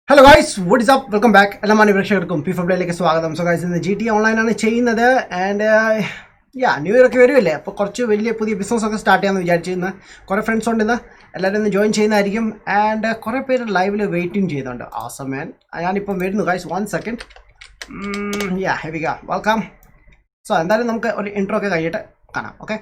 Hello guys, what is up, welcome back. എല്ലാ മാന്യ പ്രേക്ഷകർക്കും FIFA പ്ലേയിലേക്ക് സ്വാഗതം. സോ ഗൈസ്, ഇന്ന് GTA ഓൺലൈനാണ് ചെയ്യുന്നത്. ആൻഡ് ന്യൂ ഇയർ ഒക്കെ വരുമല്ലേ, അപ്പോൾ കുറച്ച് വലിയ പുതിയ ബിസിനസ്സൊക്കെ സ്റ്റാർട്ട് ചെയ്യാമെന്ന് വിചാരിച്ചിരുന്നു. കുറേ ഫ്രണ്ട്സ് ഉണ്ട് ഇന്ന്, എല്ലാവരും ഇന്ന് ജോയിൻ ചെയ്യുന്നതായിരിക്കും. ആൻഡ് കുറേ പേര് ലൈവിൽ വെയിറ്റിംഗ് ചെയ്യുന്നുണ്ട്. ആസം മാൻ, ഞാനിപ്പം വരുന്നു ഗൈസ്, 1 സെക്കൻഡ്. ഹെവിക വെൽക്കം. സോ എന്തായാലും നമുക്ക് ഒരു ഇൻട്രോ ഒക്കെ കഴിഞ്ഞിട്ട് കാണാം. Okay,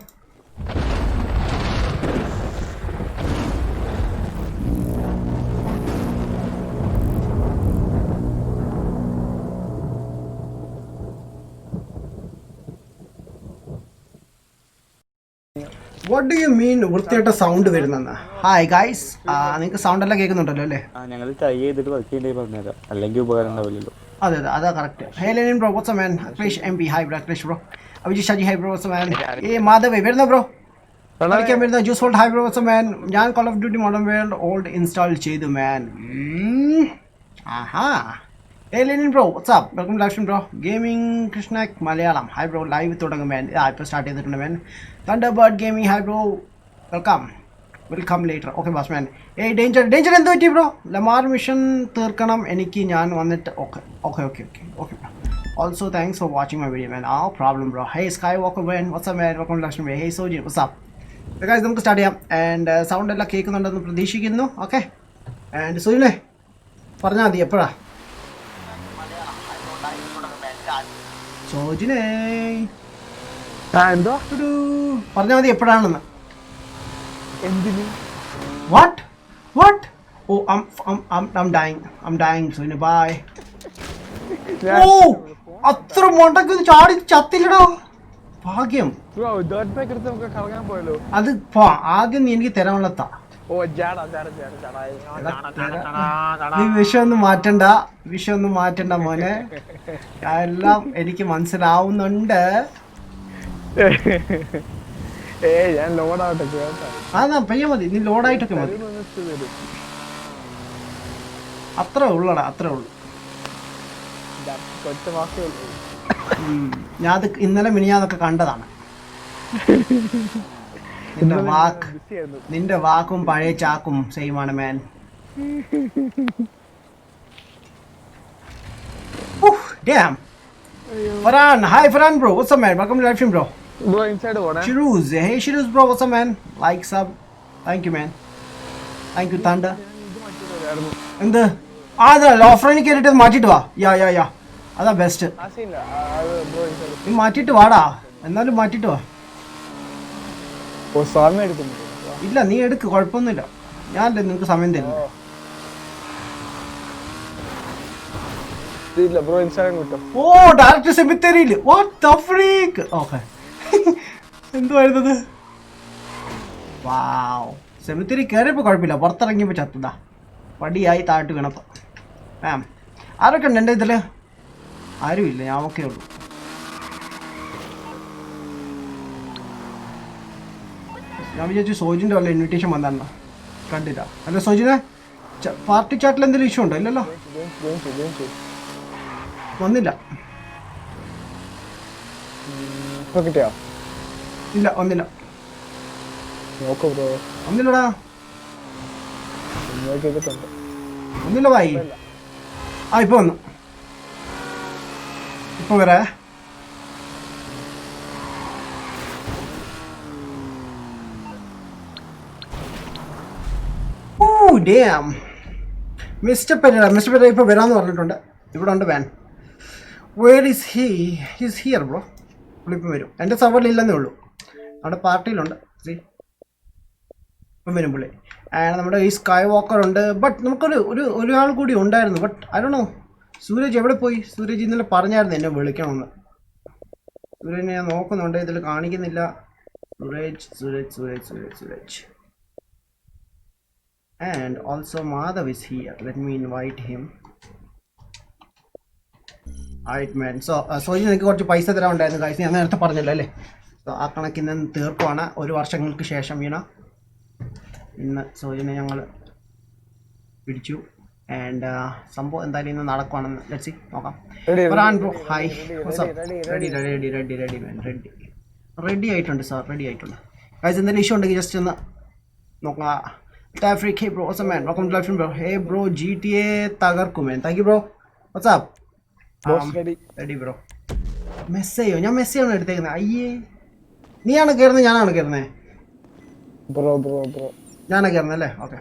what do you mean വൃത്തിയായിട്ട് സൗണ്ട് വരുന്നെന്ന്? ഹായ് ഗൈസ്, നിങ്ങൾക്ക് സൗണ്ട് എല്ലാം കേൾക്കുന്നുണ്ടല്ലോ അല്ലേ? ഞങ്ങൾ ട്രൈ ചെയ്തിട്ട് വർക്ക് ചെയ്യേണ്ടി പറഞ്ഞുതരാം, അല്ലെങ്കിൽ ഉപകാരം ഉണ്ടാവില്ലല്ലോ. അതെ അതാ correct. Hey Lenin bro, what's man? Akhilesh M P, hi bro. Akhilesh bro. Abhijith Shaji, hi bro, what's man? Madhav വരുന്ന ബ്രോ, കളിക്കാൻ വരുന്ന juice volt, hi bro, what's man? ഞാൻ Call of duty modern world old install ചെയ്തു മാൻ. ആഹാ. Hey Lenin bro, what's up, welcome Lakshman bro. Gaming കൃഷ്ണക് Malayalam, hi bro. Live തുടങ്ങും man. ഇപ്പോൾ start ചെയ്തിട്ടുണ്ട് man. Thunderbird gaming, hi bro, welcome later. Okay boss man. Danger എന്ത് പറ്റി bro? Lamar mission തീർക്കണം എനിക്ക്, ഞാൻ വന്നിട്ട്. Okay also thanks for watching my video man. Problem bro. Hey Skywalker man, what's man? Welcome Lakshman. Hey Soji, what's up guys? നമുക്ക് start ചെയ്യാം. And sound എല്ലാം കേൾക്കുന്നുണ്ടെന്ന് പ്രതീക്ഷിക്കുന്നു. ഓക്കെ, ആൻഡ് സോജിനെ പറഞ്ഞാൽ മതി എപ്പോഴാ? സോജിനെ എന്തോ പറഞ്ഞാൽ മതി എപ്പോഴാണെന്ന്. എന്തിന്? What? Oh, I'm dying. So, bye. Oh, അത്ര മൊണ്ടക്ക് ചാടി ചത്തില്ലടോ. ഭാഗ്യം. അത് ആദ്യം നീ എനിക്ക് തരാനുള്ളതാ. നീ വിഷയൊന്നും മാറ്റണ്ട മോനെ, എല്ലാം എനിക്ക് മനസ്സിലാവുന്നുണ്ട്. അതാ പയ്യ മതി, നീ ലോഡായിട്ടൊക്കെ മതി. അത്രേ ഉള്ളടാ, അത്രേ ഉള്ളു. ഞാൻ അത് ഇന്നലെ മിനിഞ്ഞാന്നൊക്കെ കണ്ടതാണ്. നിന്റെ വാക്കും പഴയ ചാക്കും സെയിമാണ് man. Faran, hi Faran bro, what's up man? Welcome to live stream bro. Bro, inside water. Shiruz, hey Shiruz bro, what's up man? Like sub, thank you man. Thank you Thunder. എന്ത് അതല്ല, ഓഫ്ലൈനിൽ കയറിയിട്ട് മാറ്റിയിട്ട് വാ. യാ അതാ ബെസ്റ്റ്. നീ മാറ്റിയിട്ട് വാടാ, എന്നാലും മാറ്റിയിട്ട് വാ. ഇല്ല നീ എടുക്ക്, കുഴപ്പമൊന്നുമില്ല. ഞാനല്ലേ നിനക്ക് സമയം തരുന്നു. ഓ ഡയറക്റ്റ് സെമിത്തേരിയിൽ, വാട്ട് ദ ഫ്രീക്ക്. ഓക്കെ, എന്തുവായിരുന്നത്? വാവ്, സെമിത്തേരി കയറിയപ്പോൾ കുഴപ്പമില്ല, പുറത്തിറങ്ങിയപ്പോൾ ചത്തതാ, പടിയായി താഴ്ട്ട് വീണപ്പോൾ. മാം ആരൊക്കെ ഉണ്ട് എൻ്റെ ഇതിൽ? ആരുമില്ല, ഞാൻ ഒക്കെ ഉള്ളൂ. ഞാൻ വിചാരിച്ചു സോജിൻ്റെ വല്ല ഇൻവിറ്റേഷൻ വന്നാണോ, കണ്ടില്ല. അല്ല സോജിനെ പാർട്ടി ചാറ്റിൽ എന്തെങ്കിലും ഇഷ്യൂ ഉണ്ടോ? ഇല്ലല്ലോ, വന്നില്ല. ഇല്ല ഒന്നില്ലടാ. ഒന്നില്ല ഭായി. ഇപ്പൊ വന്നു, ഇപ്പൊ വരാ. മിസ്റ്റർ പെരേര ഇപ്പൊ വരാന്ന് പറഞ്ഞിട്ടുണ്ട്. ഇവിടെ ഉണ്ട് വാൻ. Where is he? He's here bro. പുള്ളിപ്പം വരും. എൻ്റെ സവർലിൽ ഇല്ലെന്നേ ഉള്ളൂ, നമ്മുടെ പാർട്ടിയിലുണ്ട്. ഇപ്പം വരും പുള്ളി. നമ്മുടെ ഈ സ്കൈ വാക്കർ ഉണ്ട്. ബട്ട് നമുക്കൊരു ഒരാൾ കൂടി ഉണ്ടായിരുന്നു, but I don't know. Suraj എവിടെ പോയി? സൂരജ് ഇന്നലെ പറഞ്ഞായിരുന്നു എന്നെ വിളിക്കണമെന്ന്. സൂരജിനെ ഞാൻ നോക്കുന്നുണ്ട്, ഇതിൽ കാണിക്കുന്നില്ല. Surej and also Madhav is here. Let me invite him. Soji എനിക്ക് കുറച്ച് പൈസ തരാനുണ്ടായിരുന്നു കാര്യം, ഞാൻ നേരത്തെ പറഞ്ഞല്ലോ അല്ലേ. ആ കണക്കിൽ നിന്ന് തീർക്കുവാണ്, 1 വർഷങ്ങൾക്ക് ശേഷം ഇന്ന് സോജിനെ ഞങ്ങൾ പിടിച്ചു. ആൻഡ് സംഭവം എന്തായാലും ഇന്ന് നടക്കുവാണെന്ന് ലെറ്റ്സ് സീ, നോക്കാം. ഹായ്, റെഡി ആയിട്ടുണ്ട് സാർ, റെഡി ആയിട്ടുണ്ട്. കാര്യം എന്തെങ്കിലും ഇഷ്യൂ ഉണ്ടെങ്കിൽ ജസ്റ്റ് ഒന്ന് നോക്കാം. Tafric, hey bro, what's up man? Welcome to live stream bro. Hey bro, GTA തകർക്കും man. Thank you bro. What's up? Ready bro. മെസ്സേജോ? ഞാൻ മെസ്സേജാണ് എടുത്തേക്കുന്നത്. അയ്യേ, നീയാണ് കയറുന്നത് ഞാനാണ് കയറുന്നത്? ബ്രോ ഞാനാണ് കയറുന്നത് അല്ലേ? ഓക്കെ.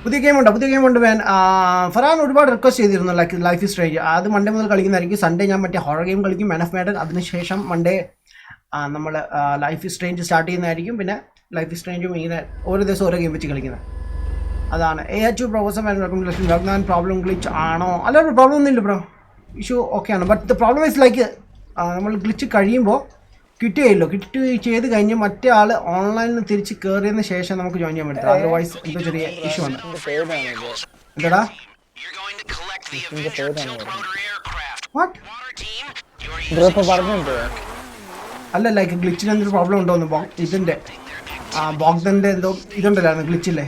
പുതിയ ഗെയിം ഉണ്ട് മാൻ. ഫറാൻ ഒരുപാട് റിക്വസ്റ്റ് ചെയ്തിരുന്നു ലൈഫ് ഈസ് സ്ട്രേഞ്ച്. അത് മൺഡേ മുതൽ കളിക്കുന്നതായിരിക്കും. സൺഡേ ഞാൻ മറ്റേ ഹൊറർ ഗെയിം കളിക്കും, മാൻ ഓഫ് മാറ്റർ. അതിനുശേഷം മൺഡേ നമ്മൾ ലൈഫ് ഈസ് സ്ട്രേഞ്ച് സ്റ്റാർട്ട് ചെയ്യുന്നതായിരിക്കും. പിന്നെ ലൈഫ് ഈസ് സ്ട്രേഞ്ചും ഇങ്ങനെ ഓരോ ദിവസം ഓരോ ഗെയിം വെച്ച് കളിക്കുന്നത്. അതാണ് AH പ്രൊഫസർ മാൻ. പ്രോബ്ലം ഗ്ലിച്ച് ആണോ? അല്ല, പ്രോബ്ലം ഒന്നുമില്ല ബ്രോ, ഇഷ്യൂ ഓക്കെയാണ്. But the problem is like നമ്മൾ ഗ്ലിച്ച് കഴിയുമ്പോൾ ക്വിറ്റ് ചെയ്ത് കഴിഞ്ഞ് മറ്റേ ആൾ ഓൺലൈനിൽ തിരിച്ച് കയറിയതിന് ശേഷം നമുക്ക് ജോയിൻ ചെയ്യാൻ പറ്റില്ല. അതർവൈസ് എന്തോ ചെറിയ ഇഷ്യൂ ആണ്. എന്താടാ അല്ല, ലൈക്ക് ഗ്ലിച്ചിന് എന്തൊരു പ്രോബ്ലം ഉണ്ടോന്ന് ഇതിൻ്റെ ബോഗ്ദൻ്റെ എന്തോ ഇതുണ്ടല്ലായിരുന്നു ഗ്ലിച്ചില്ലേ?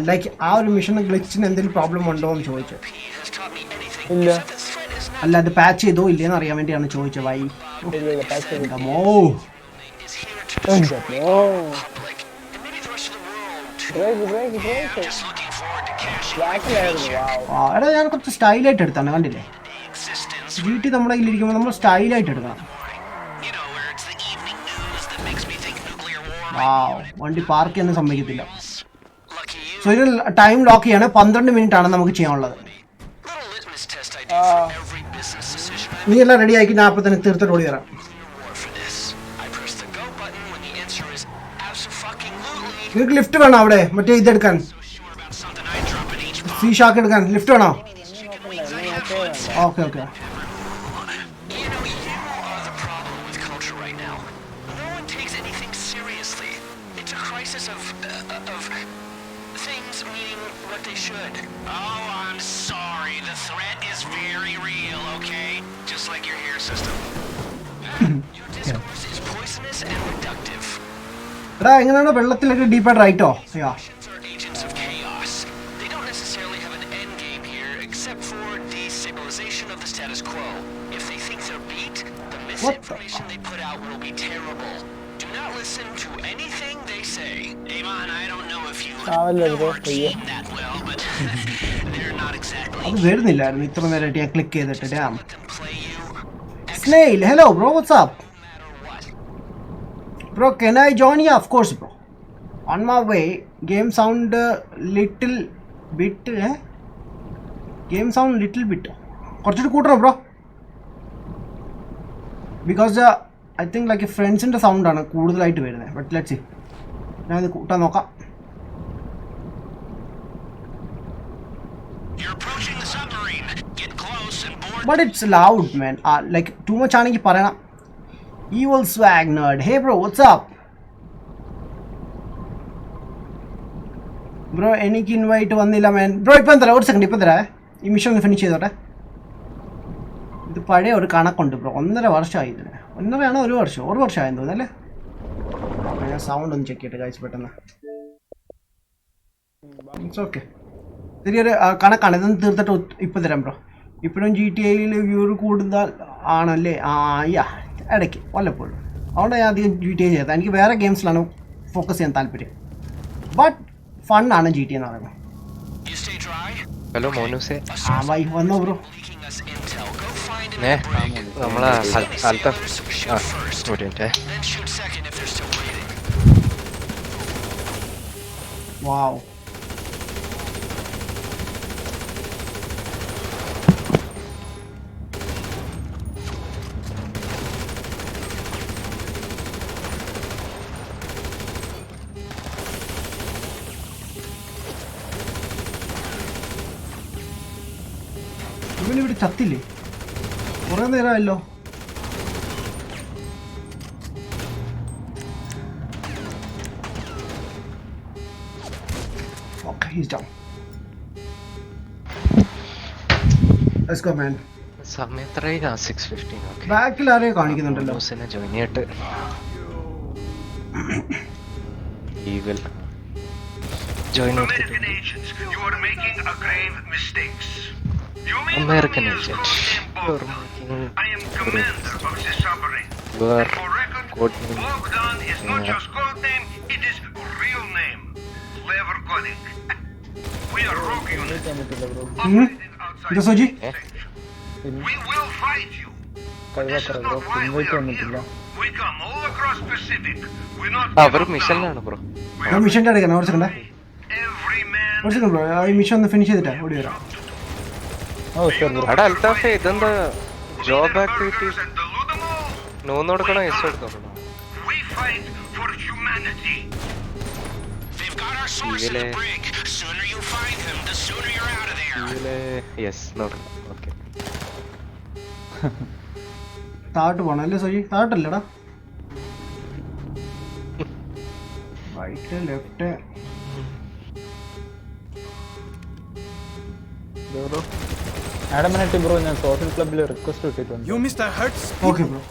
ലൈക്ക് ആ ഒരു മിഷന് ഗ്ലിച്ചിന് എന്തെങ്കിലും പ്രോബ്ലം ഉണ്ടോ എന്ന് ചോദിച്ചു. ഇല്ല, അല്ല, അത് പാച്ച് ചെയ്തോ ഇല്ലേന്ന് അറിയാൻ വേണ്ടിയാണ് ചോദിച്ചത്. വൈ എടാ, ഞാൻ കുറച്ച് സ്റ്റൈലായിട്ട് എടുത്താണ്, കണ്ടില്ലേ? GT നമ്മുടെ കയ്യിലിരിക്കുമ്പോൾ നമ്മൾ സ്റ്റൈലായിട്ട് എടുക്കണം. വണ്ടി പാർക്ക് ചെയ്യാൻ സമ്മതിക്കത്തില്ല. സോ ഇത് ടൈം ലോക്ക് ചെയ്യാണ്. 12 മിനിറ്റ് ആണ് നമുക്ക് ചെയ്യാനുള്ളത്. നീ എല്ലാം റെഡി ആക്കി ഞാൻ അപ്പം തന്നെ തീർത്തിട്ട് ഓടി തരാം. നിങ്ങൾക്ക് ലിഫ്റ്റ് വേണോ അവിടെ? മറ്റേ ഇതെടുക്കാൻ, സീ ഷാക്ക് എടുക്കാൻ ലിഫ്റ്റ് വേണോ? ഓക്കെ. എടാ, എങ്ങനെയാണ് വെള്ളത്തിലേക്ക് ഡീപ്പായിട്ട് റൈറ്റോ? അത് വരുന്നില്ലായിരുന്നു ഇത്ര നേരമായിട്ട് ഞാൻ ക്ലിക്ക് ചെയ്തിട്ട്. Damn snail, hello bro, what's up bro? can I join you? Of course bro, on my way. Game sound little bit കുറച്ചുകൂടി കൂട്ടണോ bro? Because I think like ഫ്രണ്ട്സിൻ്റെ സൗണ്ടാണ് കൂടുതലായിട്ട് വരുന്നത്. ബട്ട് ലെറ്റ്സ് സീ, ഞാനിത് കൂട്ടാൻ നോക്കാം. But it's loud man. Like too much ആണെങ്കിൽ പറയണം. Evil swag nerd. Hey bro, what's up? Bro, എനിക്ക് ഇൻവൈറ്റ് വന്നില്ല man. Bro, ഇപ്പം തരാം, ഒരു സെക്കൻഡ് ഇപ്പം തരാം. ഈ മിഷൻ ഒന്ന് ഫിനിഷ് ചെയ്തോട്ടെ. ഇത് പഴയ ഒരു കണക്കുണ്ട് ബ്രോ. 1.5 വർഷമായി ഇതിന്. 1.5 1 വർഷം ആയെന്ന് തോന്നുന്നല്ലേ? ഞാൻ സൗണ്ട് ഒന്ന് ചെക്ക് ചെയ്യട്ടെ ഗൈസ് പെട്ടെന്ന്. It's okay. ചെറിയൊരു കണക്കാണ്. ഇതൊന്ന് തീർത്തിട്ട് ഇപ്പം തരാം ബ്രോ. ഇപ്പോഴും GTA-യിൽ വ്യൂർ കൂടുതൽ ആണല്ലേ? ഇടയ്ക്ക് വല്ലപ്പോഴും. അതുകൊണ്ട് ഞാൻ അധികം GTA ചെയ്തത്. എനിക്ക് വേറെ ഗെയിംസിലാണ് ഫോക്കസ് ചെയ്യാൻ താല്പര്യം. ബട്ട് ഫണ്ണാണ് GTA എന്ന് പറയുന്നത്. ഹലോ മോനൂസേ. വൈഫ് വന്നോ ബ്രോ? നമ്മളെ വാവ്, ഇവനിവിടെ ചത്തില്ലേ? കുറേ നേരമല്ലോ. Okay, he's down. Let's go man. സമയം എത്രയാ? 6:15. ഓക്കെ. ബാക്കിൽ ആരെയോ കാണിക്കുന്നുണ്ടല്ലോ. മോനൂസിനെ ജോയിൻ ചെയ്തിട്ട് ഈവിൽ ജോയിൻ ചെയ്തിട്ട്. You are making a grave mistakes. American agent. I am commander of the submarine. Your For record, code name. Bogdan is not just code name, it is real name. Clever coding. We are rogue unit. Operating outside ഇത് സോജി the stage. We will fight you. But this is not why we are here. We come all across Pacific. We not അവർ give up മിഷനിലാണ് now. Bro. ഞാൻ മിഷൻ്റെ എടുക്കണം ഒരു second Every man ഒരു second bro ഈ mission ഒന്ന് finish ചെയ്തിട്ടാ ഓടി വരാം ഓ ഷുവർ ബ്രോ. എടാ അൽത്താഫെ ഇതെന്താ job activity burgers and delude them all. നൂന്ന് കൊടുക്കണോ എസ് കൊടുക്കണോ? We fight for humanity. They've got our source in the brig. Sooner you find him, the sooner you're out of there. ഇതിലെ yes നോക്കണം. Okay. താഴോട്ട് പോകണം അല്ലേ സോജി താഴോട്ടല്ലടാ റൈറ്റ് ലെഫ്റ്റ് ബ്രോ ആഡമിനായിട്ട് ബ്രോ ഞാൻ സോഷ്യൽ ക്ലബിൽ റിക്വസ്റ്റ് ഇട്ടിട്ടുണ്ട്. You Mr. Hertz? Okay bro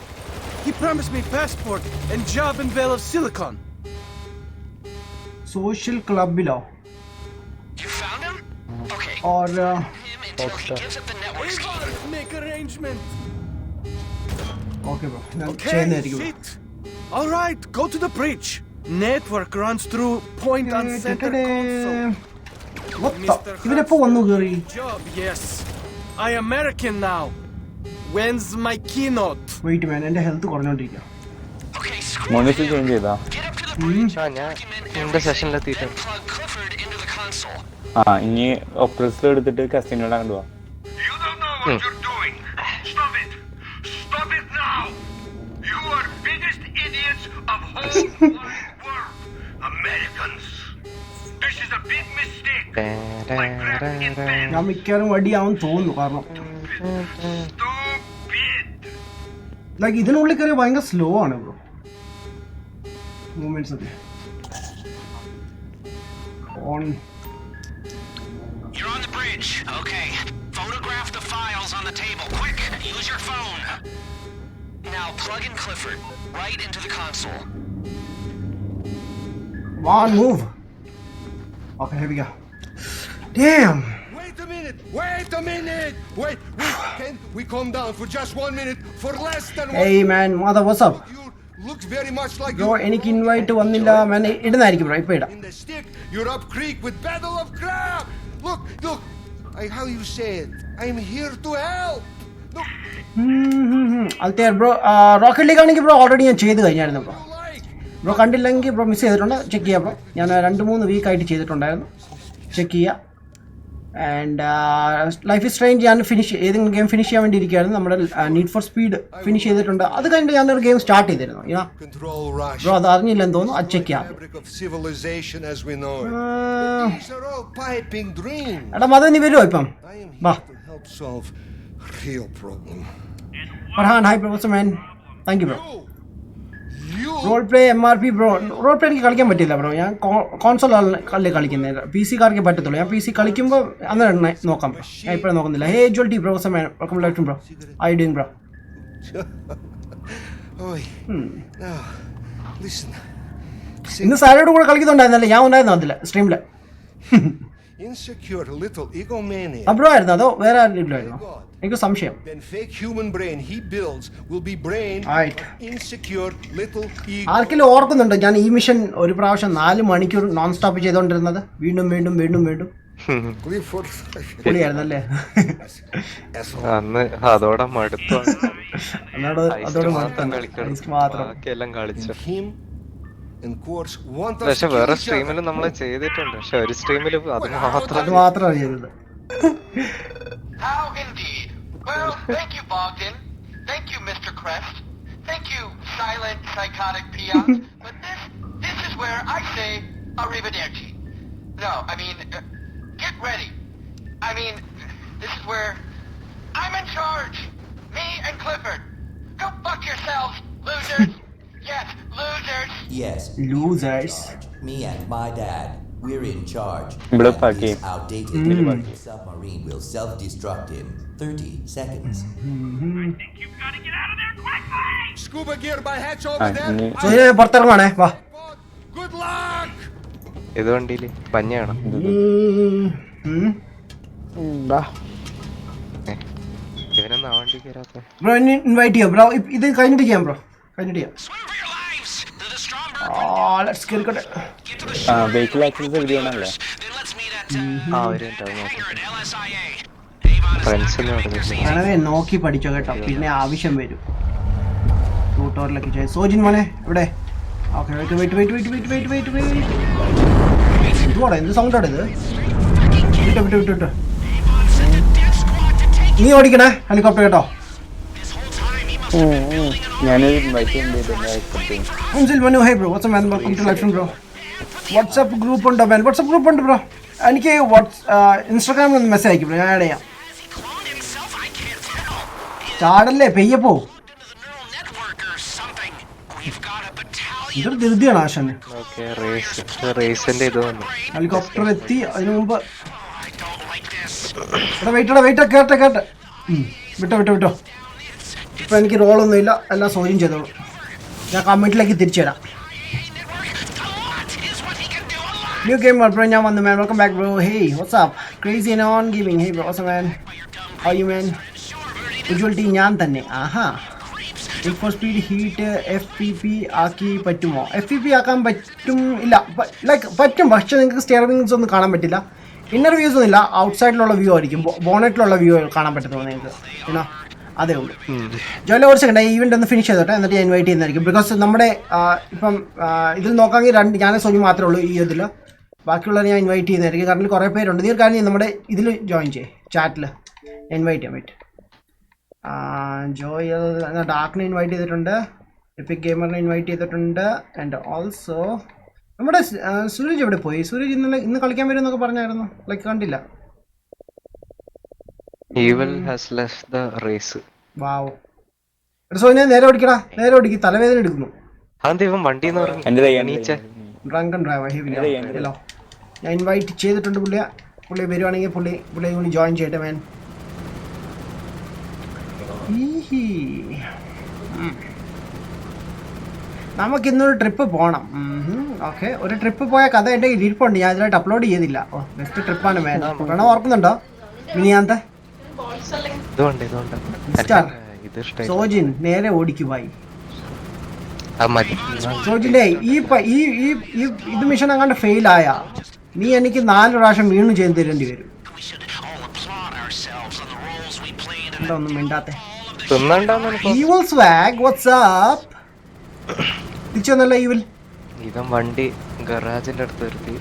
He promised me passport and job in Vale of Silicon. Social ക്ലബിലോ You found him? Okay. Or Him until he gives up the network scheme. Make arrangement. Okay bro ഞാൻ Okay, ചെയ്യുന്നതായിരിക്കും sit. All right, go to the bridge. Network runs through point on center console. ഇവരെപ്പോ വന്നു കേറി Job, yes. I am American now. When's my keynote? Wait man എന്റെ health കുറഞ്ഞോണ്ടിരിക്കുക Okay, screw monitor him. Change ചെയ്താ. Get up to the bridge. ആ ഞാൻ Document എന്റെ everything, സെഷനിലെത്തിയിട്ട് then plug Clifford into the console. ആ ഇനി ഒപ്രസിൽ എടുത്തിട്ട് കസിനോട് അങ്ങോട്ട് പോവാം. You don't know what you're doing. Stop it. Stop it now. You are biggest idiots of whole wide world. Americans. This is a big mistake. Like crap in pen. ഞാൻ മിക്കവാറും വടിയാവും തോന്നുന്നു കാരണം Stupid. Like ഇതിനുള്ളിൽ കയറി ഭയങ്കര slow ആണ് bro movements ഒക്കെ on You're on the bridge. Okay. Photograph the files on the table. Quick. Use your phone. Now plug in Clifford right into the console. One move. Okay, here we go. Damn. Wait a minute! Wait a minute! Wait! Can we calm down for just 1 minute? For less than 1 Hey man, mother, what's up? You look very much like Bro, you. എനിക്ക് invite വന്നില്ല man. ഇടുന്നതായിരിക്കും bro ഇപ്പൊ ഇടാം In the stick, you're up creek with Battle of Crab. Look! How you say it? I'm here to help. Look, അൽത്തേർ bro Rocket League ആണെങ്കിൽ bro already ഞാൻ ചെയ്ത് കഴിഞ്ഞായിരുന്നു ബ്രോ you like? ബ്രോ കണ്ടില്ലെങ്കിൽ bro miss ചെയ്തിട്ടുണ്ട് check ചെയ്യാം bro ഞാൻ 2-3 വീക്കായിട്ട് ചെയ്തിട്ടുണ്ടായിരുന്നു ചെക്ക് ചെയ്യുക ആൻഡ് ലൈഫ് ഇസ് സ്ട്രേഞ്ച് ഞാൻ ഏതെങ്കിലും ഗെയിം ഫിനിഷ് ചെയ്യാൻ വേണ്ടി ഇരിക്കുകയായിരുന്നു നമ്മുടെ നീഡ് ഫോർ സ്പീഡ് ഫിനിഷ് ചെയ്തിട്ടുണ്ട് അത് കഴിഞ്ഞിട്ട് ഞാനൊരു ഗെയിം സ്റ്റാർട്ട് ചെയ്തിരുന്നു Control rush. ബ്രോ അത് അറിഞ്ഞില്ലെന്ന് തോന്നുന്നു അത് ചെക്ക് ചെയ്യാം Fabric of civilization as we know it. These are all piping dreams. എടാ മത നീ വരുമോ ഇപ്പം I am Bah. here to help solve a real problem. Farhan hi bro man thank you bro You. Role play MRP bro role play എനിക്ക് കളിക്കാൻ പറ്റില്ല bro ഞാൻ console അല്ലേ കളിക്കുന്നത് PC കാർക്കേ പറ്റത്തുള്ളൂ ഞാൻ PC കളിക്കുമ്പോൾ അന്നേരം നോക്കാം ഞാൻ ഇപ്പോഴും നോക്കുന്നില്ല ഹേ ജോൾ ടി bro man welcome life bro I doing bro Oi. Now, listen. ഇന്ന് സാലയുടെ കൂടെ കളിക്കുന്നുണ്ടായിരുന്നല്ലേ ഞാൻ ഉണ്ടായിരുന്നു അതിൽ സ്ട്രീമിൽ Insecure little egomaniac. അബ്രോ ആയിരുന്നു അതോ വേറെ ആരെങ്കിലും ആയിരുന്നു എനിക്ക് സംശയം Then fake human brain he builds will be brain Right. of insecure little ego. ആർക്കെങ്കിലും ഓർക്കുന്നുണ്ടോ ഞാൻ ഈ മിഷൻ ഒരു പ്രാവശ്യം 4 മണിക്കൂർ നോൺ സ്റ്റോപ്പ് ചെയ്തുകൊണ്ടിരുന്നത് വീണ്ടും വീണ്ടും വീണ്ടും വീണ്ടും Clifford. പൊളിയായിരുന്നല്ലേ അന്ന് അതോടെ മടുത്തു. എന്നോട് അതോട് മാത്രം മാത്രം കളിക്കണം. മാത്രം ബാക്കിയെല്ലാം കളിച്ചു. Him and course want us പക്ഷെ to വേറെ kill each സ്ട്രീമിൽ other. നമ്മൾ ചെയ്തിട്ടുണ്ട്. പക്ഷെ ഒരു സ്ട്രീമിൽ അത് അത് മാത്രം മാത്രമാണ് ചെയ്തത് How indeed. Well, thank you, Bogdan. Thank you, Mr. Crest. Thank you, silent, psychotic peons. But this is where I say arrivederci. No, I mean, get ready. I mean, this is where I'm in charge. Me and Clifford. Go fuck yourselves, losers. Yes, losers. Yes. Losers. Me and my dad, we're in charge. Blip And again. this outdated submarine will self-destruct in 30 seconds. Scuba gear by hatch ആ over ഇനി there. പുറത്തിറങ്ങുവാണേ വാ Good luck. ഇത് വണ്ടിയില് പഞ്ഞയാണ്. ഇവനെന്നാ വണ്ടി കയറാത്ത bro എന്നെ invite ചെയ്യാം bro. ഇത് കഴിഞ്ഞിട്ട് ചെയ്യാം ബ്രോ, കഴിഞ്ഞിട്ട് ചെയ്യാം. ലെറ്റ്സ് കേറിക്കോട്ടെ. വെഹിക്കിൾ ആക്സിഡൻസ് എഴുതിയാണല്ലേ? ഒരു ഫ്രണ്ട്സ് ഒന്നും നടന്നില്ല. വളരെ നോക്കി പഠിച്ചോ കേട്ടോ, പിന്നെ ആവശ്യം വരും. ട്യൂട്ടോറിലൊക്കെ ചെയ്യും. സോജിൻ മോനെ ഇവിടെ. Okay wait. ഇതുകൂടെ എന്ത് സൗണ്ടാണ് ഇത്? വിട്ടോ. നീ ഓടിക്കണേ ഹെലികോപ്റ്റർ കേട്ടോ. ഞാനൊരു ഇൻവൈറ്റ് ചെയ്തിട്ടുണ്ട്. Unzil Manu, hey bro, what's up man? Welcome to Live bro. WhatsApp group ഉണ്ടോ man? WhatsApp group ഉണ്ട് bro. എനിക്ക് ഇൻസ്റ്റാഗ്രാമിൽ ഒന്ന് മെസ്സേജ് അയക്കും, ഞാൻ ആഡ് ചെയ്യാം. ചാടല്ലേ, പെയ്യെ പോ. ഇതൊരു ധൃതിയാണ് ആശാന്. റേസിന്റെ ഇത് വന്നു. ഹെലികോപ്റ്റർ എത്തി. അതിനു മുമ്പ് വെയിറ്റ് കേട്ടെ. വിട്ടോ. ഇപ്പൊ എനിക്ക് റോളൊന്നും ഇല്ല, എല്ലാം സോജിൻ ചെയ്തോളൂ. ഞാൻ കമന്റിലേക്ക് തിരിച്ചു തരാം. ന്യൂ ഗെയിം ബ്രോ, ഞാൻ വന്നു man. Welcome back bro. Hey what's up crazy non gaming. Hey bro what's up man, how you man? വിഷ്വലിറ്റി ഞാൻ തന്നെ. ആഹാ. ഫോർ സ്പീഡ് ഹീറ്റ് FPP ആക്കി പറ്റുമോ? FPP ആക്കാൻ പറ്റും ഇല്ല, ലൈക്ക് പറ്റും, പക്ഷെ നിങ്ങൾക്ക് സ്റ്റിയറിംഗ്സ് ഒന്നും കാണാൻ പറ്റില്ല. ഇന്നർ വ്യൂസ് ഒന്നും ഇല്ല, ഔട്ട്സൈഡിലുള്ള വ്യൂ ആയിരിക്കും. ബോണറ്റിലുള്ള വ്യൂ കാണാൻ പറ്റുന്നത് നിങ്ങൾക്ക്, പിന്നെ അതേ ഉള്ളൂ. ജോലി കുറച്ച് കണ്ടേ. ഈവൻ്റ് ഒന്ന് ഫിനിഷ് ചെയ്തോട്ടെ, എന്നിട്ട് ഞാൻ ഇൻവൈറ്റ് ചെയ്യുന്നതായിരിക്കും. ബിക്കോസ് നമ്മുടെ ഇപ്പം ഇതിൽ നോക്കാമെങ്കിൽ ഞാൻ സോജി മാത്രമേ ഉള്ളൂ ഈ ഇതിൽ. ബാക്കിയുള്ളവരെ ഞാൻ ഇൻവൈറ്റ് ചെയ്യുന്നതായിരിക്കും. കാരണം കുറേ പേരുണ്ട്. ഈ കാര്യം നമ്മുടെ ഇതിൽ ജോയിൻ ചെയ്യേ, ചാറ്റിൽ ഇൻവൈറ്റ് ചെയ്യാൻ പറ്റും. ജോയൽ ഡാർക്കിനെ ഇൻവൈറ്റ് ചെയ്തിട്ടുണ്ട്, എപ്പിക് ഗെയിമറിനെ ഇൻവൈറ്റ് ചെയ്തിട്ടുണ്ട്. ആൻഡ് ഓൾസോ നമ്മുടെ സൂരജ് എവിടെ പോയി? സൂരജ് ഇന്ന് കളിക്കാൻ വരും എന്നൊക്കെ പറഞ്ഞായിരുന്നു, ലൈക്ക് കണ്ടില്ല. Evil has left the race. Wow. So ഞാൻ നേരെ ഓടിക്കും, തലവേദന എടുക്കുന്നു. വണ്ടി ഡ്രങ്കൺ ഡ്രൈവർ ഹെല്ലോ. ഞാൻ ഇൻവൈറ്റ് ചെയ്തിട്ടുണ്ട് പുള്ളി വരുവാണെങ്കിൽ പുള്ളി കൂടി ജോയിൻ ചെയ്യട്ടെ മാൻ. നമുക്കിന്നൊരു ട്രിപ്പ് പോകണം. ഓക്കെ, ഒരു ട്രിപ്പ് പോയ കഥ എൻ്റെ ഇരിപ്പുണ്ട്, ഞാൻ ഇതിലായിട്ട് അപ്ലോഡ് ചെയ്തില്ല. ഓ ബെസ്റ്റ് ട്രിപ്പാണ് മാൻ. പ്രണവ് ഓർക്കുന്നുണ്ടോ മിനിയാന്ത? സോജിൻ നേരെ ഓടിക്കുവായി. സോജിന്റെ ഇത് മിഷൻ അങ്ങാണ്ട് ഫെയിൽ ആയ നീ എനിക്ക് 4 പ്രാവശ്യം വീണ്ടും ചെയ്ത് തരേണ്ടി വരും. എന്താ ഒന്നും മിണ്ടാത്തെ? Evil swag what's up. തിരിച്ചൊന്നല്ല ഈവിൾ. വണ്ടി ഗറാജിന്റെ അടുത്ത് നിർത്തി.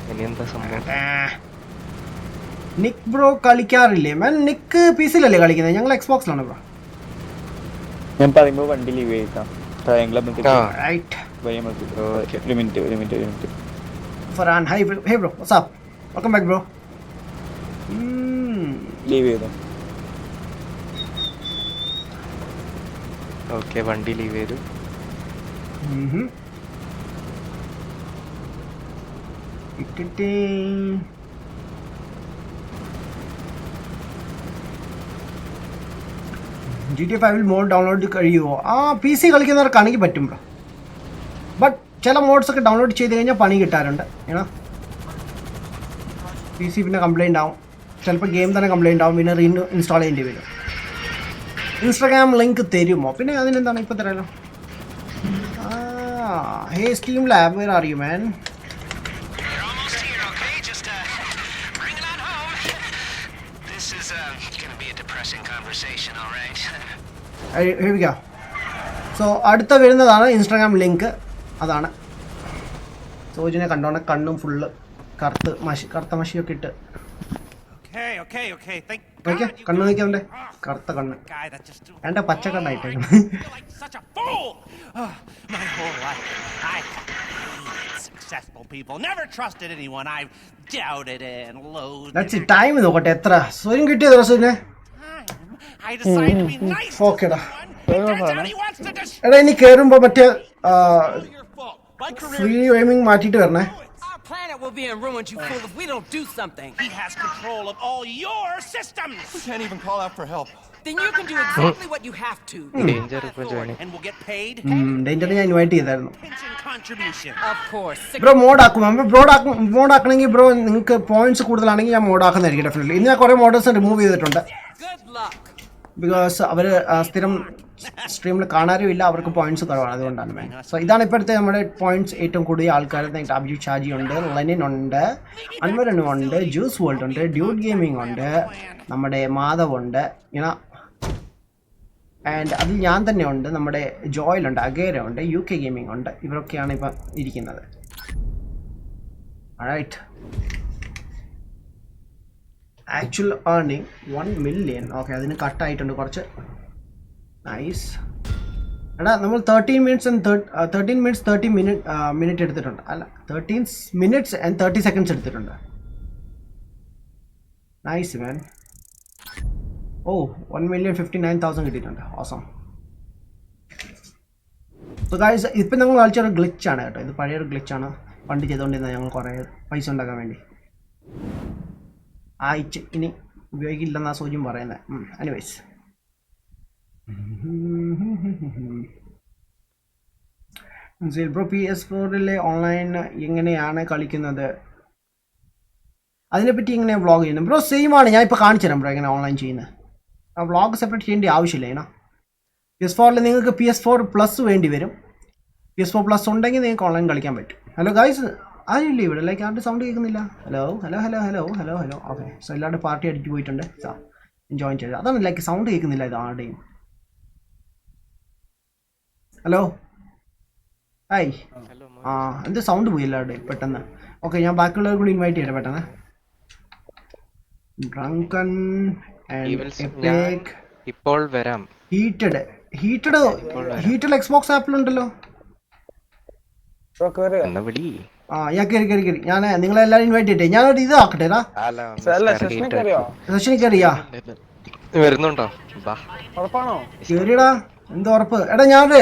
ഇനി എന്താ സംഭവം? നിക് ബ്രോ കളിക്കാറില്ലേ മാൻ? നിക്ക് PC-ലല്ലേ കളിക്കുന്നത്? ഞങ്ങൾ Xbox-ലാണ് ബ്രോ. ഞാൻ പറയുമ്പോൾ വണ്ടി ലീവ് ചെയ്താ Farhan hi bro WhatsApp welcome back bro. Leave ചെയ്തോ? ഓക്കെ, വണ്ടി ലീവ് ചെയ്തു. GTA 5 മോഡ് ഡൗൺലോഡ് കഴിയുമോ? PC കളിക്കുന്നവർക്കാണെങ്കിൽ പറ്റും ബ്രോ. ബട്ട് ചില മോഡ്സൊക്കെ ഡൗൺലോഡ് ചെയ്ത് കഴിഞ്ഞാൽ പണി കിട്ടാറുണ്ട്. ഏണോ PC പിന്നെ കംപ്ലൈൻ്റ് ആവും, ചിലപ്പോൾ ഗെയിം തന്നെ കംപ്ലൈൻ്റ് ആവും, പിന്നെ ഇൻസ്റ്റാൾ ചെയ്യേണ്ടി വരും. ഇൻസ്റ്റാഗ്രാം ലിങ്ക് തരുമോ? പിന്നെ അതിനെന്താണ്, ഇപ്പോൾ തരാമല്ലോ. Hey steam lab, where are you man? Here we go. So അടുത്ത വരുന്നതാണ് ഇൻസ്റ്റാഗ്രാം ലിങ്ക്. അതാണ് സോജിനെ കണ്ടോണ്ട് കണ്ണും ഫുള്ള് കറുത്ത മഷിയൊക്കെ ഇട്ട്. കണ്ണു നോക്കിയവൻ്റെ കറുത്ത കണ്ണ്, എൻ്റെ പച്ചക്കണ്ണായിട്ട്. ടൈം നോക്കട്ടെ എത്ര സോജിൻ കിട്ടിയതോ സോജിനെ? ഓക്കെടാ. എടാ ഇനി കേറുമ്പോ മറ്റേ ഫ്രീ എയിമിംഗ് മാറ്റിട്ട് വരണേ. Planet will be in ruins, you fool, if we don't do something. He has control of all your systems. We can't even call out for help. Then you can do exactly what you have to. And we'll get paid. Danger ഞാൻ invite ചെയ്തായിരുന്നു. Pension contribution. Of course. Bro മോഡാക്കണം. Bro നിങ്ങൾക്ക് points കൂടുതലാണെങ്കിൽ ഞാൻ മോഡാക്കുന്നതായിരിക്കും definitely. ഇന്ന് ഞാൻ കുറേ മോഡൽസ് റിമൂവ് ചെയ്തിട്ടുണ്ട്. ബിക്കോസ് അവർ സ്ഥിരം സ്ട്രീമിൽ കാണാനും ഇല്ല, അവർക്ക് പോയിന്റ്സ് കുറവാണ്, അതുകൊണ്ടാണ് മാൻ. സോ ഇതാണ് ഇപ്പോഴത്തെ നമ്മുടെ പോയിന്റ്സ് ഏറ്റവും കൂടിയ ആൾക്കാർ. അഭിജിത് ഷാജി ഉണ്ട്, ലെനിൻ ഉണ്ട്, അൻവരനും ഉണ്ട്, ജ്യൂസ് വേൾഡ് ഉണ്ട്, ഡ്യൂഡ് ഗെയിമിംഗ് ഉണ്ട്, നമ്മുടെ മാധവ് ഉണ്ട്, ഇങ്ങനെ ആൻഡ് അതിൽ ഞാൻ തന്നെ ഉണ്ട്, നമ്മുടെ ജോയിലുണ്ട്, അഗേര ഉണ്ട്, UK ഗെയിമിംഗ് ഉണ്ട്. ഇവരൊക്കെയാണ് ഇപ്പം ഇരിക്കുന്നത്. Right. Actual earning 1 million. Okay, അതിന് കട്ടായിട്ടുണ്ട് കുറച്ച്. നൈസ്. എടാ നമ്മൾ 13 minutes and 30 minutes എടുത്തിട്ടുണ്ട്. അല്ല, 13 minutes and 30 seconds എടുത്തിട്ടുണ്ട്. Nice man. ഓ, 1,059,000 കിട്ടിയിട്ടുണ്ട്. ഓസം. സോ ഗൈസ്, ഇപ്പം ഞങ്ങൾ കളിച്ചൊരു ഗ്ലിച്ചാണ് കേട്ടോ. ഇത് പഴയൊരു ഗ്ലിച്ചാണ്, പണ്ട് ചെയ്തുകൊണ്ടിരുന്നത് ഞങ്ങൾ കുറേ പൈസ ഉണ്ടാക്കാൻ വേണ്ടി. ഇനി ഉപയോഗിക്കില്ലെന്നാ സൂചിയും പറയുന്നത്. എനിവേസ്, ബ്രോ PS4 ഓൺലൈൻ എങ്ങനെയാണ് കളിക്കുന്നത്, അതിനെപ്പറ്റി എങ്ങനെ വ്ളോഗ് ചെയ്യുന്നത്? ബ്രോ സെയിം ആണ്, ഞാൻ ഇപ്പോൾ കാണിച്ചു തരാം ബ്രോ എങ്ങനെ ഓൺലൈൻ ചെയ്യുന്നത്. ആ വ്ളോഗ് സെപ്പറേറ്റ് ചെയ്യേണ്ട ആവശ്യമില്ല. ഏനാ PS4 നിങ്ങൾക്ക് PS4 Plus വേണ്ടി വരും. PS4 Plus ഉണ്ടെങ്കിൽ നിങ്ങൾക്ക് ഓൺലൈൻ കളിക്കാൻ പറ്റും. ഹലോ ഗൈസ്, ആരുമില്ല ഇവിടെ? ലൈക്ക് ആരുടെ സൗണ്ട് കേൾക്കുന്നില്ല? Hello hello hello hello hello hello. Okay, so എല്ലാവരുടെ പാർട്ടി അടിച്ച് പോയിട്ടുണ്ട്. ജോയിൻ ചെയ്ത് അതാണ് ലൈക്ക് സൗണ്ട് കേൾക്കുന്നില്ല ഇത് ആരുടെയും. Hello hi. എന്ത് സൗണ്ട് പോയി എല്ലാവരുടെയും പെട്ടെന്ന്. ഓക്കെ, ഞാൻ ബാക്കിയുള്ളവർ കൂടി ഇൻവൈറ്റ് ചെയ്യട്ടെ പെട്ടെന്ന്. ഡ്രങ്കൺ ഇപ്പോൾ വരാം. ഹീറ്റഡ് എക്സ്ബോക്സ് ആപ്പിലുണ്ടല്ലോ. ഞാൻ കയറി. ഞാൻ നിങ്ങളെല്ലാരും ഇൻവൈറ്റ് ചെയ്യട്ടെ. ഞാനൊരു ഇത് ആക്കട്ടെ. സെഷനിൽ കയറിയാ വരുന്നുണ്ടോ? കയറിയടാ, എന്ത് ഉറപ്പ്. എടാ ഞാനൊരു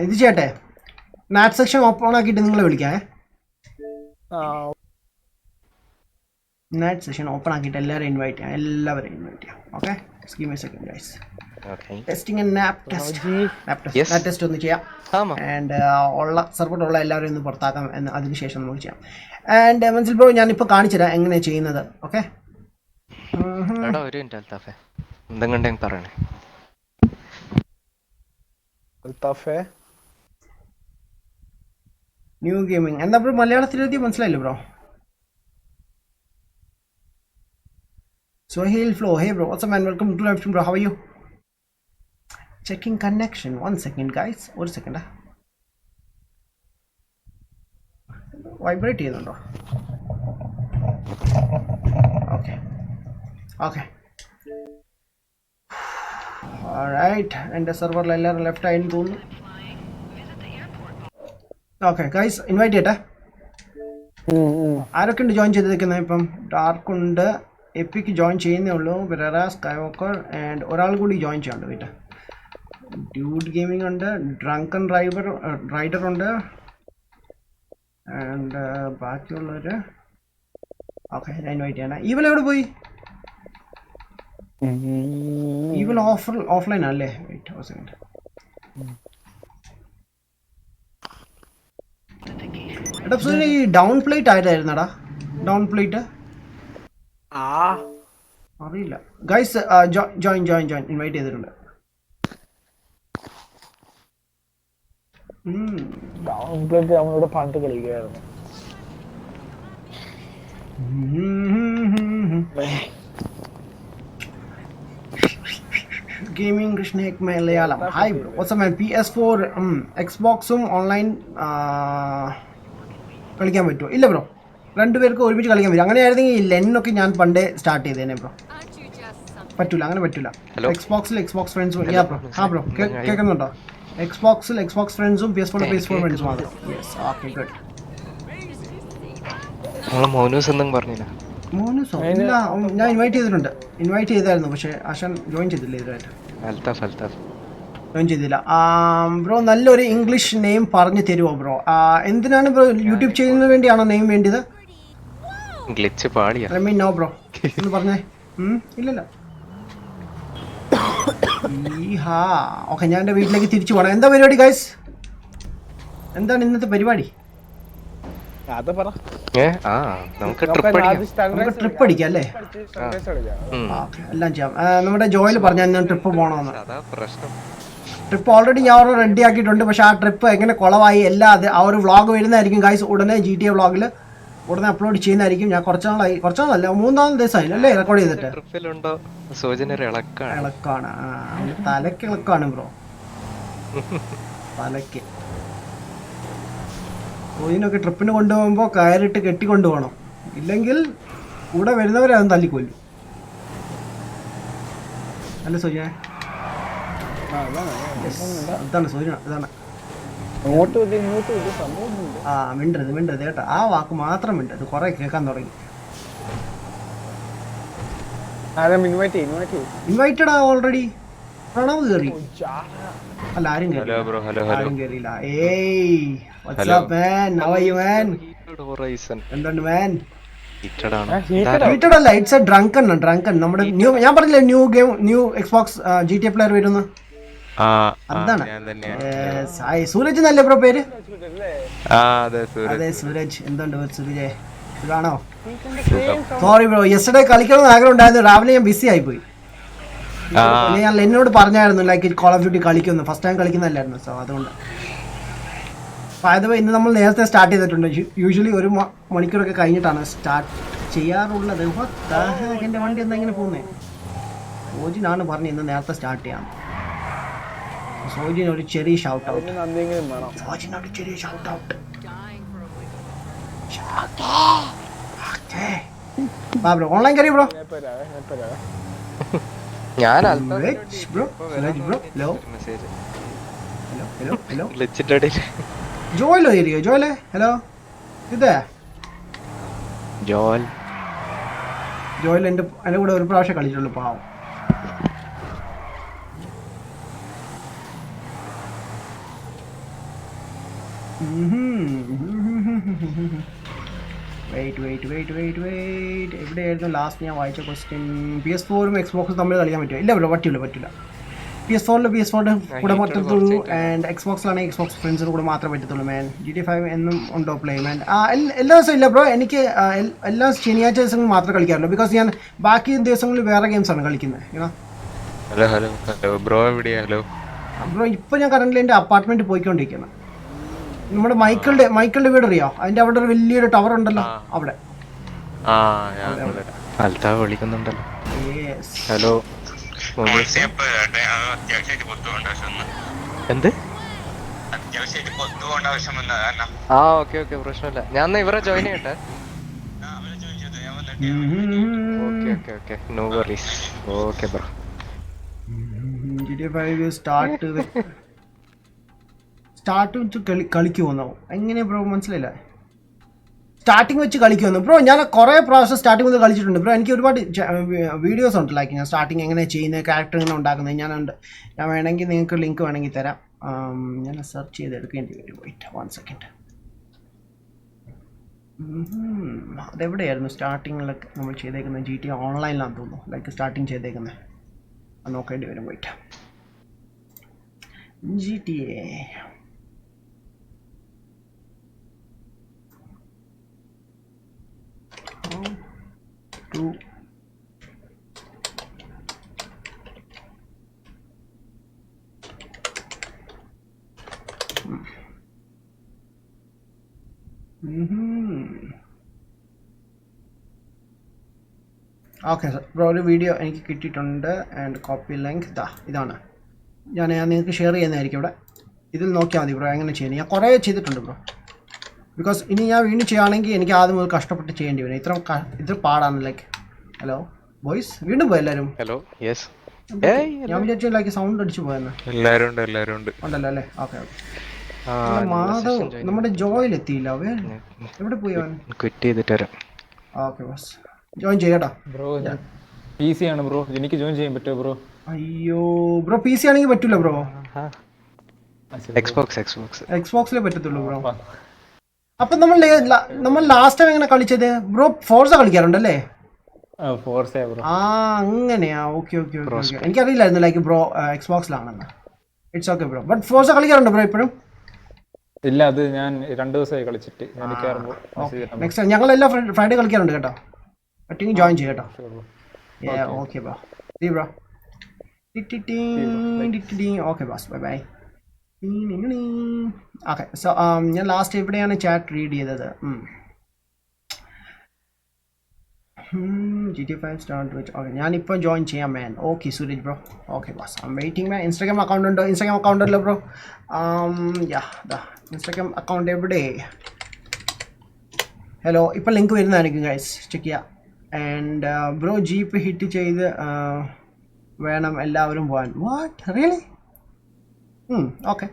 ഇത് ചെയ്യട്ടെ, മാറ്റ് സെക്ഷൻ ഓപ്പൺ ആക്കിയിട്ട് നിങ്ങളെ വിളിക്കാം. മാറ്റ് സെഷൻ ഓപ്പൺ ആക്കിയിട്ട് എല്ലാവരും ഇൻവൈറ്റ് ചെയ്യാം. Okay, give me A second guys. Testing and nap test ഒന്ന് ചെയ്യാം. ആൻഡ് ഉള്ള സർവറുള്ള എല്ലാവരും ഒന്ന് പുറത്താക്കാം എന്ന് അതിനുശേഷം നമുക്ക് ചെയ്യാം. ആൻഡ് മനസ്സിൽ ബ്രോ ഞാനിപ്പോൾ കാണിച്ചുതരാം എങ്ങനെയാണ് ചെയ്യുന്നത്. ഓക്കെ, പറയണേ. ന്യൂ ഗെയിമിംഗ് എന്താ ബ്രോ മലയാളത്തിൽ എഴുതി മനസ്സിലായില്ലേ bro? Sohail Flow, hey bro, what's up man? Welcome to live stream bro. How are you? Checking connection. 1 second guys. 1 second. Vibrate ചെയ്യുന്നുണ്ടോ? Okay. Alright. എൻ്റെ സെർവറിൽ എല്ലാവരും ലെഫ്റ്റ് ആയെന്ന് തോന്നുന്നു. ഓക്കെ ഗൈസ്, ഇൻവൈറ്റ് ചെയ്യട്ടെ. ആരൊക്കെ ഉണ്ട് ജോയിൻ ചെയ്തിരിക്കുന്നത്? ഇപ്പം ഡാർക്ക് ഉണ്ട്, എപ്പിക്ക് ജോയിൻ ചെയ്യുന്നേ ഉള്ളൂ, പെരേറ, സ്കൈവോക്കർ ആൻഡ് ഒരാൾ കൂടി ജോയിൻ ചെയ്യാനുണ്ട് വീട്ടിൽ. ഡ്യൂഡ് ഗെയിമിംഗ് ഉണ്ട്, ഡ്രങ്കൺ റൈഡർ ഉണ്ട് ആൻഡ് ബാക്കിയുള്ളവർ. ഓക്കെ, ഞാൻ ഇൻവൈറ്റ് ചെയ്യണം. ഈവൽ എവിടെ പോയി? ഈവൽ ഓഫ്ലൈൻ അല്ലേ? വെയിറ്റ് ഒരു സെക്കൻഡ്. എടാ ഈ ഡൗൺ പ്ലേറ്റ് ആയിട്ടായിരുന്നടാ? ഡൗൺ പ്ലേറ്റ് അറിയില്ല ഗൈസ്. ജോയിൻ ഇൻവൈറ്റ് ചെയ്തിട്ടുണ്ട്. പണ്ട് കളിക്കായിരുന്നു. ഗെയിമിംഗ് കൃഷ്ണേക് Malayalam. Hi bro, what's up man? PS4 എക്സ്ബോക്സും ഓൺലൈൻ കളിക്കാൻ പറ്റുമോ? ഇല്ല ബ്രോ, രണ്ടുപേർക്ക് ഒരുമിച്ച് കളിക്കാൻ പറ്റും. അങ്ങനെയായിരുന്നെങ്കിൽ ലെന്നൊക്കെ ഞാൻ പണ്ടേ സ്റ്റാർട്ട് ചെയ്തേനെ ബ്രോ. പറ്റൂല, അങ്ങനെ പറ്റൂല. എക്സ്ബോക്സിൽ എക്സ്ബോക്സ് ഫ്രണ്ട്സും. ബ്രോ കേൾക്കുന്നുണ്ടോ? എക്സ്ബോക്സിൽ എക്സ്ബോക്സ് ഫ്രണ്ട്സും PS4 ഫ്രണ്ട്സും മാത്രം. Yes, okay good. മോനൂസോ ഇല്ല, ഞാൻ ഇൻവൈറ്റ് ചെയ്തായിരുന്നു പക്ഷേ ആശാൻ ജോയിൻ ചെയ്തില്ല. ഇതുമായിട്ട് ജോയിൻ ചെയ്തില്ല ബ്രോ. നല്ലൊരു ഇംഗ്ലീഷ് നെയിം പറഞ്ഞു തരുമോ ബ്രോ? എന്തിനാണ് ബ്രോ യൂട്യൂബ് ചെയ്യുന്നതിന് വേണ്ടിയാണോ നെയിം വേണ്ടത്? നോ ബ്രോ, ഒന്ന് പറഞ്ഞേ. ഇല്ലല്ല. ഓക്കെ, ഞാൻ എൻ്റെ വീട്ടിലേക്ക് തിരിച്ചു പോകണം. എന്താ പരിപാടി ഗൈസ്? എന്താണ് ഇന്നത്തെ പരിപാടി? നമുക്ക് ട്രിപ്പ് അടിക്കാം. നമുക്ക് ട്രിപ്പ് അടിക്കാം അല്ലേ? ഓക്കെ, എല്ലാം ചെയ്യാം. നമ്മുടെ ജോയിൽ പറഞ്ഞാൽ ഞാൻ ട്രിപ്പ് പോകണമെന്ന്. അതാ പ്രശ്നം. ട്രിപ്പ് ഓൾറെഡി ഞാൻ റെഡി ആക്കിയിട്ടുണ്ട്. പക്ഷെ ആ ട്രിപ്പ് എങ്ങനെ കുളമായി എല്ലാം അത് ആ ഒരു വ്ളോഗ് വരുന്നതായിരിക്കും ഗൈസ്. ഉടനെ GTA വ്ളോഗിൽ ഉടനെ അപ്ലോഡ് ചെയ്യുന്നതായിരിക്കും. ഞാൻ കുറച്ചാളല്ല 3-4 ദിവസമായി അല്ലേ റെക്കോർഡ് ചെയ്തിട്ട്. ട്രിപ്പിലുണ്ടോ സൂചന ഇളക്കാണ്. തലക്ക് ഇളക്കാണ് ബ്രോ, തലക്ക്. സൂചിനൊക്കെ ട്രിപ്പിന് കൊണ്ടുപോകുമ്പോൾ കയറിട്ട് കെട്ടിക്കൊണ്ടു പോകണം, ഇല്ലെങ്കിൽ കൂടെ വരുന്നവരെ അതും തല്ലിക്കൊല്ലും. അല്ല സൂചന? അതാണ് സൂചന, ഇതാണ്. മിണ്ടരുത് കേട്ടോ, ആ വാക്ക് മാത്രം മിണ്ടരുത്. കുറെ കേൾക്കാൻ തുടങ്ങി. Invited already. പ്രണവ് കയറി. അല്ല, ആരും കേറിയില്ല. എന്തുണ്ട് മാൻ? ഹീറ്റഡ് അല്ല, ഇറ്റ്സ് എ ഡ്രങ്കൺ. നമ്മുടെ ന്യൂ, ഞാൻ പറഞ്ഞില്ലേ ന്യൂ എക്സ്ബോക്സ് GTA പ്ലെയർ വരുന്നു. അതാണ്. സൂരജ് എന്നല്ലേ ബ്രോ പേര്? അതെ സൂരജ്. എന്തുണ്ട് സൂരജ്, ഇതാണോ? സോറി ബ്രോ, യെസ്റ്റർഡേ കളിക്കണമെന്ന് ആഗ്രഹം ഉണ്ടായിരുന്നു. രാവിലെ ഞാൻ ബിസി ആയിപ്പോയി. ഞാൻ എന്നോട് പറഞ്ഞായിരുന്നു ലൈക്ക് കോൾ ഓഫ് ഡ്യൂട്ടി കളിക്കുന്നു. ഫസ്റ്റ് ടൈം കളിക്കുന്നതല്ലായിരുന്നു. സോ അതുകൊണ്ട് ഇന്ന് നമ്മൾ നേരത്തെ സ്റ്റാർട്ട് ചെയ്തിട്ടുണ്ട്. യൂഷ്വലി 1 മണിക്കൂറൊക്കെ കഴിഞ്ഞിട്ടാണ് സ്റ്റാർട്ട് ചെയ്യാറുള്ളത്. എൻ്റെ വണ്ടി എന്താ ഇങ്ങനെ പോകുന്നത്? സോജിനാണ് പറഞ്ഞത് ഇന്ന് നേരത്തെ സ്റ്റാർട്ട് ചെയ്യാം. സോജിന് ഒരു ചെറിയ ഷൗട്ട് ഔട്ട്. ഓൺലൈൻ കയറി ബ്രോ. ഞാൻ ജോയിലോ ഏരിയോ? ജോയിലെ ഹലോ, ഇതേ ജോയിൽ എൻ്റെ കൂടെ ഒരു പ്രാവശ്യം കളിച്ചിട്ടുള്ളൂ. പാവം. വെയിറ്റ്. എവിടെയായിരുന്നു ലാസ്റ്റ് ഞാൻ വായിച്ച ക്വസ്റ്റ്യൻ? PS4-ഉം Xboxും തമ്മിൽ കളിക്കാൻ പറ്റുമോ? ഇല്ല ബ്രോ, പറ്റില്ല. PS4-ന്റെ കൂടെ പറ്റത്തുള്ളൂ. ആൻഡ് Xboxിലാണെങ്കിൽ Xbox ഫ്രണ്ട്സിന് കൂടെ മാത്രമേ പറ്റത്തുള്ളൂ മാൻ. GTA 5 എന്നും ഉണ്ടോ പ്ലേ മാൻ? എല്ലാ ദിവസവും ഇല്ല ബ്രോ. എനിക്ക് എല്ലാ ശനിയാഴ്ച ദിവസങ്ങളിൽ മാത്രമേ കളിക്കാറുള്ളൂ. ബിക്കോസ് ഞാൻ ബാക്കി ദിവസങ്ങളിൽ വേറെ ഗെയിംസാണ് കളിക്കുന്നത്. ബ്രോ ഇപ്പോൾ ഞാൻ കറന്റ് എൻ്റെ അപ്പാർട്ട്മെന്റ് പോയിക്കൊണ്ടിരിക്കുന്നത്. നമ്മുടെ മൈക്കിളുടെ വീട് അറിയോ? അതിന്റെ അവിടെ ഒരു വലിയൊരു ടവർ ഉണ്ടല്ലോ, അവിടെ. വിളിക്കുന്നുണ്ടല്ലോ. ഹലോ, എന്ത്? ഓക്കെ പ്രശ്നമില്ല. ഞാൻ ഇവരെ ജോയിൻ ചെയ്യട്ടെ. Okay no worries. Okay bro. GTA 5 start വെച്ച് കളിക്കുമെന്നോ? എങ്ങനെ ബ്രോ മനസ്സിലായില്ല? സ്റ്റാർട്ടിങ് വെച്ച് കളിക്കുമെന്ന് ബ്രോ? ഞാൻ കുറേ പ്രാവശ്യം സ്റ്റാർട്ടിങ് മുതൽ കളിച്ചിട്ടുണ്ട് ബ്രോ. എനിക്ക് ഒരുപാട് വീഡിയോസ് ഉണ്ട് ലൈക്ക് ഞാൻ സ്റ്റാർട്ടിങ് എങ്ങനെ ചെയ്യുന്നത്, ക്യാരക്ടർ എങ്ങനെ ഉണ്ടാക്കുന്നത്. ഞാൻ വേണമെങ്കിൽ നിങ്ങൾക്ക് ലിങ്ക് വേണമെങ്കിൽ തരാം. ഞാൻ സെർച്ച് ചെയ്ത് എടുക്കേണ്ടി വരും. Wait 1 second. അതെവിടെയായിരുന്നു സ്റ്റാർട്ടിങ്ങിലൊക്കെ നമ്മൾ ചെയ്തേക്കുന്നത്? GTA ഓൺലൈനിലാണെന്ന് തോന്നുന്നു ലൈക്ക് സ്റ്റാർട്ടിങ് ചെയ്തേക്കുന്നത്. അത് നോക്കേണ്ടി വരും. Wait. GTA okay sir bro, ഒരു വീഡിയോ എനിക്ക് കിട്ടിയിട്ടുണ്ട്. ആൻഡ് കോപ്പി ലിങ്ക് ഇതാണ്. ഞാൻ നിങ്ങൾക്ക് ഷെയർ ചെയ്യുന്നതായിരിക്കും ഇവിടെ. ഇതിൽ നോക്കിയാൽ മതി ബ്രോ എങ്ങനെ ചെയ്യുന്നത്. ഞാൻ കുറേ ചെയ്തിട്ടുണ്ട് ബ്രോ. ബിക്കോസ് ഇനി ഞാൻ വീണ്ടും ചെയ്യുകയാണെങ്കിൽ എനിക്ക് ആദ്യം മുതൽ കഷ്ടപ്പെട്ട് ചെയ്യേണ്ടി വരും. ഇത്ര പാടാണ് ലൈക്ക്. ഹലോ ബോയ്സ്, വീണ്ടും പോയി എല്ലാവരും? Hello, yes. ഞാൻ വിചാരിച്ചു ലൈക്ക് സൗണ്ട് അടിച്ചു പോയെന്ന്. എല്ലാവരും ഉണ്ട് ഉണ്ടല്ലോ അല്ലേ? ഓക്കെ. മാധവ് നമ്മുടെ ജോയിൽ എത്തിയില്ല. എവിടെ പോയി അവൻ? ക്വിറ്റ് ചെയ്തിട്ട് വരാം. ഓക്കെ ബോസ്, ജോയിൻ ചെയ്യടാ ബ്രോ. PC ആണ് ബ്രോ, എനിക്ക് ജോയിൻ ചെയ്യാൻ പറ്റുമോ ബ്രോ? അയ്യോ ബ്രോ, PC ആണെങ്കിൽ പറ്റൂല ബ്രോ. എക്സ്ബോക്സിലേ പറ്റത്തുള്ളൂ ബ്രോ. അപ്പൊ നമ്മൾ ലാസ്റ്റ് ടൈം എങ്ങനെ കളിച്ചത് ബ്രോ? ഫോർസ കളിക്കാറുണ്ടല്ലേ? അങ്ങനെയാ. ഓക്കെ. എനിക്കറിയില്ലായിരുന്നു ലൈക്ക് ബ്രോ എക്സ്ബോക്സിലാണെന്ന്. It's okay bro. But Forza കളിക്കാറുണ്ടോ ബ്രോ ഇപ്പോഴും? ഇല്ല അത് ഞാൻ 2 ദിവസമായി കളിച്ചിട്ട് ഞാൻ കയറുമ്പോൾ നെക്സ്റ്റ് ഞങ്ങളെല്ലാം ഫ്രൈഡേ കളിക്കാറുണ്ട് കേട്ടോ. പറ്റിയെങ്കിൽ ജോയിൻ ചെയ്യാം കേട്ടോ. Okay bro. Bro okay boss bye bye. Okay so ഞാൻ ലാസ്റ്റ് എവിടെയാണ് ചാറ്റ് റീഡ് ചെയ്തത്? GTA 5 സ്റ്റാർട്ട് വെച്ച് ഓക്കെ ഞാനിപ്പോൾ ജോയിൻ ചെയ്യാം man. Okay Suraj bro. Okay boss I'm waiting man. Instagram account ഉണ്ടോ? ഇൻസ്റ്റാഗ്രാം അക്കൗണ്ട് അല്ലോ ബ്രോ. ഇൻസ്റ്റാഗ്രാം അക്കൗണ്ട് എവിടെ? Hello ഇപ്പോൾ ലിങ്ക് വരുന്നതായിരിക്കും ഗൈസ്, ചെക്ക് ചെയ്യാം. ആൻഡ് ബ്രോ ജീപ്പ് ഹിറ്റ് ചെയ്ത് വേണം എല്ലാവരും പോകാൻ. What really? Okay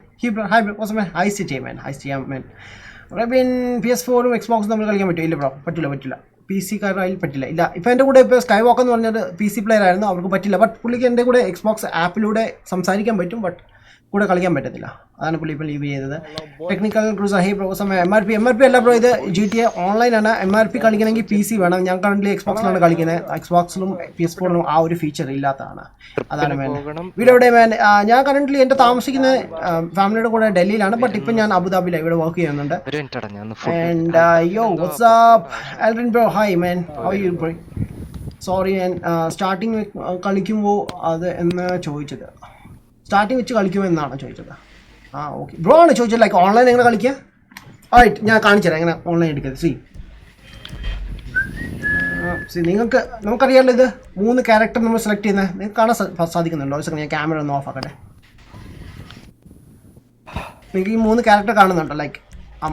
hi bro what's man. I C ചെയ്യാൻ മാൻ. റബിൻ PS4ഉം Xboxും നമ്മൾ കളിക്കാൻ പറ്റുമോ? ഇല്ല ബ്രോ പറ്റില്ല. PC കാരായി പറ്റില്ല. ഇല്ല ഇപ്പോൾ എൻ്റെ കൂടെ ഇപ്പോൾ സ്കൈ വാക്ക് എന്ന് പറഞ്ഞൊരു PC പ്ലെയർ ആയിരുന്നു, അവർക്ക് പറ്റില്ല. ബട്ട് പുള്ളിക്ക് എൻ്റെ കൂടെ Xbox ആപ്പിലൂടെ സംസാരിക്കാൻ പറ്റും, ബട്ട് കൂടെ കളിക്കാൻ പറ്റത്തില്ല. അതാണ് പുള്ളി ഇപ്പോൾ ലീവ് ചെയ്തത്. ടെക്നിക്കൽ ക്രൂസ് ഹൈ ബ്രോ സമയം MRP അല്ല ബ്രോ, ഇത് GTA ഓൺലൈനാണ്. MRP കളിക്കണമെങ്കിൽ PC വേണം. ഞാൻ കറന്റ് Xboxിലാണ് കളിക്കുന്നത്. Xboxിലും PS4ലും ആ ഒരു ഫീച്ചർ ഇല്ലാത്തതാണ്. അതാണ് മാൻ. വീട് എവിടെ മാൻ? ഞാൻ കറന്റ് എൻ്റെ താമസിക്കുന്ന ഫാമിലിയുടെ കൂടെ ഡൽഹിയിലാണ്, ബട്ട് ഇപ്പം ഞാൻ അബുദാബിയിലാണ് ഇവിടെ വർക്ക് ചെയ്യുന്നുണ്ട്. And yo what's up Alvin bro. Hi man, how you bro? Sorry ഞാൻ സ്റ്റാർട്ടിങ് കളിക്കുമ്പോൾ അത് എന്ന് ചോദിച്ചത്. സ്റ്റാർട്ടിങ് വെച്ച് കളിക്കുമോ എന്നാണ് ചോദിച്ചത്. ഓക്കെ ബ്രോ ആണ് ചോദിച്ചത്. ലൈക്ക് ഓൺലൈൻ എങ്ങനെ കളിക്കുക? ആയിട്ട് ഞാൻ കാണിച്ചു തരാം എങ്ങനെ ഓൺലൈൻ എടുക്കുന്നത്. നമുക്കറിയാമല്ലോ ഇത് 3 ക്യാരക്ടർ നമ്മൾ സെലക്ട് ചെയ്യുന്നത്. നിങ്ങൾക്ക് കാണാൻ സാധിക്കുന്നുണ്ടോ? ഞാൻ ക്യാമറ ഒന്ന് ഓഫ് ആക്കട്ടെ. നിങ്ങൾക്ക് ഈ 3 ക്യാരക്ടർ കാണുന്നുണ്ടോ? ലൈക്ക്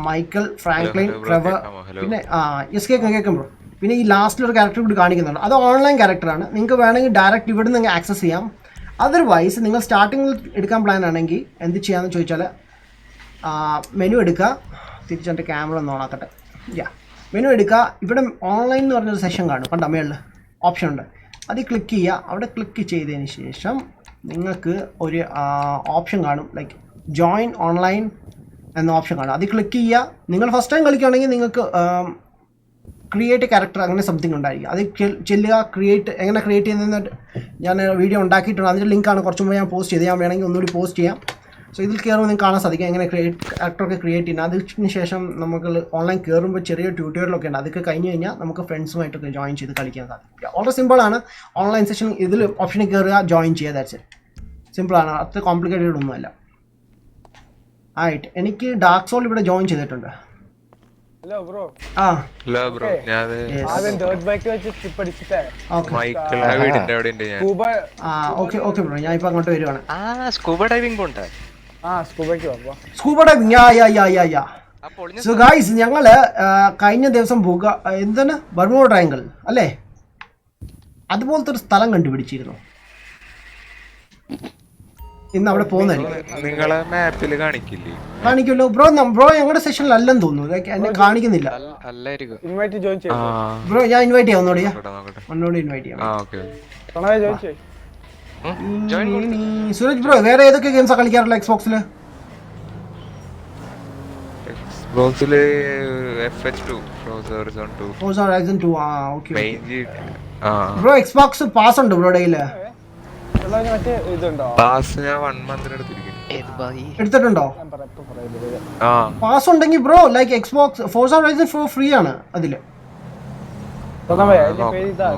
മൈക്കിൾ, ഫ്രാങ്ക്ലിൻ, ട്രെവർ, പിന്നെ യെസ് കേൾക്കും ബ്രോ. പിന്നെ ഈ ലാസ്റ്റിലൊരു ക്യാരക്ടർ കൂടി കാണിക്കുന്നുണ്ട്. അത് ഓൺലൈൻ ക്യാരക്ടറാണ്. നിങ്ങൾക്ക് വേണമെങ്കിൽ ഡയറക്റ്റ് ഇവിടെ നിന്ന് ആക്സസ് ചെയ്യാം. അതർവൈസ് നിങ്ങൾ സ്റ്റാർട്ടിങ്ങിൽ എടുക്കാൻ പ്ലാൻ ആണെങ്കിൽ എന്ത് ചെയ്യാമെന്ന് ചോദിച്ചാൽ മെനു എടുക്കുക. തിരിച്ചെൻ്റെ ക്യാമറ ഒന്ന് ഓണാക്കട്ടെ. മെനു എടുക്കുക. ഇവിടെ ഓൺലൈൻ എന്ന് പറഞ്ഞൊരു സെഷൻ കാണും, കണ്ടോ മേളിൽ ഓപ്ഷൻ ഉണ്ട്. അതിൽ ക്ലിക്ക് ചെയ്യുക. അവിടെ ക്ലിക്ക് ചെയ്തതിന് ശേഷം നിങ്ങൾക്ക് ഒരു ഓപ്ഷൻ കാണും, ലൈക്ക് ജോയിൻ ഓൺലൈൻ എന്ന ഓപ്ഷൻ കാണും. അതിൽ ക്ലിക്ക് ചെയ്യുക. നിങ്ങൾ ഫസ്റ്റ് ടൈം കളിക്കുകയാണെങ്കിൽ നിങ്ങൾക്ക് ക്രിയേറ്റ് ക്യാരക്ടർ അങ്ങനെ സംതിങ് ഉണ്ടായിരിക്കും. അത് ചെല്ലുക. എങ്ങനെ ക്രിയേറ്റ് ചെയ്യുന്നതെന്ന് ഞാൻ വീഡിയോ ഉണ്ടാക്കിയിട്ടുണ്ട്. അതിൻ്റെ ലിങ്കാണ് കുറച്ച് മുമ്പ് ഞാൻ പോസ്റ്റ് ചെയ്ത്. ഞാൻ വേണമെങ്കിൽ ഒന്നുകൂടി പോസ്റ്റ് ചെയ്യാം. സോ ഇതിൽ കയറുമ്പോൾ നിങ്ങൾക്ക് കാണാൻ സാധിക്കും എങ്ങനെ ക്യാരക്ടറൊക്കെ ക്രിയേറ്റ് ചെയ്യുന്നത്. അതിന് ശേഷം നമുക്ക് ഓൺലൈൻ കയറുമ്പോൾ ചെറിയ ട്യൂട്ടോറിയലൊക്കെ ഉണ്ട്. അതൊക്കെ കഴിഞ്ഞ് കഴിഞ്ഞാൽ നമുക്ക് ഫ്രണ്ട്സുമായിട്ടൊക്കെ ജോയിൻ ചെയ്ത് കളിക്കാൻ സാധിക്കും. വളരെ സിമ്പിളാണ്. ഓൺലൈൻ സെഷൻ ഇതിൽ ഓപ്ഷനിൽ കയറുക, ജോയിൻ ചെയ്യുക. That's it. സിമ്പിളാണ്, അത്ര കോംപ്ലിക്കേറ്റഡ് ഒന്നുമല്ല. ആയിട്ട് എനിക്ക് ഡാർക്ക് സോൾ ഇവിടെ ജോയിൻ ചെയ്തിട്ടുണ്ട്. Hello bro. Hello bro. ഞാൻ ഡോട്ട് ബൈക്ക് വെച്ച് സ്കിപ്പ് അടിച്ചിട്ടേ മൈക്കിൾ വീടിന്റെ അവിടെ ഉണ്ട് ഞാൻ. ഓക്കെ ബ്രോ, ഞാൻ ഇപ്പൊ അങ്ങോട്ട് വരുവാണ്. സ്കൂബ ഡൈവിംഗ് ഉണ്ട്. സ്കൂബയ്ക്ക് പോവാ. സ്കൂബ ഡൈവിംഗ് യാ. സോ ഗൈസ് ഞങ്ങള് കഴിഞ്ഞ ദിവസം എന്താണ് ബർമുഡ ട്രയാങ്കിൾ അല്ലേ, അതുപോലത്തെ ഒരു സ്ഥലം കണ്ടുപിടിച്ചിരുന്നു. ഇന്ന് അവിടെ പോകുന്നതായിരിക്കും. നിങ്ങളെ മാപ്പിൽ കാണിക്കുമല്ലോ ബ്രോ. ഞങ്ങളുടെ സെഷനിൽ അല്ലെന്ന് തോന്നുന്നു, എന്നെ കാണിക്കുന്നില്ല. ബ്രോ ഞാൻ ഇൻവൈറ്റ് ചെയ്യാം ഒന്നുകൂടി ഇൻവൈറ്റ് ചെയ്യാം. സുരജ് ബ്രോ വേറെ ഏതൊക്കെ ഗെയിംസാ കളിക്കാറുള്ള Xboxില്? Forza Horizon 2. Okay bro. Xbox pass ഉണ്ട് ബ്രോ ഡേയില്? എടുത്തിട്ടുണ്ടോ? പാസ് ഉണ്ടെങ്കിൽ bro like Xbox Forza Horizon free ആണ്. അതില്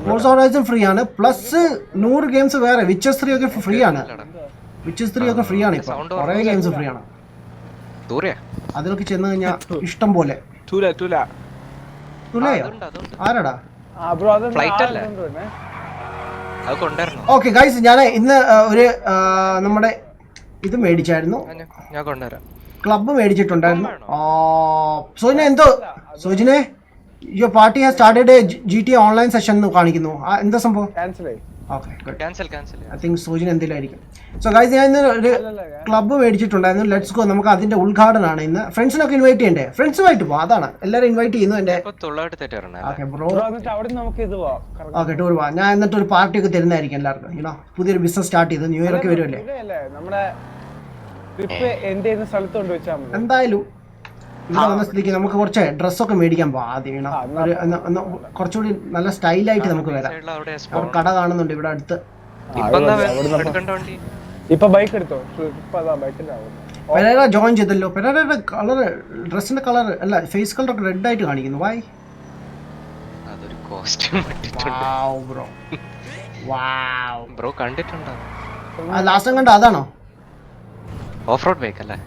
Forza Horizon ഫ്രീ ആണ്. പ്ലസ് 100 ഗെയിംസ് വേറെ. Witcher 3 ഒക്കെ ഫ്രീ ആണ്. ഇപ്പൊ കുറെ ഗെയിംസ് ഫ്രീ ആണ്. അതിലൊക്കെ ചെന്ന് കഴിഞ്ഞാൽ ഇഷ്ടം പോലെ. ആരാടാ? ഓക്കെ ഗൈസ് ഞാൻ ഇന്ന് ഒരു നമ്മുടെ ഇത് മേടിച്ചായിരുന്നു, ക്ലബ്ബ് മേടിച്ചിട്ടുണ്ടായിരുന്നു. സോജിനെ എന്തോ സോജിനെ your party has started a GTA online session എന്ന് കാണിക്കുന്നു. എന്താ സംഭവം? ഓക്കെ ഐ തിങ്ക് സോജിന് എന്തെങ്കിലുമായിരിക്കും. സോ ഗൈസ് ഞാൻ ഇന്ന് ഒരു ക്ലബ്ബ് മേടിച്ചിട്ടുണ്ടായിരുന്നു. Let's go. നമുക്ക് അതിന്റെ ഉദ്ഘാടനമാണ് ഇന്ന്. ഫ്രണ്ട്സിനൊക്കെ ഇൻവൈറ്റ് ചെയ്യണ്ടേ? ഫ്രണ്ട്സുമായിട്ട് പോവാം. അതാണ് എല്ലാവരും ഇൻവൈറ്റ് ചെയ്യുന്നു. എന്റെ ഓക്കെ ബ്രോ. ഓക്കെ ടൂർ പോവാം. ഞാൻ എന്നിട്ട് ഒരു പാർട്ടി ഒക്കെ തരുന്നതായിരിക്കും എല്ലാവർക്കും. യുനോ പുതിയൊരു ബിസിനസ് സ്റ്റാർട്ട് ചെയ്തു. ന്യൂ ഇയർ ഒക്കെ വരുമല്ലേ. എന്തായാലും ഇവിടെ വന്ന സ്ഥിതിക്ക് നമുക്ക് കുറച്ച് ഡ്രസ്സൊക്കെ മേടിക്കാൻ പോവാം ആദ്യം. കുറച്ചുകൂടി നല്ല സ്റ്റൈലായിട്ട് നമുക്ക് വരാം. കട കാണുന്നുണ്ട് ഇവിടെ അടുത്ത്. പെരേര ജോയിൻ ചെയ്തല്ലോ. പെരേരയുടെ കളർ, ഡ്രസ്സിന്റെ കളർ അല്ല, ഫേസ് കളർ ഒക്കെ റെഡ് ആയിട്ട് കാണിക്കുന്നു. വൈ? അതൊരു കോസ്റ്റ്യൂം ബ്രോ ബ്രോ കണ്ടിട്ടുണ്ടോ? ലാസ്റ്റ് കണ്ട അതാണോ? ഓഫ് റോഡ് ബൈക്ക് അല്ലേ?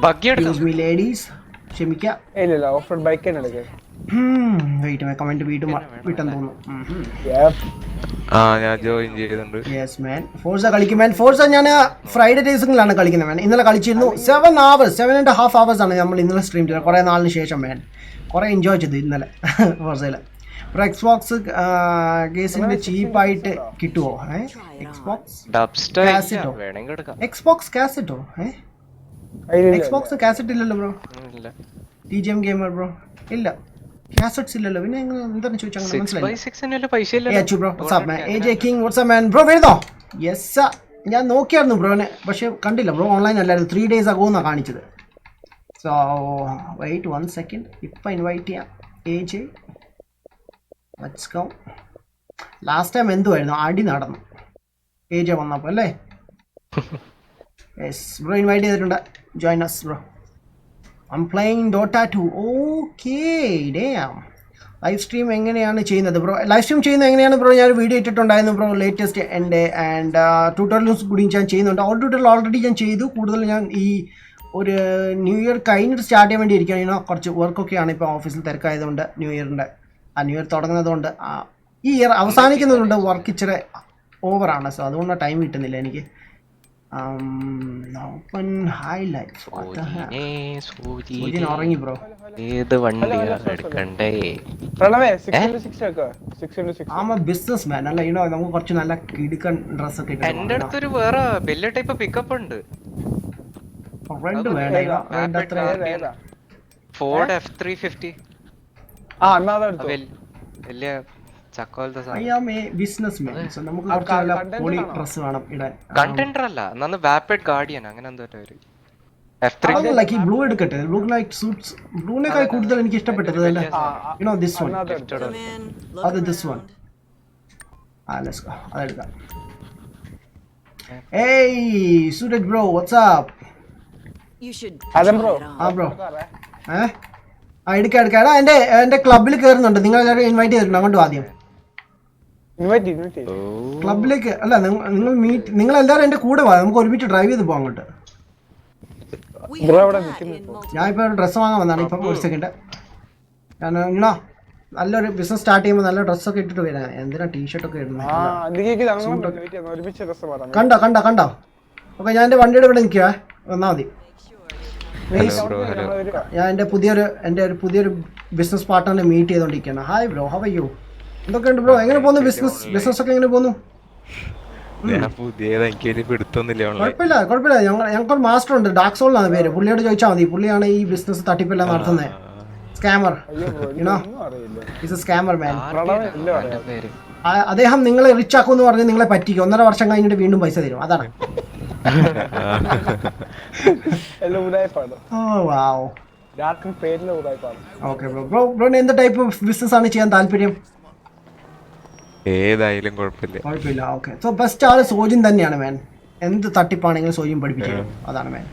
ബഗ്ഗി എടുക്കാം ലേഡീസ്, ക്ഷമിക്കാം. ഇല്ല ഓഫ് റോഡ് ബൈക്ക് തന്നെ എടുക്കുക. വെയിറ്റ് കമന്റ് വീട്ടെന്ന് തോന്നുന്നു. ഞാൻ ജോയിൻ ചെയ്തിട്ടുണ്ട്. യെസ് മാൻ. ഫോർസ കളിക്കും മാൻ. ഫോർസ ഞാൻ ഫ്രൈഡേ ഡേയ്സിലാണ് കളിക്കുന്നത് മാൻ. ഇന്നലെ കളിച്ചിരുന്നു. 7.5 hours ആണ് നമ്മൾ ഇന്നലെ സ്ട്രീം ചെയ്തത്, കുറേ നാളിന് ശേഷം മാൻ. കുറേ എൻജോയ് ചെയ്തു ഇന്നലെ ഫോർസയിൽ. ഇപ്പോൾ എക്സ്ബോക്സ് കേസിന്റെ ചീപ്പായിട്ട് കിട്ടുമോ? എക്സ്ബോക്സ് കാസറ്റോ? എക്സ്ബോക്സ് കാസറ്റ് ഇല്ലല്ലോ ബ്രോ. TGM ഗെയിമർ ബ്രോ ഇല്ല, കാസറ്റ്സ് ഇല്ലല്ലോ. പിന്നെ എന്താണ് ചോദിച്ചാൽ ബ്രോ വരുന്നോ? യെസ്, ഞാൻ നോക്കിയായിരുന്നു ബ്രോനെ, പക്ഷെ കണ്ടില്ല ബ്രോ. ഓൺലൈൻ അല്ലായിരുന്നു, 3 days ago എന്നാണ് കാണിച്ചത്. So wait 1 second. ഇപ്പം ഇൻവൈറ്റ് ചെയ്യാം. AJ let's go. Last time എന്തുമായിരുന്നു, അടി നടന്നു AJ വന്നപ്പോൾ അല്ലേ? യെസ് ബ്രോ, ഇൻവൈറ്റ് ചെയ്തിട്ടുണ്ട്. Join us bro. I'm playing Dota 2. Okay, damn. Live stream എങ്ങനെയാണ് ചെയ്യുന്നത് ബ്രോ? ലൈവ് സ്ട്രീം ചെയ്യുന്നത് എങ്ങനെയാണ് ബ്രോ? ഞാൻ വീഡിയോ ഇട്ടിട്ടുണ്ടായിരുന്നു ബ്രോ, ലേറ്റസ്റ്റ് എൻ്റെ ആൻഡ് ട്യൂട്ടോറിയൽസ് കൂടി ഞാൻ ചെയ്യുന്നുണ്ട്. ട്യൂട്ടോറിയൽ ഓൾറെഡി ഞാൻ ചെയ്തു. കൂടുതൽ ഞാൻ ഈ ഒരു ന്യൂ ഇയർ കഴിഞ്ഞിട്ട് സ്റ്റാർട്ട് ചെയ്യാൻ വേണ്ടി ഇരിക്കുകയാണ്. കുറച്ച് വർക്കൊക്കെയാണ് ഇപ്പോൾ ഓഫീസിൽ തിരക്കായതുകൊണ്ട്, ന്യൂ ഇയർ തുടങ്ങുന്നതുകൊണ്ട്, ഈ ഇയർ അവസാനിക്കുന്നതുകൊണ്ട് വർക്ക് ഇച്ചിരി ഓവറാണ്. സോ അതുകൊണ്ട് ടൈം കിട്ടുന്നില്ല എനിക്ക്. ഓപ്പൺ ഹൈലൈറ്റ്സ് ഉറങ്ങി ബ്രോ. ഏത് വണ്ടിയാണ് എടുക്കണ്ടേ? ബിസിനസ് മാൻ അല്ല, നമുക്ക് കുറച്ച് നല്ല കിടുക്കൻ ഡ്രസ് ഒക്കെ. എന്റെ അടുത്തൊരു വേറെ വലിയ ടൈപ്പ് പിക്കപ്പ് ഉണ്ട്. Ford F350. വലിയ കണ്ടന്റർ അല്ല, നന്ന് വാപ്പഡ് ഗാർഡിയൻ അങ്ങനെ എന്തോ ഒരു ബ്ലൂ എടുക്കട്ടെ. ബ്ലൂവിനേക്കാൾ കൂടുതൽ എനിക്ക് ഇഷ്ടപ്പെട്ടത് അതെടുക്കാം. ഏയ് സൂരജ് ബ്രോ, വാട്സ്ആപ്പ്? എടുക്കാം. എന്റെ ക്ലബിൽ കയറുന്നുണ്ട്. നിങ്ങൾ എല്ലാവരും ഇൻവൈറ്റ് ചെയ്തിട്ടുണ്ട് അങ്ങോട്ട്. ആദ്യം ക്ലബിലേക്ക് അല്ല, നിങ്ങൾ എല്ലാവരും എന്റെ കൂടെ വാ, നമുക്ക് ഒരുമിച്ച് ഡ്രൈവ് ചെയ്ത് പോകാം അങ്ങോട്ട്. ഞാൻ ഇപ്പൊ ഡ്രസ്സ് വാങ്ങാൻ വന്നാണ്. ഇപ്പം ഒരു സെക്കൻഡ്. ഞാൻ ഇങ്ങനോ നല്ലൊരു ബിസിനസ് സ്റ്റാർട്ട് ചെയ്യുമ്പോൾ നല്ല ഡ്രസ്സൊക്കെ ഇട്ടിട്ട് വരാം. എന്തിനാ ടീഷർട്ടൊക്കെ ഇടുന്നത്? കണ്ടോ? ഓക്കെ, ഞാൻ എന്റെ വണ്ടിയുടെ ഇവിടെ നിൽക്കുക, വന്നാൽ മതി. ഞാൻ എൻ്റെ പുതിയൊരു ബിസിനസ് പാർട്ട്ണറിനെ മീറ്റ് ചെയ്തോണ്ടിരിക്കുകയാണ്. Hi bro, how are you? എന്തൊക്കെയുണ്ട് ബ്രോ? എങ്ങനെ പോകുന്നു ബിസിനസ് ഒക്കെ എങ്ങനെ പോകുന്നു? കുഴപ്പമില്ല. ഞങ്ങൾക്കൊരു മാസ്റ്റർ ഉണ്ട്, ഡാർക്ക് സോൾ ആണ് പേര്. പുള്ളിയോട് ചോദിച്ചാൽ മതി. പുള്ളിയാണ് ഈ ബിസിനസ് തട്ടിപ്പെല്ലാം നടത്തുന്നത്. സ്കാമർ, സ്കാമർ മാൻ. അദ്ദേഹം നിങ്ങളെ റിച്ച് ആക്കുമെന്ന് പറഞ്ഞ് നിങ്ങളെ പറ്റിക്കും. 1.5 വർഷം കഴിഞ്ഞിട്ട് വീണ്ടും പൈസ തരും. അതാണ്. എന്ത് ടൈപ്പ് ബിസിനസ് ആണ് ചെയ്യാൻ താല്പര്യം? ഏതായാലും കുഴപ്പമില്ല. ഓക്കെ, സോ ബെസ്റ്റ് ആള് സോജിൻ തന്നെയാണ് മാൻ. എന്ത് തട്ടിപ്പാണെങ്കിലും സോജിൻ പഠിപ്പിച്ചു. അതാണ് മാൻ.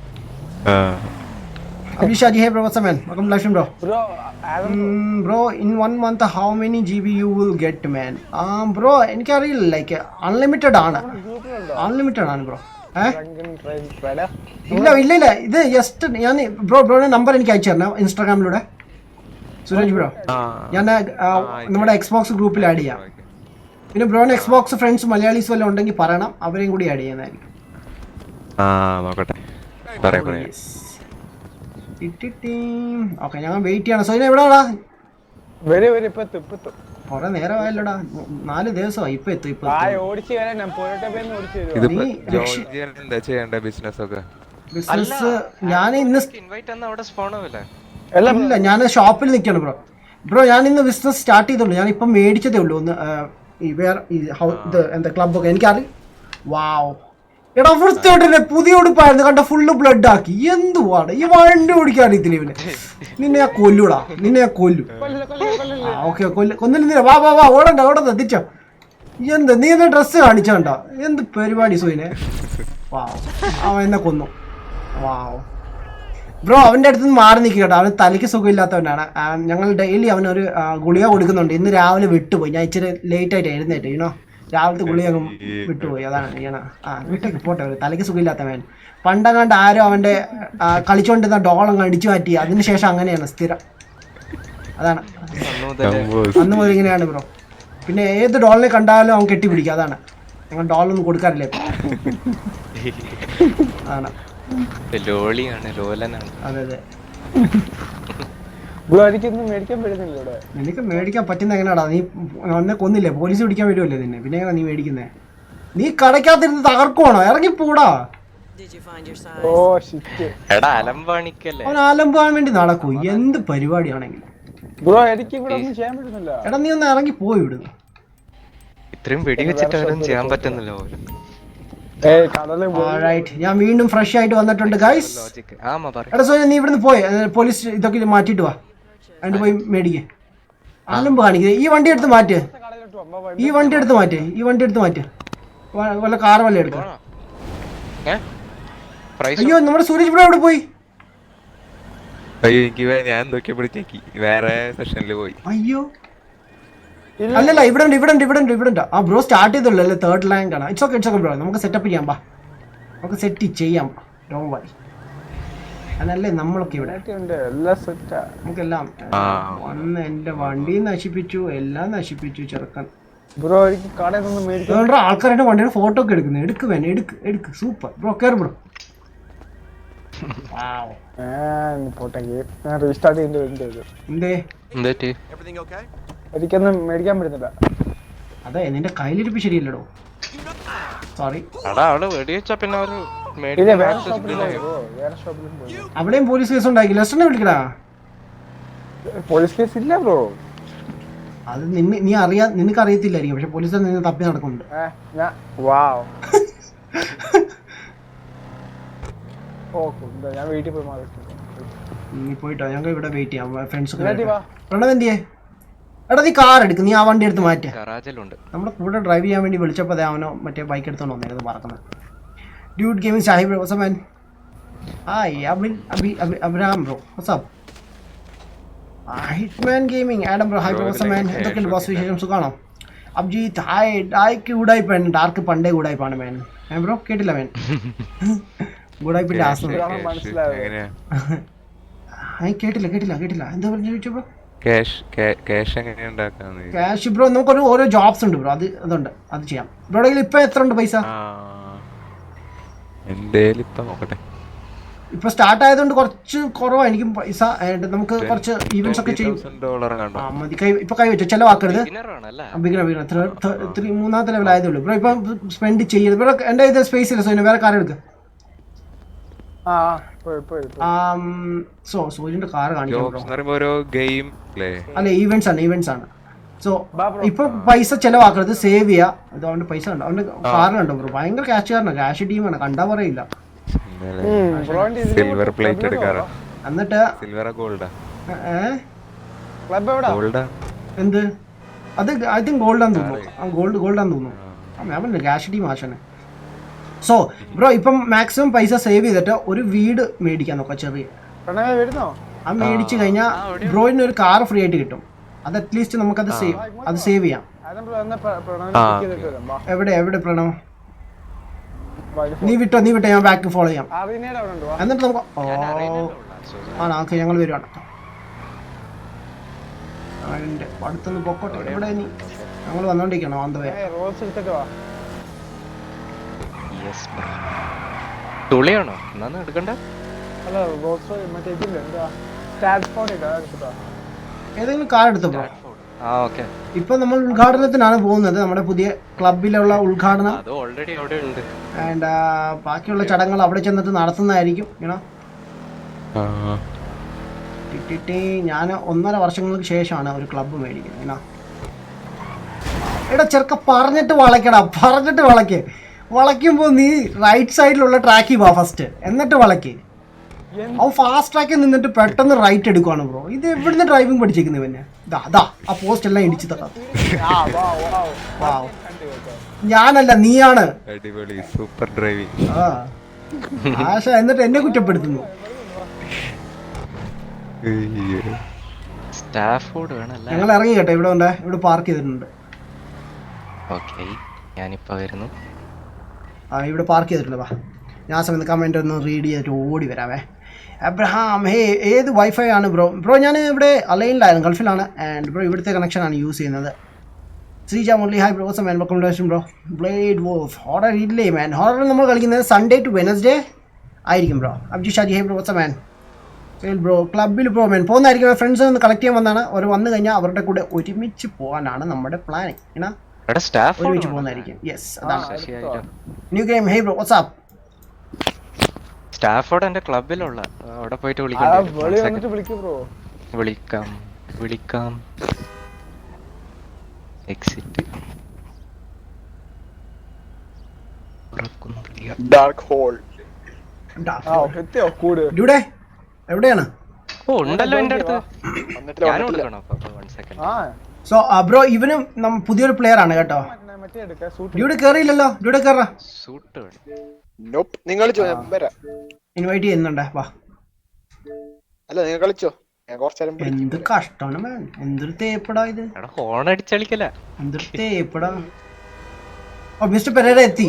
Abhishaji, hey bro, what's up man? Welcome to live stream bro. Bro, in 1 month how many GB you will get man? Bro, എനിക്കറിയില്ല. ലൈക്ക് അൺലിമിറ്റഡ് ആണ് ബ്രോ. ഇല്ല ഇത് ജസ്റ്റ് ഞാൻ ബ്രോയുടെ നമ്പർ എനിക്ക് അയച്ചു തരണം ഇൻസ്റ്റാഗ്രാമിലൂടെ. സുരേഷ് ബ്രോ, ഞാൻ നമ്മുടെ എക്സ്ബോക്സ് ഗ്രൂപ്പിൽ ആഡ് ചെയ്യാം. പിന്നെ ബ്രോന് എക്സ്ബോക്സ് ഫ്രണ്ട്സ് മലയാളീസ് വല്ലതും ഉണ്ടെങ്കിൽ പറയണം, അവരെയും കൂടി ആഡ് ചെയ്യുന്നതായിരിക്കും. ഓക്കെ, ഞങ്ങൾ വെയിറ്റ് ചെയ്യണം. സോ എവിടെയാടാ? കൊറേ നേരമായല്ലോടാ, 4 ദിവസമായി. ഇപ്പൊ എത്തും. ബിസിനസ് ഞാൻ ഇന്ന് ഇല്ല, ഞാൻ ഷോപ്പിൽ നിൽക്കണം ബ്രോ. ഞാൻ ഇന്ന് ബിസിനസ് സ്റ്റാർട്ട് ചെയ്തുള്ളൂ. ഞാൻ ഇപ്പം മേടിച്ചതേ ഉള്ളൂ. ഒന്ന് എന്താ ക്ലബൊക്കെ എനിക്കറിയാം. വാവ് എടാ, വൃത്തിയോട്ടെ പുതിയ ഉടുപ്പായിരുന്നു കണ്ട, ഫുള്ള് ബ്ലഡ് ആക്കി. എന്തുവാണ് ഈ വണ്ടി ഓടിക്കാൻ അറിയത്തില്ല ഇവന്. നിന്നെ ഞാൻ കൊല്ലൂടാ, ഓക്കെ കൊന്നില്ല. വാ ഓടണ്ട തിരിച്ചോ. എന്ത് നീ എന്താ ഡ്രസ്സ് കാണിച്ചോണ്ട? എന്ത് പരിപാടി സോയിനെ? വാവ്, അവൻ എന്നെ കൊന്നു. വാവ് ബ്രോ, അവൻ്റെ അടുത്ത് നിന്ന് മാറി നിൽക്കുക കേട്ടോ. അവന് തലയ്ക്ക് സുഖമില്ലാത്തവനാണ്. ഞങ്ങൾ ഡെയിലി അവനൊരു ഗുളിക കൊടുക്കുന്നുണ്ട്. ഇന്ന് രാവിലെ വിട്ടുപോയി. ഞാൻ ഇച്ചിരി ലേറ്റായിട്ട് എഴുന്നേറ്റ്, യൂണോ. രാവിലത്തെ ഗുളിക വിട്ടുപോയി, അതാണ് ചെയ്യണം. വിട്ടേക്ക് പോട്ടെ, ഒരു തലയ്ക്ക് സുഖമില്ലാത്തവൻ. പണ്ടങ്ങാണ്ട് ആരോ അവൻ്റെ കളിച്ചുകൊണ്ടിരുന്ന ഡോളങ്ങ് അടിച്ചു മാറ്റി. അതിനുശേഷം അങ്ങനെയാണ് സ്ഥിരം. അതാണ് അന്ന് മുതൽ ഇങ്ങനെയാണ് ബ്രോ. പിന്നെ ഏത് ഡോളിനെ കണ്ടാലും അവൻ കെട്ടിപ്പിടിക്കുക. അതാണ്, ഞങ്ങൾ ഡോളൊന്നും കൊടുക്കാറില്ല. അതാണ്. അതെ അതെ. നിനക്ക് മേടിക്കാൻ പറ്റുന്ന എങ്ങനെയാടാ? നീ എന്നെ കൊന്നില്ലേ? പോലീസ് പിടിക്കാൻ വരുമല്ലേ നിന്നെ? പിന്നെ എങ്ങനെ നീ മേടിക്കുന്നേ? നീ കടയ്ക്കകത്തിരുന്ന് തകർക്കുവാണോ? ഇറങ്ങിപ്പോടാ. അവൻ അലമ്പാൻ വേണ്ടി നടക്കൂ, എന്ത് പരിപാടിയാണെങ്കിലും. എടാ നീ ഒന്ന് ഇറങ്ങി പോയി ഇവിടുന്ന്. ഇത്രയും വെടി വെച്ചിട്ട് ചെയ്യാൻ പറ്റുന്നില്ല. ഞാൻ വീണ്ടും ഫ്രഷ് ആയിട്ട് വന്നിട്ടുണ്ട് ഗൈസ്. എടാ സോന, നീ ഇവിടുന്ന് പോയി പോലീസ് ഇതൊക്കെ മാറ്റിട്ട് വാ. എന്നിട്ട് പോയി മേടിക്കേ. അലമ്പ് കാണിക്കുന്നത്. ഈ വണ്ടി എടുത്ത് മാറ്റ്. ഈ വണ്ടി എടുത്ത് മാറ്റ്. വല്ല കാർ വല്ല എടുക്ക. അയ്യോ, നമ്മുടെ സൂരജ് ബ്രോ എവിടെ പോയി? അയ്യോ, എനിക്ക് ഞാൻ നോക്കിയപ്പോഴത്തേക്ക് വേറെ സെഷനിൽ പോയി. അയ്യോ, അല്ലല്ല, ഇവിടെ ഉണ്ട്. ആ ബ്രോ സ്റ്റാർട്ട് ചെയ്തുള്ളൂ അല്ലേ? 3rd റാങ്ക് ആണ്. ഇറ്റ്സ് ഓക്കെ ബ്രോ, നമുക്ക് സെറ്റപ്പ് ചെയ്യാം. നമുക്ക് സെറ്റ് ചെയ്യാം. Don't worry. അതല്ലേ നമ്മളൊക്കെ ഇവിടെ നമുക്കെല്ലാം വന്ന് എന്റെ വണ്ടി നശിപ്പിച്ചു, എല്ലാം നശിപ്പിച്ചു ചെറുക്കൻ. ആൾക്കാരുടെ വണ്ടിയുടെ ഫോട്ടോ ഒക്കെ എടുക്കുന്നത്. എടുക്ക്. സൂപ്പർ ബ്രോ, കയറി ബ്രോ. എനിക്കൊന്നും മേടിക്കാൻ പറ്റുന്നില്ല. അതെ, നിന്റെ കയ്യിലിരിപ്പ് ശരിയല്ലടോ. സോറി. അവിടെയും പോലീസ് കേസ് ഉണ്ടാക്കി. ലെസ്റ്ററിനെ വിളിക്കടാ. പോലീസ് കേസ് ഇല്ല ബ്രോ. അത് നിനക്ക് അറിയത്തില്ലായിരിക്കും, പക്ഷെ പോലീസ് നിന്ന് തപ്പി നടക്കുന്നുണ്ട്. ഞാൻ വീട്ടിൽ പോയി നീ പോയിട്ടോ, ഞങ്ങൾ ഇവിടെ വെയിറ്റ് ചെയ്യാം. ഫ്രണ്ട്സ് പ്രണവ് എന്തിയേ? എടാ നീ കാർ എടുക്കും, നീ ആ വണ്ടി എടുത്ത് മാറ്റി. നമ്മുടെ കൂടെ ഡ്രൈവ് ചെയ്യാൻ വേണ്ടി വിളിച്ചപ്പോൾ അവനോ മറ്റേ ബൈക്ക് എടുത്തോണ്ട് വന്നായിരുന്നു പറക്കുന്നത്. Dude gaming Shahib bro, what's up? Hi Abraham bro, what's up? Hitman gaming Adam bro, hi bro, what's up? എന്തൊക്കെയുണ്ട് ബോസ്, വിശേഷം? സുഖാണോ? അബ്ജീത്ത് ഹായ്. ഡായ്ക്ക് ഗുഡായിപ്പാണ്. ഡാർക്ക് പണ്ടേ ഗുഡായിപ്പാണ് മേൻ. ബ്രോ കേട്ടില്ല മേൻ? ഗുഡായിപ്പിന്റെ ആസം കേട്ടില്ല. എന്താ പറഞ്ഞു ചോദിച്ചു ബ്രോ? ക്യാഷ് ബ്രോ നമുക്കൊരു ഓരോ ജോബ്സ് ഉണ്ട് ബ്രോ. അതുണ്ട്, അത് ചെയ്യാം. ബ്രോയുടെ കയ്യിൽ ഇപ്പൊ എത്ര ഉണ്ട് പൈസ? ഇപ്പൊ സ്റ്റാർട്ട് ആയതുകൊണ്ട് കുറച്ച് കുറവാണ് എനിക്ക് പൈസ. നമുക്ക് കുറച്ച് ഈവന്റ്സ് ഒക്കെ ചെയ്യും. മതി, ഇപ്പൊ കൈവച്ചോ, ചെലവാക്കരുത്. മൂന്നാമത്തെ ലെവൽ ആയതേ ഉള്ളൂ ബ്രോ. ഇപ്പൊ സ്പെൻഡ് ചെയ്യരുത് ബ്രോ. എന്റെ ഇത് സ്പേസ് ഇല്ല, സോ വേറെ കാർ എടുക്കുക. സൂര്യന്റെ കാർ കാണിക്കാം. അല്ല, ഈവന്റ്സ് ആണ്. സോ ഇപ്പൊ പൈസ ചെലവാക്കരുത്, സേവ് ചെയ്യാ. അതുകൊണ്ട് പൈസ ഉണ്ടോ അവന്റെ കാറിനുണ്ടോ ബ്രോ? ഭയങ്കര ക്യാഷുകാരനാണ്, ക്യാഷ് ടീമാണ്, കണ്ടാ പറയില്ല. എന്നിട്ട് എന്ത് അത് ഐ തിങ്ക് ഗോൾഡാന്ന് തോന്നുന്നു. ഗോൾഡാന്ന് തോന്നുന്നു. ക്യാഷ് ടീം ആശാണ്. സോ ബ്രോ ഇപ്പം മാക്സിമം പൈസ സേവ് ചെയ്തിട്ട് ഒരു വീട് മേടിക്കാൻ നോക്കാം. ചെറിയ അത് മേടിച്ചു കഴിഞ്ഞാൽ ബ്രോയിന് ഒരു കാർ ഫ്രീ ആയിട്ട് കിട്ടും. അത് അറ്റ്ലീസ്റ്റ് നമുക്കത് സേവ് ചെയ്യാം. എവിടെ പ്രണവ്? നീ വിട്ടോ, ഞാൻ ബാക്ക് ഫോളോ ചെയ്യാം. എന്നിട്ട് നമുക്ക് ഞങ്ങൾ വരുവാണ്. അടുത്തൊന്ന് പൊക്കോട്ടെ. എവിടെ നീ? ഞങ്ങൾ വന്നോണ്ടിരിക്കണം. അന്തവേ തുളിയാണോ എടുക്കണ്ട? ഏതെങ്കിലും കാർ എടുത്തോ ബ്രോ. ഇപ്പൊ നമ്മൾ ഉദ്ഘാടനത്തിനാണ് പോകുന്നത്, നമ്മുടെ പുതിയ ക്ലബിലുള്ള ഉദ്ഘാടനം. ആൻഡ് ബാക്കിയുള്ള ചടങ്ങുകൾ അവിടെ ചെന്നിട്ട് നടത്തുന്നതായിരിക്കും. ഞാൻ 1.5 വർഷങ്ങൾക്ക് ശേഷമാണ് ഒരു ക്ലബ്ബ് മേടിക്കുന്നത്. എടാ ചെറുക്ക, പറഞ്ഞിട്ട് വളയ്ക്കുമ്പോൾ നീ റൈറ്റ് സൈഡിലുള്ള ട്രാക്കിൽ വാ ഫസ്റ്റ്, എന്നിട്ട് വളയ്ക്ക്. അവൻ ഫാസ്റ്റ് ട്രാക്കിൽ നിന്നിട്ട് പെട്ടെന്ന് റൈറ്റ് എടുക്കുവാണ് ബ്രോ. ഇത് എവിടുന്ന് ഡ്രൈവിംഗ് പഠിച്ചേക്കുന്നത് പിന്നെ? ആ പോസ്റ്റ് എല്ലാം ഇടിച്ചു തട്ടാ. ഞാനല്ല, നീയാണ്. അടിപൊളി, സൂപ്പർ ഡ്രൈവിംഗ്. ആ ആശ എന്നിട്ട് എന്നെ കുറ്റപ്പെടുത്തുന്നു. സ്റ്റാഫോർഡ് വേണല്ലേ? ഞങ്ങൾ ഇറങ്ങി കേട്ടോ, ഇവിടെ ഉണ്ട്, ഇവിടെ പാർക്ക് ചെയ്തിട്ടുണ്ട്. ഓക്കെ, ഞാനിപ്പോ വരുന്നു. ആ ഇവിടെ പാർക്ക് ചെയ്തിട്ടുണ്ട്. വാ, ഞാൻ സമയത്ത് കമൻറ്റ് ഒന്ന് റീഡ് ചെയ്തിട്ട് ഓടി വരാമേ. അബ്രഹാം, ഹേ ഏത് വൈഫൈ ആണ് ബ്രോ? ബ്രോ ഞാൻ ഇവിടെ അലൈനിലായിരുന്നു, ഗൾഫിലാണ്. ആൻഡ് ബ്രോ ഇവിടുത്തെ കണക്ഷനാണ് യൂസ് ചെയ്യുന്നത്. Sreeja Murali, hi bro, man, welcome to bro. Blade of horror ഇല്ലേ മാൻ? ഹോറർ നമ്മൾ കളിക്കുന്നത് സൺഡേ ടു വെനസ്ഡേ ആയിരിക്കും ബ്രോ. അബ്ജി Shaji, hey bro, man. Bro ക്ലബിൽ ബ്രോ മാൻ പോകുന്നതായിരിക്കും. ഫ്രണ്ട്സ് ഒന്ന് കളക്ട് ചെയ്യാൻ വന്നാണ്. അവർ വന്നു കഴിഞ്ഞാൽ അവരുടെ കൂടെ ഒരുമിച്ച് പോകാനാണ് നമ്മുടെ പ്ലാനിങ്. ഒരുമിച്ച് പോകുന്നതായിരിക്കും. യെസ്, അതാണ് new game. Hey bro, what's up. Stafford എന്റെ ക്ലബിലുള്ള, അവിടെ പോയിട്ട് വിളിക്കാം. Exit dark hole. ഇവിടെ എവിടെയാണ്? ഓ ഉണ്ടല്ലോ എന്റെ അടുത്ത്. സോ ബ്രോ ഇവനും പുതിയൊരു പ്ലെയർ ആണ് കേട്ടോ. ഡ്യൂഡ് കേറിയില്ലല്ലോ. ഡ്യൂഡ് കേറാ. ഇൻവൈറ്റ് ചെയ്യുന്നുണ്ടേ. വാ. അല്ല നിങ്ങൾ കളിച്ചോ, എന്ത് കഷ്ടാണ് മാൻ. എന്തൊരു തേപ്പടാ ഇത്. ഹോൺ അടിച്ചളിക്കല. എന്തൊരു തേപ്പടാ. ഓ മിസ്റ്റർ പെരേര എത്തി.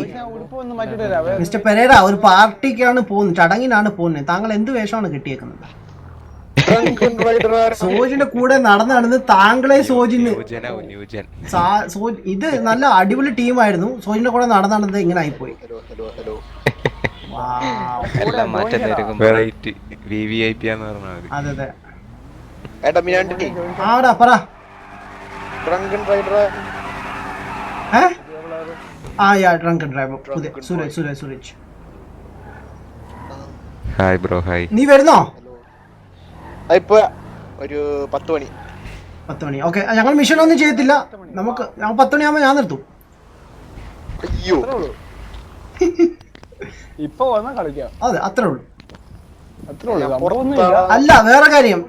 മിസ്റ്റർ പെരേര ഒരു പാർട്ടിക്കാണ് പോകുന്നത്, ചടങ്ങിനാണ് പോകുന്നത്. താങ്കൾ എന്ത് വേഷമാണ് കിട്ടിയേക്കുന്നത്? സോജിന്റെ കൂടെ നടന്ന് താങ്കളെ സോജിന് ഇത് നല്ല അടിപൊളി ടീമായിരുന്നു. സോജിന്റെ കൂടെ നടന്നത് ഇങ്ങനെ ആയിപ്പോയി. അതെ അതെ. ആടാ പറ. ഡ്രങ്കൻ ഡ്രൈവർ പുതിയ സുരേഷ്. Hi bro, hi. നീ വരുന്നോ? ഇപ്പൊ ഒരു 10 മണി. ഓക്കെ, ഞങ്ങൾ മിഷൻ ഒന്നും ചെയ്യത്തില്ല. നമുക്ക് 10 മണിയാകുമ്പോ ഞാൻ നിർത്തും. അയ്യോ, ഇപ്പൊ വന്നാ കളിക്കാം. അതെ, അത്രേ ഉള്ളൂ. അല്ല, വേറെ കാര്യം,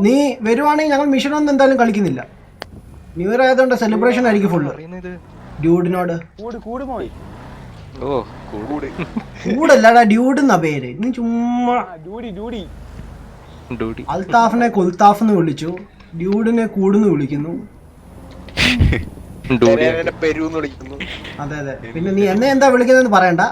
നീ വരുവാണെങ്കിൽ ഞങ്ങൾ മിഷൻ ഒന്നും എന്തായാലും കളിക്കുന്നില്ല. ന്യൂ ഇയർ ആയതുകൊണ്ട് സെലിബ്രേഷൻ ആയിരിക്കും ഫുള്ള്. ഡ്യൂഡിനോട് കൂടല്ലടാ, ഡ്യൂഡ് എന്നാ പേര്. നീ ചുമ്മാ അൽത്താഫിനെ കൊൽത്താഫ് എന്ന് വിളിച്ചു, ഡ്യൂഡിനെ കൂടുന്ന് വിളിക്കുന്നു. അതെ അതെ. പിന്നെ നീ എന്നെ എന്താ വിളിക്കുന്നതെന്ന് പറയണ്ട.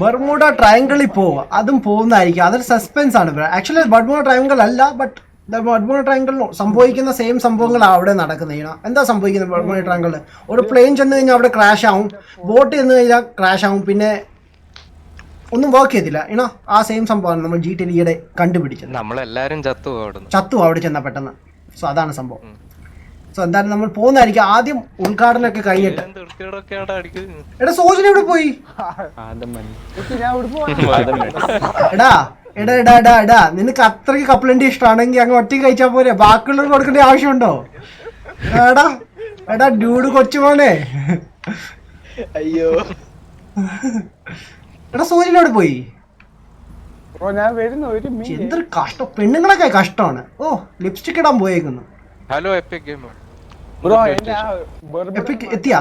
ബർമുഡ ട്രയാങ്കിളിൽ പോവുക, അതും പോകുന്നതായിരിക്കും. അതൊരു സസ്പെൻസ് ആണ്. ആക്ച്വലി ബർമുഡ ട്രയാങ്കിൾ അല്ല, ബട്ട് ബർമുഡ ട്രയാങ്കിളിൽ സംഭവിക്കുന്ന സെയിം സംഭവങ്ങളാണ് അവിടെ നടക്കുന്നത്. എന്താ സംഭവിക്കുന്നത് ബർമുഡ ട്രയാങ്കിളിൽ? ഒരു പ്ലെയിൻ ചെന്ന് കഴിഞ്ഞാൽ അവിടെ ക്രാഷ് ആവും, ബോട്ട് ചെന്ന് കഴിഞ്ഞാൽ ക്രാഷ് ആവും, പിന്നെ ഒന്നും വർക്ക് ചെയ്തില്ല. ആ സെയിം സംഭവമാണ് നമ്മൾ GTA ഈയിടെ കണ്ടുപിടിച്ചത്. നമ്മളെല്ലാരും ചത്തു അവിടെ ചെന്നാൽ പെട്ടെന്ന്. സോ അതാണ് സംഭവം. സോ എന്തായാലും നമ്മൾ പോകുന്നതായിരിക്കും. ആദ്യം ഉദ്ഘാടനമൊക്കെ കഴിഞ്ഞിട്ട്. എടാ സോജന എവിടെ പോയി? എടാ നിനക്ക് അത്രയ്ക്ക് കപ്പലണ്ടി ഇഷ്ടമാണെങ്കിൽ അങ്ങ് ഒറ്റയ്ക്ക് കഴിച്ചാൽ പോരെ, ബാക്കിയുള്ളവർക്ക് കൊടുക്കേണ്ട ആവശ്യമുണ്ടോ? എടാ ഡ്യൂഡ് കൊച്ചുമോനെ. അയ്യോ, എടാ സൂര്യനോട് പോയി. എന്തൊരു കഷ്ടം, പെണ്ണുങ്ങളൊക്കെ കഷ്ടമാണ്. ഓ ലിപ്സ്റ്റിക് ഇടാൻ പോയേക്കുന്നു. Hello EPIC gamer. എത്തിയാ?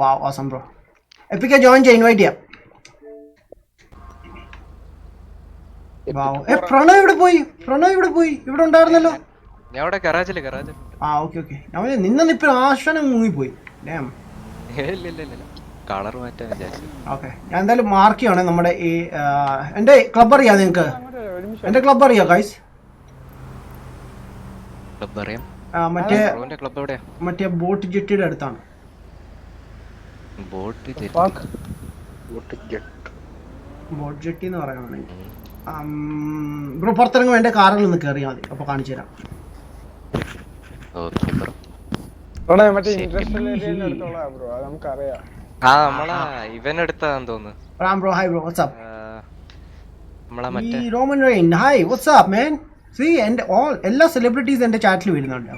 വാ awesome bro. എപ്പിക് ജോയിൻ ചെയ്യാം, ഇൻവൈറ്റ് ചെയ്യാം. പ്രണവ് ഇവിടെ പോയി. ഇവിടെ ഉണ്ടായിരുന്നല്ലോ. ഓക്കെ. അവന് നിന്നിപ്പോ ആശനം മുങ്ങിപ്പോയി. ഓക്കെ, ഞാൻ എന്തായാലും മാർക്ക് ചെയ്യണേ. നമ്മുടെ ഈ എന്റെ ക്ലബ് അറിയാം നിങ്ങൾക്ക്? എന്റെ ക്ലബ് അറിയാം ഗൈസ്? മറ്റേ ബോട്ട് ജെട്ടിയുടെ അടുത്താണ്. ബോട്ട് ജെട്ടി എന്ന് പറയുകയാണെങ്കിൽ ബ്രോ പുറത്തിറങ്ങുമ്പോൾ എന്റെ കാറിൽ ഒന്ന് കയറിയാൽ മതി, അപ്പൊ കാണിച്ചു തരാം. എല്ലാ സെലിബ്രിറ്റീസ് എന്റെ ചാറ്റിൽ വരുന്നുണ്ട്.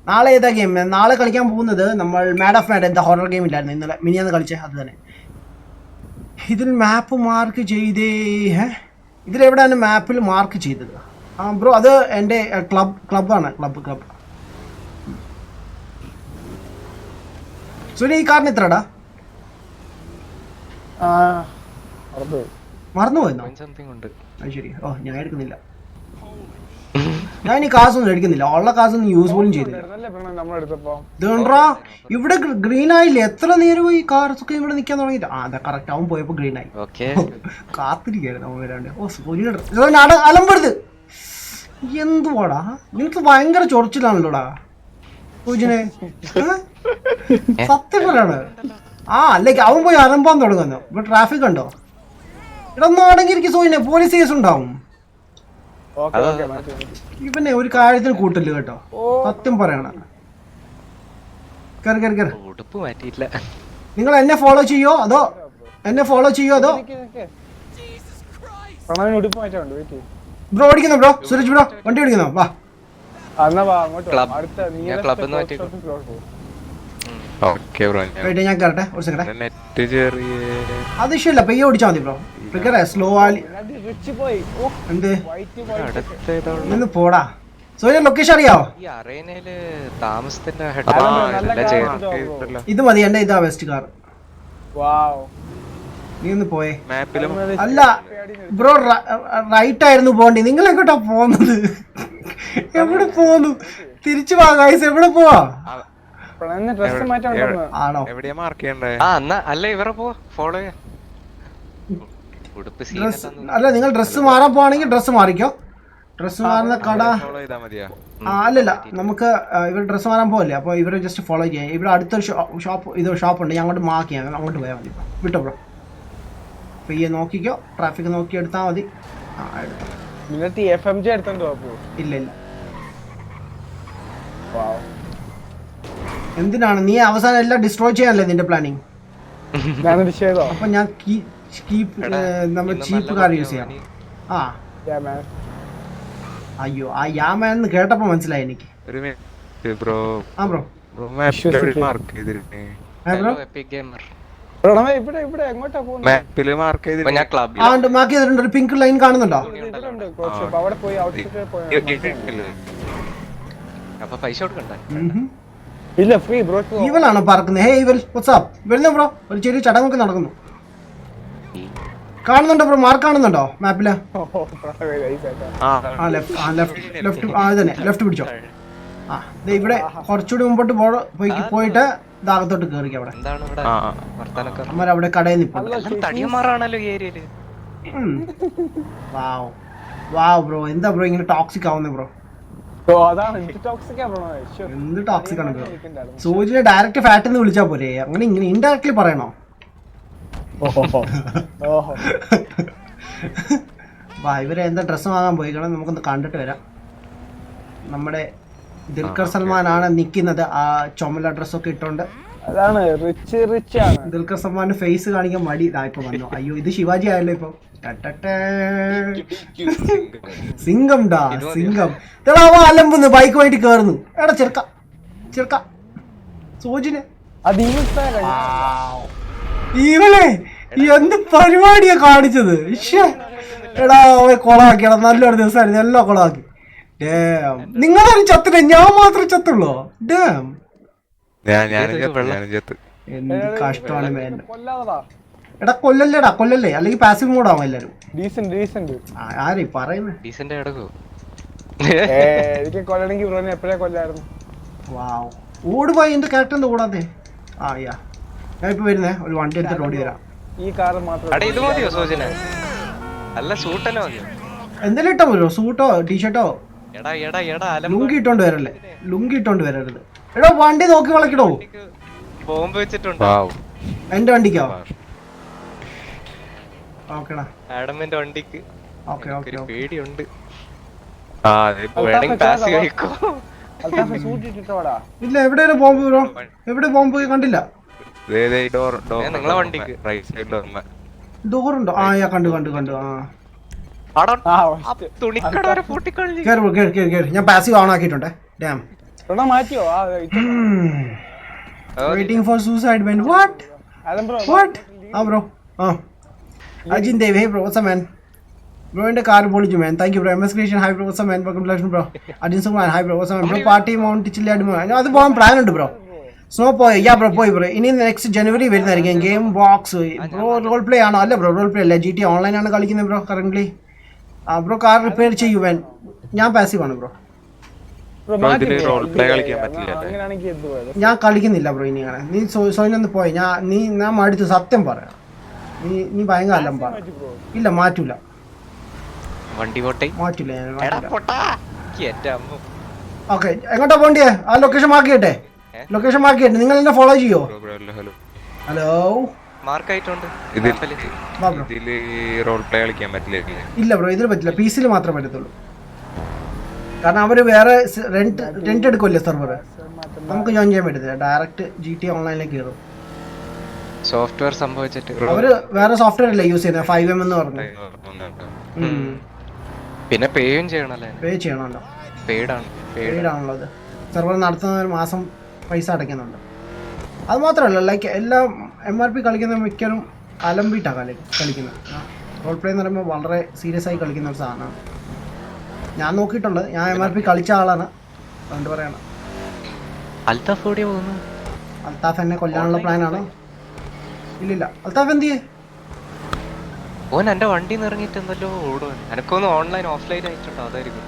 നാളെ ഏതാ ഗെയിം? നാളെ കളിക്കാൻ പോകുന്നത് നമ്മൾ മാഡ് ഓഫ് മാഡ്, എന്താ ഹൊറർ ഗെയിം ഇല്ലായിരുന്നു ഇന്നലെ മിനിയാന്ന് കളിച്ചേ, അത് തന്നെ. ഇതിൽ മാപ്പ് മാർക്ക് ചെയ്തേ. ഇതിലെവിടെയാണ് മാപ്പിൽ മാർക്ക് ചെയ്തത്? ആ ബ്രോ അത് എൻ്റെ ക്ലബ്ബാണ്. ക്ലബ്ബ്. സുനി ഈ കാറിന് എത്രടാ? മറന്നുപോയെന്നോ? അത് ശരി. ഓ ഞാൻ എടുക്കുന്നില്ല. ഞാൻ ഈ കാശൊന്നും എടുക്കുന്നില്ല. ഉള്ള കാശൊന്നും യൂസ് പോലും ചെയ്തില്ല. ഇതുകൊണ്ടാ ഇവിടെ ഗ്രീൻ ആയില്ലേ? എത്ര നേരം ഈ കാർസൊക്കെ ഇവിടെ നിൽക്കാൻ തുടങ്ങിയിട്ട്. ആ അതെ കറക്റ്റ്. അവൻ പോയപ്പോ ഗ്രീൻ ആയി. കാത്തിരിക്കായിരുന്നു അവൻ വരാണ്ട്. ഓ സൂര്യൻ അലമ്പരുത്. എന്തുവാടാ നിനക്ക് ഭയങ്കര ചൊറിച്ചിലാണല്ലോടാ സൂര്യനെ. സത്യം പറയാണ്. ആ അല്ലേക്ക് അവൻ പോയി അലമ്പാൻ തുടങ്ങുന്നു. ഇവിടെ ട്രാഫിക് ഉണ്ടോ? ഇടന്നാണെങ്കിൽ എനിക്ക് സൂര്യനെ പോലീസ് കേസ് ഉണ്ടാവും. ഇവനെ ഒരു കാര്യത്തിന് കൂട്ടില്ല കേട്ടോ. സത്യം പറയണ. നിങ്ങൾ എന്നെ ഫോളോ ചെയ്യോ അതോ ബ്രോ ഓടിക്കുന്നോ? ബ്രോ സുരജ് ബ്രോ വണ്ടി ഓടിക്കുന്നോ? വാ ഞാൻ കയറട്ടെ ഒരു സെക്കൻഡ്. അത് ഇഷ്ടമില്ല പയ്യെ ഓടിച്ചാൽ മതി ബ്രോ. സ്ലോ ആലി എന്ത് നിന്ന് പോടാ. സോനിയ ലൊക്കേഷൻ അറിയാവോ? ഇത് മതി എന്റെ ഇതാ വെസ്റ്റ് കാർ. നീ ഒന്ന് പോയേ. അല്ല ബ്രോ റൈറ്റ് ആയിരുന്നു പോണ്ടി. നിങ്ങൾ എങ്ങോട്ടാ പോകുന്നത്? എവിടെ പോന്നു? തിരിച്ചു വാ ഗൈസ്. എവിടെ പോവാ? ആണോ? അല്ല ഇവരെ പോ ഫോളോ ചെയ്യാം. അല്ല നിങ്ങൾ ഡ്രസ്സ് മാറാൻ പോവാണെങ്കിൽ ഡ്രസ്സ് മാറിക്കോ. ഡ്രസ്സ് മാറുന്ന കട അല്ലല്ല നമുക്ക് ഇവർ ഡ്രസ്സ് മാറാൻ പോകല്ലേ. അപ്പോൾ ഇവരെ ജസ്റ്റ് ഫോളോ ചെയ്യാം. ഇവിടെ അടുത്തൊരു ഷോപ്പുണ്ട്. ഞാൻ അങ്ങോട്ട് മാർക്ക് ചെയ്യാം. അങ്ങോട്ട് പോയാൽ മതി. വിട്ടോ ബ്രോ. പയ്യെ നോക്കിക്കോ. ട്രാഫിക് നോക്കി എടുത്താൽ മതി. ഇല്ല എന്തിനാണ് നീ അവസാനം എല്ലാം ഡിസ്ട്രോയ് ചെയ്യാനല്ലേ നിന്റെ പ്ലാനിങ്? അപ്പൊ ഞാൻ നമ്മൾ ചീപ്പ് കാർ യൂസ് ചെയ്യാം. ആ അയ്യോ ആ യാമാൻ എന്ന് കേട്ടപ്പോ മനസ്സിലായി എനിക്ക്. ആ ബ്രോ മാർക്ക് ചെയ്തിട്ടുണ്ട്. ഒരു പിങ്ക് ലൈൻ കാണുന്നുണ്ടോ? ഇവളാണോ പറക്കുന്നത്? ഹേ ഇവൽ വാട്സ്ആപ്പ് വരുന്നോ ബ്രോ? ഒരു ചെറിയ ചടങ്ങൊക്കെ നടക്കുന്നു. കാണുന്നുണ്ടോ ബ്രോ? മാർക്ക് കാണുന്നുണ്ടോ മാപ്പില്? ലെഫ്റ്റ് പിടിച്ചോ. ആ ഇവിടെ കുറച്ചുകൂടി മുമ്പോട്ട് പോയിട്ട് ദാഗത്തോട്ട് കേറിക്കോ. അവിടെ അവിടെ കടയിൽ നിൽപ്പുണ്ട്. വാവ് ബ്രോ. എന്താ ബ്രോ ഇങ്ങനെ ടോക്സിക് ആവുന്നേ ബ്രോ? എന്ത് ടോക്സിക് ആണ് ബ്രോ? സൂചിനെ ഡയറക്റ്റ് ഫാറ്റ് എന്ന് വിളിച്ചാ പോരെ? അങ്ങനെ ഇങ്ങനെ ഇൻഡയറക്ട്ലി പറയണോ? വാ ഇവരെ എന്താ ഡ്രസ്സ് വാങ്ങാൻ പോയി കാണാൻ. നമുക്കൊന്ന് കണ്ടിട്ട് വരാം. നമ്മുടെ ദുൽഖർ സൽമാൻ ആണ് നിക്കുന്നത്. ആ ചുമല ഡ്രസ്സൊക്കെ ഇട്ടോണ്ട്. അതാണ് റിച്ച് ആണ്. ദുൽഖർ സൽമാന്റെ ഫേസ് കാണിക്കാൻ മടി ഇപ്പൊ വന്നു. അയ്യോ ഇത് ശിവാജി ആയല്ലോ ഇപ്പൊ. സിംഗം ഡാ സിംഗം. അലമ്പുന്ന് ബൈക്ക് പോയിട്ട് കേറുന്നു. എടാ ചെറുക്ക സോജിനെ ഇവളെ എന്ത് പരിപാടിയാ കാണിച്ചത്? എടാ കൊളാക്കി. എടാ നല്ലൊരു ദിവസമായിരുന്നു. എല്ലാം കൊളാക്കി. നിങ്ങളാരും ചത്തില്ല, ഞാൻ മാത്രം ചത്തുള്ളോ? എന്ത് കഷ്ടമാണ് മേൻ. എടാ കൊല്ലല്ലേ അല്ലെങ്കിൽ പാസീവ് മോഡാവും എല്ലാരും. ആരെ പറയുന്നത്? ഓടുപോയി എന്റെ ക്യാരക്ടറിന്റെ കൂടാതെ. ആ യാ ഞാൻ ഇപ്പൊ വരുന്നേ. ഒരു വണ്ടി എടുത്തിട്ട് ഓടി വരാം. എന്തെങ്കിലും ഇട്ടോ പോരോ? സൂട്ടോ ടീഷർട്ടോ ലുങ്കി ഇട്ടോണ്ട് വരല്ലേ? ലുങ്കി ഇട്ടോണ്ട് വരരുത്. എടോ വണ്ടി നോക്കി വളക്കടോ. എന്റെ വണ്ടിക്കോ? ഓക്കെടാ. ഇല്ല എവിടെയാണ് ബോംബ് ബ്രോ? എവിടെ ബോംബ് കണ്ടില്ല. ഡോറുണ്ടോ? ആ കണ്ടു. ഞാൻ പാസീവ് ഓൺ ആക്കിയിട്ടുണ്ട്. Waiting for suicide man. What? ആ bro. Ajin Dev, hey bro, what's up man? ബ്രോന്റെ കാർ പൊളിച്ചു man. Thank you bro. M S creation hi bro man. Welcome Lakshmi bro. അജിൻസുമാൻ hi bro bro. Party Mount Chiliad അത് പോകാൻ plan ഉണ്ട് bro. Snow പോയി bro bro. ഇനി next ജനുവരി വരുന്നതായിരിക്കും game box. Bro role play ആണോ? അല്ല ബ്രോ റോൾ പ്ലേ അല്ല, GTA ഓൺലൈൻ ആണ് കളിക്കുന്നത് bro current. Bro car repair ചെയ്യൂ മാൻ. ഞാൻ പാസീവ് ആണ് ബ്രോ. ഞാൻ കളിക്കുന്നില്ല ബ്രോ ഇനി അങ്ങനെ. നീ സോയിനൊന്ന് പോയി. ഞാൻ മടുത്തു സത്യം പറയാം. നീ ഭയങ്കര അല്ലം പറ. ഇല്ല മാറ്റൂല മാറ്റൂല ഞാൻ. ഓക്കെ എങ്ങോട്ടാ പോണ്ടിയേ? ആ ലൊക്കേഷൻ മാർക്കിട്ടെ. നിങ്ങൾ എന്നെ ഫോളോ ചെയ്യോ? ഹലോ ഇല്ല ബ്രോ ഇതിൽ പറ്റില്ല. PC-ൽ മാത്രമേ പറ്റത്തുള്ളൂ. കാരണം അവര് വേറെ റെന്റ് എടുക്കുമല്ലേ സെർവർ. നമുക്ക് ജോയിൻ ചെയ്യാൻ പറ്റത്തില്ല. ഡയറക്റ്റ് GTA ഓൺലൈനിലേക്ക് കയറും. സോഫ്റ്റ്വെയർ സംഭവിച്ചിട്ട് അവര് വേറെ സോഫ്റ്റ്വെയർ അല്ലേ യൂസ് ചെയ്യുന്നത് 5M എന്ന് പറഞ്ഞു. പിന്നെ പേയും ചെയ്യണല്ലോ. പേ ചെയ്യണമല്ലോ. പെയ്ഡാണല്ലോ അത്. സെർവർ നടത്തുന്ന ഒരു മാസം പൈസ അടയ്ക്കുന്നുണ്ട്. അത് മാത്രമല്ല ലൈക്ക് എല്ലാം MRP കളിക്കുന്ന മിക്കവരും അലമ്പിട്ടാണ് കളിക്കുന്നത്. റോൾ പ്ലേ എന്ന് പറയുമ്പോൾ വളരെ സീരിയസ് ആയി കളിക്കുന്ന ഒരു സാധനമാണ്. ഞാൻ നോക്കിയിട്ടുണ്ട്. ഞാൻ MRP കളിച്ച ആളാണ്. അതുകൊണ്ട് പറയണം. അൽത്താഫ് എന്നെ കൊല്ലാനുള്ള പ്ലാനാണ്. ഇല്ലില്ല അൽത്താഫ് എന്ത് ചെയ്യേ? ഓൻ എന്റെ വണ്ടി ഇറങ്ങിയിട്ടെന്നല്ലോ ഓടുവാൻ. എനക്കൊന്ന് ഓൺലൈൻ ഓഫ്ലൈൻ ആയിട്ടുണ്ടോ? അതായിരിക്കും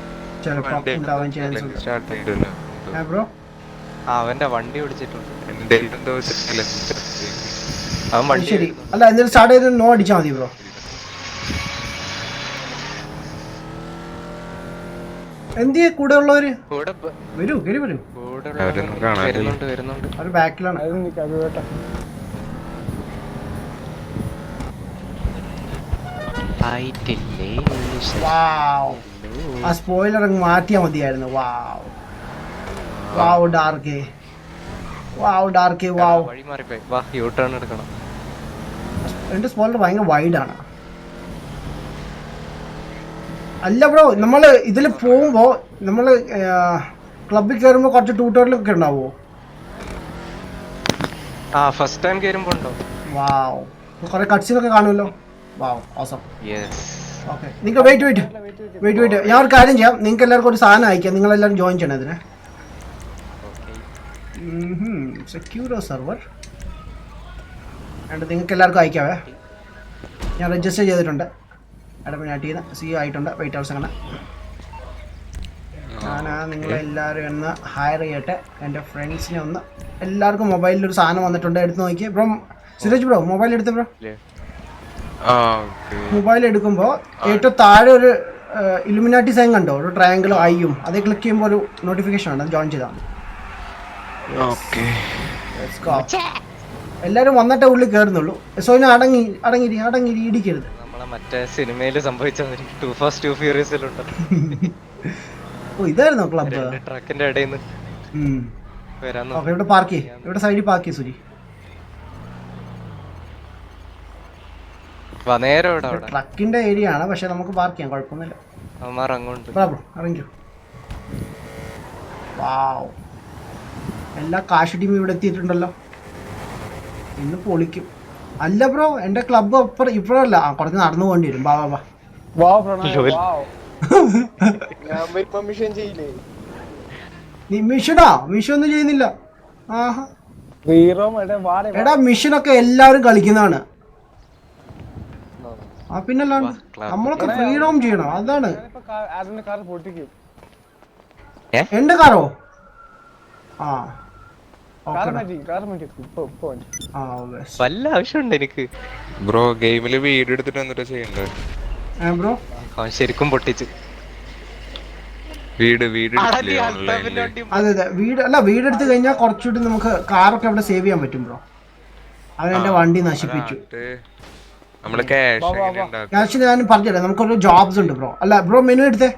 അവന്റെ വണ്ടി ഓടിച്ചിട്ടുണ്ട്. അവൻ വണ്ടി ശരി അല്ല എന്തെങ്കിലും സ്റ്റാർട്ട് ചെയ്ത് നോ അടിച്ചാൽ മതി ബ്രോ. എന്തിയെ കൂടെ ഉള്ളവര് വരൂ കയറി വരൂ. അവര് ബാക്കിലാണ്. ആ സ്പോയിലർ അങ്ങ് മാറ്റിയാ മതിയായിരുന്നു. എന്റെ സ്പോയിലർ ഭയങ്കര വൈഡാണ്. അല്ല ബ്രോ നമ്മള് ഇതിൽ പോകുമ്പോ നമ്മള് ക്ലബിൽ കയറുമ്പോ കുറച്ച് ട്യൂട്ടോറിയലൊക്കെ ഉണ്ടാവോ? ഫസ്റ്റ് ടൈം കേറുമ്പോ ഉണ്ടോ? വാവ് കുറെ കട്ട്സീനൊക്കെ കാണുമല്ലോ. വാവ് ഓസം. ഓക്കെ നിങ്ങൾ വെയിറ്റ് ഞാൻ ഒരു കാര്യം ചെയ്യാം. നിങ്ങൾക്ക് എല്ലാവർക്കും ഒരു സാധനം അയക്കാം. നിങ്ങളെല്ലാവരും ജോയിൻ ചെയ്യണം ഇതിന്. സെക്യൂരോ സെർവർ എന്നിട്ട് നിങ്ങൾക്ക് എല്ലാവർക്കും അയക്കാവേ. ഞാൻ രജിസ്റ്റർ ചെയ്തിട്ടുണ്ട്. അഡ്മിനായിട്ട് CEO ആയിട്ടുണ്ട്. വെയിറ്റ് ഹൗസ് അങ്ങനെ ഞാൻ നിങ്ങളെല്ലാവരും ഒന്ന് ഹയർ ചെയ്യട്ടെ. എൻ്റെ ഫ്രണ്ട്സിനെ ഒന്ന് എല്ലാവർക്കും മൊബൈലിലൊരു സാധനം വന്നിട്ടുണ്ട്. എടുത്ത് നോക്കി ബ്രോ. സുരേഷ് ബ്രോ മൊബൈൽ എടുത്ത് ബ്രോ. മൊബൈൽ എടുക്കുമ്പോൾ ഏറ്റവും താഴെ ഒരു ഇലുമിനാറ്റി സൈൻ കണ്ടോ? ഒരു ട്രയാങ്കിളും ഐയും അത് ക്ലിക്ക് ചെയ്യുമ്പോൾ ഒരു നോട്ടിഫിക്കേഷൻ ഉണ്ട്. ജോയിൻ ചെയ്താൽ മതി. എല്ലാവരും വന്നിട്ടേ ഉള്ളിൽ കയറുന്നുള്ളൂ. സോയിന് അടങ്ങി ഇടിക്കരുത്. മറ്റേ സിനിമയിൽ സംഭവിച്ച ടു ഫാസ്റ്റ് ടു ഫ്യൂറിയസിലുണ്ട്. ഓ ഇതായിരുന്നോ ക്ലബ്? ട്രക്കിന്റെ ഇടയിൽ നിന്ന് ഇവിടെ പാർക്ക് ചെയ്യ്. ഇവിടെ സൈഡിൽ പാർക്ക് ചെയ്യ് സുജി. ട്രക്കിന്റെ ഏരിയ ആണ് പക്ഷെ നമുക്ക് പാർക്ക് ചെയ്യാം. കുഴപ്പമൊന്നുമില്ല. ഇറങ്ങിക്കോ. വാവ് എല്ലാ കാശ് ടീമും ഇവിടെ എത്തിയിട്ടുണ്ടല്ലോ. ഇന്ന് പൊളിക്കും. അല്ല ബ്രോ എന്റെ ക്ലബ് ഇപ്പഴല്ല കുറച്ച് നടന്നു പോകേണ്ടി വരും. മിഷൻ ഒന്നും ചെയ്യുന്നില്ല. എടാ മിഷനൊക്കെ എല്ലാവരും കളിക്കുന്നതാണ്. പിന്നല്ലാണ്ട് നമ്മളൊക്കെ ഫ്രീഡം ചെയ്യണം. അതാണ് എന്റെ കാറോ? വല്ല ആവശ്യമുണ്ട് എനിക്ക് ബ്രോ. ഗെയിമില് വീഡിയോ എടുത്തിട്ട് എന്നിട്ട് ചെയ്യണ്ടേ ബ്രോ? ശരിക്കും പൊട്ടിച്ച് അതെ വീട് അല്ല വീട് എടുത്തു കഴിഞ്ഞാൽ കുറച്ചുകൂടി നമുക്ക് കാറൊക്കെ അവിടെ സേവ് ചെയ്യാൻ പറ്റും ബ്രോ. അവൻ എന്റെ വണ്ടി നശിപ്പിച്ചു. ക്യാഷ് ഞാൻ പറഞ്ഞുതരാം. നമുക്കൊരു ജോബ്സ് ഉണ്ട് ബ്രോ. അല്ല ബ്രോ മെനു എടുത്തേ.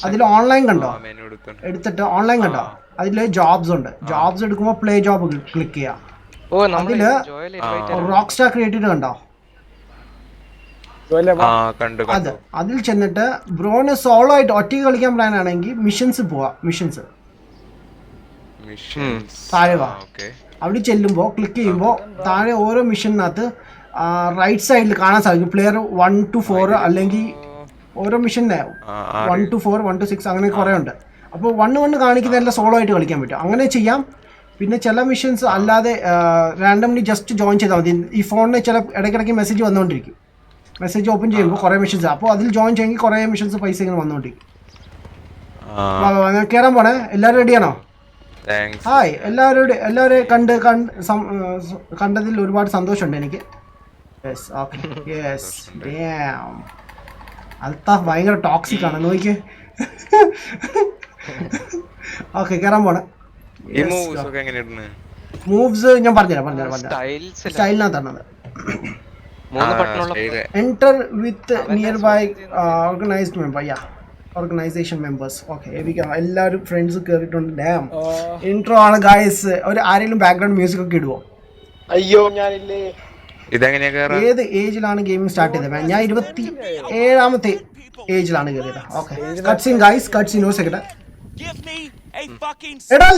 അതിൽ ഓൺലൈൻ കണ്ടോ? എടുത്തിട്ട് ഓൺലൈൻ കണ്ടോ? അതിൽ ജോബ്സ് ഉണ്ട്. ജോബ്സ് എടുക്കുമ്പോൾ പ്ലേ ജോബ് ക്ലിക്ക് ചെയ്യാം. അതില് റോക്ക് സ്റ്റാർ ക്രിയേറ്റീവ് കണ്ടോ? അത് അതിൽ ചെന്നിട്ട് ബ്രോന് സോളോ ആയിട്ട് ഒറ്റയ്ക്ക് കളിക്കാൻ പ്ലാൻ ആണെങ്കിൽ മിഷൻസ് പോവാ. മിഷൻസ് താഴെ വാ. അവിടെ ചെല്ലുമ്പോൾ ക്ലിക്ക് ചെയ്യുമ്പോൾ താഴെ ഓരോ മിഷനകത്ത് റൈറ്റ് സൈഡിൽ കാണാൻ സാധിക്കും പ്ലെയർ 1 to 4 അല്ലെങ്കിൽ ഓരോ മിഷനെ 1 to 4 1 to 6 അങ്ങനെ കുറേ ഉണ്ട്. അപ്പോൾ 1 കാണിക്കുന്നതെല്ലാം സോളോ ആയിട്ട് കളിക്കാൻ പറ്റും. അങ്ങനെ ചെയ്യാം. പിന്നെ ചില മിഷൻസ് അല്ലാതെ റാൻഡംലി ജസ്റ്റ് ജോയിൻ ചെയ്താൽ മതി. ഈ ഫോണിന് ചില ഇടയ്ക്കിടയ്ക്ക് മെസ്സേജ് വന്നുകൊണ്ടിരിക്കും. മെസ്സേജ് ഓപ്പൺ ചെയ്യുമ്പോൾ കുറേ മിഷൻസ്, അപ്പോൾ അതിൽ ജോയിൻ ചെയ്യുമെങ്കിൽ കുറേ മിഷൻസ് പൈസ ഇങ്ങനെ വന്നുകൊണ്ടിരിക്കും. കയറാൻ പോണേ. എല്ലാവരും റെഡിയാണോ? ഹായ് എല്ലാവരെയും കണ്ടതിൽ ഒരുപാട് സന്തോഷമുണ്ട് എനിക്ക്. Yes okay yes damn Althaf ഭയങ്കര ടോക്സിക് ആണ് നോക്കിയേ. ഓക്കെ കയറാൻ പോണേ. മൂവ്സ് ഞാൻ പറഞ്ഞുതരാം സ്റ്റൈലിനകത്താണ്. Enter with nearby organized member organization members. Okay എല്ലാവരും ഫ്രണ്ട്സ് കയറിയിട്ടുണ്ട്. ഡാം ഇൻട്രോ ആണ് ഗായ്സ്. ആരെങ്കിലും ബാക്ക്ഗ്രൗണ്ട് മ്യൂസിക് ഒക്കെ ഇടുവോ? അയ്യോ ഞാനില്ലേ. ഏത് ഏജിലാണ് ഗെയിമിംഗ് സ്റ്റാർട്ട് ചെയ്തത്? ഞാൻ 27ാമത്തെ ഏജിലാണ് കയറിയത്. ഓക്കെ കട്ട്സീൻ ഗായ്സ്, കട്ട്സീൻ ഒരു സെക്കൻഡ്. എടാ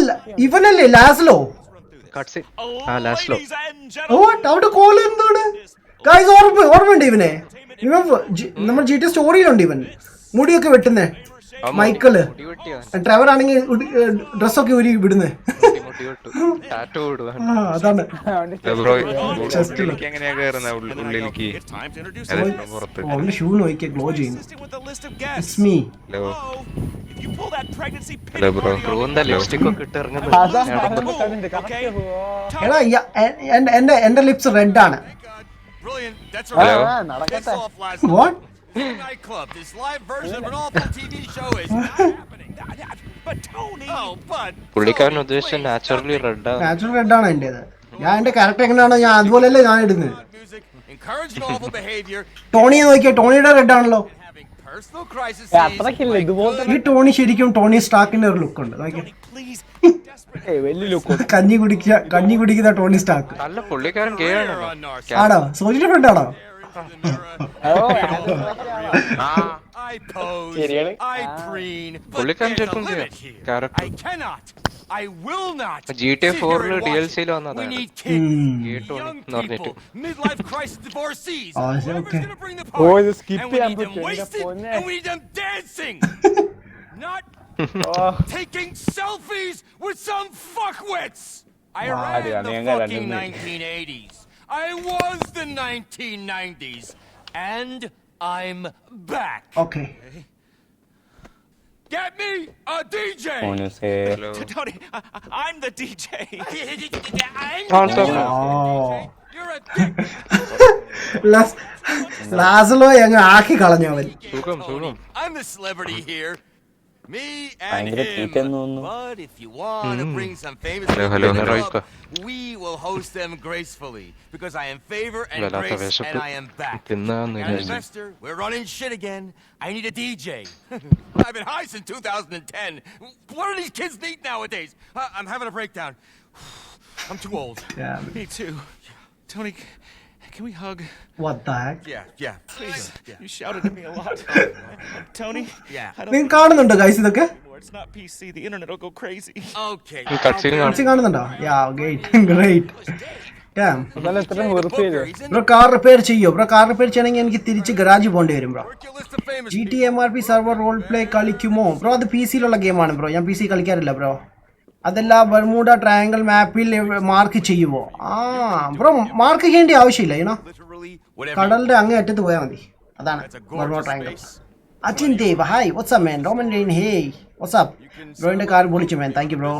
ഇവനല്ലേ ലാസ്ലോ? അവിടെ കോള് എന്താണ് ഗായ്സ്? ഓർമ്മയുണ്ട് ഇവനെ? ഇവൻ നമ്മൾ GTA സ്റ്റോറിയിലുണ്ട്. ഇവൻ മുടിയൊക്കെ വെട്ടുന്നേ മൈക്കിള്. ട്രെവർ ആണെങ്കിൽ ഡ്രസ്സൊക്കെ ഊരി വിടുന്നേ. അതാണ് അവന്റെ ഷൂ നോക്കിയാ ഗ്ലോ ചെയ്യുന്നു. എടാ എന്റെ ലിപ്സ് റെഡ് ആണ്. Nightclub. This live version of an awful TV show is not happening. But Tony. Oh, but പുള്ളിക്കാരൻ ഉദ്ദേശിച്ച നാച്ചുറൽ റെഡ് ആണ് എന്റേത്. ഞാൻ എന്റെ ക്യാരക്ടർ എങ്ങനെയാണോ ഞാൻ അതുപോലെയല്ലേ ഞാൻ ഇടുന്നത്. ടോണി നോക്കിയാ ടോണിയുടെ റെഡ് ആണല്ലോ. ഈ ടോണി ശരിക്കും ടോണി സ്റ്റാർക്കിന്റെ ഒരു ലുക്ക് ഉണ്ട്. കഞ്ഞി കുടിക്കുന്ന ടോണി സ്റ്റാർക്ക് ആണോ? സോജിന്റെ ഫ്രണ്ട് ആണോ? I pose, I preen, but there's a limit here. I cannot, I will not GTA 4 DLC lo vannada. We need kids, young people, midlife crisis divorcees. Whoever's gonna bring the party. And we need them wasted, and we need them dancing. Not taking selfies with some fuckwits. I ran the fucking 1980s. I was the 1990s. And I'm back. Okay. Get me a DJ. Tony, I'm the DJ. You're a dick. Laszlo അങ്ങ് ആക്കി കളഞ്ഞു അവൻ. I'm the celebrity here. Me and him. But if you want to bring some famous people up, we will host them gracefully because I am favor and grace and I am back. Now, investor, we're running shit again. I need a DJ. I've been high since 2010. What do these kids need nowadays? I'm having a breakdown. I'm too old. Yeah. Me too. Tony, can we hug? What the heck? Yeah. Please. You shouted at me a lot. Tony? Yeah. നിങ്ങൾ കാണുന്നുണ്ടോ guys ഇതൊക്കെ? It's not PC. The internet will go crazy. Okay. കാണുന്നുണ്ടോ? Yeah, great. Damn. Bro car repair ചെയ്യോ? Bro car repair ചെയ്യണമെങ്കിൽ എനിക്ക് തിരിച്ച് garage പോകേണ്ടി വരും bro. GTA MRP server role play കളിക്കുമോ? ബ്രോ അത് PC യിലുള്ള ഗെയിമാണ് ബ്രോ. ഞാൻ PC കളിക്കാറില്ല ബ്രോ. അതല്ല ബർമൂഡ ട്രയാങ്കിൾ മാപ്പിൽ മാർക്ക് ചെയ്യുമോ? ബ്രോ മാർക്ക് ചെയ്യേണ്ട ആവശ്യമില്ല. യുനോ കടലിന്റെ അങ്ങേ അറ്റത്ത് പോയാൽ മതി. അതാണ് ബർമൂഡ ട്രയാങ്കിൾ. അറ്റിൻ Dev hi what's up man. Roman Reign hey what's up. ബ്രോന്റെ കാർ പൊളിച്ചു man. Thank you bro.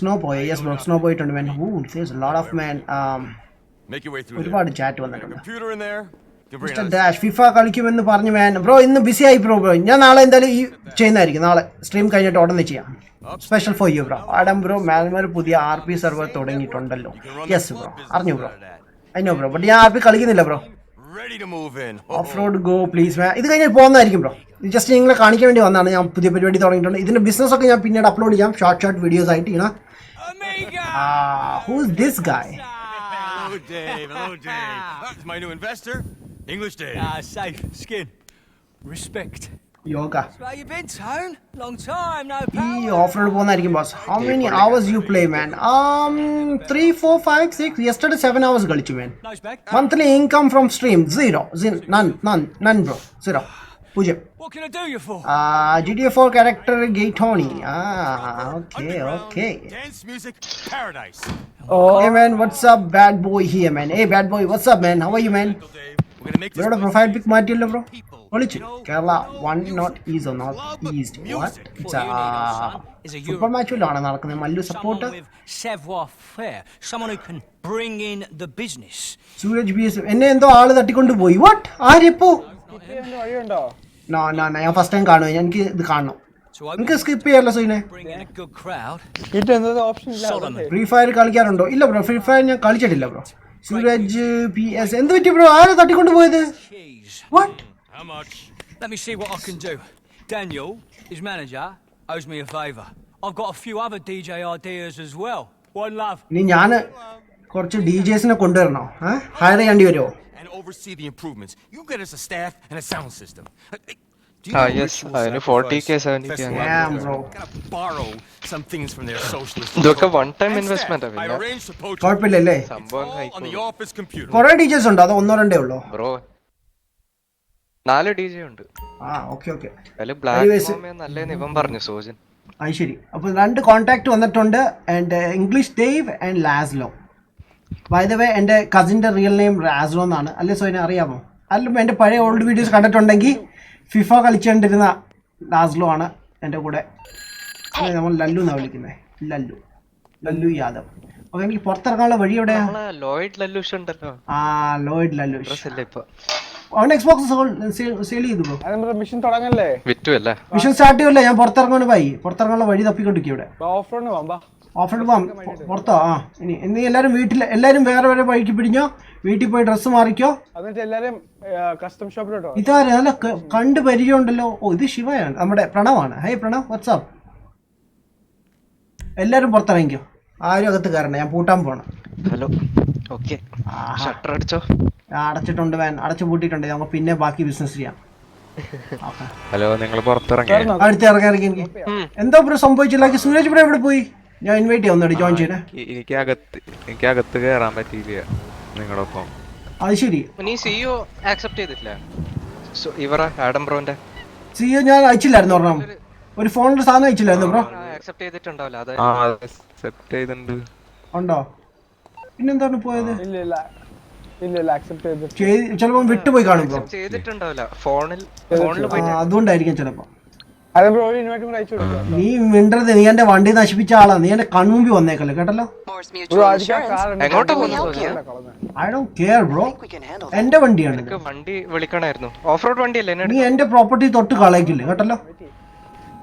Snow പോയ യെസ് ബ്രോ സ്നോ പോയിട്ടുണ്ട് മാൻ. ലോട്ട് ഓഫ് മാൻ. ഒരുപാട് ചാറ്റ് വന്നിട്ടുണ്ട്. മിസ്റ്റർ ഡാഷ് ഫിഫ കളിക്കുമെന്ന് പറഞ്ഞു മാൻ. ബ്രോ ഇന്ന് ബിസി ആയി ബ്രോ. ഞാൻ നാളെ എന്തായാലും ഈ ചെയ്യുന്നതായിരിക്കും. നാളെ സ്ട്രീം കഴിഞ്ഞിട്ട് ഉടനെ ചെയ്യാം. Special for you bro. Adam bro മാൽമർ പുതിയ RP സർവർ തുടങ്ങിയിട്ടുണ്ടല്ലോ. യെസ് ബ്രോ അറിഞ്ഞു ബ്രോ. അയ്യോ ബ്രോ ബട്ട് ഞാൻ RP കളിക്കുന്നില്ല bro. Off road go please man. ഇത് കഴിഞ്ഞാൽ പോകുന്നതായിരിക്കും ബ്രോ. ജസ്റ്റ് നിങ്ങളെ കാണിക്കാൻ വേണ്ടി വന്നതാണ്. ഞാൻ പുതിയ പരിപാടി തുടങ്ങിയിട്ടുണ്ട്. ഇതിന്റെ ബിസിനസ് ഒക്കെ ഞാൻ പിന്നീട് അപ്ലോഡ് ചെയ്യാം. ഷോർട്ട് വീഡിയോസ് ആയിട്ട്. Who's this guy? Hello Dave. It's my new investor. English Dave. Safe. Skin. Respect. Yoga. Where you been, Tone? Long time, no ഈ ഓഫ് റോഡ് പോകുന്നതായിരിക്കും boss. How many hours you play, man? 3, 4, 5, 6. Yesterday 7 hours കളിച്ചു, man. Monthly income from stream 0. None, bro. 0. 0. What can I do you for? GTA 4 character Gay Tony. Okay. Dance music paradise. Hey man, what's up, bad boy here, man? Hey bad boy, what's up, man? How are you, man? We're gonna make this Bro, profile pic മാറ്റിയല്ലോ bro. ഒളിച്ചു. Kerala 1 not east or not east. What? It's football match ആണ് നടക്കുന്നത്. Mallu support. Savoir-faire, someone who can bring in the business. Suraj BS എന്നെ എന്തോ ആള് തട്ടിക്കൊണ്ട് പോയി. What? ആരിപ്പോ? വഴിയുണ്ടോ? No, ഞാൻ ഫസ്റ്റ് ടൈം കാണുക. എനിക്ക് ഇത് കാണണം. എനിക്ക് സ്കിപ്പ് ചെയ്യാലോ സോയിനെ. Free fire കളിക്കാറുണ്ടോ? ഇല്ല ബ്രോ, ഫ്രീ ഫയർ ഞാൻ കളിച്ചിട്ടില്ല ബ്രോ. സൂരജ് PS എന്ത് പറ്റി ബ്രോ? ആരാ തട്ടിക്കൊണ്ട് പോയത്? What? How much? Let me see what I can do. Daniel, his manager, owes me a favor. I've got a few other DJ ideas as well. One love. ഇനി ഞാൻ കുറച്ച് DJസിനെ കൊണ്ടുവരണോ? Higher ചെയ്യേണ്ടി വരുമോ? And oversee the improvements. You get us a staff and a sound system. Yes, 40k 70k. Damn, bro. Gotta borrow some things from their socialist. ഇതൊക്കെ one time investment I arranged to poach കുഴപ്പമില്ലല്ലേ? on the office computer. കുറെ DJs ഉണ്ടോ? അതോ 1-2 ഉള്ളോ? Bro 4 DJ ഉണ്ട്. Okay. അതില് black നല്ലതെന്ന് ഇവൻ പറഞ്ഞു സോജൻ. അത് ശരി. അപ്പോൾ 2 കോൺടാക്ട് വന്നിട്ടുണ്ട്. And English Dave and Laszlo. By the way എൻ്റെ കസിൻ്റെ റിയൽ നെയിം ലാസ്ലോ എന്നാണ്. അല്ലേ സോയിനെ അറിയാമോ? അല്ല എൻ്റെ പഴയ ഓൾഡ് വീഡിയോസ് കണ്ടിട്ടുണ്ടെങ്കിൽ ഫിഫ കളിച്ചുകൊണ്ടിരുന്ന ലാസ്ലോ ആണ് എൻ്റെ കൂടെ. നമ്മൾ ലല്ലു എന്നാണ് വിളിക്കുന്നത്. ലല്ലു യാദവ്. അപ്പോൾ എനിക്ക് പുറത്തിറങ്ങാനുള്ള വഴി എവിടെയാണ്? ലോയിഡ് ലല്ലൂഷ് ഉണ്ടല്ലോ. ലോയിഡ് ലല്ലൂഷ്. ഇപ്പൊ അവൻ എക്സ്ബോക്സ് സെയിൽ ചെയ്തു ബ്രോ. മിഷൻ തുടങ്ങല്ലേ? വിറ്റു അല്ലേ? മിഷൻ സ്റ്റാർട്ട് ചെയ്യല്ലേ? ഞാൻ പുറത്തിറങ്ങാനുള്ള വഴി തപ്പിക്കൊണ്ടിരിക്കും ഇവിടെ. ഓഫ് റോഡ് പോകാം. ഓഫ് റോഡ് പോകാം. പുറത്തോ? ഇനി എല്ലാരും വേറെ വഴിക്ക് പിടിഞ്ഞോ. വീട്ടിൽ പോയി ഡ്രസ്സ് മാറിക്കോ. എന്നിട്ട് എല്ലാരും കസ്റ്റം ഷോപ്പിലോട്ടോ. ഇതാരെ നല്ല കണ്ട് പരിചയമുണ്ടല്ലോ. ഇത് ശിവയാണ്, നമ്മുടെ പ്രണവാണ്. High Pranav, WhatsApp. എല്ലാരും പുറത്തിറങ്ങിക്കോ. ആരും അകത്ത് കയറണ്ട, ഞാൻ പൂട്ടാൻ പോണം. ഹലോ. ഓക്കേ. ഷട്ടർ അടിച്ചോ? അടച്ചിട്ടുണ്ട് മാൻ, അടച്ചു പൂട്ടിയിട്ടുണ്ട്. നമുക്ക് പിന്നെ ബാക്കി ബിസിനസ് ചെയ്യാം. ഹലോ, നിങ്ങൾ പുറത്തിറങ്ങി അടുത്ത് ഇറങ്ങി എനിക്ക് എന്തോ ബ്രോ സംഭവിച്ചില്ല. സൂരജ് ബ്രോ എവിടെ പോയി? ഞാൻ ഇൻവൈറ്റ് ചെയ്യാം ഒന്നടി ജോയിൻ ചെയ്യണേ. എനിക്ക് അകത്ത് കയറാൻ പറ്റിയില്ല നിങ്ങളൊപ്പം. അത് ശരി. നീ സിഇഒ ആക്സെപ്റ്റ് ചെയ്തിട്ടില്ല? ആഡം ബ്രോന്റെ സിഇഒ ഞാൻ അയച്ചില്ലായിരുന്നു. ഒരെണ്ണം ഒരു ഫോണിൽ സാധനം അയച്ചില്ലായിരുന്നു ബ്രോ. ആക്സെപ്റ്റ് ചെയ്തിട്ടുണ്ടാവില്ല. അത് അക്സെപ്റ്റ് ചെയ്തിട്ടുണ്ട്. ഉണ്ടോ? പിന്നെന്താണ് പോയത്? ഇല്ല ആക്സെപ്റ്റ് ചെയ്തു. ചിലപ്പോ വിട്ടുപോയി കാണും ബ്രോ. ചെയ്തിട്ടുണ്ടാവില്ല. ഫോണിൽ പോയിട്ട് അതുകൊണ്ടായിരിക്കും ചിലപ്പോ. നീ നീ മിണ്ടരുത്. നീ എന്റെ വണ്ടി നശിപ്പിച്ച ആളാ. നീ എന്റെ കൺമുമ്പി വന്നേക്കല്ലേ, കേട്ടല്ലോ. എങ്ങോട്ടാ പോകുന്നത്? I don't care bro. എന്റെ വണ്ടിയാണ്. വണ്ടി വിളിക്കണായിരുന്നു. Off road വണ്ടിയല്ലേ? നീ എന്റെ പ്രോപ്പർട്ടി തൊട്ട് കളയിക്കില്ലേ, കേട്ടല്ലോ.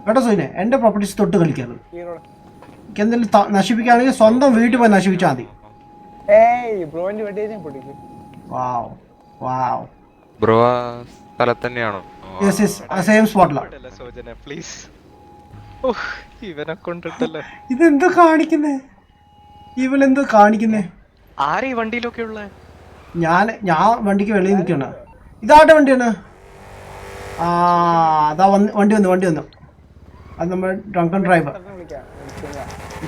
കേട്ടോ സോയിനെ, എന്റെ പ്രോപ്പർട്ടീസ് തൊട്ട് കളിക്കാറ്. എനിക്ക് എന്തെങ്കിലും നശിപ്പിക്കുകയാണെങ്കിൽ സ്വന്തം വീട്ടിൽ പോയി നശിപ്പിച്ചാൽ മതി. ബ്രോ സ്ഥലത്ത് തന്നെയാണോ? സെയിം സ്പോട്ടിലാണ്. ഇവനെ കൊണ്ടിട്ടല്ലേ ഇതെന്തോ കാണിക്കുന്നേ? ഇവളെന്തോ കാണിക്കുന്നേ? ആരെ ഈ വണ്ടിയിലൊക്കെ ഉള്ള? ഞാൻ വണ്ടിക്ക് വെളിയിൽ നിൽക്കണ. ഇതാരുടെ വണ്ടിയാണ്? അതാ വണ്ടി വന്നു. അത് നമ്മുടെ ഡ്രങ്കൺ ഡ്രൈവർ,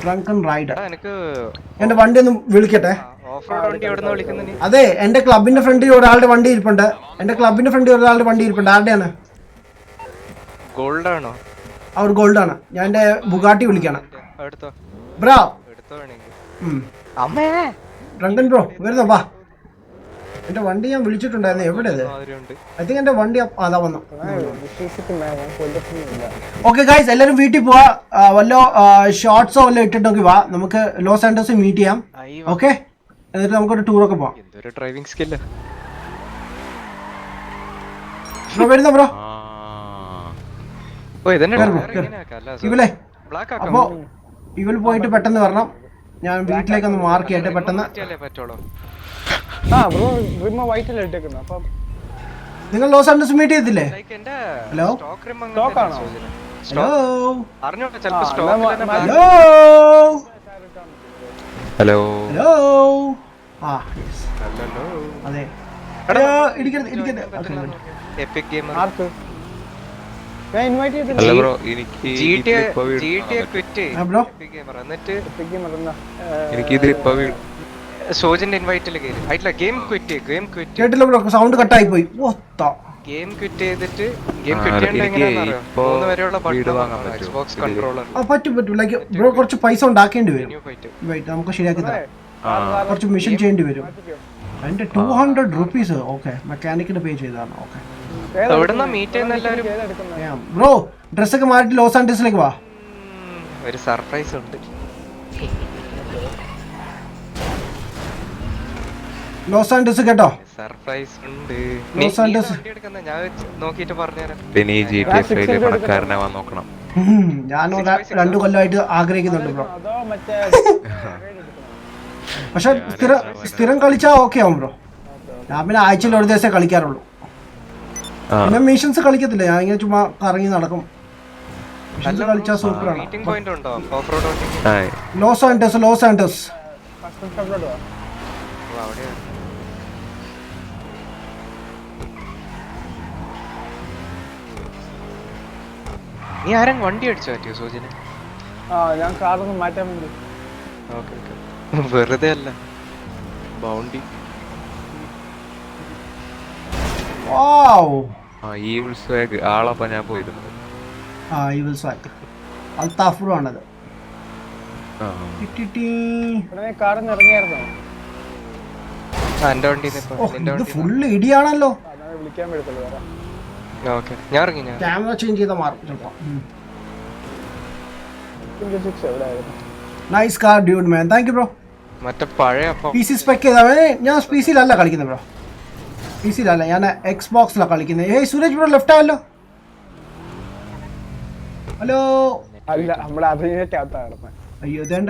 ഡ്രങ്കൺ റൈഡർ. എന്റെ വണ്ടി ഒന്ന് വിളിക്കട്ടെ. അതെ, എന്റെ ക്ലബിന്റെ ഫ്രണ്ടിൽ ഒരാളുടെ വണ്ടി ഇരിപ്പുണ്ട്. ആരുടെയാണ്? ഗോൾഡ് ആണോ? അവർ ഗോൾഡ് ആണ്. ഞാൻ എന്റെ ബുഗാട്ടി വിളിക്കണം. ബ്രോ ഡ്രങ്കൺ ബ്രോ വരുന്നോ? വാ. എന്റെ വണ്ടി ഞാൻ വിളിച്ചിട്ടുണ്ടായിരുന്നു. എവിടെ? ഐ തിങ്ക് എന്റെ വണ്ടി അതാ വന്നു. ഓക്കെ ഗൈസ്, എല്ലാരും വീട്ടിൽ പോവാ. വല്ലോ ഷോർട്സോ വല്ലോ ഇട്ടിട്ടൊക്കെ വാ. നമുക്ക് ലോസ് ആൻഡേഴ്സ് മീറ്റ് ചെയ്യാം. ഓക്കെ, എന്നിട്ട് നമുക്കൊരു ടൂറൊക്കെ പോവാം. ഡ്രൈവിംഗ് സ്കില്ല് ബ്രോ വരുന്നോ ബ്രോ? ഇവളെ അപ്പോ ഇവൾ പോയിട്ട് പെട്ടെന്ന് വരണം. ഞാൻ വീട്ടിലേക്കൊന്ന് മാർക്ക് ചെയ്യട്ടെ പെട്ടെന്ന്. നിങ്ങൾ ലോസ് ആൻഡേഴ്സ് മീറ്റ് ചെയ്തില്ലേ? Hello hello hello. അതെ, ഇടിക്കരുത്. ഞാൻ ഇൻവൈറ്റ് ചെയ്തില്ല. അല്ല ബ്രോ എനിക്ക് GTA ഇതിലിപ്പോ വീട് GTA കാണാൻ quit ചെയ്യ്. Bro Epic Gamer. എന്നിട്ട് എനിക്ക് ഇതിലിപ്പോ വീട് സോജിന്റെ ഇൻവൈറ്റിൽ കയറി ആയിട്ടില്ല. ഗെയിം ക്വിറ്റ് കേട്ടില്ല ബ്രോ, സൗണ്ട് കട്ടായി പോയി. ഗെയിം ക്വിറ്റ് ചെയ്തിട്ട് ഗെയിം ക്വിറ്റ് ചെയ്യേണ്ട എങ്ങനെയാണെന്നറിയോ? 3 വരെയുള്ള വീട് ബട്ടൺ വാങ്ങാൻ പറ്റുമോ? Xbox controller. പറ്റും ലൈക്ക് ബ്രോ കുറച്ച് പൈസ ഉണ്ടാക്കേണ്ടി വരും. വെയിറ്റ് നമുക്ക് ശരിയാക്കി തരാം. കുറച്ച് മിഷൻ ചെയ്യേണ്ടി വരും. എൻ്റെ 200 റുപ്പീസ്. ഓക്കെ, മെക്കാനിക്കിന് പേ ചെയ്താണ്. ഓക്കെ എവിടുന്നാ മീറ്റ് ചെയ്യുന്ന എല്ലാവരും? ബ്രോ ഡ്രസ്സൊക്കെ മാറ്റി ലോസ് ആൻഡേഴ്സിലേക്ക് വാ. ഒരു സർപ്രൈസ് ഉണ്ട്. ലോസ് ആൻഡേഴ്സ് കേട്ടോ, സർപ്രൈസ് ഉണ്ട്. Los Anders. ഞാൻ നോക്കിയിട്ട് പറഞ്ഞുതരാം. പിന്നെ ഈ GTA 5 പണക്കാരനാവാൻ നോക്കണം. ഞാൻ 2 കൊല്ലമായിട്ട് ആഗ്രഹിക്കുന്നുണ്ട് ബ്രോ. പക്ഷെ സ്ഥിരം കളിച്ചാ ഓക്കെ ആവും ബ്രോ. ഞാൻ പിന്നെ ആഴ്ചയിൽ ഒരു ദിവസമേ കളിക്കാറുള്ളൂ. പിന്നെ മിഷൻസ് കളിക്കത്തില്ല, ഞാൻ ഇങ്ങനെ ചുമ്മാ കറങ്ങി നടക്കും. മിഷൻസ് കളിച്ചാൽ സൂപ്പറാണ്. ലോസ് ആൻഡേഴ്സ് നീ ആരും വണ്ടി അടിച്ചു പറ്റിയോ സോജിന്? ഞാൻ കാറൊന്നും മാറ്റാൻ വേണ്ടി. വെറുതെ അല്ല, ബൗണ്ടി. ഈവിൾ സ്വാഗ് ആളപ്പ ഞാൻ പോയിരുന്നു. ഈവിൾ സ്വാഗ് അൽത്താഫ് ആണത്. കാറിന്ന് ഇറങ്ങിയായിരുന്നോ? എന്റെ വണ്ടി ഫുള്ള് ഇടിയാണല്ലോ. വിളിക്കാൻ പറ്റത്തുള്ളൂ വേറെ. ഞാൻ ഇറങ്ങി. ക്യാമറ ചേഞ്ച് ചെയ്താൽ മാറും ചിലപ്പോ. Nice car dude man, thank you bro. മറ്റേ പഴയ PC സ്പെക്ക് ചെയ്താൽ ഞാൻ PC-ലല്ല കളിക്കുന്നത് ബ്രോ. PC-ലല്ല, ഞാൻ Xbox-ലാണ് കളിക്കുന്നത്. ഏയ് സൂരജ് ബ്രോ ലെഫ്റ്റ് ആയല്ലോ. ഹലോ. അല്ല, നമ്മളെ അഭിനയത്തിനകത്താണ്. അയ്യോ ഇതേണ്ട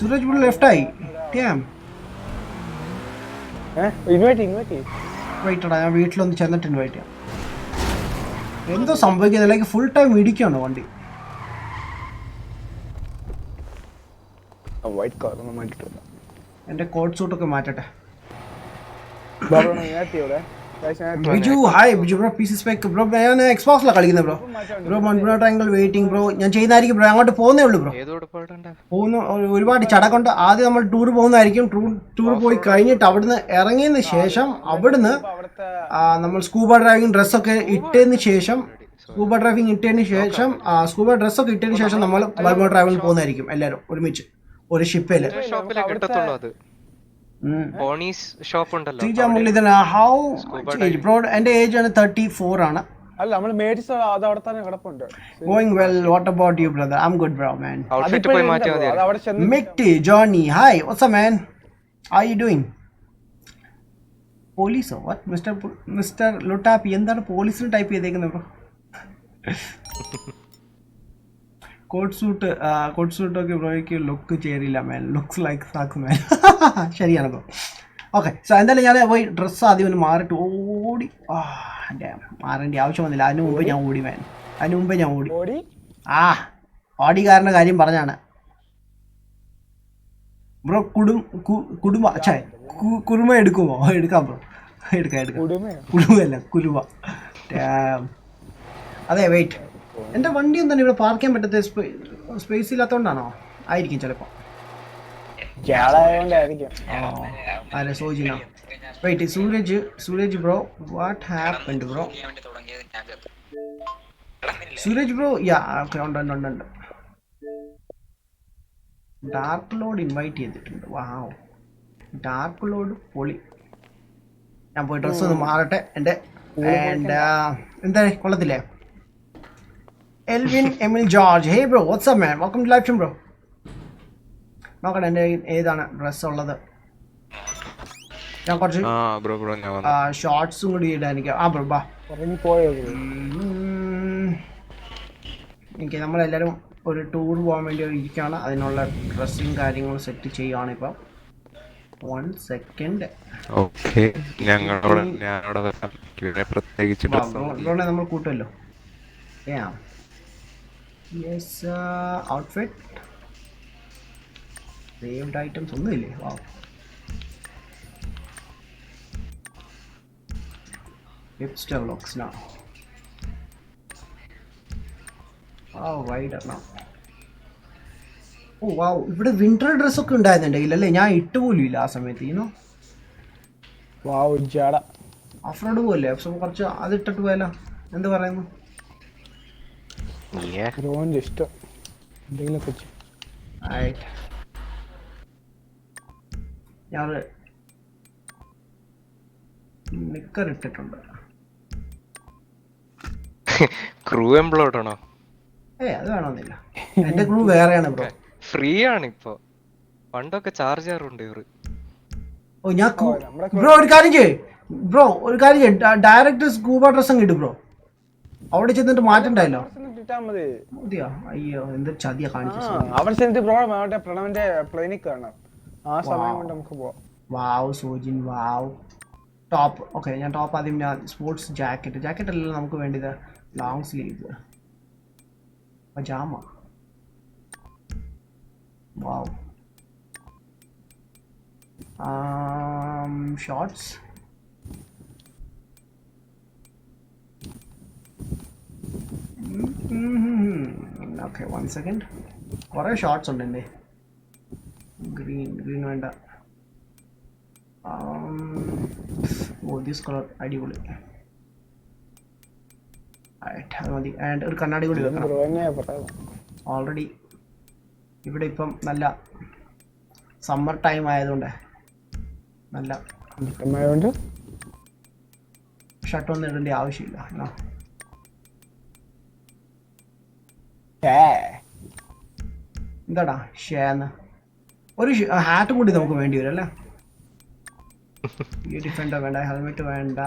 സൂരജ് ബ്രോ ലെഫ്റ്റ് ആയി. വെയിറ്റടാ, ഞാൻ വീട്ടിലൊന്ന് ചെന്നിട്ട് ഇൻവൈറ്റ് ചെയ്യാം. എന്തോ സംഭവിക്കുന്നത്, ലൈക്ക് ഫുൾ ടൈം ഇടിക്കാണോ വണ്ടി? എന്റെ കോട്ട് സൂട്ടൊക്കെ മാറ്റട്ടെ. Biju hi Biju bro. PC spec bro, ഞാൻ Xbox-ലാണ് കളിക്കുന്നത് ബ്രോ. ബ്രോ മൺബ്രോ ട്രയാങ്കിൾ വെയിറ്റിംഗ് ബ്രോ. ഞാൻ ചെയ്യുന്നതായിരിക്കും ബ്രോ. അങ്ങോട്ട് പോകുന്നേ ഉള്ളൂ ബ്രോ. പോകുന്നു, ഒരുപാട് ചടക്കുണ്ട്. ആദ്യം നമ്മൾ ടൂർ പോകുന്നതായിരിക്കും. ടൂർ പോയി കഴിഞ്ഞിട്ട് അവിടുന്ന് ഇറങ്ങിയതിന് ശേഷം അവിടുന്ന് നമ്മൾ സ്കൂബ ഡ്രൈവിംഗ് ഡ്രസ്സൊക്കെ ഇട്ടതിന് ശേഷം സ്കൂബ ഡ്രസ്സൊക്കെ ഇട്ടതിന് ശേഷം നമ്മൾ മൺബ്രോ ട്രാവലിൽ പോകുന്നതായിരിക്കും എല്ലാവരും ഒരുമിച്ച് ഒരു ഷിപ്പിൽ. എന്റെ ഏജ് ആണ് 34 ആണ്. Going well. What about you, brother? I'm good, bro, man. Mickey, Johnny, hi. What's up, man? How are you doing? Police? What? Mr. Lotapi. എന്താണ് പോലീസിന് ടൈപ്പ് ചെയ്തേക്കുന്നത് ബ്രോ? കോട്ട് സൂട്ടൊക്കെ ബ്രോയ്ക്ക് ലുക്ക് ചേരില്ല മാൻ. ലുക്സ് ലൈക്ക് സാക്സ് മാൻ. ശരിയാണ് bro. Okay, so എന്തായാലും ഞാൻ പോയി dress ആദ്യം ഒന്ന് മാറിയിട്ട് ഓടി. മാറേണ്ട ആവശ്യം വന്നില്ല. അതിന് മുമ്പേ ഞാൻ ഓടി മാൻ. ഓടിക്കാരൻ്റെ കാര്യം പറഞ്ഞാണ് ബ്രോ. കുറുമ എടുക്കുമോ? എടുക്കാം ബ്രോ, എടുക്കാം. കുടുമയല്ല, കുരുമ. അതെ, വെയിറ്റ്. എൻ്റെ വണ്ടി എന്താണ് ഇവിടെ പാർക്ക് ചെയ്യാൻ പറ്റാത്ത? സ്പേസ് ഇല്ലാത്തതുകൊണ്ടാണോ? ആയിരിക്കും ചിലപ്പോൾ. അല്ല സോജിന. Wait, Suraj bro, what happened bro? Suraj bro, ഉണ്ട്. ഡാർക്ക് ലോഡ് ഇൻവൈറ്റ് ചെയ്തിട്ടുണ്ട്. വാവ്, ഡാർക്ക് ലോഡ് പൊളി. ഞാൻ പോയി ഡ്രസ്സ് ഒന്ന് മാറട്ടെ എൻ്റെ. എന്താ കൊള്ളത്തില്ലേ? Elvin Emil George, hey bro, what's up man, welcome to live stream bro. നോക്കട്ടെ എൻ്റെ ഏതാണ് ഡ്രസ്സ് ഉള്ളത്. ഞാൻ കുറച്ച് ഷോർട്സും കൂടി ഇടാനിരിക്കാം. ബ്രോ ബാ. എനിക്ക് നമ്മളെല്ലാവരും ഒരു ടൂർ പോകാൻ വേണ്ടി ഇരിക്കുകയാണ്. അതിനുള്ള ഡ്രസ്സിങ് കാര്യങ്ങൾ സെറ്റ് ചെയ്യുകയാണ് ഇപ്പം. 1 സെക്കൻഡ്. നമ്മൾ കൂട്ടുമല്ലോ. യെസ്, ഔട്ട്ഫിറ്റ് സേവ്ഡ് ഐറ്റംസ് ഒന്നുമില്ലേ? Wow. Hipster looks now. Wide എണ്ണം. ഓ വാവ്, ഇവിടെ വിന്റർ ഡ്രസ്സൊക്കെ ഉണ്ടായിരുന്നുണ്ടെങ്കിൽ അല്ലേ, ഞാൻ ഇട്ട് പോലും ഇല്ല ആ സമയത്ത്. ഇനോ ഓഫ് റോഡ് പോലെ കുറച്ച് അതിട്ടിട്ട് പോയാലോ, എന്ത് പറയുന്നു? ഇഷ്ടം ഞാൻ നിക്കർ ഇട്ടിട്ടുണ്ട്. ക്രൂ എംപ്ലോയ്ഡ് ആണോ? അത് വേണമെന്നില്ല, എന്റെ ക്രൂ വേറെയാണ് ബ്രോ. ഫ്രീ ആണ് ഇപ്പൊ, പണ്ടൊക്കെ ചാർജ് ചെയ്യാറുണ്ട് ഇവര്. ഓ ഞാൻ ബ്രോ ഒരു കാര്യം ചെയ്യ് ഡയറക്റ്റ് സ്കൂബ ഡ്രസ് അങ്ങ് ഇടും ബ്രോ, അവിടെ ചെന്നിട്ട് മാറ്റണ്ടല്ലോ. മതിയോ? അയ്യോ എന്ത് ചതിയാ കാണിച്ചു. വാവ് സോജിൻ വാവ്. ടോപ്പ് ഓക്കെ, ഞാൻ ടോപ്പ് ആദ്യം ഞാൻ സ്പോർട്സ് ജാക്കറ്റ് അല്ലല്ലോ നമുക്ക് വേണ്ടിയത്, ലോങ് സ്ലീവ് പജാമ. വാവ്. ഷോർട്സ്. ഓക്കെ 1 സെക്കൻഡ്, കുറേ ഷോർട്സ് ഉണ്ട് എൻ്റെ. ഗ്രീൻ വേണ്ട. ദിസ് കളർ അടിപൊളി, അത് മതി. ആൻഡ് ഒരു കണ്ണാടി കൂടി വെക്കണം. ഓൾറെഡി ഇവിടെ ഇപ്പം നല്ല സമ്മർ ടൈം ആയതുകൊണ്ട് നല്ല ഷർട്ടൊന്നും ഇടേണ്ട ആവശ്യമില്ല. എന്താടാ ഷേന്ന്, ഒരു ഹാറ്റും കൂടി നമുക്ക് വേണ്ടി വരും അല്ലേ? ഈ ഡിഫൻഡർ വേണ്ട, ഹെൽമെറ്റ് വേണ്ട,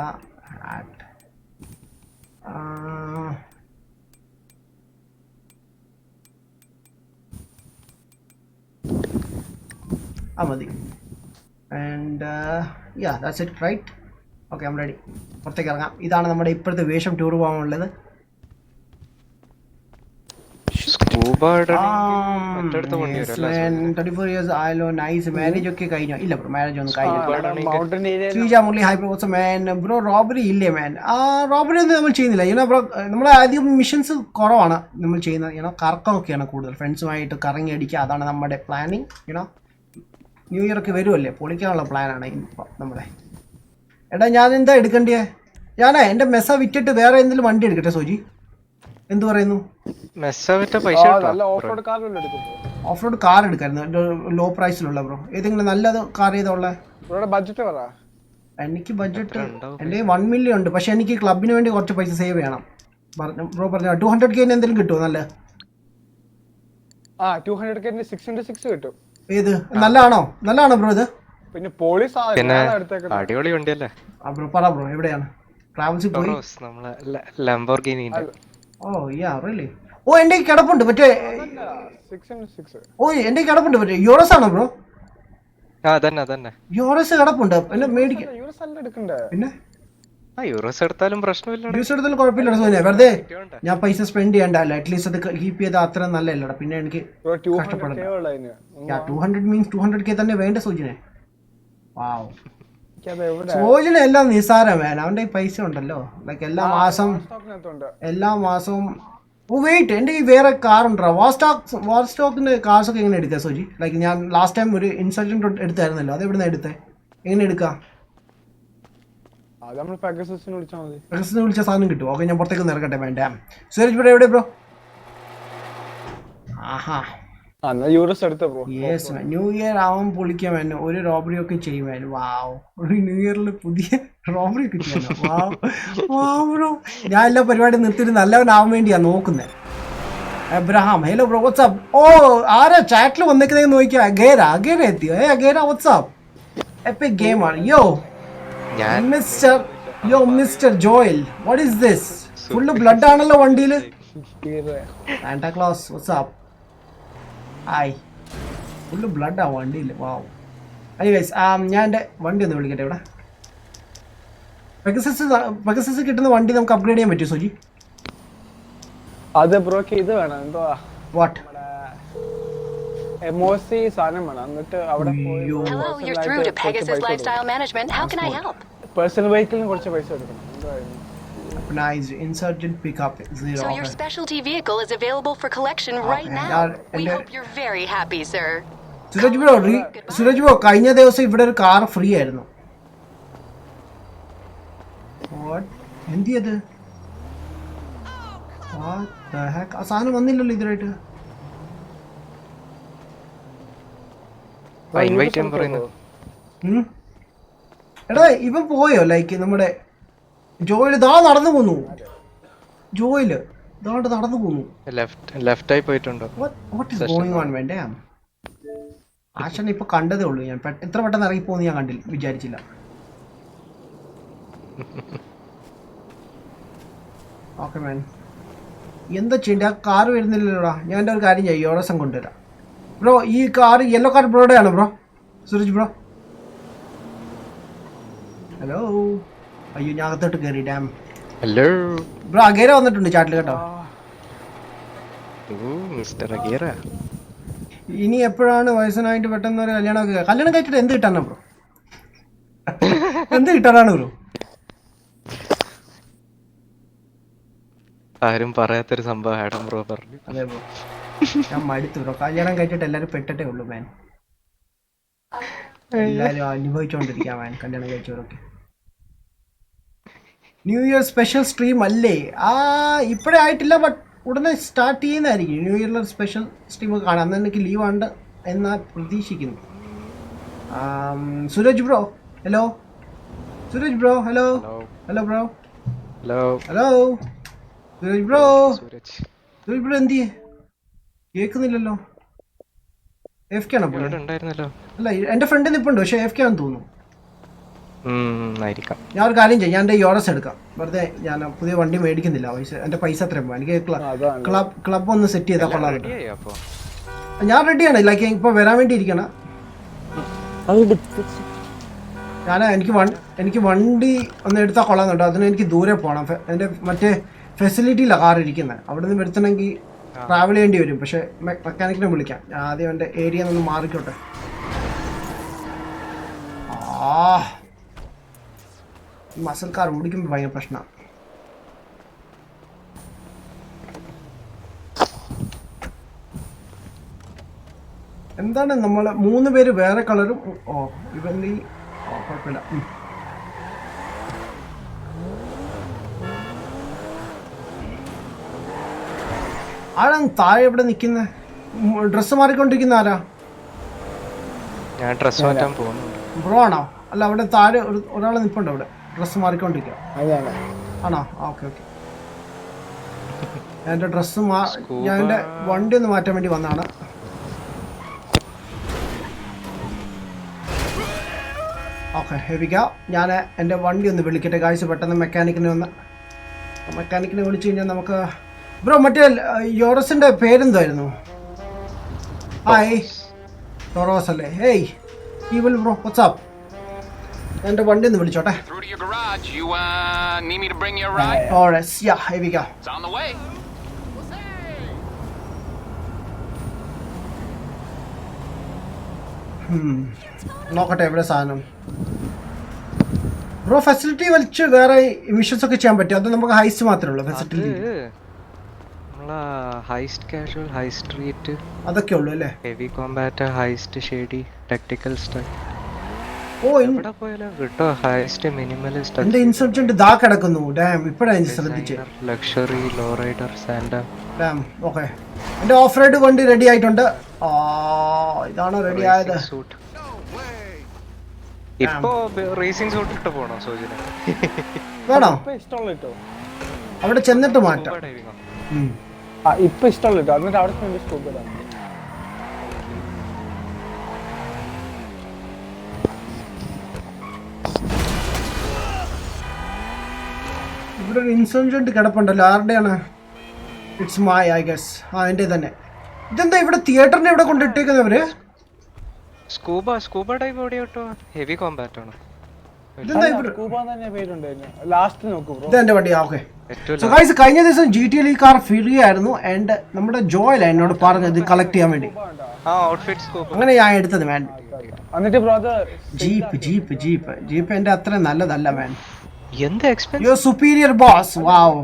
ഹാറ്റ് മതി. And ya that's it right. Okay I am ready, പുറത്തേക്ക് ഇറങ്ങാം. ഇതാണ് നമ്മുടെ ഇപ്പോഴത്തെ വേഷം ടൂർ പോകാനുള്ളത്. 34 years ആയല്ലോ, നൈസ്. മാരേജ് ഒക്കെ കഴിഞ്ഞോ? ഇല്ല ബ്രോ, മാരേജ് ഒന്നും കഴിഞ്ഞില്ല. ബ്രോ റോബറി ഇല്ലേ മാൻ? റോബറി ഒന്നും നമ്മൾ ചെയ്യുന്നില്ല. ഇങ്ങനെ ബ്രോ നമ്മൾ അധികം മിഷൻസ് കുറവാണ് നമ്മൾ ചെയ്യുന്നത്. ഇങ്ങനെ കറക്കമൊക്കെയാണ് കൂടുതൽ, ഫ്രണ്ട്സുമായിട്ട് കറങ്ങി അടിക്കുക, അതാണ് നമ്മുടെ പ്ലാനിങ്. ഇങ്ങനെ ന്യൂ ഇയർ ഒക്കെ വരുമല്ലേ, പൊളിക്കാനുള്ള പ്ലാനാണ് ഇപ്പോൾ നമ്മുടെ. എടാ ഞാൻ എന്താ എടുക്കണ്ടേ? ഞാനേ എൻ്റെ മെസ്സ വിറ്റിട്ട് വേറെ എന്തെങ്കിലും വണ്ടി എടുക്കട്ടെ സോജി, എന്ത് പറയുന്നു? ഓഫ് റോഡ് കാർ എടുക്കായിരുന്നു, ലോ പ്രൈസിലുള്ള ബ്രോ. ഏതെങ്കിലും നല്ലത് കാർ ചെയ്തോളെ? എനിക്ക് ബഡ്ജറ്റ് എൻ്റെ 1 million ഉണ്ട്, പക്ഷെ എനിക്ക് ക്ലബിന് വേണ്ടി കുറച്ച് പൈസ സേവ് ചെയ്യണം. ബ്രോ പറഞ്ഞു 200K എന്തെങ്കിലും കിട്ടുമോ? നല്ല 200K 6x6 കിട്ടും. ഏത് നല്ലതാണോ ബ്രോ? ഇത് പിന്നെ പോളീസ് അടിപൊളി വണ്ടിയല്ലേ ബ്രോ? പറ ബ്രോ, എവിടെയാണ്? ട്രാവൽസിൽ പോയി. ഓ യാ റിയലി? ഓ എൻ്റെ കിടപ്പുണ്ട് മറ്റേ, ഓ എൻ്റെ കിടപ്പുണ്ട് മറ്റേ യൂറോസ് ആണോ ബ്രോ? യൂറോസ് കിടപ്പുണ്ട്, എന്നെ മേടിക്കാൻ. പിന്നെ യൂറോസ് എടുത്താലും പ്രശ്നമില്ല, യൂസ് എടുത്താലും കുഴപ്പമില്ല സോനിയ, വെറുതെ ഞാൻ പൈസ സ്പെൻഡ് ചെയ്യണ്ടല്ലോ. അറ്റ്ലീസ്റ്റ് അത് കീപ്പ് ചെയ്താൽ അത്ര നല്ലല്ലടാ. പിന്നെ എനിക്ക് കഷ്ടപ്പെടണ്ട. 200 മീൻസ് 200K തന്നെ വേണ്ട സോജിനെ. വാവ്, സോജിന് എല്ലാം നിസാരം വേണം, അവൻ്റെ പൈസ ഉണ്ടല്ലോ. ലൈക്ക് എല്ലാ മാസവും. ഓ വെയിറ്റ്, എൻ്റെ ഈ വേറെ കാർ ഉണ്ടോ? വാർസ്റ്റോക്കിൻ്റെ കാർസൊക്കെ എങ്ങനെ എടുക്കുക സോജി? ലൈക്ക് ഞാൻ ലാസ്റ്റ് ടൈം ഒരു ഇൻസൾട്ടൻ്റ് എടുത്തായിരുന്നല്ലോ, അത് എവിടെ നിന്ന് എടുത്തേ? എങ്ങനെ എടുക്കാം? വിളിച്ച സാധനം കിട്ടും. ഓക്കെ ഞാൻ പുറത്തേക്ക് നിറക്കട്ടെ. വേണ്ട സുരേഷ് ഇവിടെ എവിടെ ബ്രോ? ആഹാ യെസ്, ന്യൂ ഇയർ ആവാൻ പൊളിക്കാൻ വേണം, ഒരു റോബറി ഒക്കെ ചെയ്യുവാനും. വാവ്, ഒരു ന്യൂ ഇയറിൽ പുതിയ റോബറി ഒക്കെ ചെയ്യാനോ? വാവ് ബ്രോ, ഞാൻ എല്ലാ പരിപാടിയും നിർത്തിയിട്ട് നല്ലവനാവാൻ വേണ്ടിയാ നോക്കുന്നത്. Abraham hello bro, what's up. ഓ ആരാ ചാറ്റിൽ വന്നേക്കുന്നതെന്ന് നോക്കിയാ? അഗേര എത്തിയോ? Agera what's up. എപ്പിക് ഗെയിമാണ്. Mister Joel, what is this? Full blood ആണല്ലോ വണ്ടിയില്. Santa Claus what's up. Hi, full blood ആ വണ്ടിയിൽ. വാവ്. എനിവേസ് ഞാൻ എൻ്റെ വണ്ടി ഒന്ന് വിളിക്കട്ടെ. ഇവിടെ പെഗസസ് കിട്ടുന്ന വണ്ടി നമുക്ക് അപ്ഗ്രേഡ് ചെയ്യാൻ പറ്റുമോ സോജി? അത് ബ്രോക്ക് ഇത് വേണം, എന്തോ വാട്ട് MOC സാധനം വേണം. എന്നിട്ട് അവിടെ പേഴ്സണൽ വെഹിക്കിളിന് കുറച്ച് പൈസ എടുക്കണം. Weaponized insurgent pickup 0. So your specialty vehicle is available for collection right now. We hope you're very happy, sir. Suraj bro കഴിഞ്ഞ ദിവസം ഇവിടെ ഒരു കാർ ഫ്രീ ആയിരുന്നു. എന്ത് ചെയ്ത് ആ സാധനം വന്നില്ലല്ലോ ഇതിനായിട്ട്. എടാ ഇവൻ പോയോ? ലൈക്ക് നമ്മുടെ ജോയില് ദാ നടന്നു പോന്നു. ജോയില് ദാണ്ട് നടന്നു പോന്നു. ലെഫ്റ്റ് ആയി പോയിട്ടുണ്ടോ? What is going on man? Damn ആശാൻ ഇപ്പൊ കണ്ടതേ ഉള്ളൂ. ഞാൻ എത്ര പെട്ടെന്ന് ഇറങ്ങിപ്പോന്ന് ഞാൻ വിചാരിച്ചില്ല. ഓക്കെ മാൻ, എന്താ ചെയ്യണ്ടേ? ആ കാറ് വരുന്നില്ലല്ലോടാ. ഞാൻ എൻ്റെ ഒരു കാര്യം ചെയ്യാം, യോറസം കൊണ്ടുവരാം. ബ്രോ ഈ കാർ യെല്ലോ കാർ ബ്രോയുടെ ആണ് ബ്രോ. Suraj bro hello. അയ്യോ ഞാൻ അകത്തോട്ട് കയറി. Dam hello bro. അഗേര വന്നിട്ടുണ്ട് ചാറ്റിൽ കേട്ടോ. ഇനി എപ്പോഴാണ് വയസ്സനായിട്ട് പെട്ടെന്ന് ഒരു കല്യാണം കഴിച്ചിട്ട് എന്ത് കിട്ടാനാ ബ്രോ? എന്ത് കിട്ടാനാണ് ബ്രോ? ആരും പറയാത്തൊരു സംഭവം ആഡം ബ്രോ പറഞ്ഞു. അതെ ബ്രോ, ഞാൻ മടുത്തു ബ്രോ. കല്യാണം കഴിച്ചിട്ട് എല്ലാരും പെട്ടിട്ടേ ഉള്ളൂ മാൻ. എല്ലാരും അനുഭവിച്ചോണ്ടിരിക്കാം മാൻ കല്യാണം കഴിച്ചവരൊക്കെ. ന്യൂ ഇയർ സ്പെഷ്യൽ സ്ട്രീം അല്ലേ? ഇപ്പോഴേ ആയിട്ടില്ല, ബട്ട് ഉടനെ സ്റ്റാർട്ട് ചെയ്യുന്നതായിരിക്കും. ന്യൂ ഇയറിൽ സ്പെഷ്യൽ സ്ട്രീം ഒക്കെ കാണാം. അന്ന് എനിക്ക് ലീവ് ഉണ്ട് എന്നാ പ്രതീക്ഷിക്കുന്നു. Suraj bro hello. Suraj bro hello. Hello bro. Hello hello Suraj bro. Suraj bro എന്ത് കേൾക്കുന്നില്ലല്ലോ. എഫ് കെ ആണോ? അല്ല എന്റെ ഫ്രണ്ട് നിപ്പുണ്ട്, പക്ഷെ എഫ് കെ ആണെന്ന് തോന്നുന്നു. ഞാൻ ഒരു കാര്യം ചെയ്യാം, ഞാൻ എൻ്റെ യോറസ് എടുക്കാം. വെറുതെ ഞാൻ പുതിയ വണ്ടി മേടിക്കുന്നില്ല. എൻ്റെ പൈസ അത്രയും പോകും. എനിക്ക് ക്ലബ് ഒന്ന് സെറ്റ് ചെയ്താൽ കൊള്ളാറുണ്ട്. ഞാൻ റെഡിയാണ്. ലൈക്ക് ഇപ്പൊ വരാൻ വേണ്ടി ഇരിക്കണം. എനിക്ക് വണ്ടി ഒന്ന് എടുത്താൽ കൊള്ളാന്നുണ്ടോ. അതിന് എനിക്ക് ദൂരെ പോകണം. എൻ്റെ മറ്റേ ഫെസിലിറ്റിയിലാണ് കാർ ഇരിക്കുന്നത്. അവിടെ നിന്ന് വരുത്തണമെങ്കിൽ ട്രാവൽ ചെയ്യേണ്ടി വരും. പക്ഷെ മെക്കാനിക്കിനെ വിളിക്കാം. ഞാൻ ആദ്യം എൻ്റെ ഏരിയ നിന്ന് മാറിക്കോട്ടെ. മസൽ കാർ ഓടിക്കുമ്പോൾ ഭയങ്കര പ്രശ്നമാണ്. എന്താണ് നമ്മൾ 3 പേര് വേറെ കളറും. ഇവൻ്റെ കുഴപ്പമില്ല. ആരാണ് താഴെ എവിടെ നിൽക്കുന്നത്? ഡ്രസ്സ് മാറിക്കൊണ്ടിരിക്കുന്ന ആരാ? ഞാൻ ഡ്രസ്സ് മാറ്റാൻ പോകുന്നു. ബ്രോ ആണോ? അല്ല അവിടെ താഴെ ഒരാൾ നിൽപ്പുണ്ട് അവിടെ ഡ്രസ്സ് മാറിക്കൊണ്ടിരിക്കുക. ആണോ? Okay okay. എൻ്റെ ഡ്രസ്സ് ഞാൻ എൻ്റെ വണ്ടി ഒന്ന് മാറ്റാൻ വേണ്ടി വന്നതാണ്. ഓക്കെ ഹെവിക്ക. ഞാൻ എൻ്റെ വണ്ടി ഒന്ന് വിളിക്കട്ടെ കാഴ്ച. പെട്ടെന്ന് മെക്കാനിക്കിനെ വിളിച്ചു കഴിഞ്ഞാൽ നമുക്ക്. ബ്രോ മറ്റേ യോറസിൻ്റെ പേരെന്തായിരുന്നു? ഹായ് ടോറോസ് അല്ലേ? Hey ഈവൽ bro WhatsApp. എൻ്റെ വണ്ടി ഒന്ന് വിളിച്ചോട്ടെ. നോക്കട്ടെ എവിടെ സാധനം. ബ്രോ ഫെസിലിറ്റി വലിച്ച് വേറെ മിഷൻസ് ഒക്കെ ചെയ്യാൻ പറ്റും? അത് നമുക്ക് ഹൈസ്റ്റ് മാത്രമേ ഉള്ളൂ facility? Heist casual, high street അതൊക്കെ ഉള്ളൂ അല്ലേ? Heavy combat, heist shady, tactical style. എവിടെ പോയാലോ കിട്ടോ? Heist minimalist. എന്റെ ഇൻസർജന്റ് ദാ കിടക്കുന്നു. ഡാം ഇപ്പോഴാണ് ശ്രദ്ധിച്ചേ. ലക്ഷറി, ലോ റൈഡർ, സാൻഡ. Damn okay. എന്റെ ഓഫ് റൈഡ് വണ്ടി റെഡി ആയിട്ടുണ്ട്. ഇതാണോ റെഡി ആയത്? ഇപ്പോ റേസിംഗ് സൂട്ട് ഇട്ട് പോണോ സോജിന? വേണോ? ഇഷ്ടമുള്ള അവിടെ ചെന്നിട്ട് മാറ്റാം. ഇപ്പൊ ഇഷ്ടമുള്ള എന്നിട്ട് അവിടെ സ്കോപ്പ് ഇടാം. ഇവിടെ ഒരു ഇൻസർജന്റ് കിടപ്പുണ്ടല്ലോ. ആരുടെയാണ്? It's my I guess. എൻ്റെ തന്നെ. ഇതെന്താ ഇവിടെ തിയേറ്ററിനെ ഇവിടെ കൊണ്ടിട്ടേക്കുന്നവര്? സ്കൂബ ടൈപ്പ് ഓടിയോട്ടോ. ഹെവി കോംബാറ്റ് ആണ്. ഇതെന്റെ വണ്ടിയാ. ഓക്കെ സോ ഗൈസ്, കഴിഞ്ഞ ദിവസം GTA കാർ ഫ്രീ ആയിരുന്നു. ആൻഡ് നമ്മുടെ ജോയല എന്നോട് പറഞ്ഞത് കളക്ട് ചെയ്യാൻ വേണ്ടി. അങ്ങനെ ഞാൻ എടുത്തത് മാൻ. ജീപ്പ് എന്റെ അത്ര നല്ലതല്ല മാൻ. എന്ത് expense? Your superior boss. Wow.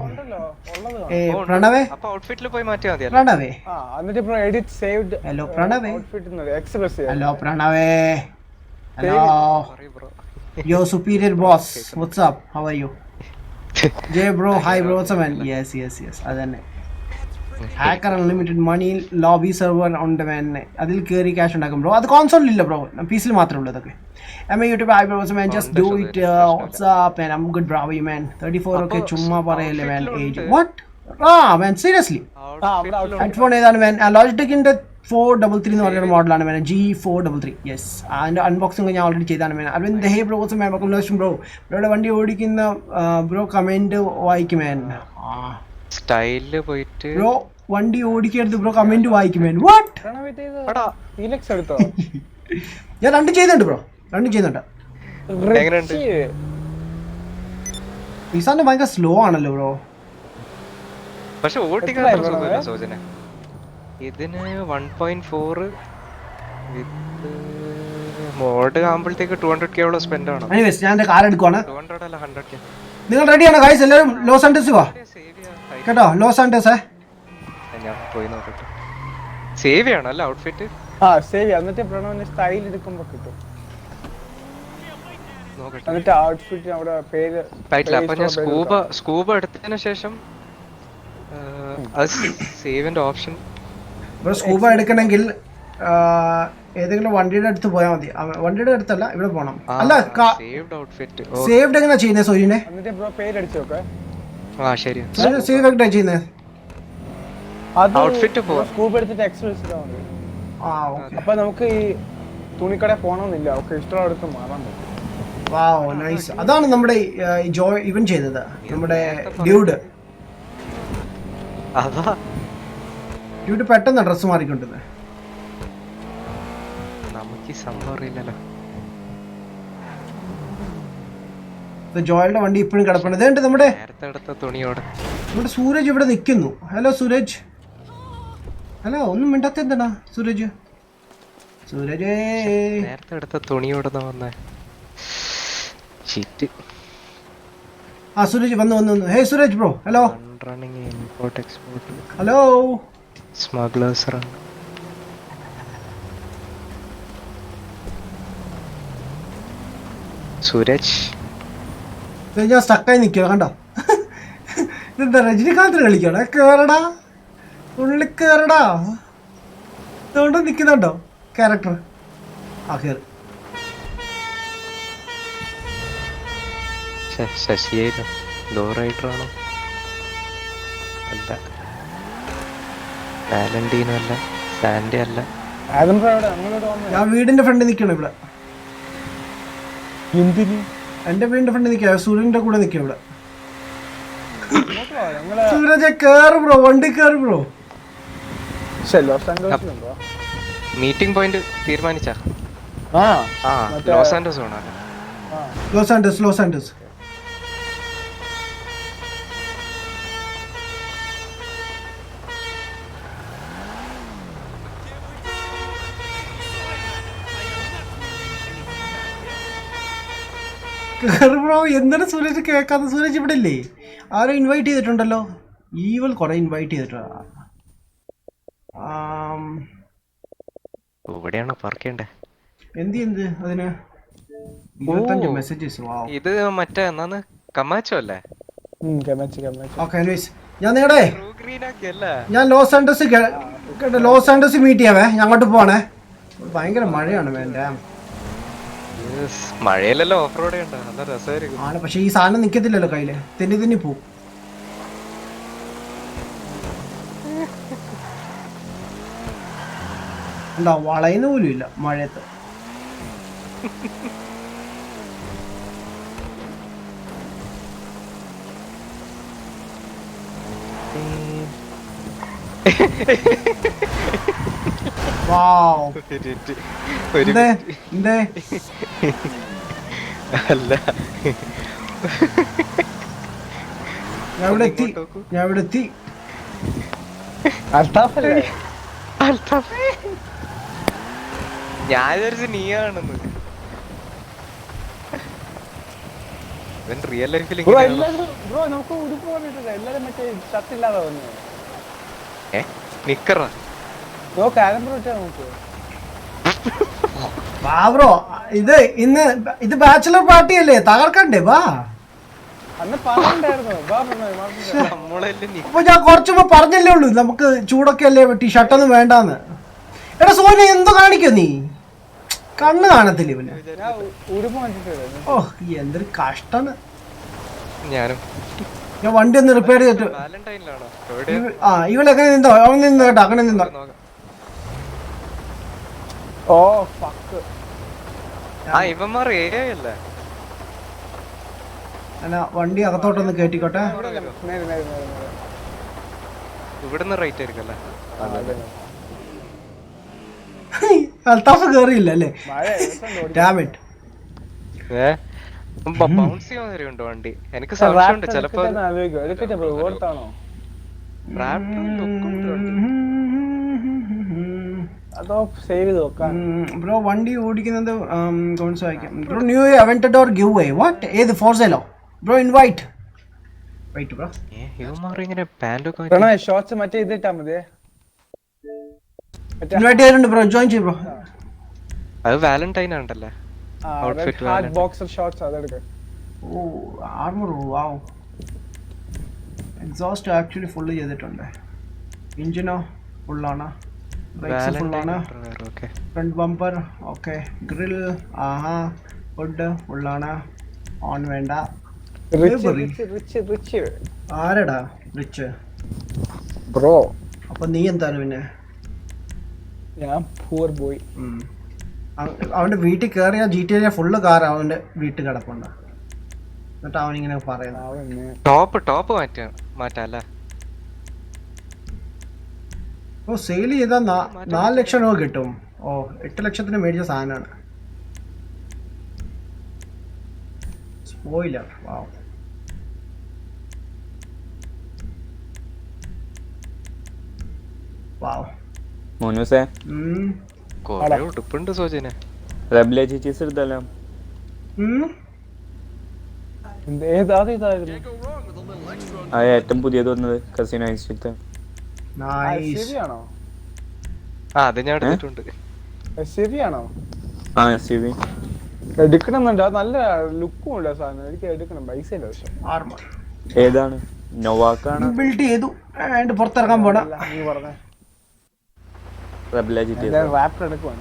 പ്രണവേ അപ്പൊ ഔട്ട്ഫിറ്റിൽ പോയി മാറ്റിയാ മതി. പ്രണവേ എന്നിട്ട് ബ്രോ എഡിറ്റ് സേവ്ഡ് ഹലോ പ്രണവേ ഔട്ട്ഫിറ്റ് എക്സ്പ്രസ് ഹലോ പ്രണവേ hello your superior boss. What's up? How are you? J bro hi bro. What's up? Yes അതന്നെ. Hacker unlimited money lobby server ഉണ്ട് മാൻ. അതിൽ കയറി ക്യാഷ് ഉണ്ടാക്കും ബ്രോ. അത് കോൺസോളിൽ ഇല്ല bro, പീസിൽ മാത്രമേ ഉള്ളൂ അതൊക്കെ. YouTube hi bro man, just do it. What's up man? I am good bro man. 34 ഒക്കെ ചുമ്മാ പറയല്ലേ man. Age what? Man seriously headphone ഏതാണ് മാൻ? ലോജിടെക്കിന്റെ 433 എന്ന് പറയുന്ന മോഡലാണ് മാൻ. G433. യെസ്, അതിൻ്റെ അൺബോക്സിംഗ് ഞാൻ ഓൾറെഡി ചെയ്താണ് man. Aravind hey bro man. Welcome ലക്ഷം ബ്രോ. ഇവിടെ വണ്ടി ഓടിക്കുന്ന ബ്രോ കമൻറ്റ് വായിക്കും മാൻ. സ്റ്റൈലില് പോയിട്ട് ബ്രോ വണ്ടി ഓടിക്കരുത് ബ്രോ, കമന്റ് വായിക്കും മാൻ. വാട്ട്? ഞാൻ രണ്ടും ചെയ്യുന്നുണ്ട് ബ്രോ, രണ്ടും ചെയ്യുന്നുണ്ട്. എങ്ങനെയുണ്ട്? നിസാന്റെ ഭയങ്കര സ്ലോ ആണല്ലോ ബ്രോ. പക്ഷെ ഓട്ടിക്കാൻ സോചന ഇതിന് 1.4 മോഡ് ആകുമ്പോഴത്തേക്ക് 200K സ്പെൻഡ് ആണ്. ഞാൻ എന്റെ കാർ എടുക്കുവാണ്. 200 അല്ല 100K. നിങ്ങൾ റെഡിയാണോ ഗൈസ്? എല്ലാവരും ലോസ് ആൻഡേഴ്സ് വാ കേട്ടോ. ലോസ് ആൻഡേഴ്സ് ഞാൻ പോയി നോക്കട്ടെ. സേവ് ചെയ്യണം അല്ല ഔട്ട്ഫിറ്റ്? സേവ് ചെയ്യാം. എന്നിട്ട് പ്രണവിന് സ്റ്റൈൽ എടുക്കുമ്പോ കിട്ടും. നോക്കട്ടെ. എന്നിട്ട് ഔട്ട്ഫിറ്റ് അവിടെ പേര് റൈറ്റ്. അപ്പൊ ഞാൻ സ്കൂബ എടുത്തതിന് ശേഷം അത് സേവിന്റെ ഓപ്ഷൻ. ഇവിടെ സ്കൂബ എടുക്കണമെങ്കിൽ ഏതെങ്കിലും വണ്ടിയുടെ അടുത്ത് പോയാൽ മതി. വണ്ടിയുടെ അടുത്തല്ല, ഇവിടെ പോകണം. അല്ല സേവ്ഡ് എങ്ങനെയാ ചെയ്യുന്നത് സോജിനെ? പേര് അടിച്ചു നോക്കേ. ശരി. സേവ് എങ്ങനെയാ ചെയ്യുന്നത്? ഔട്ട്ഫിറ്റ് പോവാ. സ്കൂബ എടുത്തിട്ട് എക്സ്പ്രസ് അപ്പൊ നമുക്ക് ഈ തുണിക്കട പോണമെന്നില്ല. ഒക്കെ ഇഷ്ടമുള്ള അടുത്ത് മാറാൻ പറ്റും. Wow nice. അതാണ് നമ്മുടെ ജോയ് ഇവൻ ചെയ്തത്, നമ്മുടെ ഡ്യൂഡ്. ഡ്യൂഡ് പെട്ടെന്ന് ഡ്രസ് മാറിക്കൊണ്ടത്. നമുക്ക് സംഭവം അറിയില്ലല്ലോ. ജോയയുടെ വണ്ടി ഇപ്പോഴും കിടപ്പുണ്ട്. ഇതുണ്ട് നമ്മുടെ സൂരജ് ഇവിടെ നിൽക്കുന്നു. ഹലോ സൂരജ്. ഹലോ, ഒന്നും മിണ്ടാത്ത എന്താ സൂരജ്? സൂരജ് നേരത്തെ എടുത്ത തുണിയോടെ വന്നേ. സൂരജ് വന്നു. Hey Suraj bro. Hello. Hello. Smugglers run. Suraj ഞാൻ സ്റ്റക്കായി നിൽക്കുക കണ്ടോ? ഇതെന്താ രജനികാന്ത് കളിക്കണ? കേറടാ ഉള്ളിൽ കേറടാ. ഇതുകൊണ്ട് നിൽക്കുന്നുണ്ടോ ക്യാരക്ടർ? കേറി. ശശിയായിരുന്നു. ലോ റൈഡർ ആണോ? അല്ല. വാലന്റീനോ അല്ല. സാൻഡി അല്ല. ഞാൻ വീടിന്റെ ഫ്രണ്ടിൽ നിൽക്കണം ഇവിടെ. എന്തിന്? എന്റെ വീടിന്റെ ഫ്രണ്ടിൽ നിൽക്കുക. സൂര്യന്റെ കൂടെ നിൽക്കുക ഇവിടെ. സൂരജ് കേറ് ബ്രോ, വണ്ടി കേറ് ബ്രോ. മീറ്റിംഗ് പോയിന്റ് തീരുമാനിച്ചാ? ലോസ് ആൻഡോസ് ആണോ? ലോസ് ആൻഡോസ്. ബ്രോ എന്താണ് സൂരജ് കേൾക്കാത്ത? സൂരജ് ഇവിടെ ഇല്ലേ? ആരും ഇൻവൈറ്റ് ചെയ്തിട്ടുണ്ടല്ലോ. ഈവൽ കുറെ ഇൻവൈറ്റ് ചെയ്തിട്ടുണ്ട്. ഇവിടെയാണോ പാർക്കേണ്ടേ? എന്ത് അതിന് 25 മെസ്സേജസ്. ഇത് മറ്റേ എന്നാന്ന് കമാച്ചോ അല്ലേ? ഞാൻ ലോസ് ആൻഡോസ് മീറ്റ് ചെയ്യാവേ. ഞാൻ അങ്ങോട്ട് പോണേ. ഭയങ്കര മഴയാണ് വേണ്ട. മഴയിലല്ലോ ഓഫ് റോഡ് നല്ല രസമായിരിക്കും. ആണ്, പക്ഷെ ഈ സാധനം നിക്കത്തില്ലല്ലോ കയ്യില്. തെന്നി പോവും. എന്താ വളയുന്ന പോലും ഇല്ല മഴയത്ത്. അല്ല ഞാൻ ഇവിടെ എത്തി. ഞാൻ വിചാരിച്ചു നീയാണെന്ന്. അവൻ റിയൽ ലൈഫിൽ ബ്രോ എല്ലാരും ബ്രോ നമുക്ക് ഉടുപ്പ് വന്നിട്ടില്ല എല്ലാരും മറ്റേ ഷർട്ട് ഇല്ലാതെ വന്നത് നിക്കറാ ബ്രോ കാരം ബ്രോ ഇട്ടാ നമുക്ക് വാ ബ്രോ, ഇത് ബാച്ചിലർ പാർട്ടി അല്ലേ, തകർക്കണ്ടേ? വാ. അന്ന് പറഞ്ഞിട്ടുണ്ടായിരുന്നു അപ്പൊ ഞാൻ കുറച്ചുമ്പോ പറഞ്ഞല്ലേ ഉള്ളൂ നമുക്ക് ചൂടൊക്കെ അല്ലേ ടീഷർട്ടൊന്നും വേണ്ടാന്ന്. എടാ സോനി എന്തോ കാണിക്കോ നീ, കണ്ണ് കാണത്തില്ല ഇവന്. ഓ എന്തൊരു കഷ്ടാണ്. ഞാനും ഞാൻ വണ്ടി ഒന്ന് റിപ്പയർ ചെയ്തിട്ട് ഇവളെങ്ങനെ നിന്നോ, അവൻ നിന്നോ കേട്ടോ, അങ്ങനെ നിന്നോ. ഓ ഫക്ക് ഇവന്മാർ ഏരിയ അല്ലേ. അല്ല വണ്ടി അകത്തോട്ടൊന്ന് കേറ്റിക്കോട്ടെ. ഇവിടുന്ന് റൈറ്റ് ആയിരിക്കും അല്ലേ? അൽത്താഫ് കേറിയില്ല അല്ലേ? ഡാമിറ്റ്. ബൗൺസ് ചെയ്യാൻ വരെയുണ്ട് വണ്ടി. എനിക്ക് സംശയമുണ്ട് ചിലപ്പോ ബ്രോ വണ്ടി ഓടിക്കുന്നത് ബ്രോ ന്യൂ അവന്റഡ് ഓർ ഗിവ് അവേ വാട്ട് ഏത് ഫോർസലോ ബ്രോ ഇൻവൈറ്റ് വെയിറ്റ് ബ്രോ ഇങ്ങനെ പാന്റൊക്കെ ഷോർട്സ് മറ്റേ ഇതിട്ടാ മതി. ഇൻവൈറ്റ് ചെയ്തിട്ടുണ്ട് ബ്രോ, ജോയിൻ ചെയ്യ് ബ്രോ. അത് വാലന്റൈൻ ആണല്ലേ ഔട്ട്ഫിറ്റ് വാലന്റൈൻ ബോക്സർ ഷോർട്സ് അതെടുക്ക. Oh armour wow. Exhaust actually full ചെയ്തിട്ടുണ്ട്. എഞ്ചിനോ ഫുള്ളാണ്, ബ്രേക്സ് ഫുള്ളാണ്, ഫ്രണ്ട് ബമ്പർ ഓക്കെ, ഗ്രിൽ ആഹാ ഫുഡ് ഫുള്ളാണ്, ഓൺ വേണ്ട. ആരടാ റിച്ച് ബ്രോ? അപ്പൊ നീ എന്താണ് പിന്നെ? ഞാൻ പൂർ ബോയ്. അവന്റെ വീട്ടിൽ കയറിയ GTA ഫുള്ള് കാർ അവന്റെ വീട്ടിൽ കിടപ്പുണ്ട്. എന്നിട്ട് അവനിങ്ങനെ പറയുന്നത് ടോപ്പ് മാറ്റാല്ലേ. ഓ സെയിൽ ചെയ്താൽ 4 ലക്ഷം രൂപ കിട്ടും. ഓ 8 ലക്ഷത്തിന് മേടിച്ച സാധനമാണ്. സ്പോയിലർ വാവ്. വാവ് മോനുസേ കൊറേ ഉടുപ്പുണ്ട് സോജന. റബ്ലെ ചീസ് എടുത്താലോ? ഏറ്റവും പുതിയത് വന്നത് കസിനോ ഇൻസ്റ്റിറ്റ്യൂട്ട്. അത് ഞാൻ എടുത്തിട്ടുണ്ട്. എടുക്കണമെന്നുണ്ട്, അത് നല്ല ലുക്കും ഉള്ള സാധനം. എനിക്ക് എടുക്കണം, പൈസ ഇല്ല. പക്ഷെ ഏതാണ്? നൊവാക്കാണ് ബിൽഡ് ചെയ്തു ആൻഡ് പുറത്തിറങ്ങാൻ പോടാ. നീ പറഞ്ഞേ റാപ്പിഡ് എടുക്കുവാണ്.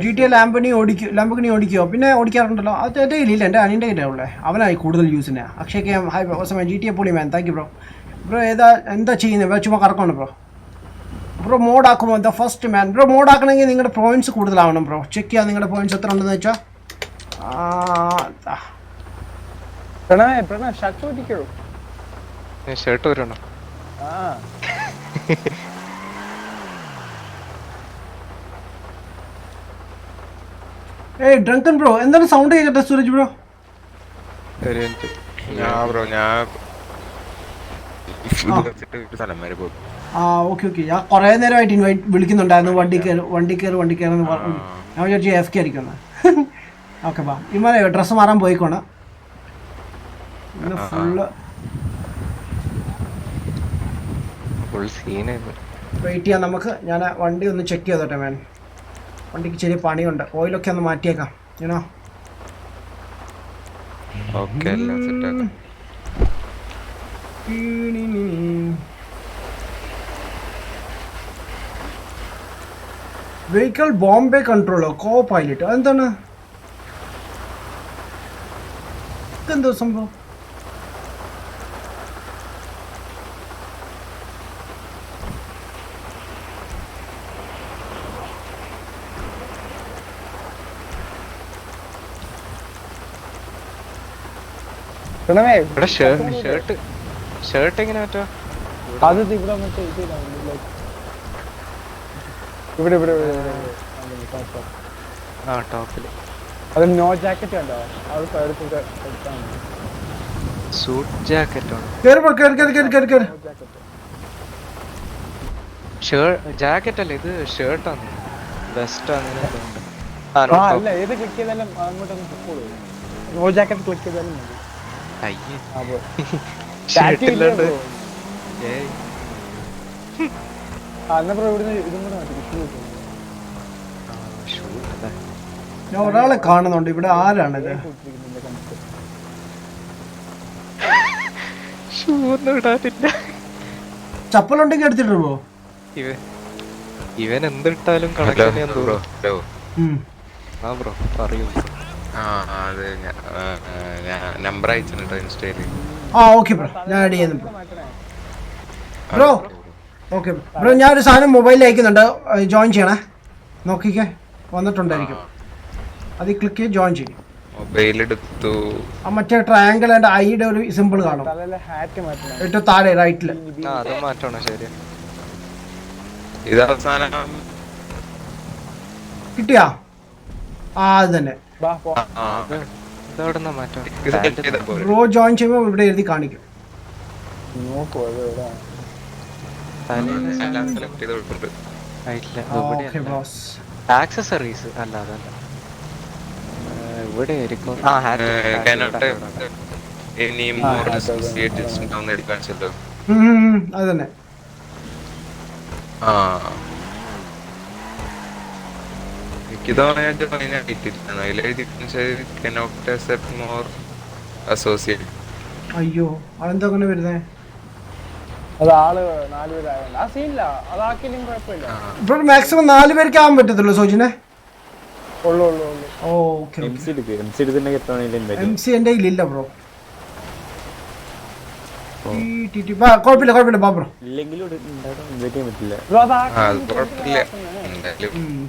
GTA ലാംബോർഗിനി ഓടിക്കോ? പിന്നെ ഓടിക്കാറുണ്ടല്ലോ. അത് എൻ്റെ കയ്യിലില്ല, എൻ്റെ അനിയൻ്റെ കയ്യിലുള്ളേ. അവനായി കൂടുതൽ യൂസിന്. അക്ഷയ്ക്ക് ഹായ് ബ്രോ, GTA പൊളി man, thank you bro. Bro എന്താ ചെയ്യുന്നത്? ചുമ്മാ കറക്കണം ബ്രോ. ബ്രോ മോഡ് ആക്കുമോ? The first man. Bro mod ആക്കണമെങ്കിൽ നിങ്ങളുടെ പോയിന്റ്സ് കൂടുതലാവണം ബ്രോ. ചെക്ക് ചെയ്യാം നിങ്ങളുടെ പോയിന്റ്സ് എത്ര ഉണ്ടെന്ന് വെച്ചാൽ. ഷർട്ട് വരണം. ഏയ് ഡ്രങ്കൻ ബ്രോ, എന്താണ് സൗണ്ട് കേൾക്കട്ടെ സൂരജ് ബ്രോ? ഓക്കെ ഞാൻ കുറേ നേരമായിട്ട് വിളിക്കുന്നുണ്ടായിരുന്നു. വണ്ടി കയറി എന്ന് പറഞ്ഞു. ഞാൻ വിചാരിച്ചു AFK ആയിരിക്കും. ഓക്കെ ബാ. ഇമാരെ ഡ്രസ്സ് മാറാൻ പോയിക്കോണം. ഫുള്ള് വെയിറ്റ് ചെയ്യാം നമുക്ക്. ഞാൻ വണ്ടി ഒന്ന് ചെക്ക് ചെയ്തോട്ടെ മാൻ. വണ്ടിക്ക് ചെറിയ പണിയുണ്ട്. ഓയിലൊക്കെ ഒന്ന് മാറ്റിയേക്കാം. യുനോ വെഹിക്കിൾ ബോംബെ കൺട്രോളോ കോ പൈലറ്റ് എന്താണ്? ഇതെന്തോ സംഭവം? ഷർട്ട് എങ്ങനെ പറ്റോ? അത് ഇവിടെ മറ്റേ ഇവിടെ ടോപ്പില് അത് നോ ജാക്കറ്റ് ഉണ്ടോ? സൂട്ട് ജാക്കറ്റ് ജാക്കറ്റ് അല്ല, ഇത് ഷർട്ടാണ്. വെസ്റ്റ് അങ്ങനെ അല്ല ഏത് ക്ലിക്ക് ചെയ്താലും അങ്ങോട്ടൊന്ന് പൊക്കോളൂ. നോ ജാക്കറ്റ് ക്ലിക്ക് ചെയ്താലും മതി. അയ്യേ എന്നാ ബ്രോ ഇവിടുന്ന് ഇതും കൂടെ മാറ്റി ഞാൻ ഒരാളെ കാണുന്നുണ്ട് ഇവിടെ. ആരാണിത്? ചപ്പലുണ്ടെങ്കിൽ എടുത്തിട്ട് പോ. ഇവൻ എന്തിട്ടാലും കണക്ഷൻ ബ്രോ പറയൂ. അത് നമ്പർ അയച്ചിട്ടുണ്ട് ഇൻസ്റ്റയില്. ഓക്കെ ബ്രോ, ഞാൻ ആഡ് ചെയ്യുന്നു ബ്രോ. ഓക്കെ ബ്രോ, ഞാനൊരു സാധനം മൊബൈലിൽ അയക്കുന്നുണ്ട്, ജോയിൻ ചെയ്യണേ. നോക്കിക്കേ, വന്നിട്ടുണ്ടായിരിക്കും. അത് ക്ലിക്ക് ചെയ്ത് ജോയിൻ ചെയ്യും. മൊബൈലെടുത്തു. ആ മറ്റേ ട്രയാങ്കിൾ ആൻഡ് ഐയുടെ ഒരു സിമ്പിൾ കാണും ഏറ്റവും താഴെ റൈറ്റില്. ഇത് അവസാനം കിട്ടിയാ? അത് തന്നെ. ബ്രോ ജോയിൻ ചെയ്യുമ്പോ ഇവിടെ എഴുതി കാണിക്കും. ആക്സസറീസ് അല്ല അതല്ല ഇവിടെ അത് തന്നെ. എനിക്ക് അയ്യോ, അതെന്താ അങ്ങനെ വരുന്നേ? ഇപ്പോൾ മാക്സിമം 4 പേർക്ക് ആവാൻ പറ്റത്തുള്ളൂ സോജിനെ. MC എന്റെ കയ്യിലില്ല ബ്രോ. കുഴപ്പമില്ല ബാ ബ്രോ.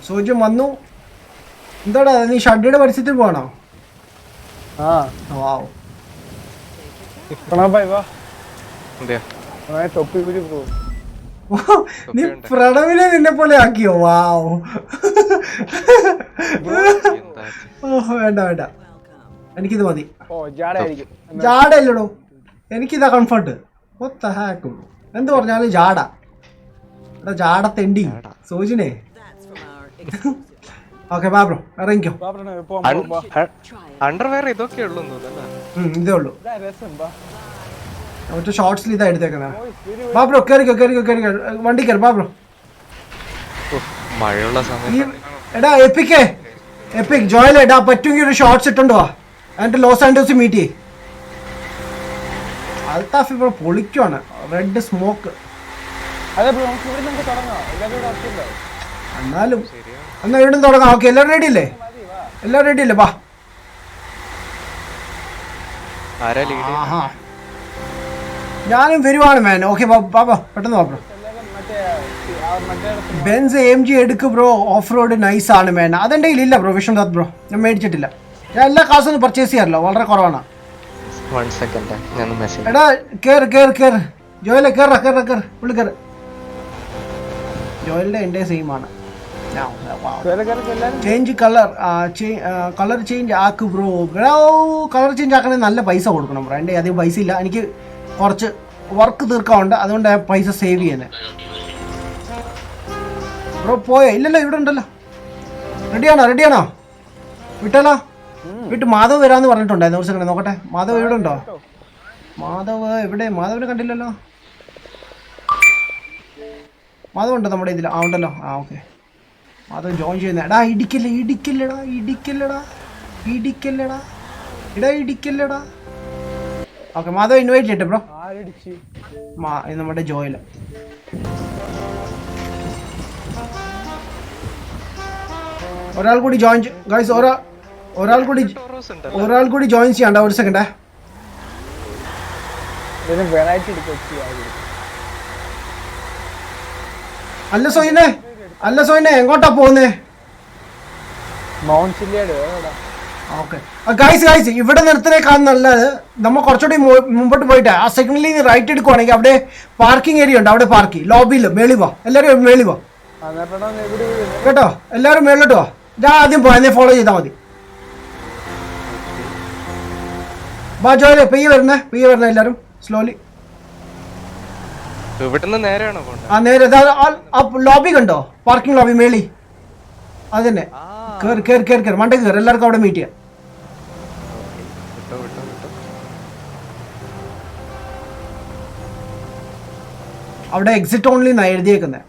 സോജൻ വന്നു. എന്താടാ നീ ഷഡ്ഡിയുടെ പരിസരത്തിൽ പോകണോ? നീ പ്രണവിനെ നിന്നെ പോലെ ആക്കിയോ? വാവ്. വേണ്ട എനിക്കിത് മതി. ജാടയല്ലടോ, എനിക്കിതാ കംഫർട്ട്. എന്ത് പറഞ്ഞാലും ജാട. ജാട തെണ്ടി സോജിനെ. ഓക്കെ ബാ ബ്രോ, ഇറങ്ങിക്കോ. അണ്ടർവെയർ ഇതൊക്കെ ഉള്ളൂ. ഇതേ ഉള്ളൂ. മറ്റേ ഷോർട്സിൽ ഇതാ എടുത്തേക്കുന്ന. ബാ ബ്രോ, കേറിക്കോ വണ്ടി കയറി ബാ ബ്രോ. മഴയുള്ള സമയം. എടാ എപ്പിക് ജോയൽ എടാ, പറ്റുമെങ്കിൽ ഒരു ഷോർട്സ് ഇട്ടുണ്ടോ എന്നിട്ട് ലോസ് ആൻഡോസ് മീറ്റ് ചെയ്യ്. അൽത്താഫ് ഇവിടെ പൊളിക്കുവാണ്. Red smoke. എന്നാലും എന്നാ ഇവിടെ തുടങ്ങാം. ഓക്കെ, എല്ലാവരും റെഡി അല്ലേ? ബാ. ഞാനും വരുവാണ് മാൻ. ഓക്കെ ബാബാ, പെട്ടെന്ന് ബാ ബ്രോ. ബെൻസ് AMG എടുക്ക് ബ്രോ, ഓഫ് റോഡ് നൈസ് ആണ് മാൻ. അതെൻ്റെ കയ്യിലില്ല ബ്രോ, വിഷ്ണുദാസ് ബ്രോ. ഞാൻ മേടിച്ചിട്ടില്ല. ഞാൻ എല്ലാ കാശൊന്നും പർച്ചേസ് ചെയ്യാറില്ല, വളരെ കുറവാണ്. എടാ കേറ് ജോയലെ, കേറ് പുള്ളി കേറ്. ജോയലിന്റെ എൻ്റെ സെയിം ആണ്. ചേഞ്ച് കളർ ചേഞ്ച് ആക്ക് ബ്രോ. കളർ ചേഞ്ച് ആക്കണമെങ്കിൽ നല്ല പൈസ കൊടുക്കണം ബ്രോ. എൻ്റെ അധികം പൈസ ഇല്ല, എനിക്ക് കുറച്ച് വർക്ക് തീർക്കാറുണ്ട്, അതുകൊണ്ട് പൈസ സേവ് ചെയ്യുന്നത്. ബ്രോ പോയോ? ഇല്ലല്ലോ, ഇവിടെ ഉണ്ടല്ലോ. റെഡിയാണോ? വിട്ടാലോ? വീട്ട് മാധവ് വരാന്ന് പറഞ്ഞിട്ടുണ്ടായിരുന്നു. ഒരു സെക്കൻഡ് നോക്കട്ടെ. മാധവ് ഇവിടെ ഉണ്ടോ? മാധവിനെ കണ്ടില്ലല്ലോ. മാധവ് ഉണ്ടോ നമ്മുടെ ഇതിൽ? ഉണ്ടല്ലോ. ഓക്കെ, മാധവ് ജോയിൻ ചെയ്യുന്ന. എടാ ഇടിക്കല്ലടാ. ഓക്കെ, മാധവ് ഇൻവൈറ്റ് ചെയ്യട്ടെ ബ്രോ. നമ്മുടെ ജോയില്. ഒരാൾ കൂടി ജോയിൻ ഗൈസ്. ഒരാൾ കൂടി ജോയിൻ ചെയ്യണ്ട. ഒരു സെക്കൻഡേ. അല്ല സോയിനെ എങ്ങോട്ടാ പോകുന്നേ? ഓക്കെ ഗൈസ്, ഇവിടെ നിർത്തുന്നേക്കാൾ നല്ലത് നമ്മൾ കുറച്ചുകൂടി മുമ്പോട്ട് പോയിട്ട് ആ സെക്കൻഡിൽ നിന്ന് റൈറ്റ് എടുക്കുവാണെങ്കിൽ അവിടെ പാർക്കിംഗ് ഏരിയ ഉണ്ട്. അവിടെ പാർക്ക് ലോബിയിൽ മേളി വാ. എല്ലാവരും മേളി വാ കേട്ടോ. എല്ലാവരും മേളിലോട്ട് വാ. ഞാൻ ആദ്യം പോവാ, എന്നെ ഫോളോ ചെയ്താൽ മതി. ബാ ജോയിലെ, പെയ്യ വരണേ എല്ലാവരും സ്ലോലി. ഇവിടുന്ന് നേരെയാണോ? നേരെ ലോബി കണ്ടോ? പാർക്കിംഗ് ലോബി മേളി. അതന്നെ കേറി കേറി കേറി കേറി മണ്ടയ്ക്ക് കയറി എല്ലാവർക്കും അവിടെ മീറ്റ് ചെയ്യാം. അവിടെ എക്സിറ്റ് ഓൺലി എന്നാ എഴുതിയേക്കുന്നത്.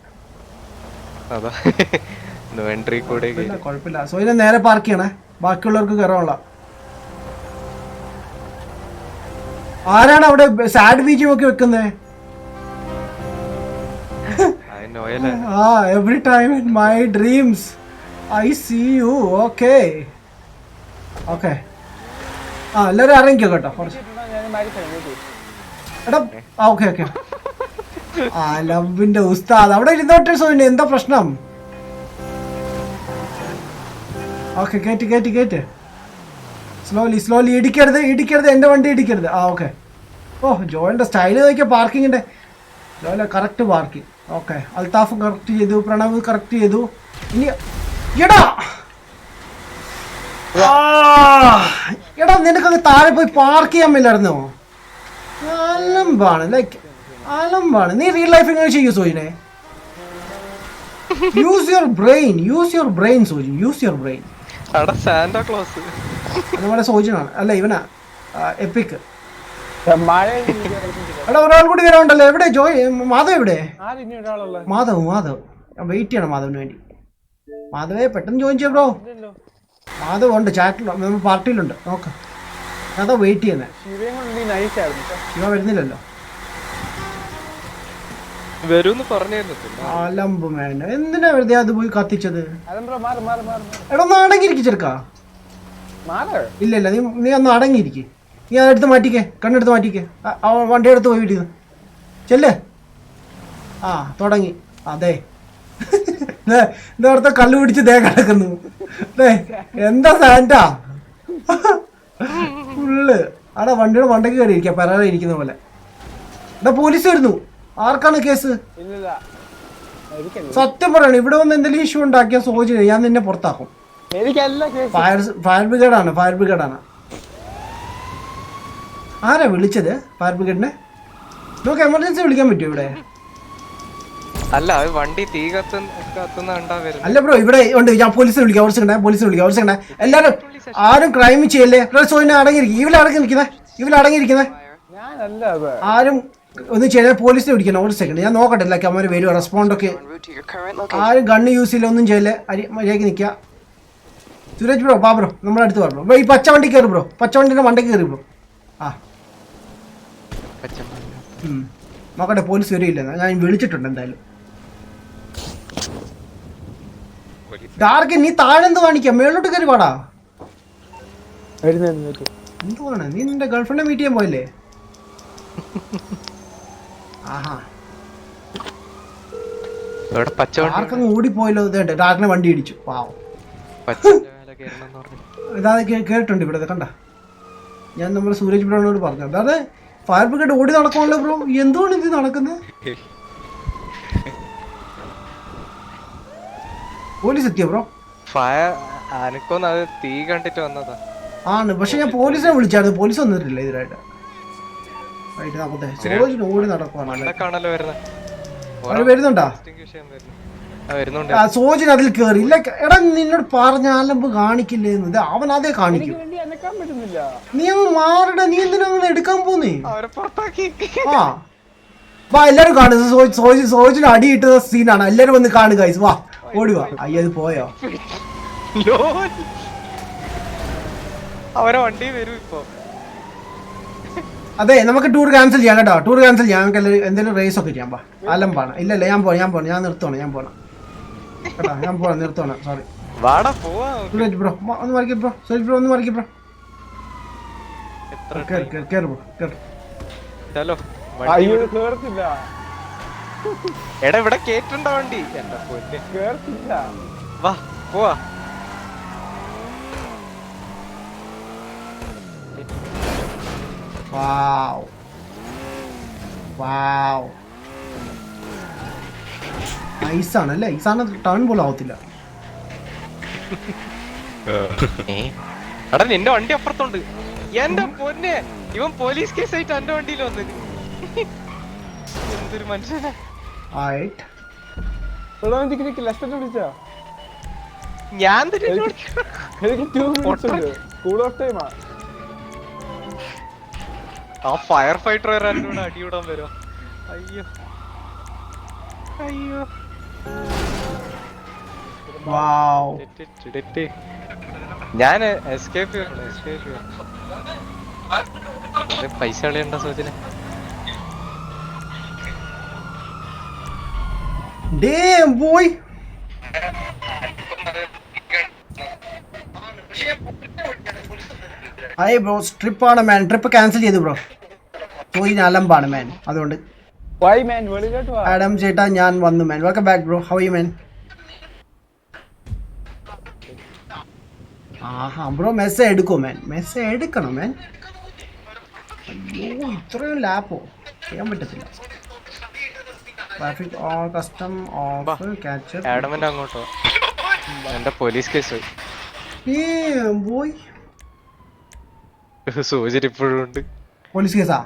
കുഴപ്പമില്ല. സോ ഇതിനെ നേരെ പാർക്ക് ചെയ്യണേ, ബാക്കിയുള്ളവർക്ക് കയറാനുള്ള. ആരാണ് അവിടെ സാഡ് ബീജം ഒക്കെ വെക്കുന്നത്? Every time in my dreams I see you. Okay okay, എല്ലാവരും ഇറങ്ങിക്കോ കേട്ടോ കുറച്ച്. എടാ ഓക്കെ ഓക്കെ. ലവിന്റെ ഉസ്താദ് അവിടെ ഇരുന്നോട്ടെ. സോയിന് എന്താ പ്രശ്നം? ഓക്കെ കേറ്റ് കേറ്റ് കേറ്റ്. Slowly slowly. ഇടിക്കരുത് ഇടിക്കരുത്, എൻ്റെ വണ്ടി ഇടിക്കരുത്. ഓക്കെ. ഓ ജോയിൻ്റെ സ്റ്റൈല് നോക്കിയാൽ പാർക്കിങ്ങിൻ്റെ. ജോയില correct parking. Okay. Althaf correct ചെയ്തു, പ്രണവ് കറക്റ്റ് ചെയ്തു. ഇനി എടാ എടാ നിനക്കത് താഴെ പോയി പാർക്ക് ചെയ്യാൻ പറ്റില്ലായിരുന്നോ? അലമ്പാണ്, ലൈക്ക് അലമ്പാണ്. നീ റിയൽ ലൈഫ് ഇങ്ങനെ ചെയ്യൂ സോയിനെ. Use your brain, use your brain Soji, use your brain. അതുപോലെ സോജനാണ് അല്ല ഇവനാ എപ്പിക്. എടാ ഒരാൾ കൂടി വരാനുണ്ടല്ലോ. എവിടെ ജോയ്? മാധവ് എവിടെ? മാധവ് മാധവ് വെയിറ്റ് ചെയ്യണം മാധവിന് വേണ്ടി. മാധവേ പെട്ടെന്ന് ജോയിൻ ചെയ്യാം ബ്രോ. മാധവ് ഉണ്ട് ചാറ്റിൽ, പാർട്ടിയിലുണ്ട്. നോക്ക്, അതാ വെയിറ്റ് ചെയ്യുന്നത്. ശിവ വരുന്നില്ലല്ലോ. അലമ്പ് വേണ്ട, എന്തിനാ വെറുതെ അത് പോയി കത്തിച്ചത്? എടാ ഒന്ന് അടങ്ങിയിരിക്കും ചെറുക്കാ. ഇല്ല ഇല്ല, നീ ഒന്ന് അടങ്ങിയിരിക്കേ. നീ അതെടുത്ത് മാറ്റിക്കേ, കണ്ണെടുത്ത് മാറ്റിക്കേ. വണ്ടി എടുത്ത് പോയി വീട്ടിൽ ചെല്ലേ. തുടങ്ങി. അതെ നേരത്തെ കല്ല് പിടിച്ച് ദേ കിടക്കുന്നു. എന്താ സാൻറ്റാ ഫുള്ള്. ആടാ വണ്ടിയുടെ മണ്ടയ്ക്ക് കയറി ഇരിക്കാം, പരാതി ഇരിക്കുന്ന പോലെ. എടാ പോലീസ് വരുന്നു. ആർക്കാണ് കേസ്? സത്യം പറയണം, ഇവിടെ വന്ന് എന്തെങ്കിലും ഇഷ്യൂ ഉണ്ടാക്കിയ സോചന ഞാൻ നിന്നെ പുറത്താക്കും. ഫയർ ബ്രിഗേഡാണ്, ഫയർ ബ്രിഗേഡാണ്. ആരാ വിളിച്ചത് ഫയർ ബ്രിഗേഡിനെ? നമുക്ക് എമർജൻസി വിളിക്കാൻ പറ്റുമോ ഇവിടെ? അല്ല വണ്ടി തീ കത്തുന്ന. അല്ല ബ്രോ ഇവിടെ ഉണ്ട്, ഞാൻ പോലീസിനെ വിളിക്കാം. കുറച്ച് എല്ലാരും ആരും ക്രൈം ചെയ്യല്ലേ. സോയിനെ അടങ്ങിയിരിക്കും. ഇവരടങ്ങിയിരിക്കുന്നേ ആരും ഒന്നും ചെയ്യാൻ പോലീസിനെ വിളിക്കണം. ഒരു സെക്കൻഡ് ഞാൻ നോക്കട്ടെ എല്ലാ ക്യാമറ വരുമോ, റെസ്പോണ്ടൊക്കെ. ആരും ഗണ്ണ് യൂസ് ചെയ്യില്ല, ഒന്നും ചെയ്യല്ലേ. മര്യാദയ്ക്ക് നിൽക്കുക. സുരേഷ് ബ്രോ പാ ബ്രോ, നമ്മുടെ അടുത്ത് പറഞ്ഞു ബ്രോ. ഈ പച്ച വണ്ടി കയറി ബ്രോ, പച്ച വണ്ടിന്റെ മണ്ടയ്ക്ക് കയറി ബ്രോ. നോക്കട്ടെ പോലീസ് വരില്ല. ഞാൻ വിളിച്ചിട്ടുണ്ട് എന്തായാലും. ഡാർക്ക് നീ താഴെന്ത് കാണിക്കാം, മേളിലോട്ട് കയറി പാടാ. എന്തുവാണ് നീ നിന്റെ ഗേൾഫ്രണ്ടിനെ മീറ്റ് ചെയ്യാൻ പോയല്ലേ? ആർക്കങ്ങ് ഓടിപ്പോയല്ലോ. ഡാർക്കിനെ വണ്ടി ഇടിച്ചു. പാവം. ഇതാ കേട്ടിട്ടുണ്ട് ഇവിടെ കണ്ട. ഞാൻ നമ്മുടെ സൂരജ് ബ്രോനോട് പറഞ്ഞു, അതായത് ഫയർ ബ്രിഗേഡ് ഓടി നടക്കുമല്ലോ ബ്രോ. എന്തുകൊണ്ട് ഇത് നടക്കുന്നത്? പോലീസ് എത്തിയോ ബ്രോ? തീ കണ്ടിട്ട് വന്നതാ ആണ്, പക്ഷെ ഞാൻ പോലീസിനെ വിളിച്ചായിരുന്നു. പോലീസ് വന്നിട്ടില്ല ഇതിനായിട്ട്. സോജിന് ഓടി നടക്കുവാണ്. വരുന്നുണ്ടാ? സോജിന് അതിൽ കേറി ഇല്ല. എടാ നിന്നോട് പറഞ്ഞ അലമ്പ് കാണിക്കില്ലേന്ന്. അവൻ അതേ കാണിക്കും. നീ അങ്ങ് മാറട. നീ എന്തിനാ അങ്ങനെ എടുക്കാൻ പോന്നേ? വാ എല്ലാരും കാണുക. സോജിന് അടിയിട്ട സീനാണ്. എല്ലാരും വന്ന് കാണുക. വാ ഓടിവാ. അയ്യത് പോയോ? അതെ നമുക്ക് ടൂർ ക്യാൻസൽ ചെയ്യാം കേട്ടോ. ടൂർ ക്യാൻസൽ ചെയ്യാം. നമുക്ക് എന്തെങ്കിലും റേസ് ഒക്കെ ചെയ്യാം. അലമ്പാണ്. ഇല്ലല്ല ഞാൻ പോണം. ഞാൻ നിർത്തോണം. ഞാൻ പോണം കേട്ടോ. ഞാൻ പോണം, നിർത്തോണം. സോറി. സുരേഷ് ബ്രോ ഒന്ന് മറിക്കും ബ്രോ. സുരേഷ് ബ്രോ ഒന്ന് മറിക്കും ബ്രോ. കേറ് ബ്രോ കേറ്. എടാ ഇവിടെ കേറ്റുണ്ടോ വണ്ടി? വാ പോവാ. Wow. Wow. ഐസാണല്ലേ? ഐസാണ് ടേൺ പോലും ആവത്തില്ല. എടാ നിന്റെ വണ്ടി അപ്പുറത്തുണ്ട്. എന്റെ പൊന്നെ, ഇവൻ പോലീസ് കേസ് ആയിട്ട് എന്റെ വണ്ടിയിൽ വന്നു. എന്തൊരു മനുഷ്യനാ. ഞാൻ എനിക്ക് 2 minutes ഉണ്ട്. Cool off time ആ. ആ ഫയർ ഫൈറ്റർ എന്നോട് അടിയൂടാൻ വരും. അയ്യോ അയ്യോ. വാവ്. ഞാൻ എസ്കേപ്പ് ചെയ്യണം. പൈസ കളയണ്ട സോചന. Damn boy. അയ്യ ബ്രോ ട്രിപ്പാണ് മാൻ. ട്രിപ്പ് ക്യാൻസൽ ചെയ്തു ബ്രോ. സോയിന് അലമ്പാണ് മാൻ. അതുകൊണ്ട് Why man? വെളിയിലോട്ട് വാ. ആഡം ചേട്ടാ ഞാൻ വന്നു man. Welcome back bro. How are you man? ആഹാ ബ്രോ മെസ്സേജ് എടുക്കോ മാൻ? മെസ്സേജ് എടുക്കണം മാൻ. അയ്യോ ഇത്രയും ലാപ്പോ ചെയ്യാൻ പറ്റത്തില്ല. Traffic all custom off catch ആഡമന്റെ അങ്ങോട്ടോ. എന്റെ പോലീസ് കേസ് ബോയ്. സോജരി ഇപ്പോഴും ഉണ്ട്. പോലീസ് കേസാ?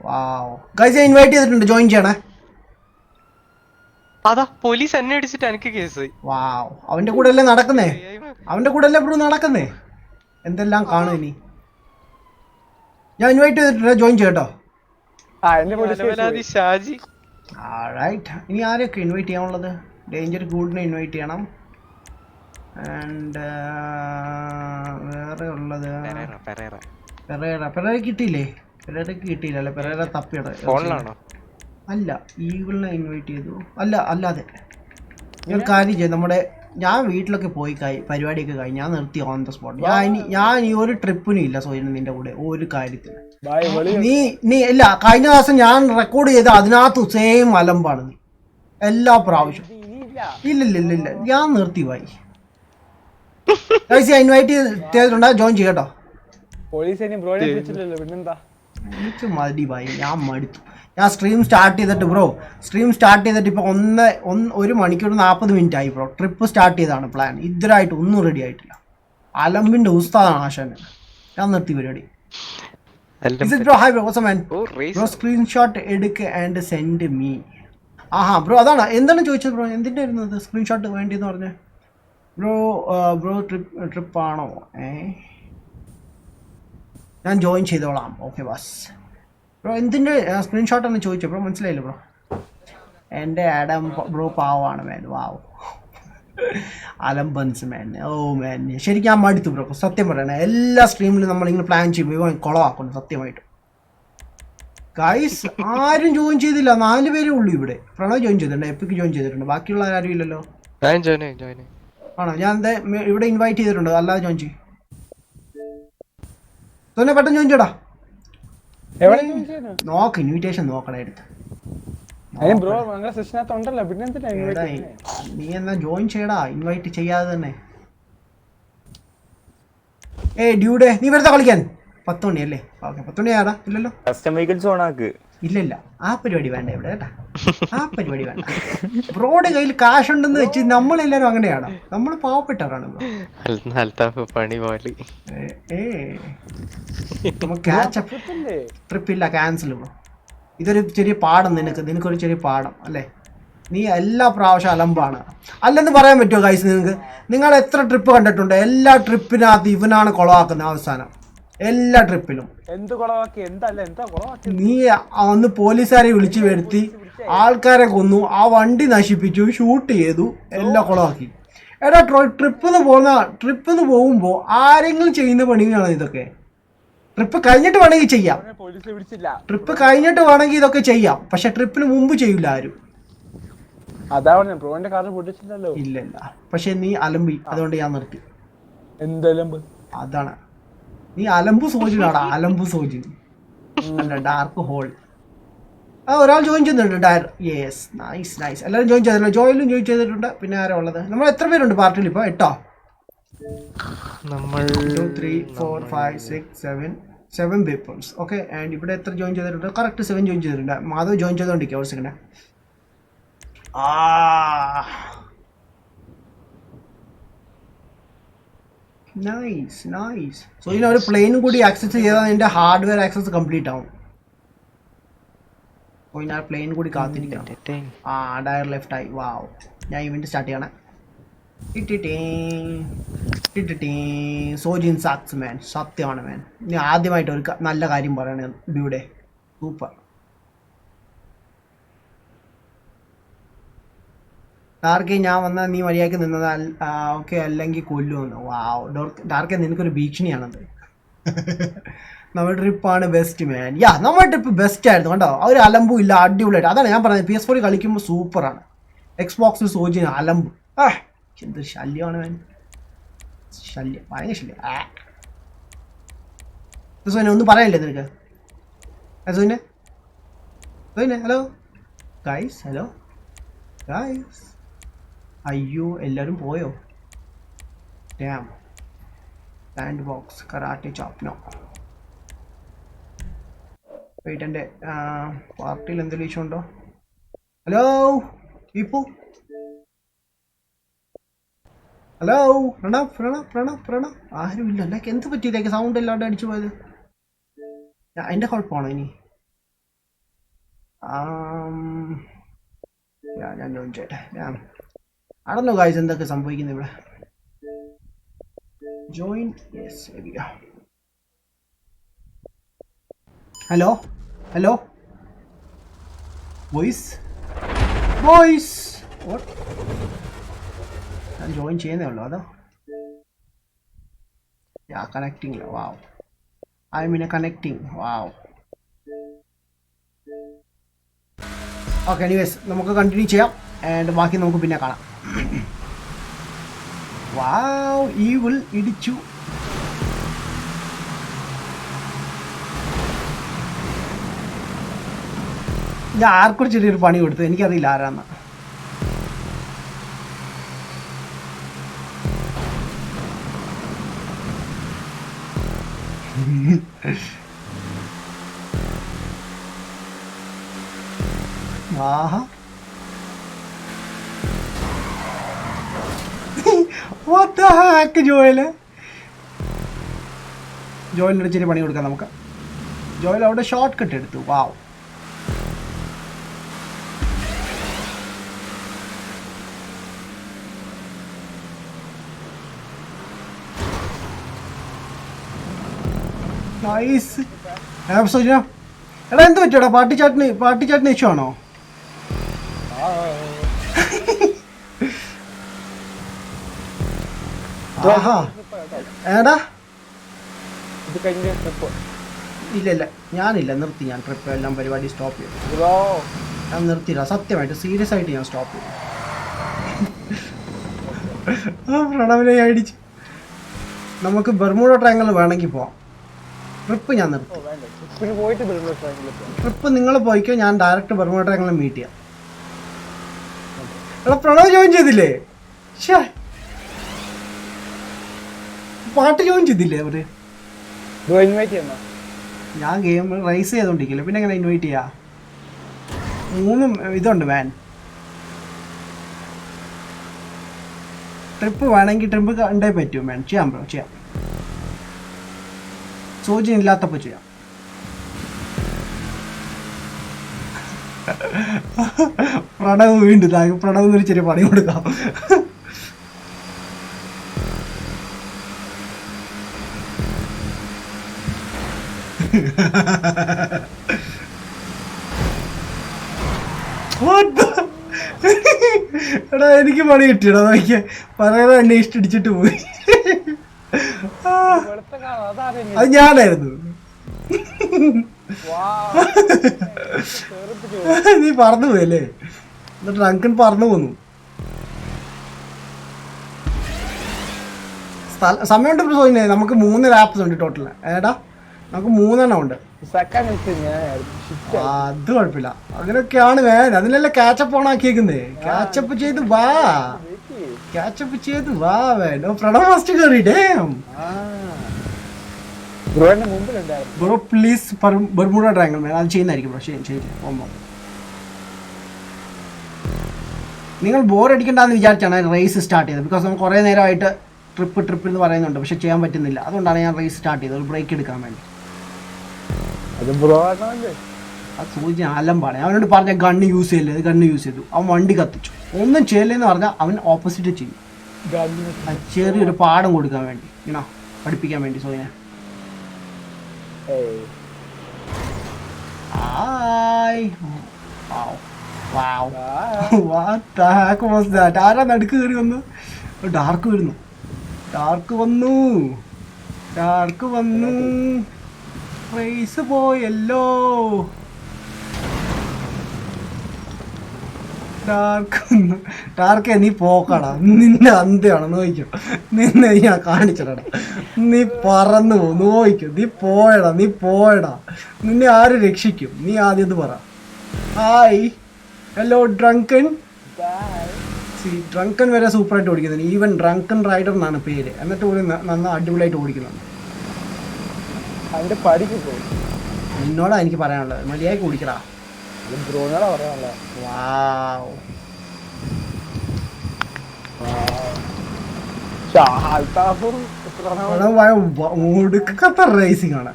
വാവ് ഗൈസ് ഞാൻ ഇൻവൈറ്റ് ചെയ്തിട്ടുണ്ട്, ജോയിൻ ചെയ്യണേ. അതാ പോലീസ് എന്നെ അടിച്ചിട്ട് എനിക്ക് കേസ്. വാവ് അവന്റെ കൂടെ അല്ലേ നടക്കുന്നേ? അവന്റെ കൂടെ അല്ലേ ബ്രോ നടക്കുന്നേ? എന്തെല്ലാം കാണും ഇനി. ഞാൻ ഇൻവൈറ്റ് ചെയ്തിട്ടുണ്ട്, ജോയിൻ ചെയ്യട്ടോ. ഷാജി. റൈറ്റ് ഇനി ആരെയൊക്കെ ഇൻവൈറ്റ് ചെയ്യാനുള്ളത്? ഡേഞ്ചർ ഗൂഡിനെ ഇൻവൈറ്റ് ചെയ്യണം. ആൻഡ് വേറെ ഉള്ളത് പെരേര കിട്ടിയില്ലേ? പെരേരക്ക് കിട്ടിയില്ല അല്ലേ? പെരേര തപ്പിയുടെ ഫോണിലാണോ? അല്ല ഈഗിളിനെ ഇൻവൈറ്റ് ചെയ്തു. അല്ലാതെ ഞാൻ കാര്യം ചെയ്തു. ഞാൻ വീട്ടിലൊക്കെ പോയി പരിപാടിയൊക്കെ കഴിഞ്ഞ് ഞാൻ നിർത്തി ഓൺ ദ സ്പോട്ട്. ഞാൻ ഈ ഒരു ട്രിപ്പിനും ഇല്ല സോയിന് നിന്റെ കൂടെ ഒരു കാര്യത്തിന്. നീ ഇല്ല. കഴിഞ്ഞ ദിവസം ഞാൻ റെക്കോർഡ് ചെയ്ത് അതിനകത്ത് സെയിം അലമ്പാണ് നീ എല്ലാ പ്രാവശ്യം. ഇല്ല ഞാൻ നിർത്തി പോയി. ഇൻവൈറ്റ് ചെയ്തിട്ടുണ്ടാ, ജോയിൻ ചെയ്യട്ടോ. എനിക്ക് മടി ഭായി, ഞാൻ മടുത്തു. ഞാൻ സ്ട്രീം സ്റ്റാർട്ട് ചെയ്തിട്ട് ഇപ്പോൾ 1 മണിക്കൂർ 40 മിനിറ്റ് ആയി ബ്രോ. ട്രിപ്പ് സ്റ്റാർട്ട് ചെയ്താണ് പ്ലാൻ. ഇതുവരായിട്ട് ഒന്നും റെഡി ആയിട്ടില്ല. അലമ്പിന്റെ ഉസ്താദാണ് ആശാന്. ഞാൻ നിർത്തി പരിപാടി. സ്ക്രീൻഷോട്ട് എടുക്ക് and send me. Aaha bro അതാണ്. എന്താണ് ചോദിച്ചത് ബ്രോ? എന്തിൻ്റെ ആയിരുന്നു അത് സ്ക്രീൻഷോട്ട് വേണ്ടിയെന്ന് പറഞ്ഞേ? ബ്രോ ട്രിപ്പാണോ? ഞാൻ ജോയിൻ ചെയ്തോളാം. Okay bus bro. എന്തിൻ്റെ സ്ക്രീൻഷോട്ടാണ് ചോദിച്ചത് ബ്രോ? മനസ്സിലായില്ല ബ്രോ. എൻ്റെ ആഡം ബ്രോ പാവമാണ് മാൻ. വാവ് അലംബൻസ് മാൻ. ഓ മാൻ ശരിക്കും ഞാൻ മടുത്തു ബ്രോ. സത്യം പറയണേ, എല്ലാ സ്ട്രീമിലും നമ്മളിങ്ങനെ പ്ലാൻ ചെയ്യുമ്പോൾ കുളമാക്കുന്നു സത്യമായിട്ടും. ഗൈസ് ആരും ജോയിൻ ചെയ്തില്ല. 4 പേരേ ഉള്ളൂ ഇവിടെ. പ്രണവ് ജോയിൻ ചെയ്തിട്ടുണ്ട്, എപ്പിക്ക് ജോയിൻ ചെയ്തിട്ടുണ്ട്. ബാക്കിയുള്ള ആരും ഇല്ലല്ലോ. ആണോ? ഞാൻ ഇവിടെ ഇൻവൈറ്റ് ചെയ്തിട്ടുണ്ട്, അല്ലാതെ ജോയിൻ ചെയ്യും. തോന്നെ പെട്ടെന്ന് ജോയിൻ ചെയ്യടാ. നോക്ക് ഇൻവിറ്റേഷൻ നോക്കണേ എടുത്ത്. നീ എന്നാ ജോയിൻ ചെയ്യടാ, ഇൻവൈറ്റ് ചെയ്യാതെ തന്നെ. ഡ്യൂഡേ നീ വെറുതെ കളിക്കാൻ 10 മണിയല്ലേ? ഓക്കെ 10 മണി ആടാ. ഇല്ലല്ലോ ഇല്ല ആ പരിപാടി വേണ്ട ഇവിടെ കേട്ടാ. ആ പരിപാടി വേണ്ട. ബ്രോയുടെ കയ്യിൽ കാശ് ഉണ്ടെന്ന് വെച്ച് നമ്മളെല്ലാരും അങ്ങനെയാണ്. നമ്മൾ പാവപ്പെട്ടവരാണ്. ട്രിപ്പില്ല, ക്യാൻസൽ ബ്രോ. ഇതൊരു ചെറിയ പാഠം നിനക്കൊരു ചെറിയ പാഠം അല്ലേ? നീ എല്ലാ പ്രാവശ്യം അലമ്പാണ്. അല്ലെന്ന് പറയാൻ പറ്റുമോ ഗൈസ് നിങ്ങൾക്ക്? നിങ്ങൾ എത്ര ട്രിപ്പ് കണ്ടിട്ടുണ്ട്? എല്ലാ ട്രിപ്പിനകത്ത് ഇവനാണ് കുളമാക്കുന്നത് അവസാനം. എല്ലാ ട്രിപ്പിലും നീ അന്ന് പോലീസുകാരെ വിളിച്ചു വരുത്തി ആൾക്കാരെ കൊന്നു, ആ വണ്ടി നശിപ്പിച്ചു, ഷൂട്ട് ചെയ്തു, എല്ലാം കുളമാക്കി. എടാ ട്രിപ്പിന്ന് പോകുമ്പോൾ ആരെങ്കിലും ചെയ്യുന്ന പണികളാണ് ഇതൊക്കെ. ട്രിപ്പ് കഴിഞ്ഞിട്ട് വേണമെങ്കിൽ ചെയ്യാം, ഇതൊക്കെ ചെയ്യാം. പക്ഷെ ട്രിപ്പിന് മുമ്പ് ചെയ്യില്ല ആരും. ഇല്ല പക്ഷെ നീ അലമ്പി, അതുകൊണ്ട് ഞാൻ നിർത്തി. അതാണ് നീ അലമ്പു സോജിനാടാ. അലമ്പു സോജിൻ അല്ല ഡാർക്ക് ഹോൾ. ഒരാൾ ജോയിൻ ചെയ്യുന്നുണ്ട്. Yes nice. എല്ലാവരും ജോയിൻ ചെയ്തല്ലോ. ജോയിലും ജോയിൻ ചെയ്തിട്ടുണ്ട്. പിന്നെ ആരാ ഉള്ളത്? നമ്മൾ എത്ര പേരുണ്ട് പാർട്ടിയിൽ ഇപ്പോൾ? 8 2 3 4 5 6 7 പീപ്പിൾസ്. ഓക്കെ. ആൻഡ് ഇവിടെ എത്ര ജോയിൻ ചെയ്തിട്ടുണ്ട്? കറക്റ്റ് 7 ജോയിൻ ചെയ്തിട്ടുണ്ട്. മാധവ് ജോയിൻ ചെയ്തോണ്ടിരിക്കുക. ഒരു സെക്കൻഡ്. നൈസ്. സോ ഇതിന് ഒരു പ്ലെയിനും കൂടി ആക്സസ് ചെയ്താൽ നിന്റെ ഹാർഡ്വെയർ ആക്സസ് കംപ്ലീറ്റ് ആവും. അപ്പോൾ ഞാൻ പ്ലെയിൻ കൂടി കാത്തിരിക്കണം. ഡയർ ലെഫ്റ്റ് ആയി. വാവ്. ഞാൻ ഇവന്റ് സ്റ്റാർട്ട് ചെയ്യണേ. സോജിൻ സാക്സ് മാൻ, സത്യമാണ് മാൻ. ഇനി ആദ്യമായിട്ട് ഒരു നല്ല കാര്യം പറയണേ ഇവിടെ. സൂപ്പർ. ഡാർക്കെ ഞാൻ വന്നാൽ നീ മര്യാദയ്ക്ക് നിന്നത് ഓക്കെ, അല്ലെങ്കിൽ കൊല്ലുമെന്ന്. വാവ് ഡാർക്കെ നിനക്കൊരു ഭീഷണിയാണത്. നമ്മുടെ ട്രിപ്പാണ് ബെസ്റ്റ് മാൻ. നമ്മുടെ ട്രിപ്പ് ബെസ്റ്റ് ആയിരുന്നു കേട്ടോ. ആ ഒരു അലമ്പും ഇല്ല, അടിപൊളിയായിട്ട്. അതാണ് ഞാൻ പറഞ്ഞത്, PS4 കളിക്കുമ്പോൾ സൂപ്പറാണ്. എക്സ്ബോക്സിൽ സോജിന് അലമ്പ്. എന്തൊരു ശല്യമാണ് മാൻ, ശല്യം, ഭയങ്കര ശല്യം. സോനെ ഒന്നും പറയാനില്ലേ നിനക്ക്? Sone Sone hello guys, hello guys. അയ്യോ എല്ലാവരും പോയോ? ഡാം സാൻഡ് ബോക്സ് കരാട്ടെ ചോപ്പ്. നോ വെയിറ്റ്, എൻ്റെ പാർട്ടിയിൽ എന്തെങ്കിലും ഇഷ്യൂ ഉണ്ടോ? ഹലോ ഇപ്പോ ഹലോ പ്രണവ് പ്രണവ് പ്രണവ് പ്രണവ് ആരും ഇല്ല. അല്ലേക്ക് എന്ത് പറ്റിയില്ലേക്ക് സൗണ്ട് ഇല്ലാണ്ട് അടിച്ചു പോയത്? എൻ്റെ കുഴപ്പമാണോ ഇനി? ഞാൻ ജോയിൻ ചെയ്യട്ടെ. ഞാൻ അറിഞ്ഞോ ഗായ്സ് എന്തൊക്കെ സംഭവിക്കുന്നത് ഇവിടെ. Join, yes. Hello hello voice voice what? ഞാൻ ജോയിൻ ചെയ്യുന്നേ ഉള്ളൂ. അതോ connecting. Wow, I mean connecting. Wow. Okay, anyways നമുക്ക് കണ്ടിന്യൂ ചെയ്യാം. ആൻഡ് ബാക്കി നമുക്ക് പിന്നെ കാണാം. വാവ്, ഈവിൾ ഇടിച്ചു. ഞാൻ ആർക്കും ചെറിയൊരു പണി കൊടുത്തു, എനിക്കറിയില്ല ആരാന്ന്. ആഹാ, what the heck ജോയല്. ജോയലിനോട് ചെറിയ പണി കൊടുക്കാം നമുക്ക്. ജോയൽ അവിടെ ഷോർട്ട് കട്ട് എടുത്തു. വാവ്. നൈസ്. സോജന എടാ എന്ത് പറ്റിയോടാ? പാർട്ടി ചാട്ടിന് ഇഷ്യൂ ആണോ? ആഹാ ഏടാ ഇല്ല ഞാനില്ല, നിർത്തി. ഞാൻ ട്രിപ്പ് എല്ലാം പരിപാടി സ്റ്റോപ്പ് ചെയ്തു. ഞാൻ നിർത്തിയില്ല, സത്യമായിട്ട് സീരിയസ് ആയിട്ട് ഞാൻ സ്റ്റോപ്പ് ചെയ്തു. പ്രണവിനെ അടിച്ച് നമുക്ക് ബർമുഡ ട്രയാങ്കിൾ വേണമെങ്കിൽ പോവാം. ട്രിപ്പ് ഞാൻ നിർത്തി. ട്രിപ്പ് നിങ്ങൾ പോയിക്കോ, ഞാൻ ഡയറക്റ്റ് ബർമുഡ ട്രയാങ്കിൾ മീറ്റ് ചെയ്യാം. എടാ പ്രണവ് ജോയിൻ ചെയ്തില്ലേ? പാട്ട് ജോയിൻ ചെയ്തില്ലേ അവര്? ഞാൻ ഗെയിം റൈസ് ചെയ്തോണ്ടിരിക്കില്ല, പിന്നെ എങ്ങനെ ഇൻവൈറ്റ് ചെയ്യാ? 3 ഇതുണ്ട് വാൻ. ട്രിപ്പ് വേണമെങ്കിൽ ട്രിപ്പ് കണ്ടേ പറ്റും വാൻ. ചെയ്യാം ബ്രോ, ചെയ്യാം. സോജിൻ ഇല്ലാത്തപ്പോൾ ചെയ്യാം. പ്രണവ് വീണ്ടും പ്രണവ് ഒരു ചെറിയ പണി കൊടുക്കാം. എടാ എനിക്ക് പണി കിട്ടിയടാ. നോക്കിയ പറയാതെ എന്നെ ഇഷ്ടടിച്ചിട്ട് പോയി. അത് ഞാനായിരുന്നു. നീ പറന്നു പോയല്ലേ? എന്നിട്ട് അങ്കിൾ പറന്നു പോന്നു. സമയമുണ്ട് സോയിനെ. നമുക്ക് 3 ലാപ്സ് ഉണ്ട് ടോട്ടൽ. ഏടാ നമുക്ക് 3 ഉണ്ട്. അത് കുഴപ്പമില്ല, അങ്ങനെയൊക്കെയാണ് വേൻ. അതിനല്ലേ ക്യാച്ചപ്പ് ഓൺ ആക്കിയേക്കുന്നേ. ക്യാച്ചപ്പ് ചെയ്ത് വാ, ക്യാച്ചപ്പ് ചെയ്ത് വാ വേൻ. പ്രണവ് ഫസ്റ്റ് കയറിയിട്ടേ ബ്രോ പ്ലീസ് ബർമുഡ ട്രയാങ്കിൾ വേണം. അത് ചെയ്യുന്നതായിരിക്കും ബ്രോ. ശരി പോകുമ്പോൾ നിങ്ങൾ ബോർ അടിക്കണ്ടെന്ന് വിചാരിച്ചാണ് റേസ് സ്റ്റാർട്ട് ചെയ്തത്. ബിക്കോസ് നമുക്ക് കുറേ നേരമായിട്ട് ട്രിപ്പ് എന്ന് പറയുന്നുണ്ട്, പക്ഷെ ചെയ്യാൻ പറ്റുന്നില്ല. അതുകൊണ്ടാണ് ഞാൻ റേസ് സ്റ്റാർട്ട് ചെയ്തത്, ഒരു ബ്രേക്ക് എടുക്കാൻ വേണ്ടി. ആ സൂചി അലമ്പാണ്. അവനോട് പറഞ്ഞ ഗണ്ണ് യൂസ് ചെയ്യല്ലേ, ഗണ്ണ് യൂസ് ചെയ്തു. അവൻ വണ്ടി കത്തിച്ചു. ഒന്നും ചെയ്യല്ലേന്ന് പറഞ്ഞാൽ അവൻ ഓപ്പോസിറ്റ് ചെയ്യും. ചെറിയൊരു പാഠം കൊടുക്കാൻ വേണ്ടി ഇങ്ങനെ പഠിപ്പിക്കാൻ വേണ്ടി സോയിനെ. ആരാ നടുക്ക് കയറി വന്നു? ഡാർക്ക് വരുന്നു, ഡാർക്ക് വന്നു. റേസ് പോയല്ലോ. ഡാർക്കേ നീ പോക്കടാ, നിന്നെ അന്ത്യമാണ് നോക്കിക്കോ. നിന്നെ ഞാൻ കാണിച്ചടാ, നീ പറന്നു പോ, നോക്കിക്കോ. നീ പോയടാ, നിന്നെ ആര് രക്ഷിക്കും? നീ ആദ്യം ഇത് പറ. Hi, hello drunken. ഡ്രങ്കൻ വരെ സൂപ്പറായിട്ട് ഓടിക്കുന്നുണ്ട്. ഈവൻ ഡ്രങ്കൻ റൈഡർ എന്നാണ് പേര്. എന്നിട്ട് പോലും നന്നാ അടിപൊളിയായിട്ട് ഓടിക്കുന്നുണ്ട്. നിന്നോടാ എനിക്ക് പറയാനുള്ളത്, മര്യാദയ്ക്ക് ഓടിക്കടാ. ഒടുക്കത്ത റേസിംഗ് ആണ്.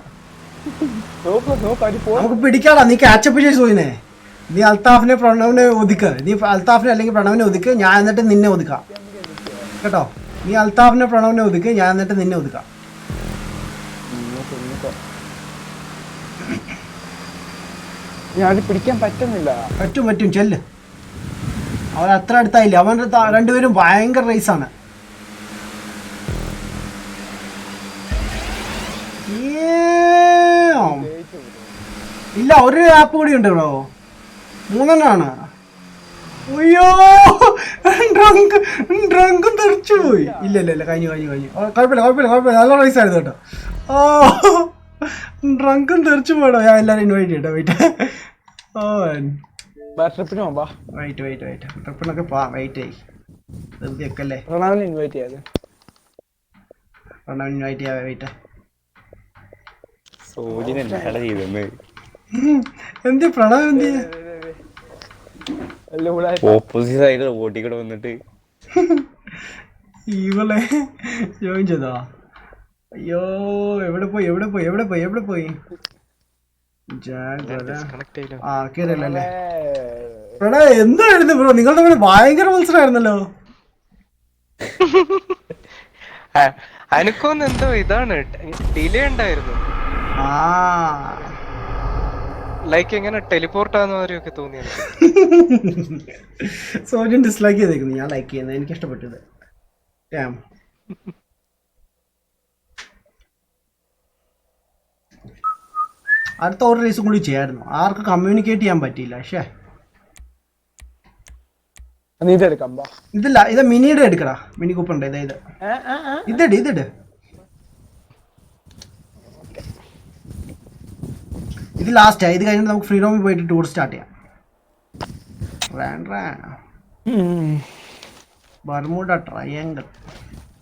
നമുക്ക് പിടിക്കാടാ. നീ ക്യാച്ചപ്പ് ചെയ്ത് സോയിനെ. നീ അൽത്താഫിനെ പ്രണവിനെ ഒതുക്ക്. നീ അൽത്താഫിനെ അല്ലെങ്കിൽ പ്രണവിനെ ഒതുക്ക്, ഞാൻ എന്നിട്ട് നിന്നെ ഒതുക്കാം കേട്ടോ. നീ അൽത്താഫിനെ പ്രണവിനെ ഒതുക്ക്, ഞാൻ എന്നിട്ട് നിന്നെ ഒതുക്കാം. പിടിക്കാൻ പറ്റുന്നില്ല. പറ്റും ചെല്ല്. അവൻ അത്ര അടുത്തായില്ല. അവൻ്റെ രണ്ടുപേരും ഭയങ്കര റേസാണ്. ഇല്ല, ഒരു ആപ്പ് കൂടി ഉണ്ട് ബ്രോ. 3 അയ്യോ, ഡ്രങ്കും തെറിച്ചു പോയി. ഇല്ല കഴിഞ്ഞു. കുഴപ്പമില്ല. നല്ല റേസ് ആയിരുന്നു കേട്ടോ. ഡ്രങ്കും തെറിച്ചു പോയടോ. ഞാൻ എല്ലാവരും ഇൻവൈറ്റ് ചെയ്യട്ടോ. ട്രിപ്പിനൊക്കെ പോവാം. വെയിറ്റ് ആയി വെറുതെ വെക്കല്ലേ. പ്രണവിനെ ഇൻവൈറ്റ് ചെയ്യാം. വെയിറ്റ്. എന്ത് പ്രണവ് എന്ത് ഓപ്പോസിറ്റ് സൈഡ് ഓട്ടിക്കൂടെ വന്നിട്ട് ഇവളെ ജോയിൻ ചെയ്താ? അയ്യോ, എവിടെ പോയി? കേറിയല്ലേ. പ്രണവ് എന്തായിരുന്നു ബ്രോ? നിങ്ങളുടെ കൂടെ ഭയങ്കര മത്സരമായിരുന്നല്ലോ. അനക്കൊന്ന് എന്തോ ഇതാണ് ഡിലേ ഉണ്ടായിരുന്നു. ലൈക്ക് എങ്ങനെ ടെലിപോർട്ട് ആവുന്നവരൊക്കെ തോന്നിയത്. സോജൻ ഡിസ്ലൈക്ക് ചെയ്തേക്കുന്നു, ഞാൻ ലൈക്ക് ചെയ്യുന്നത്. എനിക്ക് ഇഷ്ടപ്പെട്ടത്. അടുത്ത ഒരു റേസും കൂടി ചെയ്യായിരുന്നു. ആർക്കും കമ്മ്യൂണിക്കേറ്റ് ചെയ്യാൻ പറ്റിയില്ല. പക്ഷേ ഇതില്ല, ഇത് മിനിയുടെ എടുക്കടാ. മിനി കൂപ്പുണ്ട്. ഇതിട്. ഇത് ലാസ്റ്റാ. ഇത് കഴിഞ്ഞിട്ട് നമുക്ക് ഫ്രീഡോമിൽ പോയിട്ട് ടൂർ സ്റ്റാർട്ട് ചെയ്യാം. Bermuda triangle.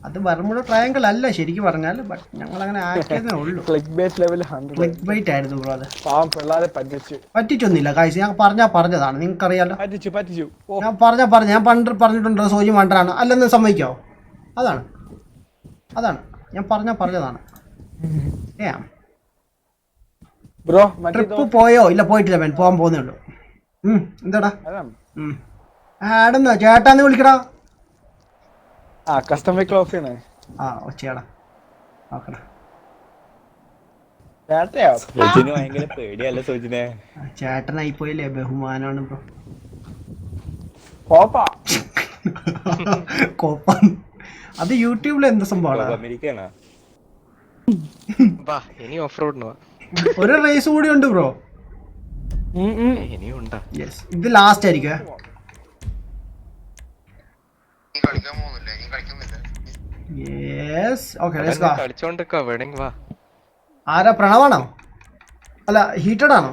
അത് ബർമുഡ ട്രയാങ്കിൾ അല്ല ശരിക്കും പറഞ്ഞാൽ. ബട്ട് ഞങ്ങൾ അങ്ങനെ ആക്കിയതേ ഉള്ളൂ. ക്ലിക്ക് ബൈറ്റ് ആയിരുന്നു ബ്രോ. അത് പറ്റിച്ചൊന്നുമില്ല കാഴ്ച. ഞാൻ പറഞ്ഞതാണ്. നിങ്ങൾക്കറിയാലോ. ഞാൻ ഞാൻ പണ്ട് പറഞ്ഞിട്ടുണ്ടോ സോജി മണ്ടനാണ് അല്ലെന്ന് സമ്മതിക്കാവോ? അതാണ് ഞാൻ പറഞ്ഞതാണ്. ട്രിപ്പ് പോയോ? ഇല്ല, പോയിട്ടില്ല. പോകാൻ പോകുന്നേ ഉള്ളൂ. എന്താടാ ആടെന്നാ ചേട്ടാന്ന് വിളിക്കടാ. ഒച്ചയാടാ നോക്കടാ. ചേട്ടനായി പോയില്ലേ? ബഹുമാനാണ് ബ്രോ. കോപ്പ അത് യൂട്യൂബിൽ എന്താ സംഭവമാണ്? ഒരു റേസ് കൂടി ഉണ്ട് ബ്രോ. ഇത് ലാസ്റ്റ് ആയിരിക്കും. ആരാ? പ്രണവാണോ? അല്ല, ഹീറ്റഡ് ആണോ?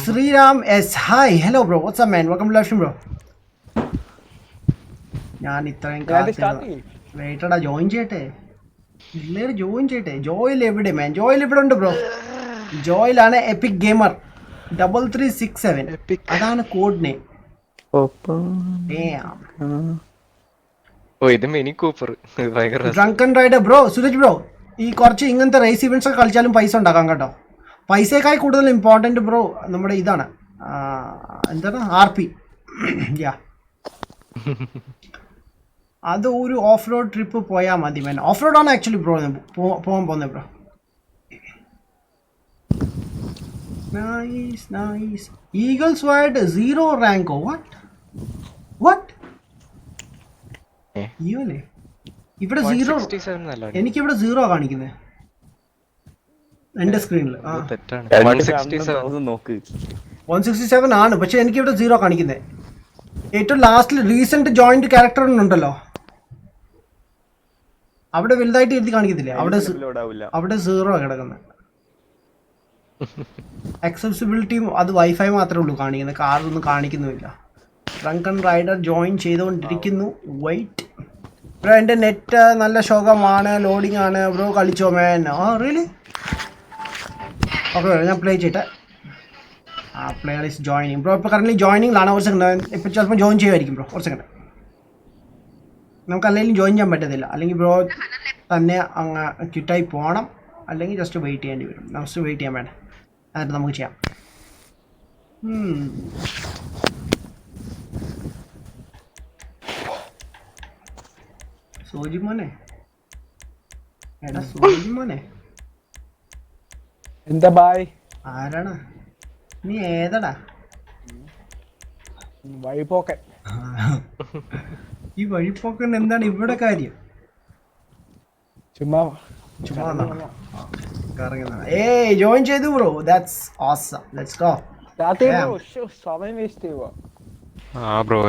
Sreeram S hi, hello bro, what's up man, welcome to live stream bro. ഞാൻ ഇത്രയും വെയിറ്റടാ, ജോയിൻ ചെയ്യട്ടെ. ജോയിൽ എവിടെ മാൻ? ജോയിൽ ഇവിടെ ഉണ്ട് ബ്രോ. ജോയിലാണ് EPIC gamer 3367. അതാണ് code name. Drunken rider bro. Suraj bro, ഈ കുറച്ച് ഇങ്ങനത്തെ റേസ് ഇവന്റ്സ് ഒക്കെ കളിച്ചാലും പൈസ ഉണ്ടാക്കാം കേട്ടോ. പൈസയേക്കാൾ കൂടുതൽ ഇമ്പോർട്ടൻറ്റ് ബ്രോ നമ്മുടെ ഇതാണ്, എന്താണ്, RP. യാ അത് ഒരു ഓഫ് റോഡ് ട്രിപ്പ് പോയാൽ മതി മാൻ. ഓഫ് റോഡാണ് ആക്ച്വലി ബ്രോ പോകാൻ പോകുന്നത് bro. Nice nice. Eagles wide 0 റാങ്കോ? വാട്ട് ഈവല്ലേ ഇവിടെ 0? എനിക്കിവിടെ 0 കാണിക്കുന്നത് എൻ്റെ സ്ക്രീനിൽ. 167 ആണ്, പക്ഷെ എനിക്കിവിടെ 0 കാണിക്കുന്നത്. ഏറ്റവും ലാസ്റ്റിൽ റീസെന്റ് ജോയിന്റ് ക്യാരക്ടർ ഉണ്ടല്ലോ, അവിടെ വലുതായിട്ട് എഴുതി കാണിക്കത്തില്ലേ, അവിടെ 0 കിടക്കുന്നത്. അക്സസിബിലിറ്റി അത് വൈഫൈ മാത്രമേ ഉള്ളൂ കാണിക്കുന്നത്, കാറൊന്നും കാണിക്കുന്നുമില്ല. ഡ്രങ്കൺ റൈഡർ ജോയിൻ ചെയ്തുകൊണ്ടിരിക്കുന്നു. വെയിറ്റ് ബ്രോ, എൻ്റെ നെറ്റ് നല്ല ശോകമാണ്, ലോഡിങ് ആണ് ബ്രോ. കളിച്ചോ മാൻ? റിയലി? ഓക്കെ ഞാൻ പ്ലേ ചെയ്യട്ടെ. Player is joining bro. ഇപ്പോൾ കറന്റ് ജോയിനിങ്ങിലാണ്. ഒരു സെക്കൻഡ്, ഇപ്പോൾ ചിലപ്പോൾ ജോയിൻ ചെയ്യുമായിരിക്കും ബ്രോ. ഒരു സെക്കൻഡ്, നമുക്ക് അല്ലെങ്കിൽ ജോയിൻ ചെയ്യാൻ പറ്റത്തില്ല. അല്ലെങ്കിൽ ബ്രോ തന്നെ അങ്ങ് ക്വിറ്റായി പോകണം, അല്ലെങ്കിൽ ജസ്റ്റ് വെയിറ്റ് ചെയ്യേണ്ടി വരും. ജസ്റ്റ് വെയിറ്റ് ചെയ്യാൻ വേണം, എന്നിട്ട് നമുക്ക് ചെയ്യാം. സോജിമോനെ, എടാ സോജിമോനെ, എന്താ ബായ്? ആരാണ് നീ? ഏതടാ വഴിപോക്കൻ? ഈ വഴിപോക്കൻ എന്താണ് ഇവിടെ കാര്യം? ചുമ്മാ ഏയ് ജോയിൻ ചെയ്തു bro. That's awesome. Let's go. സമയം വേസ്റ്റ് ചെയ്യുക. ബ്രോ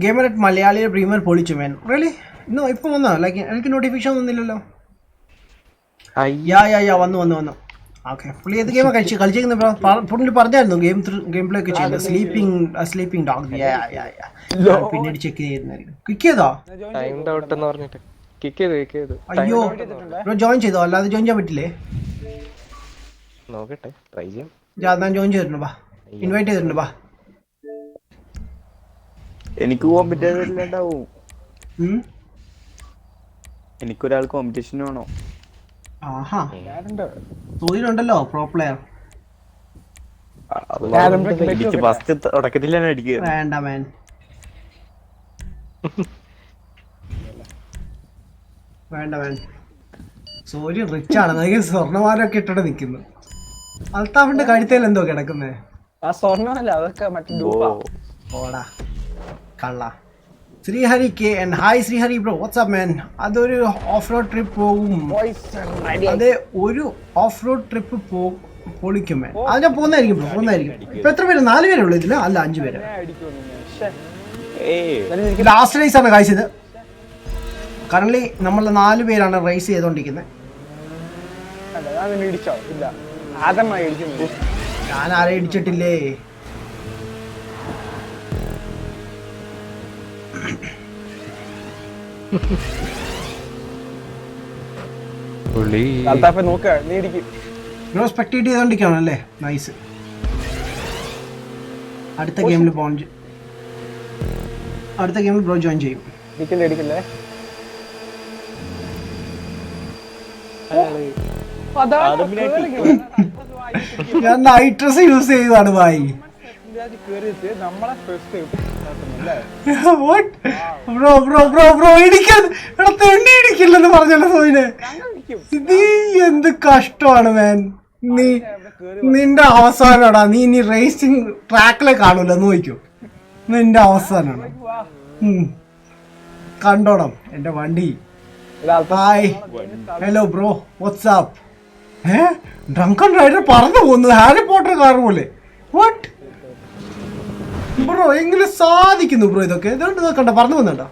ഗെയിമർ അറ്റ് മലയാളിയുടെ പ്രീമിയർ പൊളിച്ചു മാൻ. റിയലി? ഇന്നോ ഇപ്പം വന്നോ? ലൈക്ക് എനിക്ക് നോട്ടിഫിക്കേഷൻ ഒന്നുമില്ലല്ലോ. യാ വന്നു. ഓക്കെ, പുള്ളി ഏത് ഗെയിമാണ് കളിച്ചിരിക്കുന്നത് ബ്രോ? പുള്ളി പറഞ്ഞായിരുന്നു ഗെയിം പ്ലേ ഒക്കെ ചെയ്യുന്നത്. Sleeping dog. പിന്നീട് ചെക്ക് ചെയ്യുന്നതായിരിക്കും. ക്ലിക്ക് ചെയ്തോ? അയ്യോ ബ്രോ, ജോയിൻ ചെയ്തോ? അല്ലാതെ ജോയിൻ ചെയ്യാൻ പറ്റില്ലേ? നോക്കട്ടെ, ട്രൈ ചെയ്യാം. ഞാൻ ജോയിൻ ചെയ്തിട്ടുണ്ട്, ബാ. ഇൻവൈറ്റ് ചെയ്തിട്ടുണ്ട്, ബാ. എനിക്ക് പോകാൻ പറ്റാതില്ലാണ്ടാവും. എനിക്കൊരാൾ കോമ്പറ്റീഷൻ വേണോ? ആഹാ, തോന്നുന്നുണ്ടല്ലോ പ്രോ പ്ലെയർ. ഫസ്റ്റ് തുടക്കത്തിലാണ് അടിക്കുക. വേണ്ട മാൻ, സോരി റിച്ച് ആണ്. സ്വർണ്ണമാരൊക്കെ ഇട്ടിട്ട് നിൽക്കുന്നു. അൽത്താഫിന്റെ കഴുത്തേൽ എന്തോ കിടക്കുന്നേ? ഓടാ കള്ള. Sreehari K and hi Sreehari bro, what's up man. അതൊരു ഓഫ് റോഡ് ട്രിപ്പ് പോകും. അതെ, ഒരു ഓഫ് റോഡ് ട്രിപ്പ് പൊളിക്കും മാൻ. അത് ഞാൻ പോകുന്നതായിരിക്കും ബ്രോ, പോകുന്നതായിരിക്കും. ഇപ്പൊ എത്ര പേര്? 4 പേരേ ഉള്ളൂ ഇതില്? അല്ല 5 പേര്. ലാസ്റ്റ് റേസ് ആണ് കാഴ്ചത്. കറന്റ് നമ്മൾ 4 പേരാണ് റേസ് ചെയ്തോണ്ടിരിക്കുന്നത്. ഞാൻ ആരെയും ഇടിച്ചിട്ടില്ലേ. ബ്രോ സ്പെക്ടേറ്റ് ചെയ്തോണ്ടിരിക്കുകയാണല്ലേ? നൈസ്. അടുത്ത ഗെയിമിൽ ബ്രോ ജോയിൻ ചെയ്യും. ഞാൻ നൈറ്റ് ഡ്രസ് യൂസ് ചെയ്തതാണ് ഭായി. ഇടിക്കില്ലെന്ന് പറഞ്ഞല്ലോ സോയിന്. നീ എന്ത് കഷ്ടമാണ് മാൻ. നിന്റെ അവസാനമാടാ. നീ ഇനി റേസിംഗ് ട്രാക്കിലെ കാണൂല, നോക്കൂ. നിന്റെ അവസാനമാണ്. കണ്ടോണം എന്റെ വണ്ടി. Hi, hello bro, WhatsApp. Drunken rider പറന്നു പോകുന്നത് ഹാരി പോട്ടർ കാർ പോലെ. വാട്ട് ബ്രോ, എങ്ങനെ സാധിക്കുന്നു ബ്രോ ഇതൊക്കെ? ഇതുകൊണ്ട് നോക്കണ്ട, പറഞ്ഞു വന്നോ.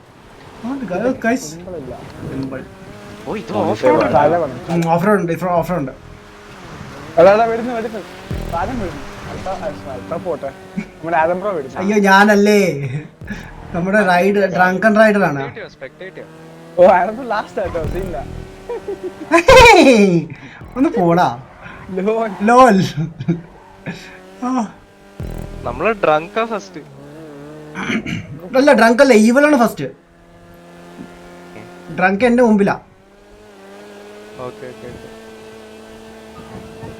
അയ്യോ ഞാനല്ലേ, നമ്മുടെ റൈഡ് ഡ്രങ്കൺ റൈഡർ ആണ്. ഒന്ന് പോടാ. ലോൽ നമ്മള് ഡ്രങ്കാ ഫസ്റ്റ്? അല്ല, ഡ്രങ്ക് അല്ല, ഈവലാണ് ഫസ്റ്റ്. ഡ്രങ്ക് എന്റെ മുമ്പിലാ. ഓക്കെ ഓക്കെ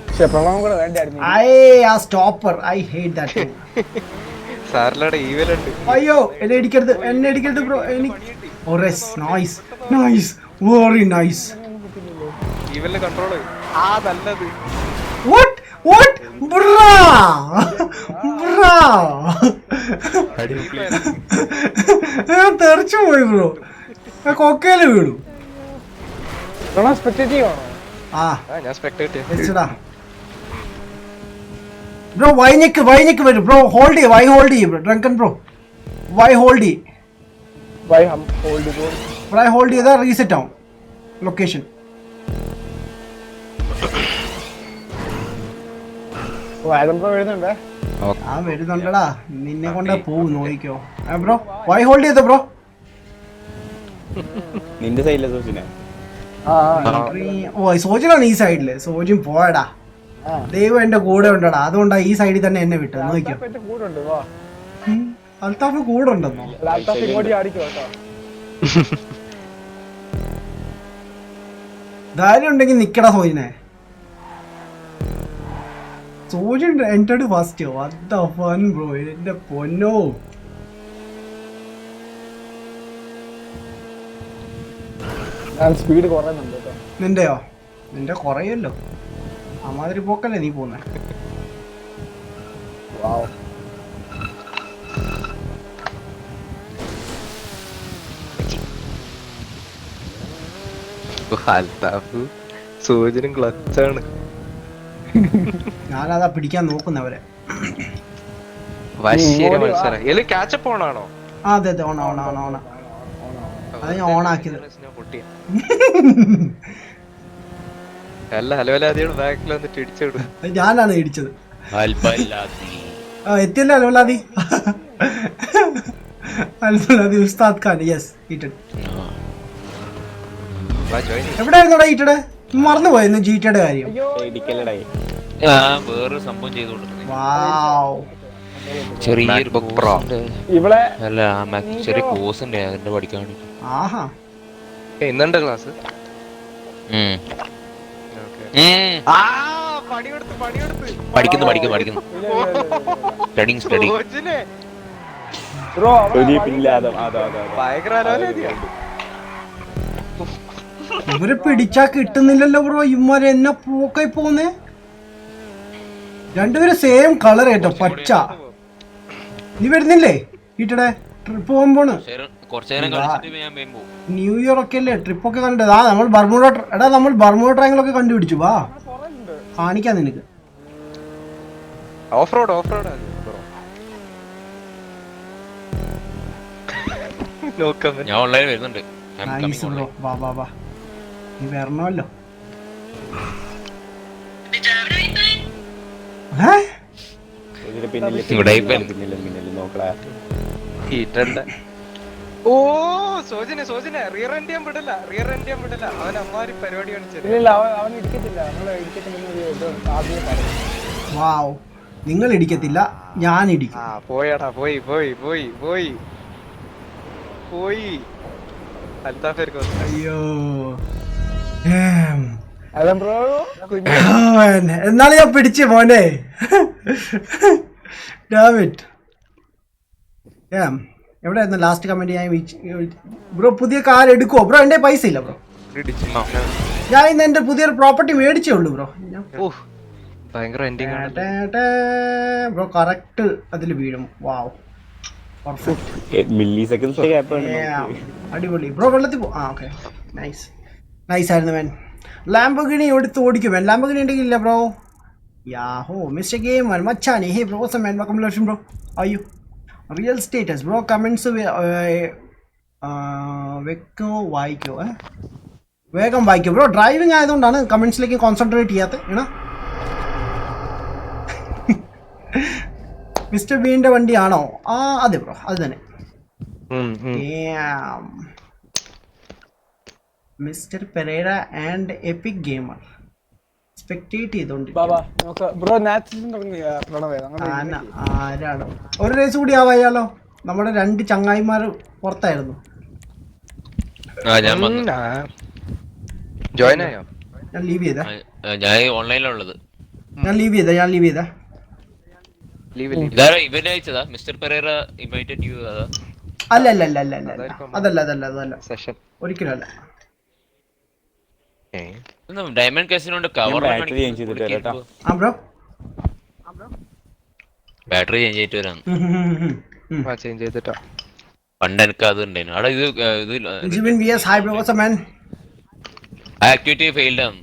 പക്ഷെ പ്രണവം കൂടെ വേണ്ടായിരുന്നു. ആ സ്റ്റോപ്പർ ഐ ഹേറ്റ് ദാറ്റ്. സാറിലൂടെ ഈവലുണ്ട്. അയ്യോ എന്നെ ഇടിക്കരുത് bro. Nice nice very nice. ഈവലിന് കൺട്രോൾ നല്ലത്. What ബ്രാ തെറിച്ചു പോയി ബ്രോ. കൊക്കയില് വീണു. സ്പെക്ടേറ്റീവ് ആണോ? ഞാൻ സ്പെക്ടേറ്റ് ബ്രോ. വൈനക്ക് വരും ബ്രോ. ഹോൾഡ് ചെയ്യ് ബ്രോ. ഡ്രങ്കൻ ബ്രോ ഹോൾഡ് ചെയ്താ റീസെറ്റ് ആവും ലൊക്കേഷൻ. വരുന്നുണ്ടടാ. നിന്നെ കൊണ്ട് പോവും നോക്കിക്കോ ബ്രോ. വൈ ഹോൾഡ് ചെയ്തോ ബ്രോ. നിന്റെ സൈഡിലെ സോജിനെ. സോജിനാണ് ഈ സൈഡില്. സോജിൻ പോയടാ. ദൈവം എന്റെ കൂടെ ഉണ്ടടാ. അതുകൊണ്ടാ ഈ സൈഡിൽ തന്നെ എന്നെ വിട്ടത്. നോക്കിക്കോ അൽത്താഫ് കൂടെ ഉണ്ടെന്നോ. ധൈര്യം ഉണ്ടെങ്കിൽ നിക്കടാ സോജിനെ. Sojin entered first. What the fun bro. എന്റെ പൊന്നോ. സ്പീഡ് കുറയുന്നുണ്ട്. നിന്റെയോ? നിന്റെ കുറയല്ലോ. അമാതിരി പോക്കല്ലേ നീ പോന്നെ. സൂചനും ക്ലച്ചാണ്. ഞാനതാ പിടിക്കാൻ നോക്കുന്നവരെ. മത്സരം ക്യാച്ചപ്പ് ഓണാണോ? അതെ ഓണ അത് ഞാൻ ഓണാക്കിയത്. ഞാനാണ് ഇടിച്ചത്. എത്തിയല്ലേ അൽവലാദി. ഉസ്താദ് ഖാൻ. Yes eated. എവിടെയായിരുന്നോടാ ഈറ്റഡ്? മറന്നുപോയിരുന്നു ജീറ്റയുടെ കാര്യം. വേറൊരു സംഭവം ചെയ്തോണ്ടിരുന്നു. ചെറിയൊരു ചെറിയ കോഴ്സ് ഉണ്ട് അതിന്റെ പഠിക്കാൻ വേണ്ടി. ഇന്നുണ്ട് ക്ലാസ്. പഠിക്കുന്നു സ്റ്റഡി. ഇവരെ പിടിച്ചാ കിട്ടുന്നില്ലല്ലോ ബ്രോ. ഇവന്മാരെ എന്നെ പോക്കായി പോന്നേ. രണ്ടുപേരും സെയിം കളർ കേട്ടോ, പച്ച. നീ വരുന്നില്ലേ വീട്ടിടെ? ട്രിപ്പ് പോകാൻ പോണ്. ന്യൂ ഇയർ ഒക്കെ അല്ലേ, ട്രിപ്പ് ഒക്കെ കണ്ടത്. നമ്മൾ ബർമുഡ ട്രയാങ്കിൾ ഒക്കെ കണ്ടുപിടിച്ചു. വാ കാണിക്കാം നിനക്ക്. ഓഫ് റോഡ് ഞാൻ ഓൺലൈൻ വരുന്നുണ്ട്. വാ നീ വരണമല്ലോ. ഓ സോജനെ റിയർ എൻഡ് ചെയ്യാൻ വിടില്ല. അവൻ അമ്മാരി പരിപാടി കാണിച്ചത്. നിങ്ങൾ ഇടിക്കത്തില്ല, ഞാൻ ഇടിക്കും. പോയടാ പോയി. അയ്യോ എന്നാലും ഞാൻ പിടിച്ചു മോനെ. എവിടെയായിരുന്നു ലാസ്റ്റ് കമന്റ്? ബ്രോ പുതിയ കാർ എടുക്കുവോ ബ്രോ? എന്റെ പൈസ ഇല്ല ബ്രോ. ഞാൻ ഇന്ന് എന്റെ പുതിയൊരു പ്രോപ്പർട്ടി മേടിച്ചേ ഉള്ളൂ ബ്രോ. ബ്രോ കറക്റ്റ് അതിൽ വീഴും. വാവ് അടിപൊളി ബ്രോ. വെള്ളത്തിൽ ഓക്കെ നൈസ് ആയിരുന്നു മാൻ. ലാംബോർഗിനി എടുത്ത് ഓടിക്കും. ലാംബോർഗിനി ഉണ്ടെങ്കിൽ ഇല്ല ബ്രോ. യാഹോ മിസ്റ്റർ ഗെയിമർ മച്ചാനെ. ഹേ ബ്രോ മാൻ വെൽക്കം ലക്ഷം ബ്രോ. അയ്യോ റിയൽ സ്റ്റേറ്റസ് ബ്രോ. കമന്റ്സ് വെക്കോ വായിക്കോ? വേഗം വായിക്കോ ബ്രോ. ഡ്രൈവിംഗ് ആയതുകൊണ്ടാണ് കമന്റ്സിലേക്ക് കോൺസെൻട്രേറ്റ് ചെയ്യാത്തത്. ഏണ മിസ്റ്റർ ബീന്റെ വണ്ടിയാണോ? അതെ ബ്രോ, അത് തന്നെ. Mister Pereira and epic gamer spectate ചെയ്തോണ്ട് ആരാണ്? ഒരു റേസ് കൂടി ആവായാലോ? നമ്മുടെ 2 ചങ്ങായിമാർ പുറത്തായിരുന്നു. ഞാൻ ലീവ് ചെയ്തേ. ഞാൻ ഓൺലൈനിലുള്ളത്. ഞാൻ ലീവ് ചെയ്തേ. ഇതാരാ ഇവന്റ് അയച്ചതാ? മിസ്റ്റർ പെരേറ ഇൻവൈറ്റഡ് യു അതാ? അല്ല അതല്ല സെഷൻ ഒരിക്കലും അല്ല. ഡയമണ്ട് കാസിനോണ്ട് കവർ ബ്രോ ബാറ്ററി ചേഞ്ച് ചെയ്തിട്ട് വരാം. ചേഞ്ച് ചെയ്തിട്ടാ. പണ്ട് എനിക്ക് അത് ഉണ്ടായിരുന്നു. അവിടെ ആക്ടിവിറ്റി ഫെയിൽഡ് ആണ്.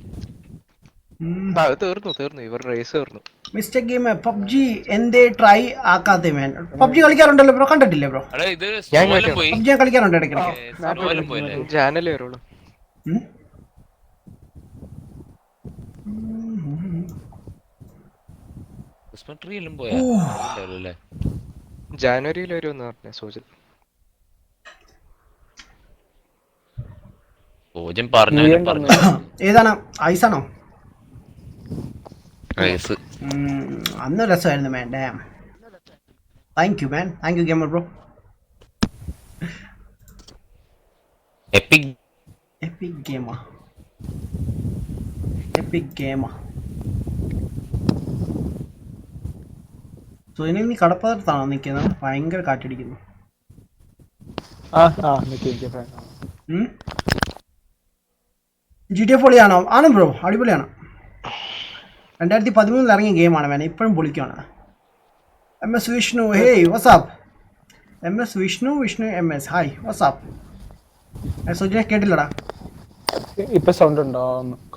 അത് തീർന്നു ഇവർ റേസ് തീർന്നു. മിസ്റ്റേക്ക് ഗെയിം പബ്ജി എന്തേ ട്രൈ ആക്കാത്തെ മാൻ? പബ്ജി കളിക്കാറുണ്ടല്ലോ ബ്രോ, കണ്ടിട്ടില്ലേ ബ്രോ? പബ്ജി ഞാൻ കളിക്കാറുണ്ട് ഇടയ്ക്കിടയ്ക്ക്. ചാനലേ വരുള്ളൂ. ജാനുവരിയിൽ വരുമെന്ന് പറഞ്ഞ സൂചന. ഏതാണ്? ഐസാണോ? അന്ന് രസമായിരുന്നു man. Damn. Thank you man. Thank you gamer bro. Epic ഗെയിമാ. സോ ഇനി നീ കടപ്പുറത്താണോ നിൽക്കുന്നത്? ഭയങ്കര കാറ്റടിക്കുന്നു. GTA പൊളിയാണോ? ആണ് ബ്രോ, അടിപൊളിയാണ്. 2013 ഇറങ്ങിയ ഗെയിമാണ് വേണം, ഇപ്പോഴും പൊളിക്കാണ്. MS Vishnu, hey what's up. MS Vishnu MS hi what's up. സുജന കേട്ടില്ലടാ? ഇപ്പൊ സൗണ്ട് ഉണ്ടോ?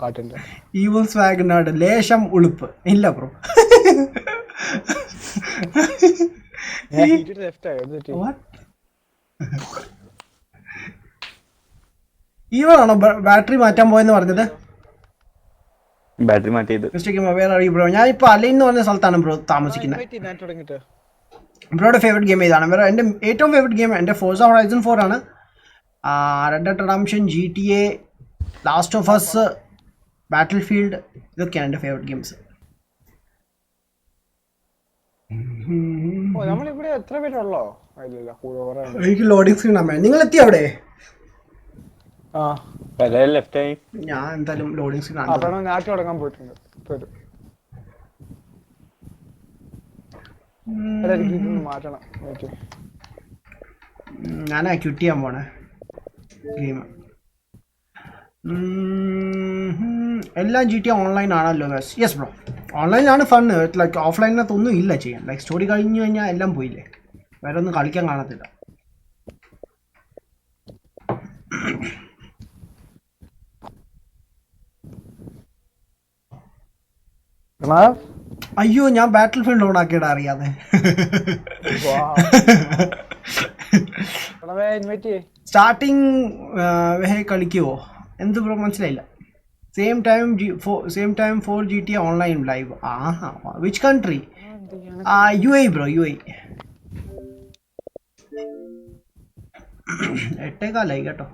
കാട്ടിന്റെ ഈവൽ സ്വാഗനാട് ലേശം ഉളുപ്പ് ഇല്ല ബ്രോ. ഈവളാണോ ബാറ്ററി മാറ്റാൻ പോയെന്ന് പറഞ്ഞത്? ബാറ്ററി മാറ്റിയത് ബ്രോ. ഞാൻ ഇപ്പൊ അലൈൻ എന്ന് പറഞ്ഞ സ്ഥലത്താണ് ബ്രോ താമസിക്കുന്നത്. ബ്രോയുടെ ഫേവറേറ്റ് ഗെയിം ഏതാണ്? എൻ്റെ ഏറ്റവും ഫേവറേറ്റ് ഗെയിം എൻ്റെ ഫോർസ ഹൊറൈസൺ 4 ആണ്. Red Dead Redemption, GTA, Last of Us, Battlefield, ഇതൊക്കെയാണ് എൻ്റെ ഫേവറേറ്റ് ഗെയിംസ്. എനിക്ക് ലോഡിംഗ് സ്ക്രീൻ ആണ്. നിങ്ങൾ എത്തി അവിടെ? ഞാൻ എന്തായാലും ലോഡിംഗ് സ്ക്രീൻ ഞാൻ ക്വിറ്റ് ചെയ്യാൻ പോണേ ഗെയിം. എല്ലാം GTA ഓൺലൈൻ ആണല്ലോ? യെസ് ബ്രോ, ഓൺലൈനിലാണ് ഫണ്ണ്. ലൈക്ക് ഓഫ്ലൈനിനകത്ത് ഒന്നും ഇല്ല ചെയ്യാൻ. ലൈക്ക് സ്റ്റോറി കഴിഞ്ഞു കഴിഞ്ഞാൽ എല്ലാം പോയില്ലേ, വേറെ ഒന്നും കളിക്കാൻ കാണത്തില്ല. അയ്യോ, ഞാൻ ബാറ്റിൽ ഫീൽഡ് ഓൺ ആക്കിയിടാ അറിയാതെ. സ്റ്റാർട്ടിങ് കളിക്കുവോ? എന്ത് ബ്രോ മനസ്സിലായില്ല. Same time for GTA online live. Which country? UAE bro, UAE. 8:15 കേട്ടോ.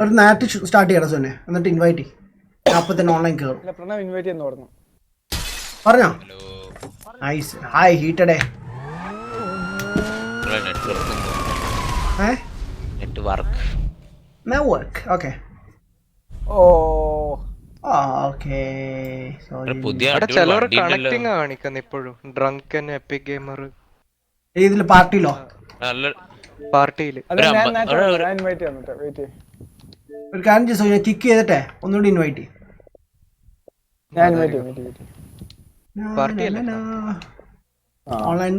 ഒരു നാറ്റ് സ്റ്റാർട്ട് ചെയ്യണം സോനെ, എന്നിട്ട് ഇൻവൈറ്റ് അപ്പൊ തന്നെ ഓൺലൈൻ കയറും. പറഞ്ഞോ? നൈസ്. ഹായ് ഹീറ്റഡേ. Network okay. ഇതില് പാർട്ടിയിലോ? ഒരു കാര്യം ചെയ്തോ, കിക്ക് ചെയ്തിട്ടെ ഒന്നുകൂടി ഇൻവൈറ്റ്. ഓൺലൈൻ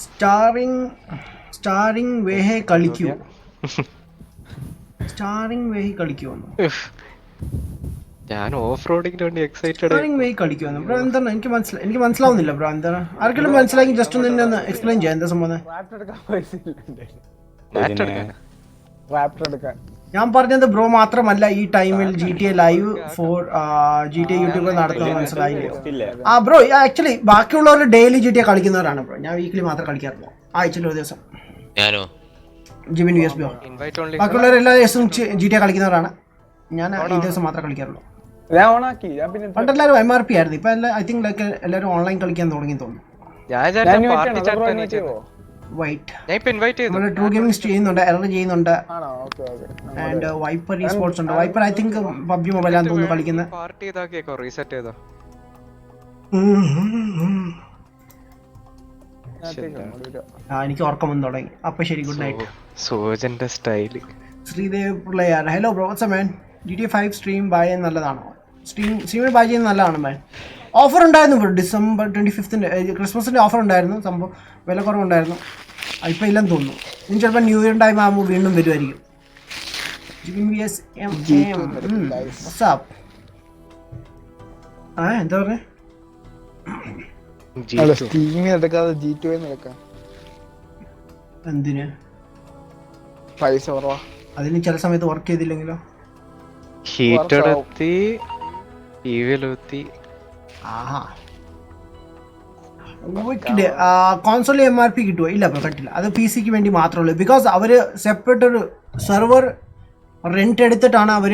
സ്റ്റാറിംഗ് വേഹേ കളിക്കൂ. ഞാൻ ഓഫ് റോഡിങ്ങിന് വേണ്ടി എക്സൈറ്റഡ്. ബ്രോ എന്താണ്? എനിക്ക് മനസ്സിലാവുന്നില്ല ബ്രോ. എന്താണ്? ആർക്കെങ്കിലും മനസ്സിലാക്കി ജസ്റ്റ് ഒന്ന് എക്സ്പ്ലെയിൻ ചെയ്യാം എന്താ സംഭവം. ഞാൻ പറഞ്ഞത് ബ്രോ മാത്രമല്ല ഈ ടൈമിൽ GTA ലൈവ് ഫോർ GTA യൂട്യൂബിൽ നടത്തുന്നത് മനസ്സിലായില്ലേ? ബ്രോ ആക്ച്വലി ബാക്കിയുള്ളവർ ഡെയിലി GTA കളിക്കുന്നവരാണ് ബ്രോ. ഞാൻ വീക്കിലി മാത്രം കളിക്കാറുള്ളൂ, ആഴ്ചയിൽ ഒരു ദിവസം. ജിബിൻ USB. ബാക്കിയുള്ളവരെല്ലാ ദിവസവും GTA കളിക്കുന്നവരാണ്. ഞാൻ ഈ ദിവസം മാത്രമേ കളിക്കാറുള്ളൂ. പണ്ടെല്ലാവരും MRP ആയിരുന്നു. ഇപ്പൊ ഐ തിങ്ക് ലൈക്ക് എല്ലാവരും ഓൺലൈൻ കളിക്കാൻ തുടങ്ങി തോന്നുന്നു. ട്രൂ ഗെയിമിംഗ് ചെയ്യുന്നുണ്ട്, എറർ ചെയ്യുന്നുണ്ട്. ആൻഡ് വൈപ്പർ ഈ സ്പോർട്സ് ഉണ്ട്. Viper I think PUBG mobile ആണെന്ന് തോന്നുന്നു കളിക്കുന്നത്. എനിക്ക് ഉറക്കം വന്ന് തുടങ്ങി. അപ്പൊ ശരി, ഗുഡ് നൈറ്റ്. സോജന്റെ style. Sreedev player, hello bro, what's man? GTA 5 stream buy നല്ലതാണോ? സ്ട്രീമിൽ ബൈ ചെയ്യുന്നത് നല്ലതാണ് മാൻ. ഓഫർ ഉണ്ടായിരുന്നു ബ്രോ, December 25 ക്രിസ്മസിൻ്റെ ഓഫർ ഉണ്ടായിരുന്നു. സംഭവം വില കുറവുണ്ടായിരുന്നു. ഇപ്പം ഇല്ലെന്ന് തോന്നുന്നു. ഇനി ചിലപ്പോൾ ന്യൂ ഇയർ ടൈം ആകുമ്പോൾ വീണ്ടും വരുമായിരിക്കും. എന്താ പറഞ്ഞേ? എന്തിന്? പൈസ കുറവാ. അതിന് ചില സമയത്ത് വർക്ക് ചെയ്തില്ലെങ്കിലോ? കോൺസോളിൽ MRP കിട്ടുമോ? ഇല്ല ബ്രോ, കട്ടില്ല. അത് PC ക്ക് വേണ്ടി മാത്രമേ ഉള്ളൂ. ബിക്കോസ് അവർ സെപ്പറേറ്റ് ഒരു സെർവർ റെന്റ് എടുത്തിട്ടാണ് അവർ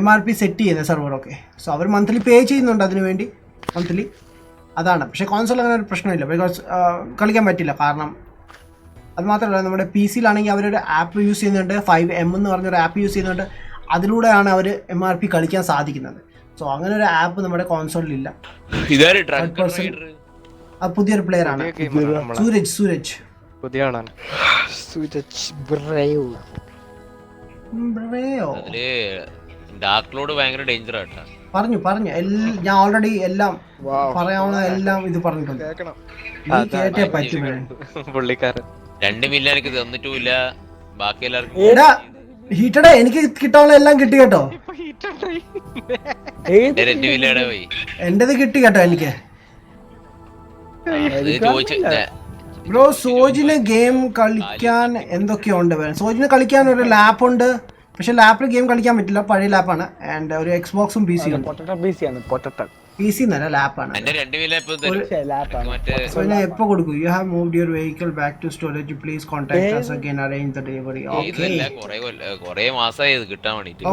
MRP സെറ്റ് ചെയ്യുന്നത് സെർവറൊക്കെ. സോ അവർ മന്ത്ലി പേ ചെയ്യുന്നുണ്ട് അതിന് വേണ്ടി, മന്ത്ലി. അതാണ്. പക്ഷേ കോൺസോൾ അങ്ങനെ ഒരു പ്രശ്നമില്ല. ബിക്കോസ് കളിക്കാൻ പറ്റില്ല. കാരണം അത് മാത്രമല്ല, നമ്മുടെ PC-യിലാണെങ്കിൽ അവരൊരു ആപ്പ് യൂസ് ചെയ്യുന്നുണ്ട്, 5M എന്ന് പറഞ്ഞൊരു ആപ്പ് യൂസ് ചെയ്യുന്നുണ്ട്. അതിലൂടെയാണ് അവർ MRP കളിക്കാൻ സാധിക്കുന്നത്. സോ അങ്ങനെ ഒരു ആപ്പ് നമ്മുടെ കോൺസോളിലില്ല. പുതിയൊരു പ്ലെയർ ആണ്, സൂരജ്. പറഞ്ഞു ഞാൻ ഓൾറെഡി എല്ലാം പറയാവുന്ന എല്ലാം ഇത് പറഞ്ഞിട്ടുണ്ട്. കേട്ടേ പറ്റുമേ. 2 മില്യൺ എനിക്ക് തന്നിട്ടുമില്ല. ബാക്കി എല്ലാവർക്കും ഹീറ്റഡേ എനിക്ക് കിട്ടാനുള്ള എല്ലാം കിട്ടി കേട്ടോ. എന്റേത് കിട്ടി കേട്ടോ എനിക്ക്. ബ്രോ, സോജിന് ഗെയിം കളിക്കാൻ എന്തൊക്കെയുണ്ട്? സോജിന് കളിക്കാൻ ഒരു ലാപ്പുണ്ട്. പക്ഷെ ലാപ്പിൽ ഗെയിം കളിക്കാൻ പറ്റില്ല, പഴയ ലാപ്പാണ്. ആൻഡ് ഒരു Xbox-ഉം PC-യും. PC എന്നല്ല, ലാപ്പാണ്. എപ്പോ കൊടുക്കും? You have moved your vehicle back to storage, please contact us again, arrange the delivery.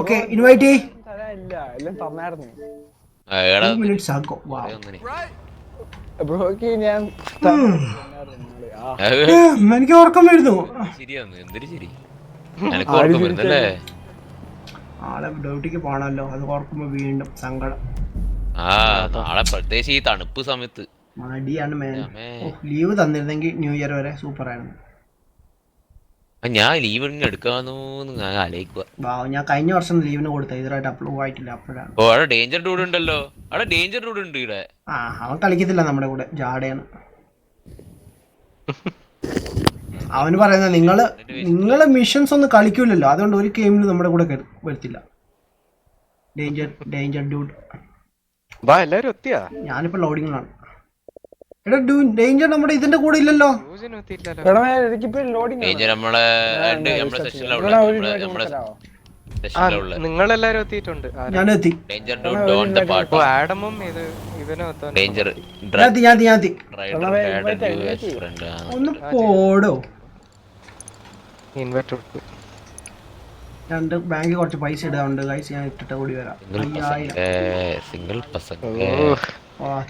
ഓക്കേ, ഇൻവൈറ്റ് ചെയ്യ്. minutes ago. Wow. എനിക്ക് ഓർക്കം വരുന്നു. ആളെ ഡ്യൂട്ടിക്ക് പോണല്ലോ, അത് ഓർക്കുമ്പോ വീണ്ടും സങ്കടം. പ്രത്യേകിച്ച് ഈ തണുപ്പ് സമയത്ത് മടിയാണ്. ലീവ് തന്നിരുന്നെങ്കിൽ ന്യൂ ഇയർ വരെ സൂപ്പർ ആയിരുന്നു. ഞാൻ ലീവ് എടുക്കാന്ന് ആലോചിക്കുക. ഞാൻ കഴിഞ്ഞ വർഷം ലീവിന് കൊടുത്ത, ഇതുവരായിട്ട് അപ്രൂവ് ആയിട്ടില്ല. അപ്പോഴാണ്. അവിടെ ഡേഞ്ചർ ഡൂഡ് ഉണ്ടല്ലോ. അവിടെ ഡേഞ്ചർ ഡൂഡ് ഉണ്ട് ഇവിടെ. അവൻ കളിക്കത്തില്ല നമ്മുടെ കൂടെ, ജാടയാണ്. അവന് പറയുന്നത് നിങ്ങള് മിഷൻസ് ഒന്നും കളിക്കൂലല്ലോ, അതുകൊണ്ട് ഒരു ഗെയിമിൽ നമ്മുടെ കൂടെ വരത്തില്ല. Danger dude. ഞാനിപ്പോ ലോഡിങ്ങിലാണ്. എടാ ഡേഞ്ചർ നമ്മുടെ ഇതിന്റെ കൂടെ ഇല്ലല്ലോ. നിങ്ങളെല്ലാരും എത്തിയിട്ടുണ്ട്. ഞാൻ എത്തി. ഒന്ന് പോടോ. രണ്ട് ബാങ്കിൽ കുറച്ച് പൈസ ഇടാറുണ്ട് ഗൈസ്, ഞാൻ ഇട്ടിട്ട് കൂടി വരാം. 5000.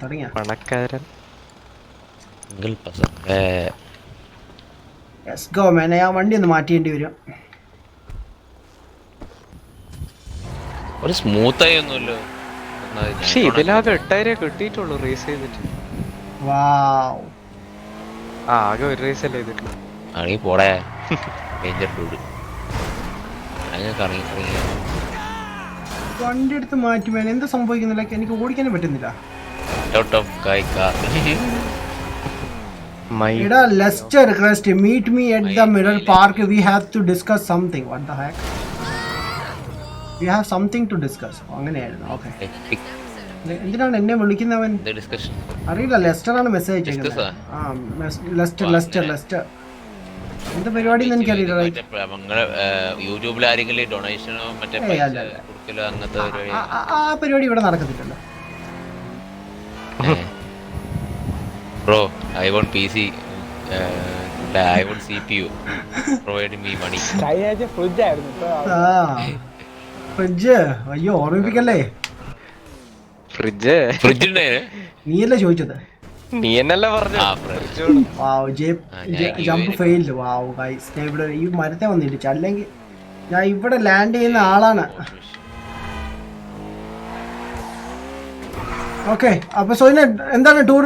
തുടങ്ങിയ പണക്കാരൻ. ഞാൻ വണ്ടി ഒന്ന് മാറ്റേണ്ടി വരും. ഒരു സ്മൂത്ത് ആയി ഒന്നുമല്ലോ. പക്ഷെ ഇതിലാകെ 8000 കിട്ടിയിട്ടുള്ളൂ റേസ് ചെയ്തിട്ട്. ആകെ ഒരു റേസ് അല്ലേ ചെയ്തിട്ടുള്ളൂ. ആണെങ്കിൽ പോടേ ഡേഞ്ചർ ഡൂഡ്. വണ്ടി എടുത്ത് മാറ്റുമേ, എന്താ സംഭവിക്കുന്നില്ല? എനിക്ക് ഓടിക്കാനും പറ്റുന്നില്ല. എടാ Leicester crest, meet me at the Mirror Park. We have to discuss something. What the heck? We have something to discuss. അങ്ങനെയായിരുന്നു. ഓക്കെ, എന്തിനാണ് എന്നെ വിളിക്കുന്നവൻ? അറിയില്ല, ലെസ്റ്റർ ആണ് മെസ്സേജ് അയക്കുന്നത്. ലെസ്റ്റർ എന്താ പരിപാടി എന്ന് എനിക്കറിയില്ല. യൂട്യൂബിൽ ആരെങ്കിലും ഡൊണേഷനോ മറ്റേ ആ പരിപാടി ഇവിടെ നടക്കത്തില്ലല്ലോ. Bro, I want PC. I want CPU. Provide me money. കഴിഞ്ഞ ഫ്രിഡ്ജ് ആയിരുന്നു ഇപ്പൊ ഫ്രിഡ്ജ് അയ്യോ ഓർമ്മിപ്പിക്കല്ലേ. ഫ്രിഡ്ജ് നീയല്ലേ ചോദിച്ചത്? നീ എന്നല്ല പറഞ്ഞു. Jump failed. വാവ് ഗൈസ്, ഞാൻ ഇവിടെ ഈ മരത്തെ വന്നിടിച്ചു, അല്ലെങ്കിൽ ഞാൻ ഇവിടെ ലാൻഡ് ചെയ്യുന്ന ആളാണ്. ഓക്കെ, അപ്പൊ സോയിന എന്താണ് ടൂർ?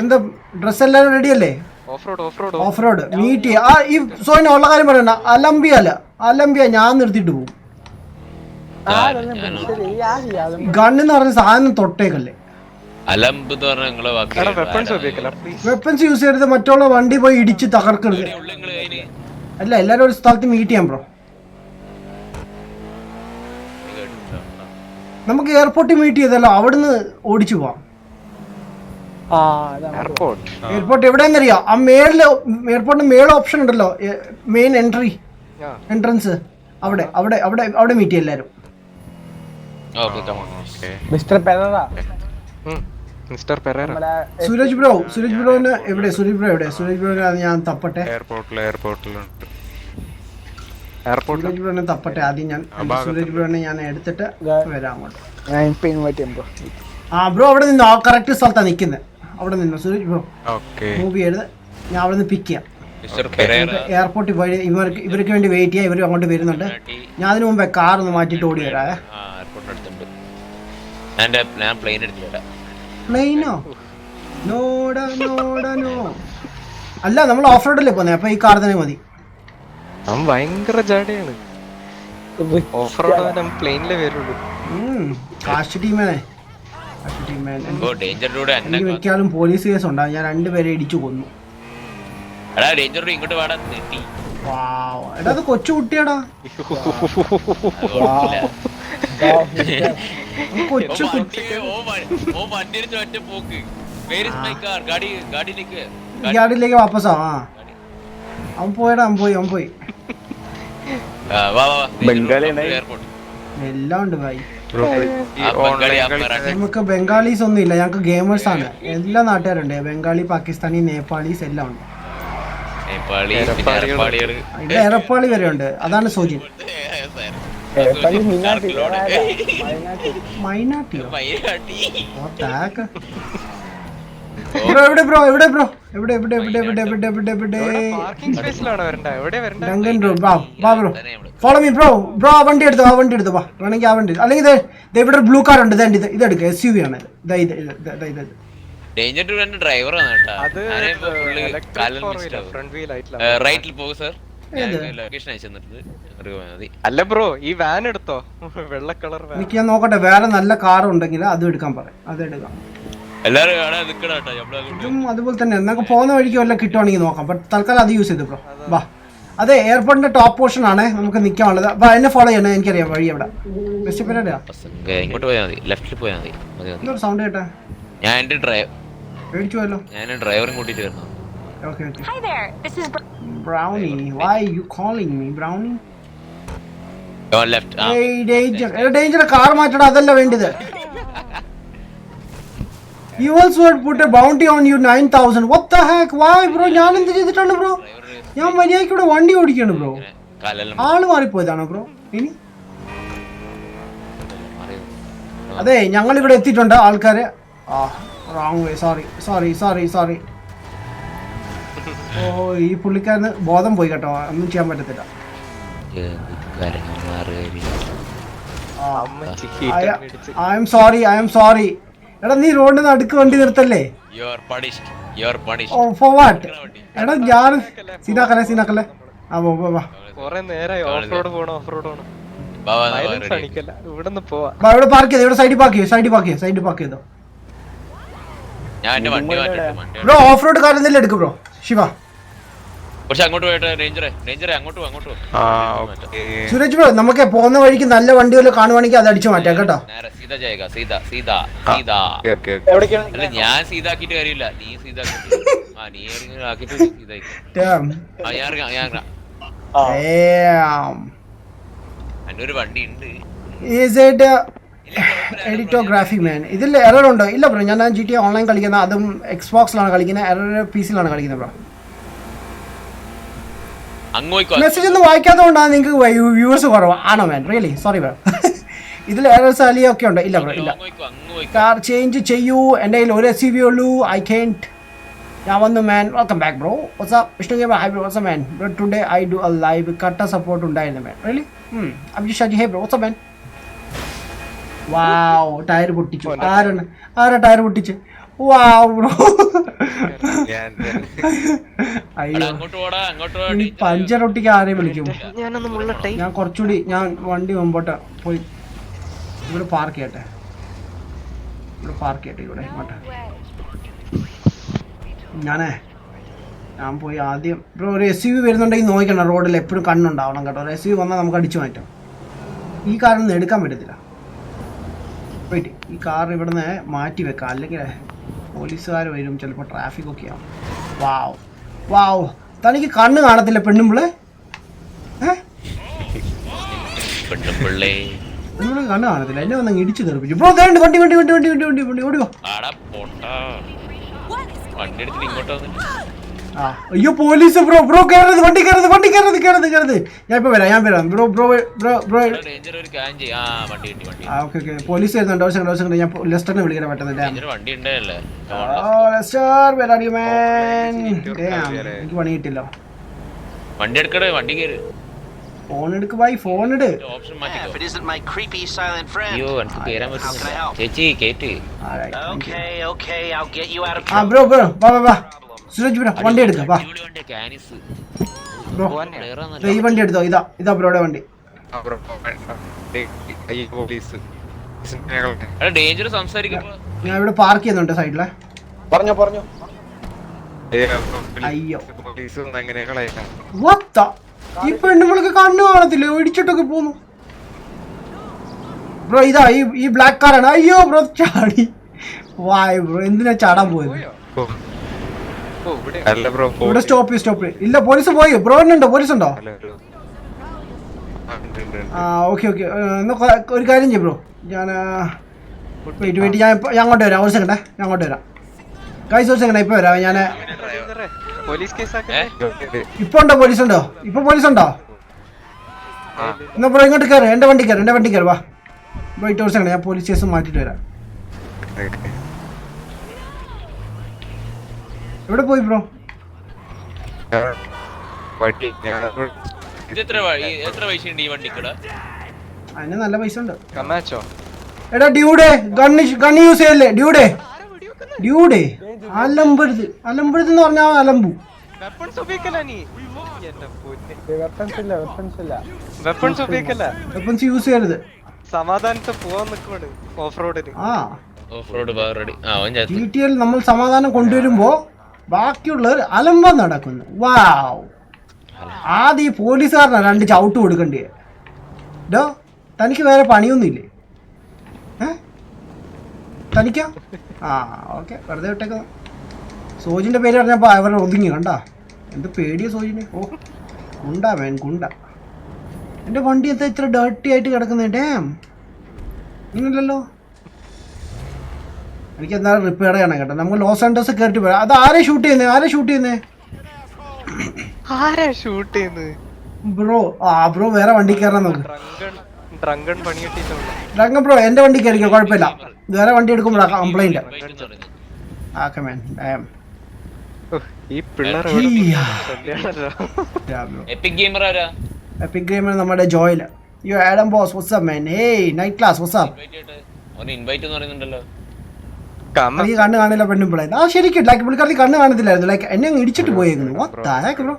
എന്താ ഡ്രസ് എല്ലാവരും റെഡി അല്ലേ? ഓഫ് റോഡ് മീറ്റ് ആ ഈ സോയിന ഉള്ള കാര്യം പറയണ്ട. അലംബിയ ഞാൻ നിർത്തിയിട്ട് പോകും. ഗണ്ണെന്ന് പറഞ്ഞ സാധനം തൊട്ടേക്കല്ലേ. വെപ്പൺസ് യൂസ് ചെയ്യരുത്, മറ്റുള്ള വണ്ടി പോയി ഇടിച്ച് തകർക്കരുത്. അല്ല, എല്ലാരും ഒരു സ്ഥലത്ത് മീറ്റ് ചെയ്യാം ബ്രോ. നമുക്ക് എയർപോർട്ടിൽ മീറ്റ് ചെയ്തല്ലോ, അവിടുന്ന് ഓടിച്ചു പോവാം. എയർപോർട്ട് എവിടെയെന്നറിയാം? ആ മേളില് എയർപോർട്ടിന് മേള ഓപ്ഷൻ ഉണ്ടല്ലോ, മെയിൻ എൻട്രൻസ്. അവിടെ മീറ്റ് ചെയ്യാം എല്ലാരും. സുരജ് ബ്രോന് എവിടെ? സുരജ് ബ്രോനെ ഞാൻ തപ്പട്ടെ. സുരജ് ബ്രോനെ തപ്പട്ടെ ആദ്യം. ഞാൻ സുരജ് ബ്രോനെ ഞാൻ എടുത്തിട്ട് വരാം അങ്ങോട്ട്. ബ്രോ അവിടെ നിന്നോ, ആ കറക്റ്റ് സ്ഥലത്താണ് നിക്കുന്നത്. അവിടെ നിന്നോ സുരജ് ബ്രോ. മൂവി എഴുത്, ഞാൻ അവിടെ നിന്ന് പിക്ക് ചെയ്യാം. എയർപോർട്ടിൽ പോയി ഇവർക്ക് വേണ്ടി വെയിറ്റ് ചെയ്യാം. ഇവർ അങ്ങോട്ട് വരുന്നുണ്ട്. ഞാൻ അതിന് മുമ്പേ കാർ ഒന്ന് മാറ്റിട്ട് ഓടി വരാ. പ്ലെയിനോ? നോടാ നോ. അല്ല, നമ്മൾ ഓഫ് റോഡല്ലേ പോന്നെ, അപ്പൊ ഈ കാർ തന്നെ മതി. ഭയങ്കര ജാടയാണ്. ഓഫ് റോഡ് പ്ലെയിനിലേ വരുള്ളൂ. കാശ് ടീമേ. എനിക്ക് വെക്കാലും പോലീസ് കേസ് ഉണ്ടാവും. ഞാൻ 2 പേരെ ഇടിച്ചു കൊന്നു. എടാ അത് കൊച്ചു കുട്ടിയാടാ. കൊച്ചു കുട്ടി ഗാഡിയിലേക്ക് വാപ്പസാ. അവൻ പോയി. എല്ലാം ഉണ്ട് ഭായി. നമുക്ക് ബംഗാളീസ് ഒന്നും ഇല്ല, ഞങ്ങൾക്ക് ഗെയിമേഴ്സ് ആണ്. എല്ലാ നാട്ടുകാരുണ്ട്, ബംഗാളി, പാകിസ്ഥാനി, നേപ്പാളീസ് എല്ലാം ഉണ്ട്. ഇവിടെ എറപ്പാളി വരെ ഉണ്ട്. അതാണ് സോജിൻ. മൈനാട്ടിയോ? എവിടെ ബ്രോ? Follow me bro. ആ വണ്ടി എടുത്തോ വാ. വേണമെങ്കിൽ ആ വണ്ടി, അല്ലെങ്കിൽ ഇവിടെ ബ്ലൂ കാർ ഉണ്ട്. ഇതെടുക്കുക, SUV ആണ്. അല്ല ബ്രോ, ഈ വാൻ എടുത്തോ, വെള്ള കളർ. എനിക്ക് ഞാൻ നോക്കട്ടെ, വേറെ നല്ല കാർ ഉണ്ടെങ്കിൽ അത് എടുക്കാൻ പറയാം. അതെടുക്കാം. അതുപോലെ തന്നെ നമുക്ക് പോകുന്ന വഴിക്ക് വല്ല കിട്ടുവാണെങ്കിൽ നോക്കാം. ബട്ട് തൽക്കാലം അത് യൂസ് ചെയ്തു ബ്രോ. വാ, അതെ എയർപോർട്ടിന്റെ ടോപ്പ് പോർഷൻ ആണ് നമുക്ക് നിൽക്കാനുള്ളത്. അപ്പൊ എന്നെ ഫോളോ ചെയ്യണേ, എനിക്കറിയാം വഴി എവിടെ. സൗണ്ട് കേട്ടാ പേടിച്ചുവല്ലോ. Brownie, why you calling me brownie? Danger, car മാറ്റടാ, അതല്ല വേണ്ടത്. You also had put a bounty on you 9,000. What the heck? Why bro? ഞാൻ എന്ത് ചെയ്തിട്ടാണ് ബ്രോ? ഞാൻ മര്യാദയ്ക്ക് ഇവിടെ വണ്ടി ഓടിക്കാണ് ബ്രോ. ആള് മാറിപ്പോയതാണോ ബ്രോ? ഇനി അതെ, ഞങ്ങൾ ഇവിടെ എത്തിയിട്ടുണ്ട്. ആൾക്കാര് റോങ് വേ. സോറി. ഓ, ഈ പുള്ളിക്കാരന് ബോധം പോയി കേട്ടോ, ഒന്നും ചെയ്യാൻ പറ്റത്തില്ല. I am sorry. എടാ, നീ റോഡിന് നടുക്ക് വണ്ടി നിർത്തല്ലേ? For what? എടാ ഞാൻ സീനാക്കല്ലേ. ഇവിടെ പാർക്ക് ചെയ്തോ, ഇവിടെ സൈഡിൽ പാർക്ക് ചെയ്തോ. ബ്രോ ഓഫ് റോഡ് കാർ എന്തെങ്കിലും എടുക്കും ബ്രോ. ശിവ സുരജ് ബ്രോ, നമുക്ക് പോകുന്ന വഴിക്ക് നല്ല വണ്ടി വല്ല കാണുവാണെങ്കിൽ അത് അടിച്ചു മാറ്റാം കേട്ടോ. ഞാൻ സീതാക്കിട്ട് കാര്യമില്ല, നീ സീതാക്കിട്ട് വണ്ടി ഉണ്ട്. എഡിറ്റോഗ്രാഫി മാൻ, ഇതിൽ എറർ ഉണ്ടോ? ഇല്ല ബ്രോ, ഞാൻ GTA ഓൺലൈൻ കളിക്കുന്ന, അതും Xboxലാണ് കളിക്കുന്നത്. എറർ PC-ലാണ് കളിക്കുന്നത് ബ്രോ. മെസ്സേജ് ഒന്നും വായിക്കാത്തതുകൊണ്ടാണ് നിങ്ങൾക്ക് വ്യൂവേഴ്സ് കുറവാണ്. ആണോ മാൻ? Really sorry bro. ഇതിൽ എറേഴ്സ് അലിയൊക്കെ ഉണ്ട്. ഇല്ല ബ്രോ ഇല്ല. കാർ ചേഞ്ച് ചെയ്യൂ. എൻ്റെ കയ്യിൽ ഒരു SUV ഉള്ളൂ. I can't. ഞാൻ വന്നു man. Welcome back bro. What's up Vishnu gamer. Hi bro. What's up man. Bro today I do a live. കട്ട സപ്പോർട്ട് ഉണ്ടായിരുന്നു man. Really Abhijith Shaji. Hey bro. What's up man. Wow tyre പൊട്ടിച്ചു. ആരാ ടയർ പൊട്ടിച്ച്? Wow bro. അയ്യോ ഈ പഞ്ചർ ഒട്ടിക്ക് ആരെയും വിളിക്കും. ഞാൻ കുറച്ചുകൂടി വണ്ടി മുമ്പോട്ട് പോയി ഇവിടെ പാർക്ക് ചെയ്യട്ടെ. ഇവിടെ ഇങ്ങോട്ട് ഞാൻ പോയി ആദ്യം ബ്രോ ഒരു SUV വരുന്നുണ്ടെങ്കിൽ നോക്കണം. റോഡിൽ എപ്പോഴും കണ്ണുണ്ടാവണം കേട്ടോ. ഒരു SUV വന്നാൽ നമുക്ക് അടിച്ചു മാറ്റാം. ഈ കാറൊന്നും എടുക്കാൻ പറ്റത്തില്ല. വെയിറ്റ്, ഈ കാർ ഇവിടുന്ന് മാറ്റി വെക്കാം, അല്ലെങ്കിൽ പോലീസുകാർ വരും, ചിലപ്പോൾ ട്രാഫിക് ഒക്കെ ആവും. വാവ് തനിക്ക് കണ്ണ് കാണത്തില്ല പെണ്ണുമ്പിളെ? പെണ്ണുമ്പിളെ കണ്ണ് കാണത്തില്ല. എന്നെ വന്ന് ഇടിച്ചു തെറിപ്പിച്ചു. ബ്രോ വണ്ടി വണ്ടി വണ്ടി വണ്ടി വണ്ടി വണ്ടി വണ്ടി ഓടിയോ. അയ്യോ പോലീസ്. ബ്രോ കയറരുത്, വണ്ടി കയറരുത്. ഞാൻ ഇപ്പൊ വരാം ബ്രോ. ഓക്കെ പോലീസ് വരുന്നുണ്ട്. ദിവസം ഞാൻ ലെസ്റ്ററിനെ വിളിക്കാൻ പറ്റുന്നില്ല. എനിക്ക് പണി കിട്ടില്ലോ. ഫോൺ എടുക്ക് ഭായി, ഫോൺ ഇട്. ബ്രോ വാ സുരജ് ബ്രോ വണ്ടി എടുക്ക. വാ ബ്രോ ഈ വണ്ടി എടുത്തോ. ഇതാ ബ്രോയുടെ വണ്ടി. ഞാൻ ഇവിടെ പാർക്ക് ചെയ്യുന്നുണ്ട് സൈഡിലെ. പറഞ്ഞോ. അയ്യോ ഈ പെണ്ണുങ്ങൾക്ക് കണ്ണു കാണത്തില്ല, ഇടിച്ചിട്ടൊക്കെ പോന്നു. ബ്രോ ഇതാ ഈ ബ്ലാക്ക് കാറാണ്. അയ്യോ ബ്രോ ചാടി. വായ് ബ്രോ എന്തിനാ ചാടാൻ പോയത്? ഇവിടെ സ്റ്റോപ്പ്. ഇല്ല പോലീസ് പോയി. ബ്രോ ഉണ്ടോ? പോലീസ് ഉണ്ടോ? ഓക്കെ എന്നാ ഒരു കാര്യം ചെയ്യും ബ്രോ. ഞാൻ വെയിറ്റ് ഞാൻ അങ്ങോട്ട് വരാം. ഒരു സെക്കൻഡേ, ഞാൻ അങ്ങോട്ട് വരാം. ഗൈസ് ഒരു സെക്കൻഡ്, ഇപ്പൊ വരാം. ഞാൻ ഇപ്പൊ ഉണ്ടോ? പോലീസ് ഉണ്ടോ? എന്നാ ബ്രോ ഇങ്ങോട്ട് കയറി. എന്റെ വണ്ടി കയറി. വാ വെയിറ്റ് ഒരു സെക്കൻഡ്, ഞാൻ പോലീസ് സ്റ്റേഷൻ മാറ്റിട്ട് വരാം. എവിടെ പോയി ബ്രോ? അതിന് നല്ല പൈസ ഉണ്ട്. എടാ ഡ്യൂഡേ ഗണ്ണ് യൂസ് ചെയ്യല്ലേ ഡ്യൂഡേ. അലമ്പരുത് എന്ന് പറഞ്ഞാൽ അലമ്പു. വെപ്പൺസ് യൂസ് ചെയ്യരുത്. സമാധാനത്തെ പോവാൻ നിൽക്കുവാണ് ഓഫ് റോഡിന്. GTA നമ്മൾ സമാധാനം കൊണ്ടുവരുമ്പോ ബാക്കിയുള്ളവർ അലമ്പം നടക്കുന്നു. വാവ് ആദ്യം ഈ പോലീസുകാരനാ 2 ചവിട്ട് കൊടുക്കണ്ടേ. ഡോ തനിക്ക് വേറെ പണിയൊന്നുമില്ലേ? തനിക്കാ? ഓക്കെ വെറുതെ വിട്ടേക്ക. സോജിന്റെ പേര് പറഞ്ഞപ്പോ അവരെ ഒതുങ്ങി കണ്ടാ. എന്ത് പേടിയ സോജിന്. ഗുണ്ട. എന്റെ വണ്ടി എന്താ ഇത്ര ഡേർട്ടി ആയിട്ട് കിടക്കുന്നേ? ഡാം ഇങ്ങനല്ലോ. എനിക്ക് എന്തായാലും റിപ്പയർ ചെയ്യണം കേട്ടോ. നമുക്ക് ലോസ് ആൻഡേഴ്സ് കയറിട്ട് പോരാ. അത് ആരെ ഷൂട്ട് ചെയ്യുന്നേ? ബ്രോ ബ്രോ വേറെ വണ്ടി കയറാൻ നോക്ക്. ഡ്രങ്കൻ ബ്രോ എന്റെ വണ്ടി കയറിക്കോ, കുഴപ്പമില്ല. വേറെ വണ്ടി എടുക്കുമ്പോഴാ കംപ്ലൈന്റ്. എപ്പിക് ഗെയിമർ നമ്മുടെ ജോയിൽ. Yo Adam boss what's up man. Hey night class what's up. ഈ കണ്ണ് കാണില്ല പെണ്ണുമ്പിളെ. ശരിക്കും ലൈക്ക് പുള്ളിക്കാരി കണ്ണ് കാണത്തില്ലായിരുന്നു. ലൈക്ക് എന്നെ അങ്ങ് ഇടിച്ചിട്ട് പോയേക്കുന്നു. Bro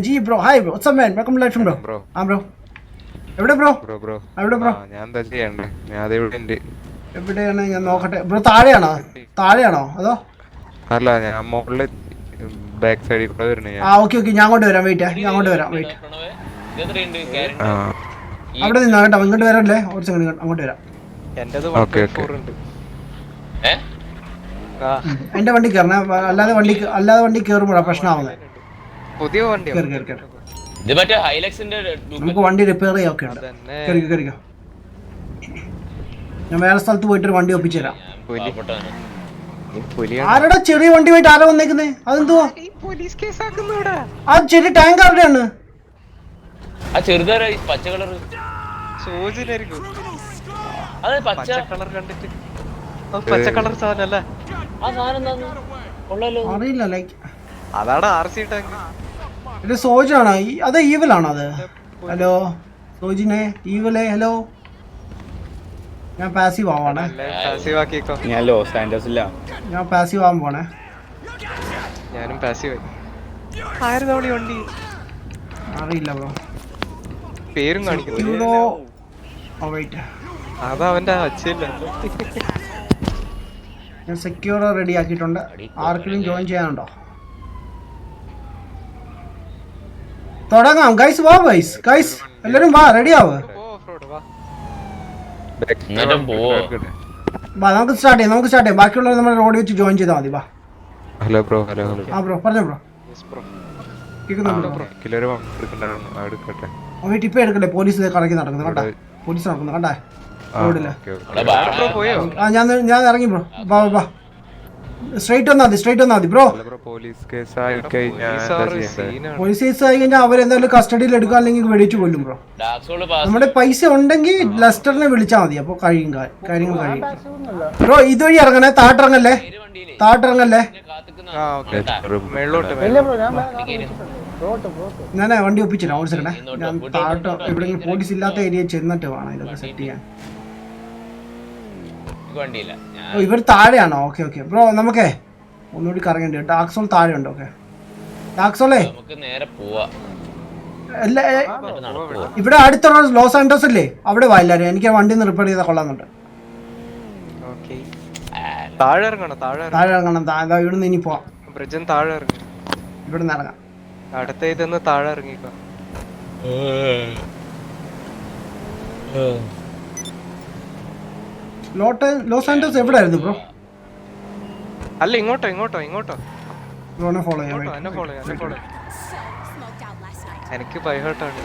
G bro hi bro what's up man welcome life bro. Bro എവിടെ ബ്രോ? എവിടെയാണ്? ഞാൻ നോക്കട്ടെ ബ്രോ. താഴെയാണോ അതോ? അല്ല ഞാൻ മുകളിൽ ബാക്ക് സൈഡിൽ കൂടെ വരുന്നേ. ഓക്കെ ഞാൻ അങ്ങോട്ട് വരാം. വെയിറ്റ് അവിടെ നിന്നാ കേട്ടോ. ഇങ്ങോട്ട് വരല്ലേ? ഒരു സെക്കൻഡ് അങ്ങോട്ട് വരാം. എന്റെ വണ്ടി കയറണേ, അല്ലാതെ വണ്ടി കയറുമ്പോഴാ പ്രശ്നമാവുന്നത്. നമുക്ക് വണ്ടി റിപ്പയർ ചെയ്യാൻ ഉണ്ട്. കയറിക്കോ. ഞാൻ വേറെ സ്ഥലത്ത് പോയിട്ട് ഒരു വണ്ടി ഒപ്പിച്ചു തരാം. ആരുടെ ചെറിയ വണ്ടി പോയിട്ട് ആരാ വന്നേക്കുന്നേ? അതെന്തുവാ? ആ ചെറിയ ടാങ്ക് ആരുടെയാണ്? ആ ചെറുതാരാ ഈ പച്ച കളർ സോജിനായിരിക്കും. അത് പച്ച കളർ കണ്ടിട്ട് പച്ച കളർ സാധനല്ലേ ആ സാധനം കൊള്ളാലോ. അറിയില്ല ലൈക്ക് അതാണ് RC ടാങ്ക്. ഇത് സോജാണോ? അത് ഈവലാണോ അത്? ഹലോ സോജിനെ ഈവലേ ഹലോ. ഞാൻ പാസീവ് ആവാണേ. പാസീവ് ആക്കിക്കോ. ഞാൻ ലോസ് ആൻഡേഴ്സില്ല. ഞാൻ പാസീവ് ആവാൻ പോണേ. ഞാനും പാസീവ്. ആയിരുന്നു അവിടെ വണ്ടി? അറിയില്ല ബ്രോ. പേരും കാണിക്കുന്നു. അതാ അവന്റെ അച്ഛല്ല. ഞാൻ സെക്യൂർ റെഡി ആക്കിയിട്ടുണ്ട്. ആർക്കെങ്കിലും ജോയിൻ ചെയ്യാനുണ്ടോ? തുടങ്ങാം ഗൈസ്. വാ ഗൈസ് എല്ലാരും വാ, റെഡി ആവ്. നമുക്ക് സ്റ്റാർട്ട് ചെയ്യാം. ബാക്കിയുള്ളവർ നമ്മൾ റോഡ് വെച്ച് ജോയിൻ ചെയ്താൽ മതി. വാ. Hello bro. ഹലോ ആ ബ്രോ പറഞ്ഞോ ബ്രോ. ടിപ്പ് എടുക്കട്ടെ. പോലീസ് കറക്കി നടക്കുന്നു കേട്ടാ. പോലീസ് നടക്കുന്നു കണ്ടാ റോഡില്. ഞാൻ ഇറങ്ങി ബ്രോ. വാ സ്ട്രൈറ്റ് വന്നാ മതി ബ്രോ. പോലീസ് കേസ് ആയി കഴിഞ്ഞാൽ അവരെന്തായാലും കസ്റ്റഡിയിൽ എടുക്കാൻ അല്ലെങ്കിൽ വെടിച്ചു കൊല്ലും ബ്രോ. നമ്മുടെ പൈസ ഉണ്ടെങ്കിൽ ലെസ്റ്ററിനെ വിളിച്ചാൽ മതി. അപ്പൊ കാര്യങ്ങൾ കഴിയും ബ്രോ. ഇതുവഴി ഇറങ്ങണേ. താട്ടിറങ്ങല്ലേ. ഞാൻ വണ്ടി ഒപ്പിച്ചില്ല. ഒരു സെക്കൻഡേ. ഞാൻ താഴോട്ട് എവിടെയെങ്കിലും പോലീസ് ഇല്ലാത്ത ഏരിയ ചെന്നിട്ട് വേണം ഇതൊക്കെ സെറ്റ് ചെയ്യാൻ. ഇവർ താഴെയാണോ? Okay bro. നമുക്കേ ഒന്നുകൂടി കറങ്ങേണ്ടി. ഡാർക്സോൾ താഴെ ഉണ്ട്. ഓക്കെ ഡാർക്സോളേ അല്ല ഇവിടെ അടുത്തുള്ള ലോസ് ആൻഡോസ് അല്ലേ? അവിടെ വാ എല്ലാവരും. എനിക്ക് വണ്ടി ഒന്ന് റിപ്പയർ ചെയ്താൽ കൊള്ളാന്നുണ്ട്. താഴെ ഇറങ്ങണം. ഇവിടുന്ന് ഇനി പോവാം. ഇവിടെ നിന്ന് ഇറങ്ങാം. അടുത്ത ഇതൊന്ന് താഴെ ഇറങ്ങിക്കോ. ലോസ് ആൻഡോസ് എവിടെയായിരുന്നു ബ്രോ? അല്ല ഇങ്ങോട്ടോ. ബ്രോനെ ഫോളോ ചെയ്യാം. എനിക്ക് ബൈഹേർട്ടാണ്.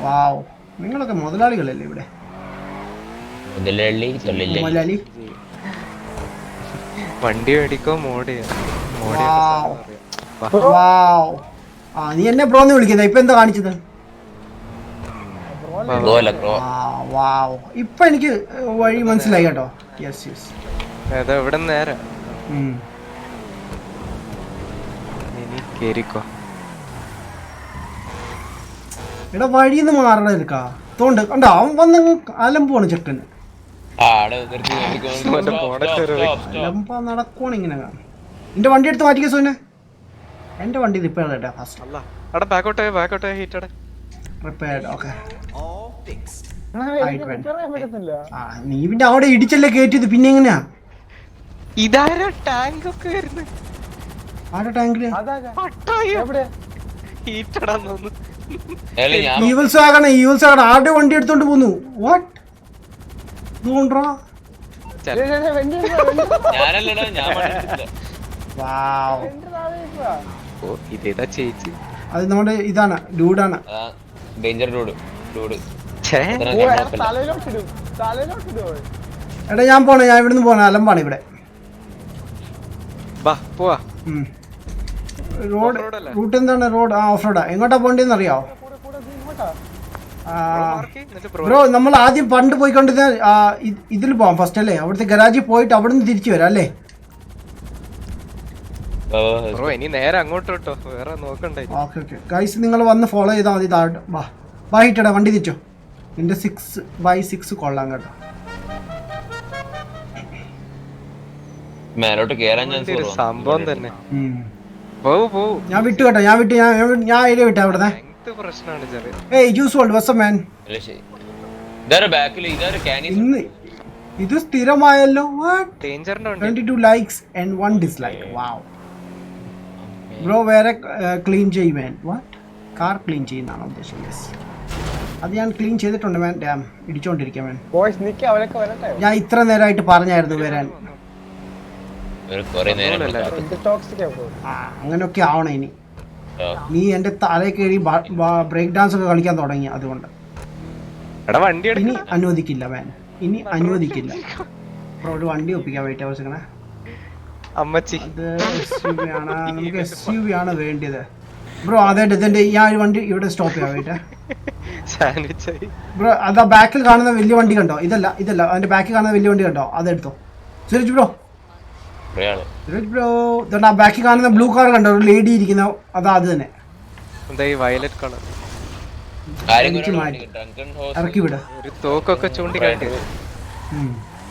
വാവ് നിങ്ങളൊക്കെ മുതലാളികളല്ലേ ഇവിടെ? മുതലാളി വണ്ടി മേടിക്കോ മോഡ് ചെയ്യാം. നീ എന്നെ ബ്രോന്ന് വിളിക്കുന്ന. ഇപ്പൊ എന്താ കാണിച്ചത്? ഇപ്പൊ എനിക്ക് വഴി മനസ്സിലായി കേട്ടോ. ഇവിടെ നേരെ എടാ വഴിന്ന് മാറണ എടുക്കാ തോണ്ട് കണ്ടോ. അവൻ വന്ന് അലമ്പോണ് ചെക്കന്. നടക്കുവാണ് ഇങ്ങനെ. എന്റെ വണ്ടി എടുത്ത് മാറ്റിക്കോ സോനെ. എന്റെ വണ്ടി റിപ്പയർ ചെയ്യട്ടെ ഫസ്റ്റ്. നീ പിന്നെ അവിടെ ഇടിച്ചല്ലേ കേറ്റിയത്. പിന്നെ എങ്ങനെയാ ആടെ ടാങ്കില് ഈവൽസ് ആകണേ. ആരുടെ വണ്ടി എടുത്തോണ്ട് പോന്നു? വാട്ട് ചേച്ചി അത് നമ്മുടെ ഇതാണ് ഡൂഡാണ്. എടാ ഞാൻ പോണേ. ഞാൻ ഇവിടുന്ന് പോണേ. അലമ്പാണ് ഇവിടെ. റോഡ് റൂട്ട് എന്താണ്? റോഡ് ഓഫ് റോഡാ. എങ്ങോട്ടാ പോണ്ടേന്ന് അറിയാവോ ബ്രോ? നമ്മൾ ആദ്യം പണ്ട് പോയിക്കൊണ്ടിരുന്ന ഇതിൽ പോവാം ഫസ്റ്റ് അല്ലേ? അവിടുത്തെ ഗരാജിൽ പോയിട്ട് അവിടെ നിന്ന് തിരിച്ചു വരാം അല്ലേ? ഇനി നേരെ അങ്ങോട്ടോ. വേറെ നോക്കണ്ടേ. ഓക്കെ ഗൈസ് നിങ്ങൾ വന്ന് ഫോളോ ചെയ്താൽ മതി. താഴോട്ട് വാ ഹിറ്റടാ. വണ്ടി തിരിച്ചോ. നിന്റെ 6x6 കൊള്ളാം കേട്ടോ. സംഭവം തന്നെ. ഞാൻ വിട്ടു കേട്ടോ. ഞാൻ ഏരിയ വിട്ടാ അവിടുന്ന്. ഇത് സ്ഥിരമായല്ലോ. 22 likes and 1 dislike. Wow bro. വേറെ ക്ലീൻ ചെയ്യുവാൻ കാർ ക്ലീൻ ചെയ്യുന്നതാണോ ഉദ്ദേശിച്ചത്? അത് ഞാൻ ക്ലീൻ ചെയ്തിട്ടുണ്ട് മാൻ. ഡാം ഇടിച്ചോണ്ടിരിക്കാൻ മാൻ. ഞാൻ ഇത്ര നേരമായിട്ട് പറഞ്ഞായിരുന്നു വരാൻ. അങ്ങനെയൊക്കെ ആവണം ഇനി. നീ എന്റെ തലയിൽ കയറി ബ്രേക്ക് ഡാൻസ് ഒക്കെ കളിക്കാൻ തുടങ്ങി. അതുകൊണ്ട് ഇനി അനുവദിക്കില്ല മാൻ. ഇനി അനുവദിക്കില്ല. ഒരു വണ്ടി ഒപ്പിക്കാൻ വേണ്ടി ആവശ്യക്കണേ. അമ്മച്ചി നമുക്ക് SUV ആണ് വേണ്ടത്. ബ്രോ അതെ ഇതിന്റെ ഞാൻ ഒരു വണ്ടി ഇവിടെ സ്റ്റോപ്പ് ചെയ്യാൻ വേണ്ടിട്ട് സാൻഡ്വിച്ച് ആയി. ബ്രോ അതാ ബാക്കിൽ കാണുന്ന വലിയ വണ്ടി കണ്ടോ? ഇതല്ല അതിന്റെ ബാക്കിൽ കാണുന്ന വലിയ വണ്ടി കണ്ടോ? അതെടുത്തോ സുരജ് ബ്രോ. സുരജ് ബ്രോ ഇതുകൊണ്ട് ആ ബാക്കിൽ കാണുന്ന ബ്ലൂ കാർ കണ്ടോ? ഒരു ലേഡി ഇരിക്കുന്ന അതാ അത് തന്നെ. എന്താ ഈ വയലറ്റ് കളർ ഇറക്കി വിട. ഒരു തോക്കൊക്കെ ചൂണ്ടിക്കാട്ടി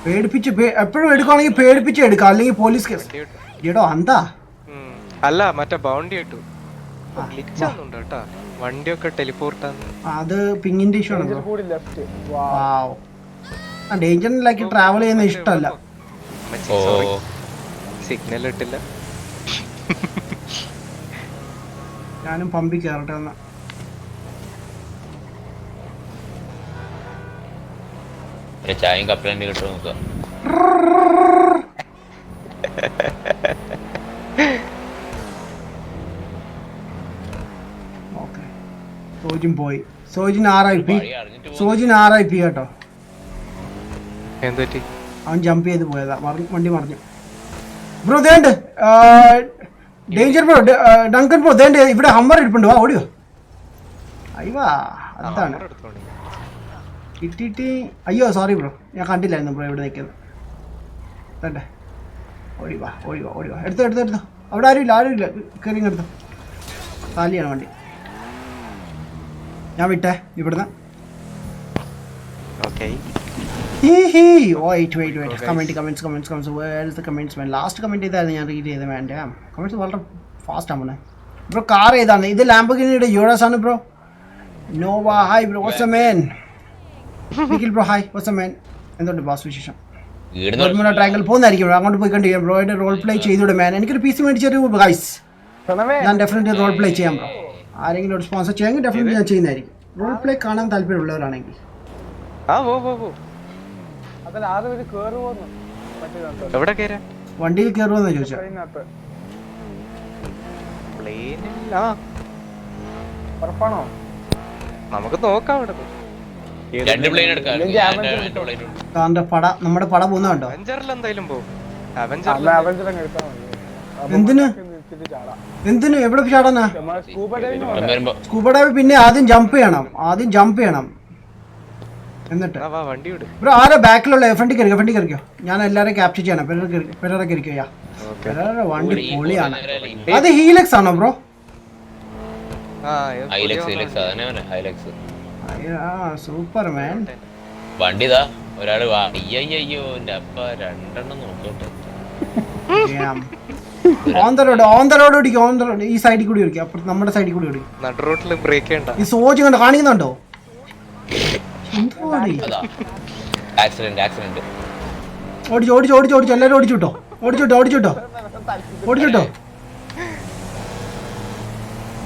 പേടിപ്പിച്ച് എപ്പോഴും എടുക്കുകയാണെങ്കിൽ പേടിപ്പിച്ച് എടുക്കാം, അല്ലെങ്കിൽ പോലീസ് കേസ്. എടോ എന്താ അല്ല മറ്റേ ബൗണ്ടി ഇട്ടു ഗ്ലിച്ചാന്നുണ്ട് കേട്ടാ. വണ്ടിയൊക്കെ ടെലിപ്പോർട്ട് അത് പിങ്ങിന്റെ ഇഷ്യൂ ആണ്. ഡേഞ്ചറിലേക്ക് ട്രാവൽ ചെയ്യുന്ന ഇഷ്ടമല്ല. സിഗ്നൽ ഇട്ടില്ല. ഞാനും പമ്പി കയറട്ടെ എന്നാ. ചായയും കപ്പലണ്ടി കിട്ടും നോക്കാം. സോജിൻ പോയി. സോജിൻ RIP കേട്ടോ. അവൻ ജമ്പ് ചെയ്ത് പോയതാ, വണ്ടി മറിഞ്ഞു. ബ്രോ ദേണ്ട് ഡേഞ്ചർ ബ്രോ, ഡങ്കൻ ബ്രോ ദേണ്ട് ഇവിടെ ഹമ്മർ ഇരിപ്പുണ്ട്, വാ ഓടിയോ. അയ്യോ അതാണ് കിട്ടിയിട്ട്. അയ്യോ സോറി ബ്രോ, ഞാൻ കണ്ടില്ലായിരുന്നു ബ്രോ ഇവിടെ നിൽക്കുന്നത്. തണ്ടേ ഓടിവാ. എടുത്തോ. അവിടെ ആരുമില്ല കയറി എടുത്തോ. കാലിയാണ് വണ്ടി. ഞാൻ വിട്ടേ ഇവിടുന്ന്. ലാസ്റ്റ് കമന്റ് ചെയ്തായിരുന്നു ഞാൻ റീഡ് ചെയ്ത്. വേണ്ട കമന്റ്സ് വളരെ ഫാസ്റ്റ് ആണ് ബ്രോ. കാർ ഏതാണ് ഇത്? ലാംബോർഗിനിയുടെ യൂറോസ് ആണ് bro. Nova hi bro, what's a man. Nikhil bro hi, what's a man. എന്തുണ്ട് ബോസ് വിശേഷം? ട്രാങ്കിൾ പോകുന്നതായിരിക്കും ബ്രോ, അങ്ങോട്ട് പോയി കണ്ടിരിക്കാം. ബ്രോയുടെ റോൾ പ്ലേ ചെയ്തൂടെ മാൻ? എനിക്കൊരു PC മേടിച്ചൊരു ഗൈസ്, ഞാൻ ഡെഫിനറ്റ്ലി റോൾ പ്ലേ ചെയ്യാം ബ്രോ. ആരെങ്കിലും ഒരു സ്പോൺസർ ചെയ്യാമെങ്കിൽ ഡെഫിനറ്റ്ലി ഞാൻ ചെയ്യുന്നതായിരിക്കും. റോൾ പ്ലേ കാണാൻ താല്പര്യമുള്ളവരാണെങ്കിൽ. വണ്ടിയിൽ കയറുമെന്ന് ചോദിച്ചാൽ നമുക്ക് നോക്കാം. നമ്മുടെ പട പോകുന്നുണ്ടോ? എന്തായാലും പോകും. എന്തിന് എവിടെ ചാടാനാ? സ്കൂബ ഡൈവ് പിന്നെ ആദ്യം ജമ്പ് ചെയ്യണം. എന്നിട്ട് ബ്രോ ആരാ ബാക്കിലുള്ള ഫ്രണ്ടിൽ കയറിക്കോ. ഞാൻ എല്ലാവരെയും ക്യാപ്ചർ ചെയ്യണം. പെരൊക്കെ ഇരിക്കുക. വണ്ടി പൊളിയാണ്. അത് ഹീലക്സ് ആണോ ബ്രോ? സൂപ്പർ മാൻ. വണ്ടിതാ ഒരാള് അയ്യോ രണ്ടെണ്ണം നോക്കട്ടെ. ഓൺ ദ റോഡ് ഓടിക്കും. ഈ സൈഡിൽ കൂടി ഓടിക്കും, അപ്പുറത്ത് നമ്മുടെ സൈഡിൽ കൂടി ഓടിക്കും. ഈ സോജ് കണ്ടോ, കാണിക്കുന്നുണ്ടോ? ഓടിച്ചോ എല്ലാരും ഓടിച്ചോട്ടോ.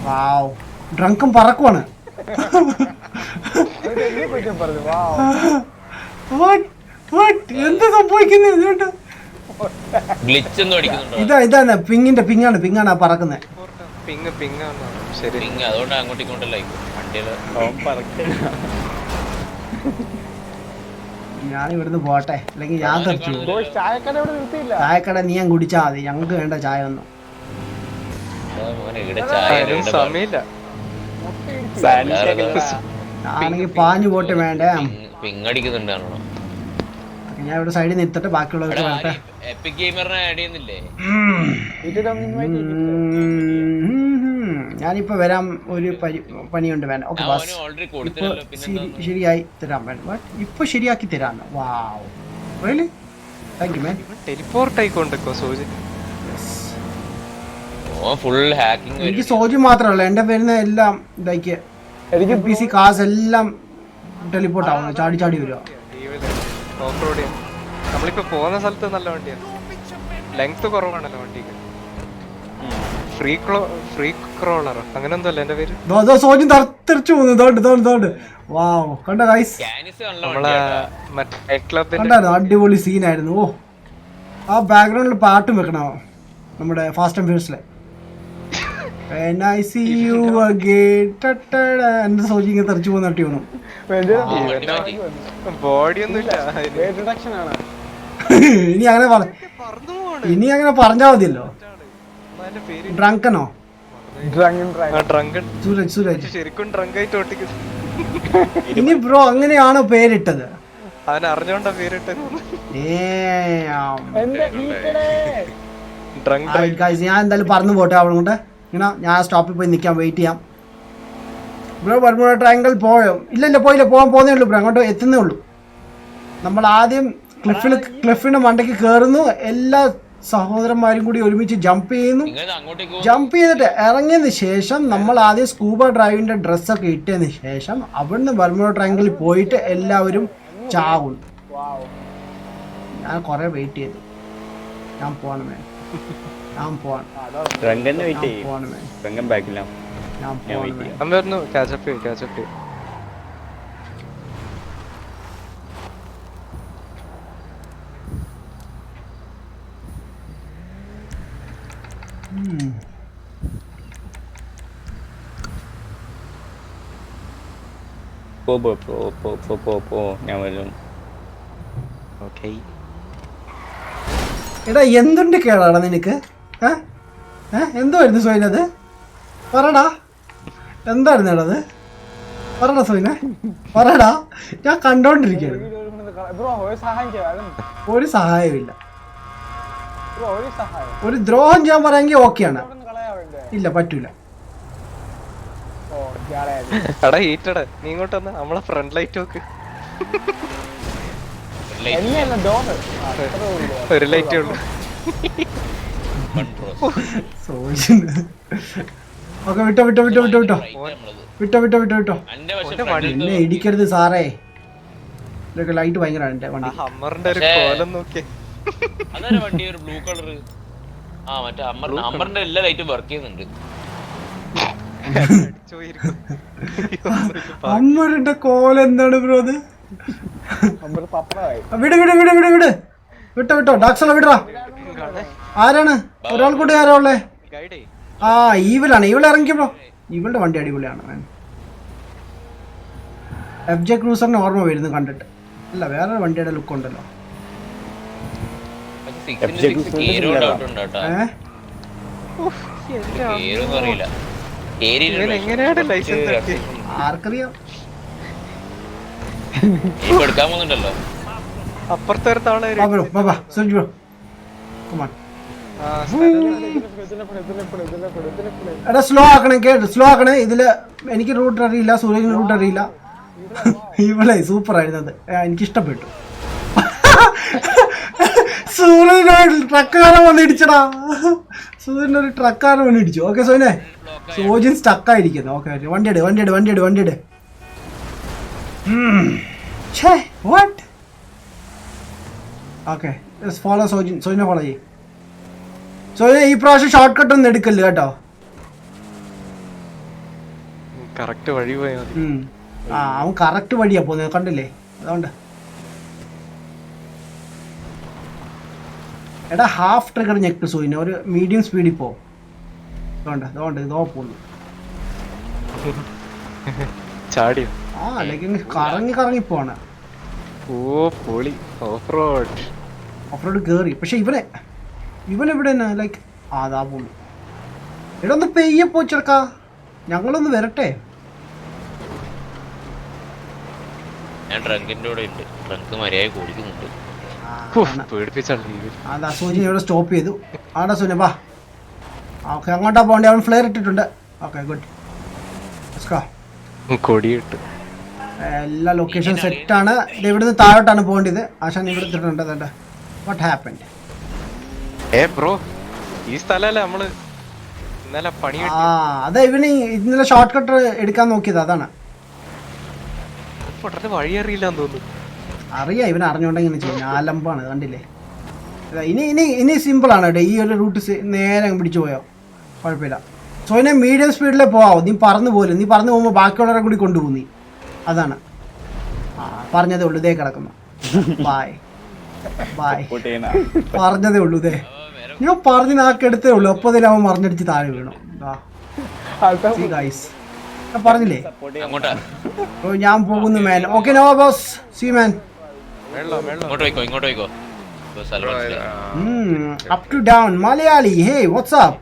വാവ്, ഡ്രങ്കും പറക്കുവാണ്. എന്ത് സംഭവിക്കുന്നത്? ഇതാണ് പിങ്ങാണ് പറക്കുന്നത്. ഞാൻ ഇവിടുന്ന് പോട്ടെ, അല്ലെങ്കിൽ ഞാൻ തെറിച്ചു. ചായക്കട നീ ഞാൻ കുടിച്ചാ മതി, ഞങ്ങൾക്ക് വേണ്ട ചായ ഒന്നും. ഞാനെങ്കിൽ പാഞ്ഞു പോട്ടെ. വേണ്ടേ ഞാൻ ഇവിടെ സൈഡിൽ നിർത്തിട്ട് ബാക്കിയുള്ളവർക്ക് വരട്ടെ. ഞാനിപ്പോ വരാം, ഒരു പണിയുണ്ട് വേണം. ഓക്കെ ബസ്, ഇപ്പൊ ശരിയായി തരാം. ഇപ്പൊ ശരിയാക്കി തരാം. Wow, really thank you man. Teleport ആയിക്കൊണ്ടിരിക്കോ സോജി? എനിക്ക് സോജി മാത്രമല്ല, എന്റെ വരുന്ന എല്ലാം ഇതാക്കി PC കാസ് എല്ലാം ടെലിപോർട്ട് ആവുന്നു. ചാടി വരിക. നമ്മളിപ്പോ പോകുന്ന സ്ഥലത്ത് നല്ല വണ്ടിയാണ്, ലെങ്ത് കുറവാണല്ലോ വണ്ടിക്ക്. ഫ്രീ ക്രോളറോ അങ്ങനെ എന്തോ അല്ലേ എന്റെ പേര്? സോജി തെറിച്ചു പോകുന്നു. വാവ്, കണ്ടോ ഗൈസ്? കണ്ടായിരുന്നു, അടിപൊളി സീനായിരുന്നു. ഓ, ആ ബാക്ക്ഗ്രൗണ്ടിൽ പാട്ടും വെക്കണോ നമ്മുടെ ഫാസ്റ്റ് ആൻഡ് ഫ്യൂരിയസിലെ When I see you again. എന്റെ സോജി ഇങ്ങനെ തെറിച്ചു പോകുന്ന അട്ടി വേണം. ഇനി അങ്ങനെ പറഞ്ഞാ മതിയല്ലോ. ഡ്രങ്കനോ? സൂരജ് ശരിക്കും ഡ്രങ്കായിട്ട് ഓട്ടിക്കുന്നു. ഇനി ബ്രോ അങ്ങനെയാണോ പേരിട്ടത്? അവൻ അറിഞ്ഞോണ്ടാ പേരിട്ടത്. ഞാൻ എന്തായാലും പറഞ്ഞു പോട്ടെ അവിടെ കൊണ്ട്. ഇങ്ങനെ ഞാൻ സ്റ്റോപ്പിൽ പോയി നിൽക്കാം, വെയിറ്റ് ചെയ്യാം. ബ്രോ ബർമുഡ ട്രയാങ്കിൾ പോയോ? ഇല്ല പോയില്ല, പോകാൻ പോകുന്നേ ഉള്ളൂ ബ്രോ, അങ്ങോട്ട് എത്തുന്നേ ഉള്ളൂ. നമ്മൾ ആദ്യം ക്ലിഫിന്റെ മണ്ടയ്ക്ക് കയറുന്നു, എല്ലാ സഹോദരന്മാരും കൂടി ഒരുമിച്ച് ജമ്പ് ചെയ്യുന്നു. ജമ്പ് ചെയ്തിട്ട് ഇറങ്ങിയതിന് ശേഷം നമ്മൾ ആദ്യം സ്കൂബ ഡ്രൈവിന്റെ ഡ്രസ്സൊക്കെ ഇട്ടതിന് ശേഷം അവിടുന്ന് ബർമുഡ ട്രയാങ്കിളിൽ പോയിട്ട് എല്ലാവരും ചാവുന്നു. ഞാൻ കുറെ വെയിറ്റ് ചെയ്തു. ഞാൻ പോവാണ് മേ, ഞാൻ പോവാണ്. ഞാൻ വരും. എടാ എന്തുണ്ട് കേടാടാ നിനക്ക്? എന്തുവായിരുന്നു സോയിനത്? പറടാ, എന്തായിരുന്നു എടാ അത്? പറടാ സോയിനെ, പറടാ. ഞാൻ കണ്ടോണ്ടിരിക്കുകയാണ്, ഒരു സഹായമില്ല. ഒരു ദ്രോഹം ചെയ്യാൻ പറയാമെങ്കിൽ ഓക്കെയാണ്. ഇല്ല, പറ്റൂല. നീ ഇങ്ങോട്ട് വന്ന് നമ്മളെ ഫ്രണ്ട് ലൈറ്റ് നോക്ക്. ഒരു ലൈറ്റേ ഉള്ളൂ. വിട്ടോ. എന്നെ ഇടിക്കരുത് സാറേ, ഇതൊക്കെ ലൈറ്റ് ഭയങ്കരമാണ് എന്റെ വണ്ടി. ഹമ്മറിന്റെ ഒരു കോലം നോക്കിയേ. അതൊരു വണ്ടി, ഒരു ബ്ലൂ കളർ. ആ മറ്റേ ഹമ്മറിന്റെ എല്ലാ ലൈറ്റും വർക്ക് ചെയ്യുന്നുണ്ട്. അമ്മറിന്റെ കോലം എന്താണ് ബ്രോ അത്? വിട്ടോ ഡാക്സല വിടറാ. ആരാണ്? ഒരാൾ കൂടി ആരാ ഉള്ളേ? ആ ഈവിലാണ്. ഇവളെ ഇറങ്ങിക്കോ ബ്രോ. ഇവളുടെ വണ്ടി അടിപൊളിയാണ്. FJ ക്രൂസറിന് ഓർമ്മ വരുന്നു കണ്ടിട്ട്. അല്ല, വേറൊരു വണ്ടിയുടെ ലുക്ക് ഉണ്ടല്ലോ. ആർക്കറിയാം? അപ്പുറത്തെ ഒരു തവണ എടാ സ്ലോ ആക്കണേ. ഇതില് എനിക്ക് റൂട്ട് അറിയില്ല, സൂര്യന് റൂട്ട് അറിയില്ല. ഇവളെ സൂപ്പർ ആയിരുന്നത്, എനിക്ക് ഇഷ്ടപ്പെട്ടു. സൂര്യനൊരു ട്രക്കാരൻ വന്ന് ഇടിച്ചടാ. സൂര്യനൊരു ട്രക്കാരൻ വന്ന് ഇടിച്ചു. ഓക്കെ സോനെ, സോജിൻ സ്റ്റക്കായിരിക്കുന്നു. ഓക്കെ, വണ്ടിയുടെ വാട്ട്? ഓക്കെ, ഫോളോ സോജിനെ ഫോളോ ചെയ്യും. സോജിനെ ഈ പ്രാവശ്യം ഷോർട്ട് കട്ട് ഒന്നും എടുക്കല്ലേ കേട്ടോ. കറക്റ്റ് വഴി പോയാ മതി. അവൻ കറക്റ്റ് വഴിയാ പോകുന്നത്, കണ്ടില്ലേ? അതുകൊണ്ട് എടാ ഹാഫ് ട്രിഗർ ഞെക്ക് സോയിന്, ഒരു മീഡിയം സ്പീഡിൽ പോകും. അതുകൊണ്ട് ഇതോ പോകുന്നു. ചാടിയോ? അല്ലെങ്കിൽ കറങ്ങി പോണ. ഓ പൊളി. ഓഫ് റോഡ് കേറി. പക്ഷെ ഇവനെവിടെ ലൈക്ക് അതാ പോകുന്നു. എടാ ഒന്ന് പെയ്യെ പോച്ചെടുക്കാ, ഞങ്ങളൊന്ന് വരട്ടെ. ഞാൻ ട്രങ്കിന്റെ കൂടെ ഉണ്ട്. ട്രങ്ക് മര്യാദ കുടിക്കുന്നുണ്ട്. അതാ സൂചി ഇവിടെ സ്റ്റോപ്പ് ചെയ്തു. ആടാ സൂന വാ. ഓക്കെ, അങ്ങോട്ടാ പോകണ്ടേ? അവൻ ഫ്ലെയർ ഇട്ടിട്ടുണ്ട്. Okay good. എല്ലാ ലൊക്കേഷൻ സെറ്റാണ്. ഇവിടുന്ന് താഴോട്ടാണ് പോകേണ്ടത്. ആശാൻ ഇവിടെ ഇട്ടിട്ടുണ്ട്. What happened? ബ്രോ, ഈ സ്ഥലല്ലേ നമ്മള് ഇന്നലെ പണി. അതെ, ഇവന് ഇന്നലെ ഷോർട്ട് കട്ട് എടുക്കാൻ നോക്കിയത് അതാണ്. വഴി അറിയില്ലാന്ന് തോന്നുന്നു. അറിയാം, ഇവൻ അറിഞ്ഞോണ്ട് ഇങ്ങനെ ചെയ്യും. ആലമ്പാണ്, കണ്ടില്ലേ? ഇനി സിമ്പിൾ ആണ് കേട്ടോ. ഈ ഒരു റൂട്ട് നേരെ പിടിച്ചു പോയോ കുഴപ്പമില്ല. സോയിനെ മീഡിയം സ്പീഡിലേ പോവാമോ? നീ പറന്നു പോകുമ്പോൾ ബാക്കിയുള്ളവരെ കൂടി കൊണ്ടുപോകും നീ. അതാണ് പറഞ്ഞതേ ഉള്ളൂ. ഇതേ കിടക്കുന്നു. ബായ് പറഞ്ഞതേ ഉള്ളൂ. ഇതേ ഞാൻ പറഞ്ഞ് നാക്കെടുത്തേ ഉള്ളൂ. അപ്പൊ തന്നെ അവൻ മറിഞ്ഞടിച്ച് താഴെ വീണു. ഞാൻ പറഞ്ഞില്ലേ ഞാൻ പോകുന്നു man. Okay no boss, see man. Up to down. Malayali. Hey, what's up?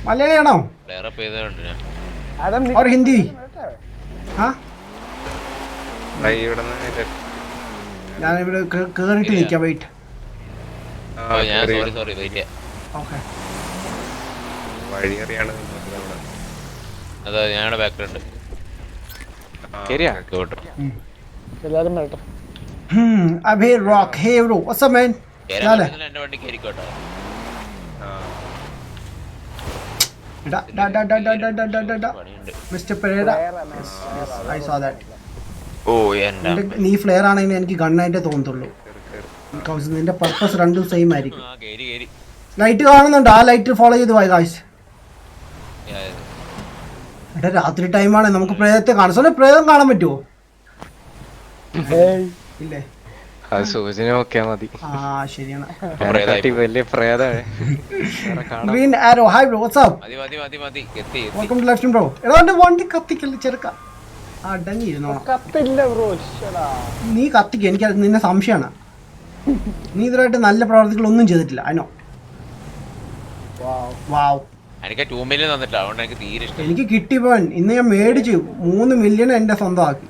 മലയാളിയാണോ? Or Hindi? Huh? ഞാനിവിടെ കേറിട്ട് നിൽക്കാം. വെയിറ്റ്. ഓക്കെ. അതാ ഞാനിവിടെ ബാക്കിലുണ്ട്. എല്ലാരും വരട്ടെ. Abhay Rock. Hey bro, what's up man? എന്റെ വണ്ടി കേറിക്കോട്ടെ. Mr. Pereira. I saw that. നീ ഫ്ലെയർ ആണെങ്കിൽ എനിക്ക് ഗണ്ണായിട്ടേ തോന്നത്തുള്ളൂ. ബിക്കോസ് നിന്റെ പർപ്പസ് രണ്ടും സെയിം ആയിരിക്കും. ലൈറ്റ് കാണുന്നുണ്ട്. ആ ലൈറ്റ് ഫോളോ ചെയ്ത് പോയി ഗായ്സ്. എടാ രാത്രി ടൈമാണ്, നമുക്ക് പ്രേതത്തെ കാണാം. സോ പ്രേതം കാണാൻ പറ്റുമോ? ഇല്ലേ? സൂചന നോക്കിയാ മതി. ആ ശരിയാണ്. വലിയ പ്രേതാണ്. Green arrow. Hi bro, what's up? Welcome to live stream bro. എടാ എന്റെ വണ്ടി കത്തിക്കല്ലേ ചെറുക്ക. അടങ്ങിയിരുന്നോ? കത്തില്ല ബ്രോ. നീ കത്തിക്ക, എനിക്ക് നിന്നെ സംശയമാണ്. നീ ഇതുവരായിട്ട് നല്ല പ്രവർത്തികളൊന്നും ചെയ്തിട്ടില്ല. I know. Wow. എനിക്ക് 2 മില്യൺ തന്നിട്ടില്ല, അതുകൊണ്ട് എനിക്ക് തീരെ ഇഷ്ടം. എനിക്ക് കിട്ടിപ്പോൻ ഇന്ന് ഞാൻ മേടിച്ചു 3 മില്യൺ എന്റെ സ്വന്തമാക്കി.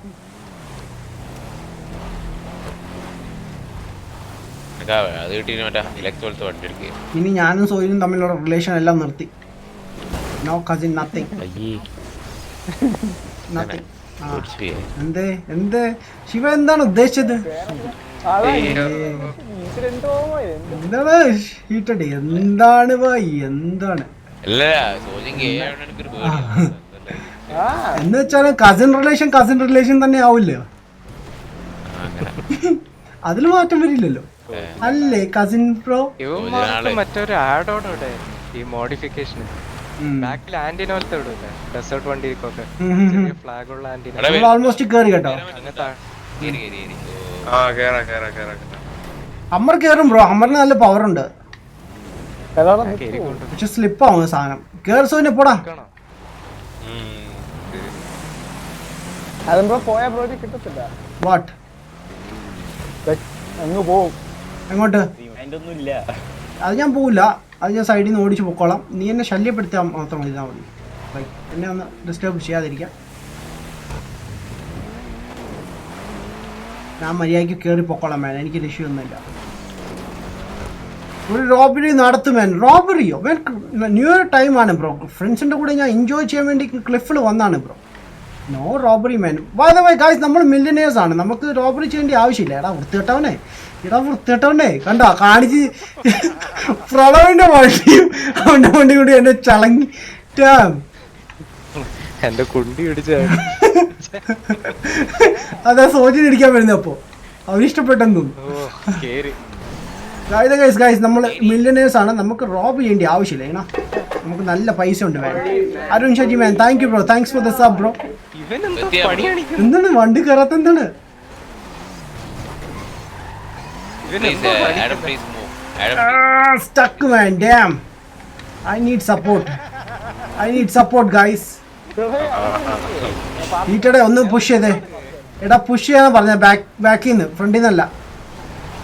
അത് കിട്ടിയിട്ട് മറ്റേ ഇലക്ട്രോൾസ് വണ്ടി എടുക്കുക. ഇനി ഞാനും സോയിലും തമ്മിലുള്ള റിലേഷൻ എല്ലാം നിർത്തി. No cousin nothing. എന്തേ ശിവ എന്താണ് ഉദ്ദേശിച്ചത്? എന്താണ് ഹീറ്റഡ്? എന്താണ് ഭായി എന്താണ് എന്ന് വെച്ചാലും കസിൻ റിലേഷൻ തന്നെ ആവില്ലേ? അതിൽ മാറ്റം വരില്ലല്ലോ അല്ലേ കസിൻ ബ്രോ? മറ്റൊരു ആഡ് ഓൺ ഇവിടെ ഈ മോഡിഫിക്കേഷൻ ബാക്കിൽ ആന്റിന പോലത്തെ ഇടൂല്ലേ ഡെസേർട്ട് വണ്ടിക്കൊക്കെ ഫ്ലാഗ് ഉള്ള ആന്റിന. ഓൾമോസ്റ്റ് കേറി കേട്ടോ. അമ്മർ കേറും ബ്രോ. അമ്മറിന് നല്ല പവർ ഉണ്ട്. പക്ഷെ സ്ലിപ്പ് ആവുന്ന സാധനം. കേറി സോനെ പോടാ. പോയാ ബ്രോയ്ക്ക് കിട്ടത്തില്ല. വാട്ട്? അങ്ങ് പോവും. എങ്ങോട്ട്? അത് ഞാൻ പോവില്ല. അത് ഞാൻ സൈഡിൽ നിന്ന് ഓടിച്ച് പൊക്കോളാം. നീ എന്നെ ശല്യപ്പെടുത്താൻ മാത്രം ചെയ്താൽ മതി. എന്നെ ഒന്ന് ഡിസ്റ്റർബ് ചെയ്യാതിരിക്കാം. ഞാൻ മര്യാദയ്ക്ക് കയറി പൊക്കോളാം വേണം. എനിക്ക് രക്ഷയൊന്നുമില്ല. ഒരു റോബറി നടത്തും വേൻ. റോബറിയോ വേൻ? ന്യൂ ഇയർ ടൈമാണ് ബ്രോ. ഫ്രണ്ട്സിൻ്റെ കൂടെ ഞാൻ എൻജോയ് ചെയ്യാൻ വേണ്ടി ക്ലിഫിൽ വന്നാണ് bro. No robbery man. By the way guys, നമ്മൾ മില്യനേഴ്സ് ആണ്. നമുക്ക് റോബറി ചെയ്യേണ്ട ആവശ്യമില്ല. എടാ വൃത്തികെട്ടവനെ കണ്ടോ കാണിച്ച് പ്രളവിന്റെ വണ്ടിയും അവന്റെ വണ്ടി കൂടി എന്നെ ചളങ്ങി എന്റെ കുണ്ടി പിടിച്ച അതാ സോചിന് ഇടിക്കാൻ വരുന്നത്. അപ്പോ അവരിഷ്ടപ്പെട്ടെന്ന് തോന്നുന്നു. ഗൈസ് നമ്മൾ മില്യനേഴ്സ് ആണ്. നമുക്ക് റോബ് ചെയ്യേണ്ട ആവശ്യമില്ല. ഏനാ നമുക്ക് നല്ല പൈസ ഉണ്ട് വേണം. Arun Shaji man, thank you bro. Thanks for the sub bro. എന്താണ് വണ്ടി കയറാത്ത? എന്താണ് stuck man? Damn, I need support guys. ഈറ്റടെ ഒന്ന് പുഷ് ചെയ്തേ. എടാ പുഷ് ചെയ്യാന്ന് പറഞ്ഞ ബാക്കിൽ നിന്ന്, ഫ്രണ്ടിൽ നിന്നല്ല.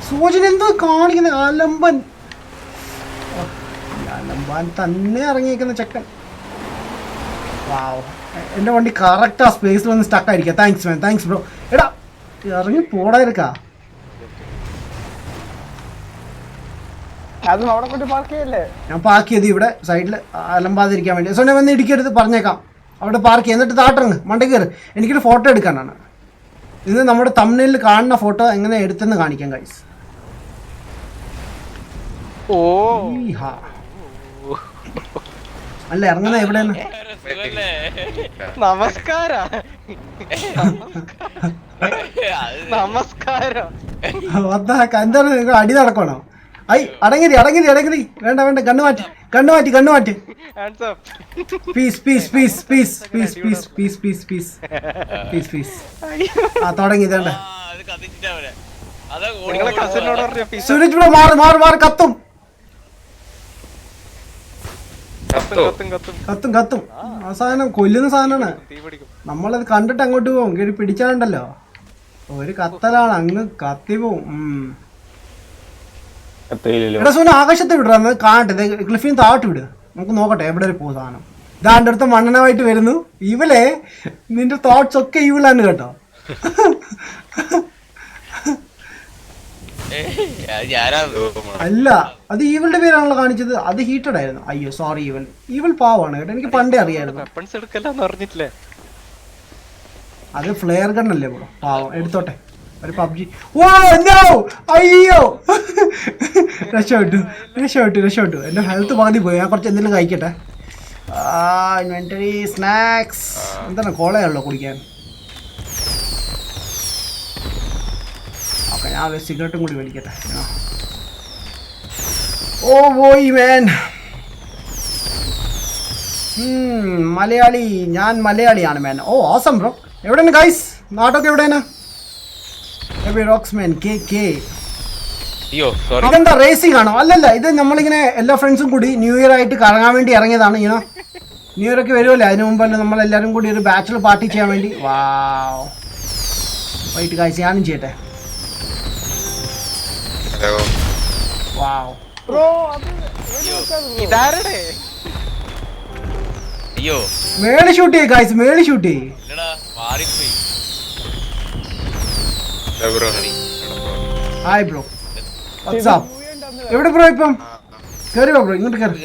സൂചന എന്തോ കാണിക്കുന്ന അലമ്പൻ തന്നെ ഇറങ്ങിയിരിക്കുന്ന ചെക്കൻ. വാവ്, എന്റെ വണ്ടി കറക്റ്റ് ആ സ്പേസിൽ വന്ന് സ്റ്റക്ക് ആയിരിക്കാം. Thanks man, thanks bro. എടാ ഇറങ്ങി പോടായിരിക്കാ. ഞാൻ പാർക്ക് ചെയ്ത് ഇവിടെ സൈഡിൽ അലമ്പാതിരിക്കാൻ വേണ്ടി. സോ ഞാൻ വന്ന് ഇടിക്കരുത് പറഞ്ഞേക്കാം. അവിടെ പാർക്ക് ചെയ്യാം. എന്നിട്ട് താട്ടിറങ്ങ് മണ്ടേ കയറി. എനിക്കൊരു ഫോട്ടോ എടുക്കാനാണ്. ഇത് നമ്മുടെ തംബ്നെയിലിൽ കാണുന്ന ഫോട്ടോ എങ്ങനെ എടുത്തെന്ന് കാണിക്കാം ഗൈസ്. അല്ല ഇറങ്ങുന്ന എവിടെയാണ്? നമസ്കാരം. എന്താണ് നിങ്ങൾ അടി നടക്കണോ? ഐ അടങ്ങി. വേണ്ട കണ്ണു മാറ്റി. പീസ്. ആ തുടങ്ങി. ഇതേണ്ട സുരജ് ബ്രോ മാറ് കത്തും. ആ സാധനം കൊല്ലുന്ന സാധനമാണ്. നമ്മളത് കണ്ടിട്ട് അങ്ങോട്ട് പോകും. കയറി പിടിച്ചാലുണ്ടല്ലോ ഒരു കത്തലാണ്, അങ്ങ് കത്തി പോവും. എടാ സോന ആകാശത്ത് വിടാ, കാണട്ടെ, ക്ലിഫിന് താഴോട്ട് വിടുക, നമുക്ക് നോക്കട്ടെ എവിടെ വരെ പോകും സാധനം. ഇതാണ്ട് അടുത്ത മണ്ണനമായിട്ട് വരുന്നു. ഇവലെ നിന്റെ തോട്ട്സ് ഒക്കെ ഇവളാണ് കേട്ടോ. അല്ല, അത് ഈവളുടെ പേരാണല്ലോ കാണിച്ചത്. അത് ഹീറ്റഡ് ആയിരുന്നു. അയ്യോ സോറി, ഈവൾ പാവാണ് കേട്ടോ, എനിക്ക് പണ്ടേ അറിയായിരുന്നു. അത് ഫ്ലെയർ ഗൺ അല്ലേ ബ്രോ, പാവം, എടുത്തോട്ടെ. ഒരു പബ്ജി. ഓ നോ, അയ്യോ രക്ഷപ്പെട്ടു. എന്റെ ഹെൽത്ത് പകുതി പോയി. ഞാൻ കുറച്ച് എന്തെങ്കിലും കഴിക്കട്ടെ. ഇൻവെന്ററി സ്നാക്സ് എന്താണ്, കോളയുള്ളൂ കുടിക്കാൻ. ഓക്കെ, ഞാൻ സിഗരറ്റും കൂടി മേടിക്കട്ടെ. ഓ പോയി മാൻ. മലയാളി, ഞാൻ മലയാളിയാണ് മാൻ. ഓ ഓസം ബ്രോ. എവിടെയാണ് ഗൈസ്, നാട്ടൊക്കെ എവിടെയാണ്? റോക്സ്മാൻ കെ. ഇതെന്താ റേസിംഗ് ആണോ? അല്ലല്ല, ഇത് നമ്മളിങ്ങനെ എല്ലാ ഫ്രണ്ട്സും കൂടി ന്യൂ ഇയർ ആയിട്ട് കറങ്ങാൻ വേണ്ടി ഇറങ്ങിയതാണ്. ന്യൂ ഇയർ ഒക്കെ വരുമല്ലേ, അതിന് മുമ്പല്ലേ നമ്മളെല്ലാവരും കൂടി ഒരു ബാച്ചിലർ പാർട്ടി ചെയ്യാൻ വേണ്ടി. വാവ്, വൈറ്റ് ഗൈസ്, ഞാനും ചെയ്യട്ടെ. വാവ്, മേളി ഷൂട്ട് ചെയ്യ് ഗൈസ്, മേളി ഷൂട്ട് ചെയ്യ്. Hi bro, what's up. എവിടെ ബ്രോ ഇപ്പം? കേറി വാ ബ്രോ, ഇങ്ങോട്ട് കേറി.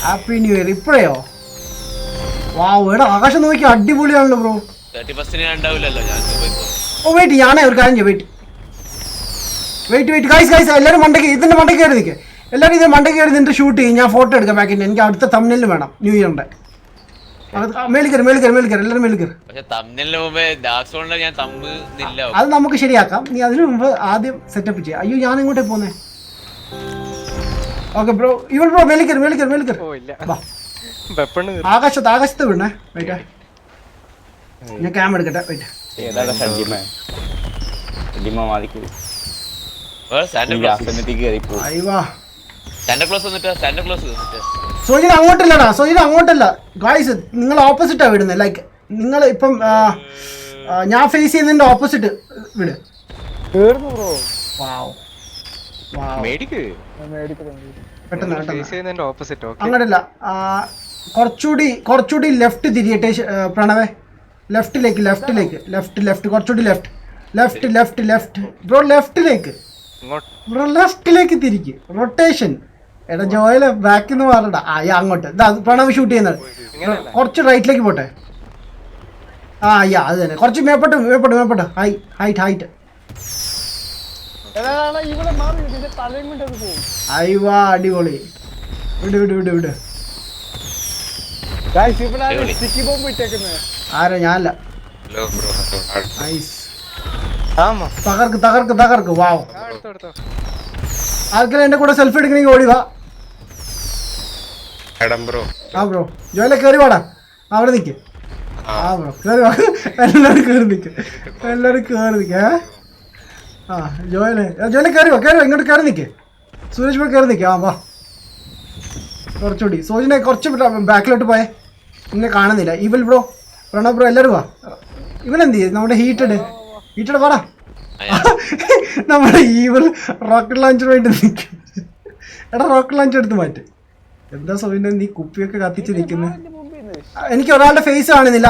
Happy new year. ഇപ്പഴയോ? വാവ്, എടാ ആകാശം നോക്കി, അടിപൊളിയാണല്ലോ ബ്രോ. ഓ വെയിറ്റ്, ഞാനേ ഒരു കാര്യം ചെയ്യാം. വെയിറ്റ് ഗൈസ്, എല്ലാവരും ഇതിന്റെ മണ്ടയ്ക്ക് കയറി നിൽക്കുക. എല്ലാവരും ഇതിന്റെ മണ്ടയ്ക്ക് കയറി നിന്നിട്ട് ഷൂട്ട് ചെയ്യും. ഞാൻ ഫോട്ടോ എടുക്കാം ബാക്കിൻ്റെ. എനിക്ക് അടുത്ത തംബ്നെയിൽ വേണം ന്യൂ ഇയറിന്റെ. മേളിക്കർ എല്ലാവരും മേളിക്കർ. അത് നമുക്ക് ശരിയാക്കാം. നീ അതിനു മുമ്പ് ആദ്യം സെറ്റപ്പ് ചെയ്യാം. അയ്യോ, ഞാൻ ഇങ്ങോട്ടേ പോന്നേ. ഓക്കെ ബ്രോ, ബ്രോ മേളിക്കർ. ആകാശത്ത് വിടണേ. വെയിറ്റ്, ഞാൻ ക്യാമറ എടുക്കട്ടെ. വെയിറ്റ്, സോജിന അങ്ങോട്ടല്ല ഗായ്സ്, നിങ്ങൾ ഓപ്പോസിറ്റാ വിടുന്നത്. ലൈക്ക് നിങ്ങൾ ഇപ്പം ഞാൻ ഫേസ് ചെയ്യുന്നതിന്റെ ഓപ്പോസിറ്റ് വിട്. അങ്ങനല്ല, കുറച്ചുകൂടി ലെഫ്റ്റ് തിരിയട്ടെ പ്രണവേ. ലെഫ്റ്റ് കുറച്ചുകൂടി ലെഫ്റ്റ് ബ്രോ, ലെഫ്റ്റിലേക്ക് തിരിക്ക്. റൊട്ടേഷൻ. എടാ ജോയിലെ ബാക്കിൽ നിന്ന് മാറണ്ട. അങ്ങോട്ട് പ്രണവ് ഷൂട്ട് ചെയ്യുന്നത്. കുറച്ച് റൈറ്റിലേക്ക് പോട്ടെ. അത് തന്നെ. കുറച്ച് മേപ്പോട്ട്. ഹൈറ്റ്. അയ്യോ അടിപൊളി. വിട്. ആരാ? ഞാനല്ല. തകർക്ക്. വാവ്, ആർക്കെങ്കിലും എന്റെ കൂടെ സെൽഫി എടുക്കണമെങ്കിൽ ഓടി വാ. ബ്രോ ജോയിലെ കേറി വാടാ, അവിടെ നിൽക്ക്. ബ്രോ കേറി വാ, എല്ലാവരും കേറി നിൽക്ക്. ജോയിലെ കേറി വാ, ഇങ്ങോട്ട് കേറി നിൽക്ക്. സുരേഷ് ബ്രോ കേറി നിൽക്ക്. വാ, കുറച്ചുകൂടി. സോജിനെ കുറച്ച് ബാക്കിലോട്ട് പോയേ, ഇന്നെ കാണുന്നില്ല. ഇവൽ ബ്രോ, പ്രണവ് ബ്രോ, എല്ലാവരും വാ. ഇവനെന്ത് ചെയ്യും? നമ്മുടെ ഹീറ്റഡ് വാടാ. നമ്മുടെ ഈവൽ റോക്കറ്റ് ലോഞ്ചർ വേണ്ടി നിൽക്കും. എടാ റോക്കറ്റ് ലോഞ്ചർ എടുത്ത് മാറ്റ്. എന്താ സോയിനെ നീ കുപ്പിയൊക്കെ കത്തിച്ച് നിൽക്കുന്നത്? എനിക്ക് ഒരാളുടെ ഫേസ് കാണുന്നില്ല.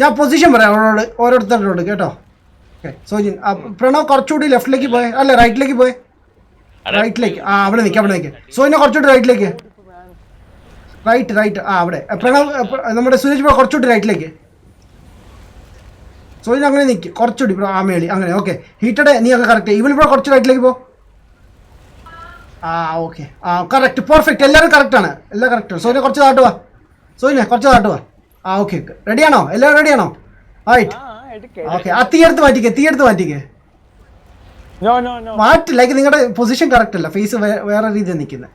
ഞാൻ പൊസിഷൻ പറയാം ഓരോരുത്തരോട് കേട്ടോ. ഓക്കെ സോജിൻ, പ്രണവ് കുറച്ചുകൂടി ലെഫ്റ്റിലേക്ക് പോയെ, അല്ല റൈറ്റിലേക്ക് പോയെ. അവിടെ നിൽക്ക്. സോയിനെ കുറച്ചുകൂടി റൈറ്റിലേക്ക്. അവിടെ. പ്രണവ്, നമ്മുടെ സുരേഷ് ബ്രോ കുറച്ചുകൂടി റൈറ്റിലേക്ക്. സോയിൻ അങ്ങനെ നിൽക്ക്, കുറച്ചുകൂടി ബ്രോ. മേളി അങ്ങനെ. ഓക്കെ ഹീറ്റഡ്, നീ ഒക്കെ കറക്റ്റ്. ഇവൾ ബ്രോ കുറച്ച് റൈറ്റിലേക്ക് പോ. Okay correct, perfect. എല്ലാവരും കറക്റ്റാണ്. സോയിനെ കുറച്ച് താട്ടുവാ. ഓക്കെ റെഡിയാണോ? എല്ലാവരും റെഡിയാണോ? റൈറ്റ്. ഓക്കെ, തീയെടുത്ത് മാറ്റിക്കേ. ലൈക്ക് നിങ്ങളുടെ പൊസിഷൻ കറക്റ്റ് അല്ല, ഫേസ് വേറെ രീതിയിൽ നിൽക്കുന്നത്.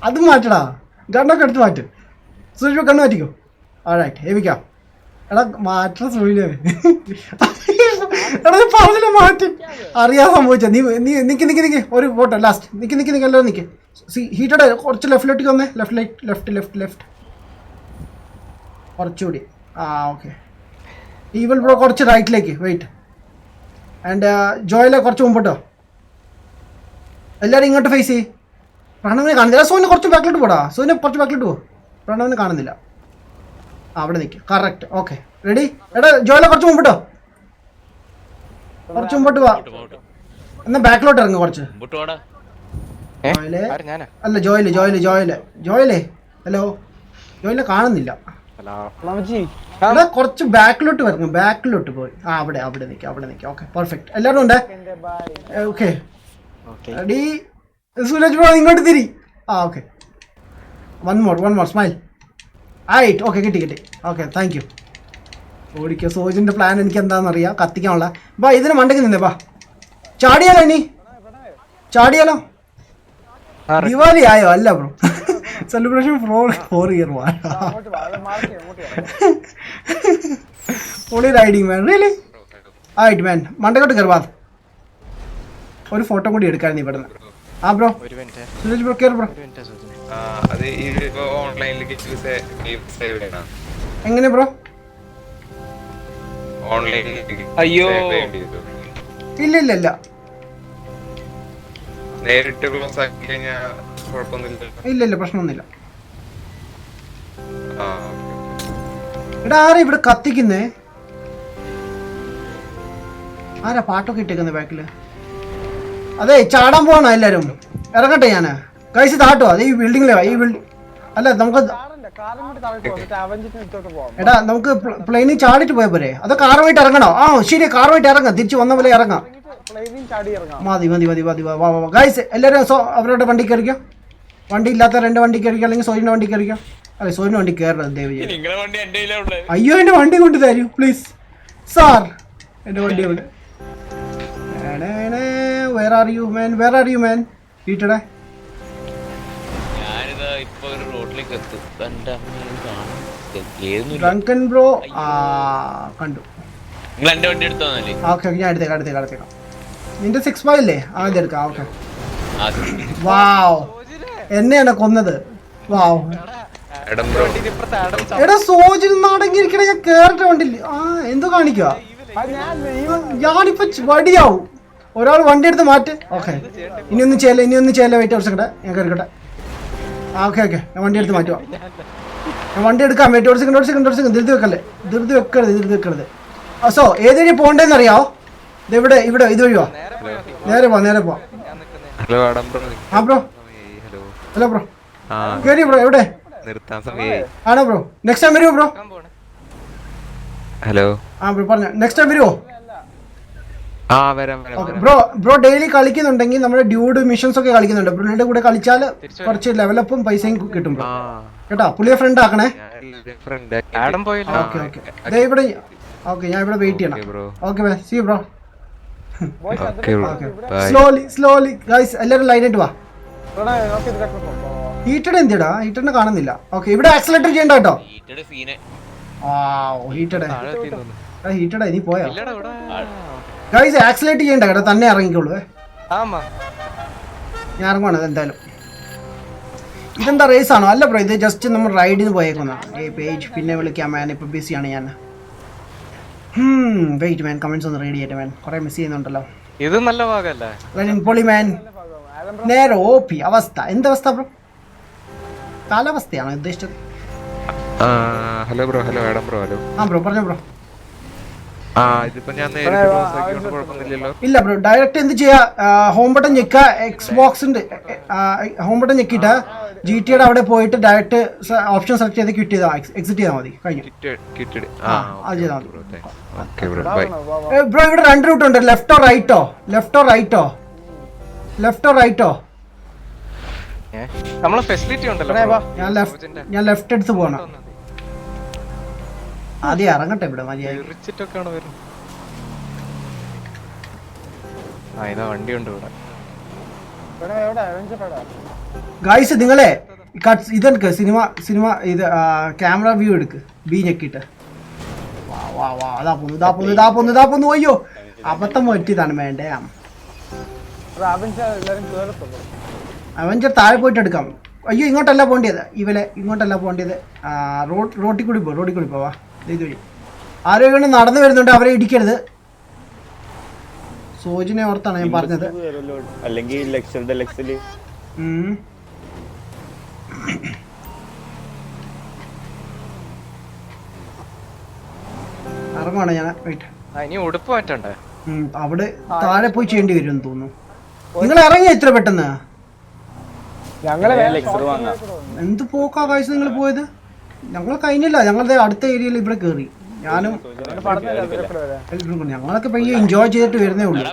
അത് മാറ്റടാ, ഗണ്ണൊക്കെ എടുത്ത് മാറ്റ്. സുരേഷ് കണ്ണ് മാറ്റിക്കോ. റൈറ്റ്, ഏവിക്കാം. എടാ മാറ്റ സൂര്യ. എടാ പറഞ്ഞില്ല മാറ്റി. അറിയാൻ സംഭവിച്ച. നീ നിക്ക് ഒരു ഫോട്ടോ ലാസ്റ്റ്. നിക്ക് എല്ലാവരും നിക്ക്. ഹീറ്റഡ് കുറച്ച് ലെഫ്റ്റിലേക്ക് വന്നേ. ലെഫ്റ്റ് കുറച്ചുകൂടി. ഓക്കെ ഈവൽ ബ്രോ കുറച്ച് റൈറ്റിലേക്ക്. വെയിറ്റ്, ആൻഡ് ജോയിലെ കുറച്ച് മുമ്പോട്ടോ. എല്ലാവരും ഇങ്ങോട്ട് ഫേസ് ചെയ്യ്. പ്രണവിനെ കാണുന്നില്ല. സോനെ കുറച്ച് ബാക്കിലോട്ട് പോടാ. സോനെ കുറച്ച് ബാക്കിലോട്ട് പോകും. പ്രണവിനെ കാണുന്നില്ല. അവിടെ നിൽക്കും. കറക്റ്റ്. Okay ready. എടാ ജോയിലെ കുറച്ച് മുമ്പോട്ടോ. കുറച്ച് മുമ്പോട്ട് പോവാ. എന്നാ ബാക്കിലോട്ട് ഇറങ്ങും കുറച്ച്. അല്ല ജോയിലെ ഹലോ ജോയിലെ കാണുന്നില്ല. എടാ കുറച്ച് ബാക്കിലോട്ട് വരണം. ബാക്കിലോട്ട് പോയി. അവിടെ നിൽക്കാം. Okay perfect. എല്ലാവരും ഉണ്ട്. Okay ready. സുരജ് ബ്രോ ഇങ്ങോട്ട് തിരി. Okay one more smile. ആയിട്ട് ഓക്കെ കിട്ടി. Okay thank you. ഓടിക്കോ. സോജിന്റെ പ്ലാൻ എനിക്ക് എന്താണെന്നറിയാം. കത്തിക്കാനുള്ള ബാ. ഇതിന് മണ്ടയ്ക്ക് നിന്നേ ബാ. ചാടിയാലോ ദിവാലി ആയോ? അല്ല ബ്രോ സെലിബ്രേഷൻ 4 year പൊളി റൈഡിങ് മാൻ. റിയലി ആയിട്ട് മാൻ. മണ്ടക്കോട്ട് കയറുവാ. ഒരു ഫോട്ടോ കൂടി എടുക്കായിരുന്നു ഇവിടുന്ന്. ബ്രോ സുരേഷ് ബ്രോ കയറി ബ്രോ. എങ്ങനെ ബ്രോ? അയ്യോ ഇല്ല നേരിട്ട് ക്ലോസ് ആക്കി കഴിഞ്ഞാൽ ഇല്ല പ്രശ്നമൊന്നുമില്ല. എടാ ആരാ ഇവിടെ കത്തിക്കുന്നേ? ആരാ പാട്ടൊക്കെ ഇട്ടേക്കുന്നേ ബാക്കില്? അതെ ചാടാൻ പോകണോ എല്ലാരും? ഇറങ്ങട്ടെ ഞാന്. കഴിച്ച് താട്ടോ. അത് ഈ ബിൽഡിങ്ങിലോ? ഈ ബിൽഡിംഗ് അല്ല നമുക്ക് എടാ നമുക്ക് പ്ലെയിനിൽ ചാടിട്ട് പോയ പോരെ? അതോ കാറുമായിട്ട് ഇറങ്ങണോ? ശരി കാറുമായിട്ട് ഇറങ്ങാം. തിരിച്ചു വന്ന പോലെ ഇറങ്ങാം. മതി ഗൈസ് എല്ലാവരും അവരുടെ വണ്ടി കയറിക്കോ. വണ്ടി ഇല്ലാത്ത 2 വണ്ടി കയറിക്കോ. അല്ലെങ്കിൽ സോജിന്റെ വണ്ടി കയറിക്കോ. അല്ലെ സോജിന്റെ വണ്ടി കയറണം ദയവ് ചെയ്ത്. അയ്യോ എന്റെ വണ്ടി കൊണ്ട് തരൂ പ്ലീസ് സാർ. എന്റെ വണ്ടി അവിടെ. Where are you man? വീട്ടടെ ഡ്രങ്കൻ ബ്രോ കണ്ടു. ഓക്കെ ഞാൻ എടുത്തേക്കാം. നിന്റെ 6 ഇല്ലേ? ഇതെടുക്കാം. ഓക്കെ വാവ് എന്നെയാണ് കൊന്നത്. വാവ് എടാ സോജിൽ അടങ്ങിയിരിക്കണ. ഞാൻ കേറിട്ട് വണ്ടില്ല. എന്തോ കാണിക്കുക. ഞാനിപ്പോ വടിയാവും. ഒരാൾ വണ്ടി എടുത്ത് മാറ്റ്. ഓക്കെ ഇനിയൊന്നും ചെയ്യല്ല. വെയിറ്റ് കുറച്ചൊക്കെ ഞാൻ കയറിക്കട്ടെ. ഓക്കെ ഞാൻ വണ്ടി എടുത്ത് മാറ്റുവാ. ഞാൻ വണ്ടി എടുക്കാം. വെയിറ്റ് കുറച്ച് ധൃതി വെക്കരുത്. സോ ഏത് വഴി പോകണ്ടേന്ന് അറിയാവോ? ഇവിടെ ഇത് വഴിയോ? നേരെ പോ. ബ്രോ ഹലോ ബ്രോ കേറി ബ്രോ. എവിടെ ആണോ ബ്രോ? നെക്സ്റ്റ് ടൈം വരുമോ ബ്രോ? ഹലോ ബ്രോ പറഞ്ഞോ. നെക്സ്റ്റ് ടൈം വരുമോ? വരാം. ബ്രോ ഡെയിലി കളിക്കുന്നുണ്ടെങ്കിൽ നമ്മുടെ ഡ്യൂഡ് മിഷൻസ് ഒക്കെ കളിക്കുന്നുണ്ട്. ബ്രോയുടെ കൂടെ കളിച്ചാൽ കുറച്ച് ലെവലപ്പും പൈസയും കിട്ടും ബ്രോ. കേട്ടോ പുള്ളിയെ ഫ്രണ്ട് ആക്കണേ. ഓക്കെ ഇവിടെ. ഓക്കെ ഞാൻ ഇവിടെ വെയിറ്റ് ചെയ്യണം. Okay bye see bro. Slowly guys എല്ലാവരും ലൈനായിട്ട് വാ. ഹീറ്റഡ് എന്തിടാ? ഹീറ്ററിനെ കാണുന്നില്ല. ഓക്കെ ഇവിടെ ആക്സിലേറ്റർ ചെയ്യണ്ട കേട്ടോ. ഹീറ്റഡ് നീ പോയോ? ഗൈസ് ആക്സിലേറ്റ് ചെയ്യണ്ട കേട്ടോ. തന്നെ ഇറങ്ങിക്കോളൂ. ഞാൻ ഇറങ്ങുവാണ് എന്തായാലും. ഇതെന്താ റേസ് ആണോ? അല്ല ബ്രോ ഇത് ജസ്റ്റ് നമ്മൾ റൈഡിന് പോയേക്കുന്ന പേജ്. പിന്നെ വിളിക്കാം മാൻ. ഇപ്പൊ ബിസിയാണ് ഞാൻ. വെയിറ്റ് മാൻ കമന്റ്സ് ഒന്ന് റീഡ് ചെയ്യട്ടെ മാൻ. കുറെ മിസ് ചെയ്യുന്നുണ്ടല്ലോ. ഇത് നല്ല ഭാഗമല്ലേ പൊളി മാൻ. നേരെ ഓപി അവസ്ഥ. എന്തവസ്ഥ ബ്രോ? കാലാവസ്ഥയാണോ ഉദ്ദേശിച്ചത്? Hello bro. Hello Adam bro. Hello bro പറഞ്ഞോ ബ്രോ. ഇല്ല ബ്രോ ഡയറക്റ്റ് എന്ത് ചെയ്യാ? ഹോം ബട്ടൺ ഞെക്കുക. എക്സ്ബോക്സിന്റെ ഹോം ബട്ടൺ ഞെക്കിയിട്ട് GTA അവിടെ പോയിട്ട് ഡയറക്റ്റ് ഓപ്ഷൻ സെലക്ട് ചെയ്ത് ക്വിറ്റ് ചെയ്താൽ എക്സിറ്റ് ചെയ്താൽ മതി. കഴിഞ്ഞു. ബ്രോ ഇവിടെ 2 റൂട്ട് ഉണ്ട്. ലെഫ്റ്റോ റൈറ്റോ? നമ്മളെ ഫെസിലിറ്റി ഉണ്ടല്ലോ. ഞാൻ ലെഫ്റ്റ് എടുത്ത് പോകണം. ആദ്യം ഇറങ്ങട്ടെ ഇവിടെ. വണ്ടി ഉണ്ട് ഇവിടെ. ഗൈസ് നിങ്ങളെ ഇതെടുക്ക്. സിനിമ ഇത് ക്യാമറ വ്യൂ എടുക്ക്. ബി ഞെക്കിട്ട്. അതാ പോന്നു. അയ്യോ അബദ്ധം പറ്റിയതാണ്. വേണ്ടേ അവഞ്ചർ താഴെ പോയിട്ട് എടുക്കാം. അയ്യോ ഇങ്ങോട്ടല്ല പോകേണ്ടത്. ഇങ്ങോട്ടല്ല പോകേണ്ടത്. റോഡിൽ കൂടി പോവാ. ഇത് വഴി ആരോ നടന്നു വരുന്നുണ്ട്. അവരെ ഇടിക്കരുത്. സോജിനെ ഓർത്താണ് ഞാൻ പറഞ്ഞത്. അല്ലെങ്കിൽ ലെക്ചർ ഡെലക്സിൽ ഇറങ്ങുവാണ് ഞാൻ. വെയിറ്റ്, ഇനി ഉടുപ്പ് മാറ്റണ്ടേ? അവിടെ താഴെ പോയി ചെയ്യേണ്ടി വരും എന്ന് തോന്നുന്നു. നിങ്ങൾ ഇറങ്ങിയ ഇത്ര പെട്ടെന്ന്? എന്ത് പോക്കാ കാഴ്ച നിങ്ങൾ പോയത്? ഞങ്ങൾ കഴിഞ്ഞില്ല, ഞങ്ങളുടെ അടുത്ത ഏരിയയിൽ ഇവിടെ കയറി. ഞാനും ഞങ്ങളൊക്കെ പയ്യെ എൻജോയ് ചെയ്തിട്ട് വരുന്നേ ഉള്ളൂ.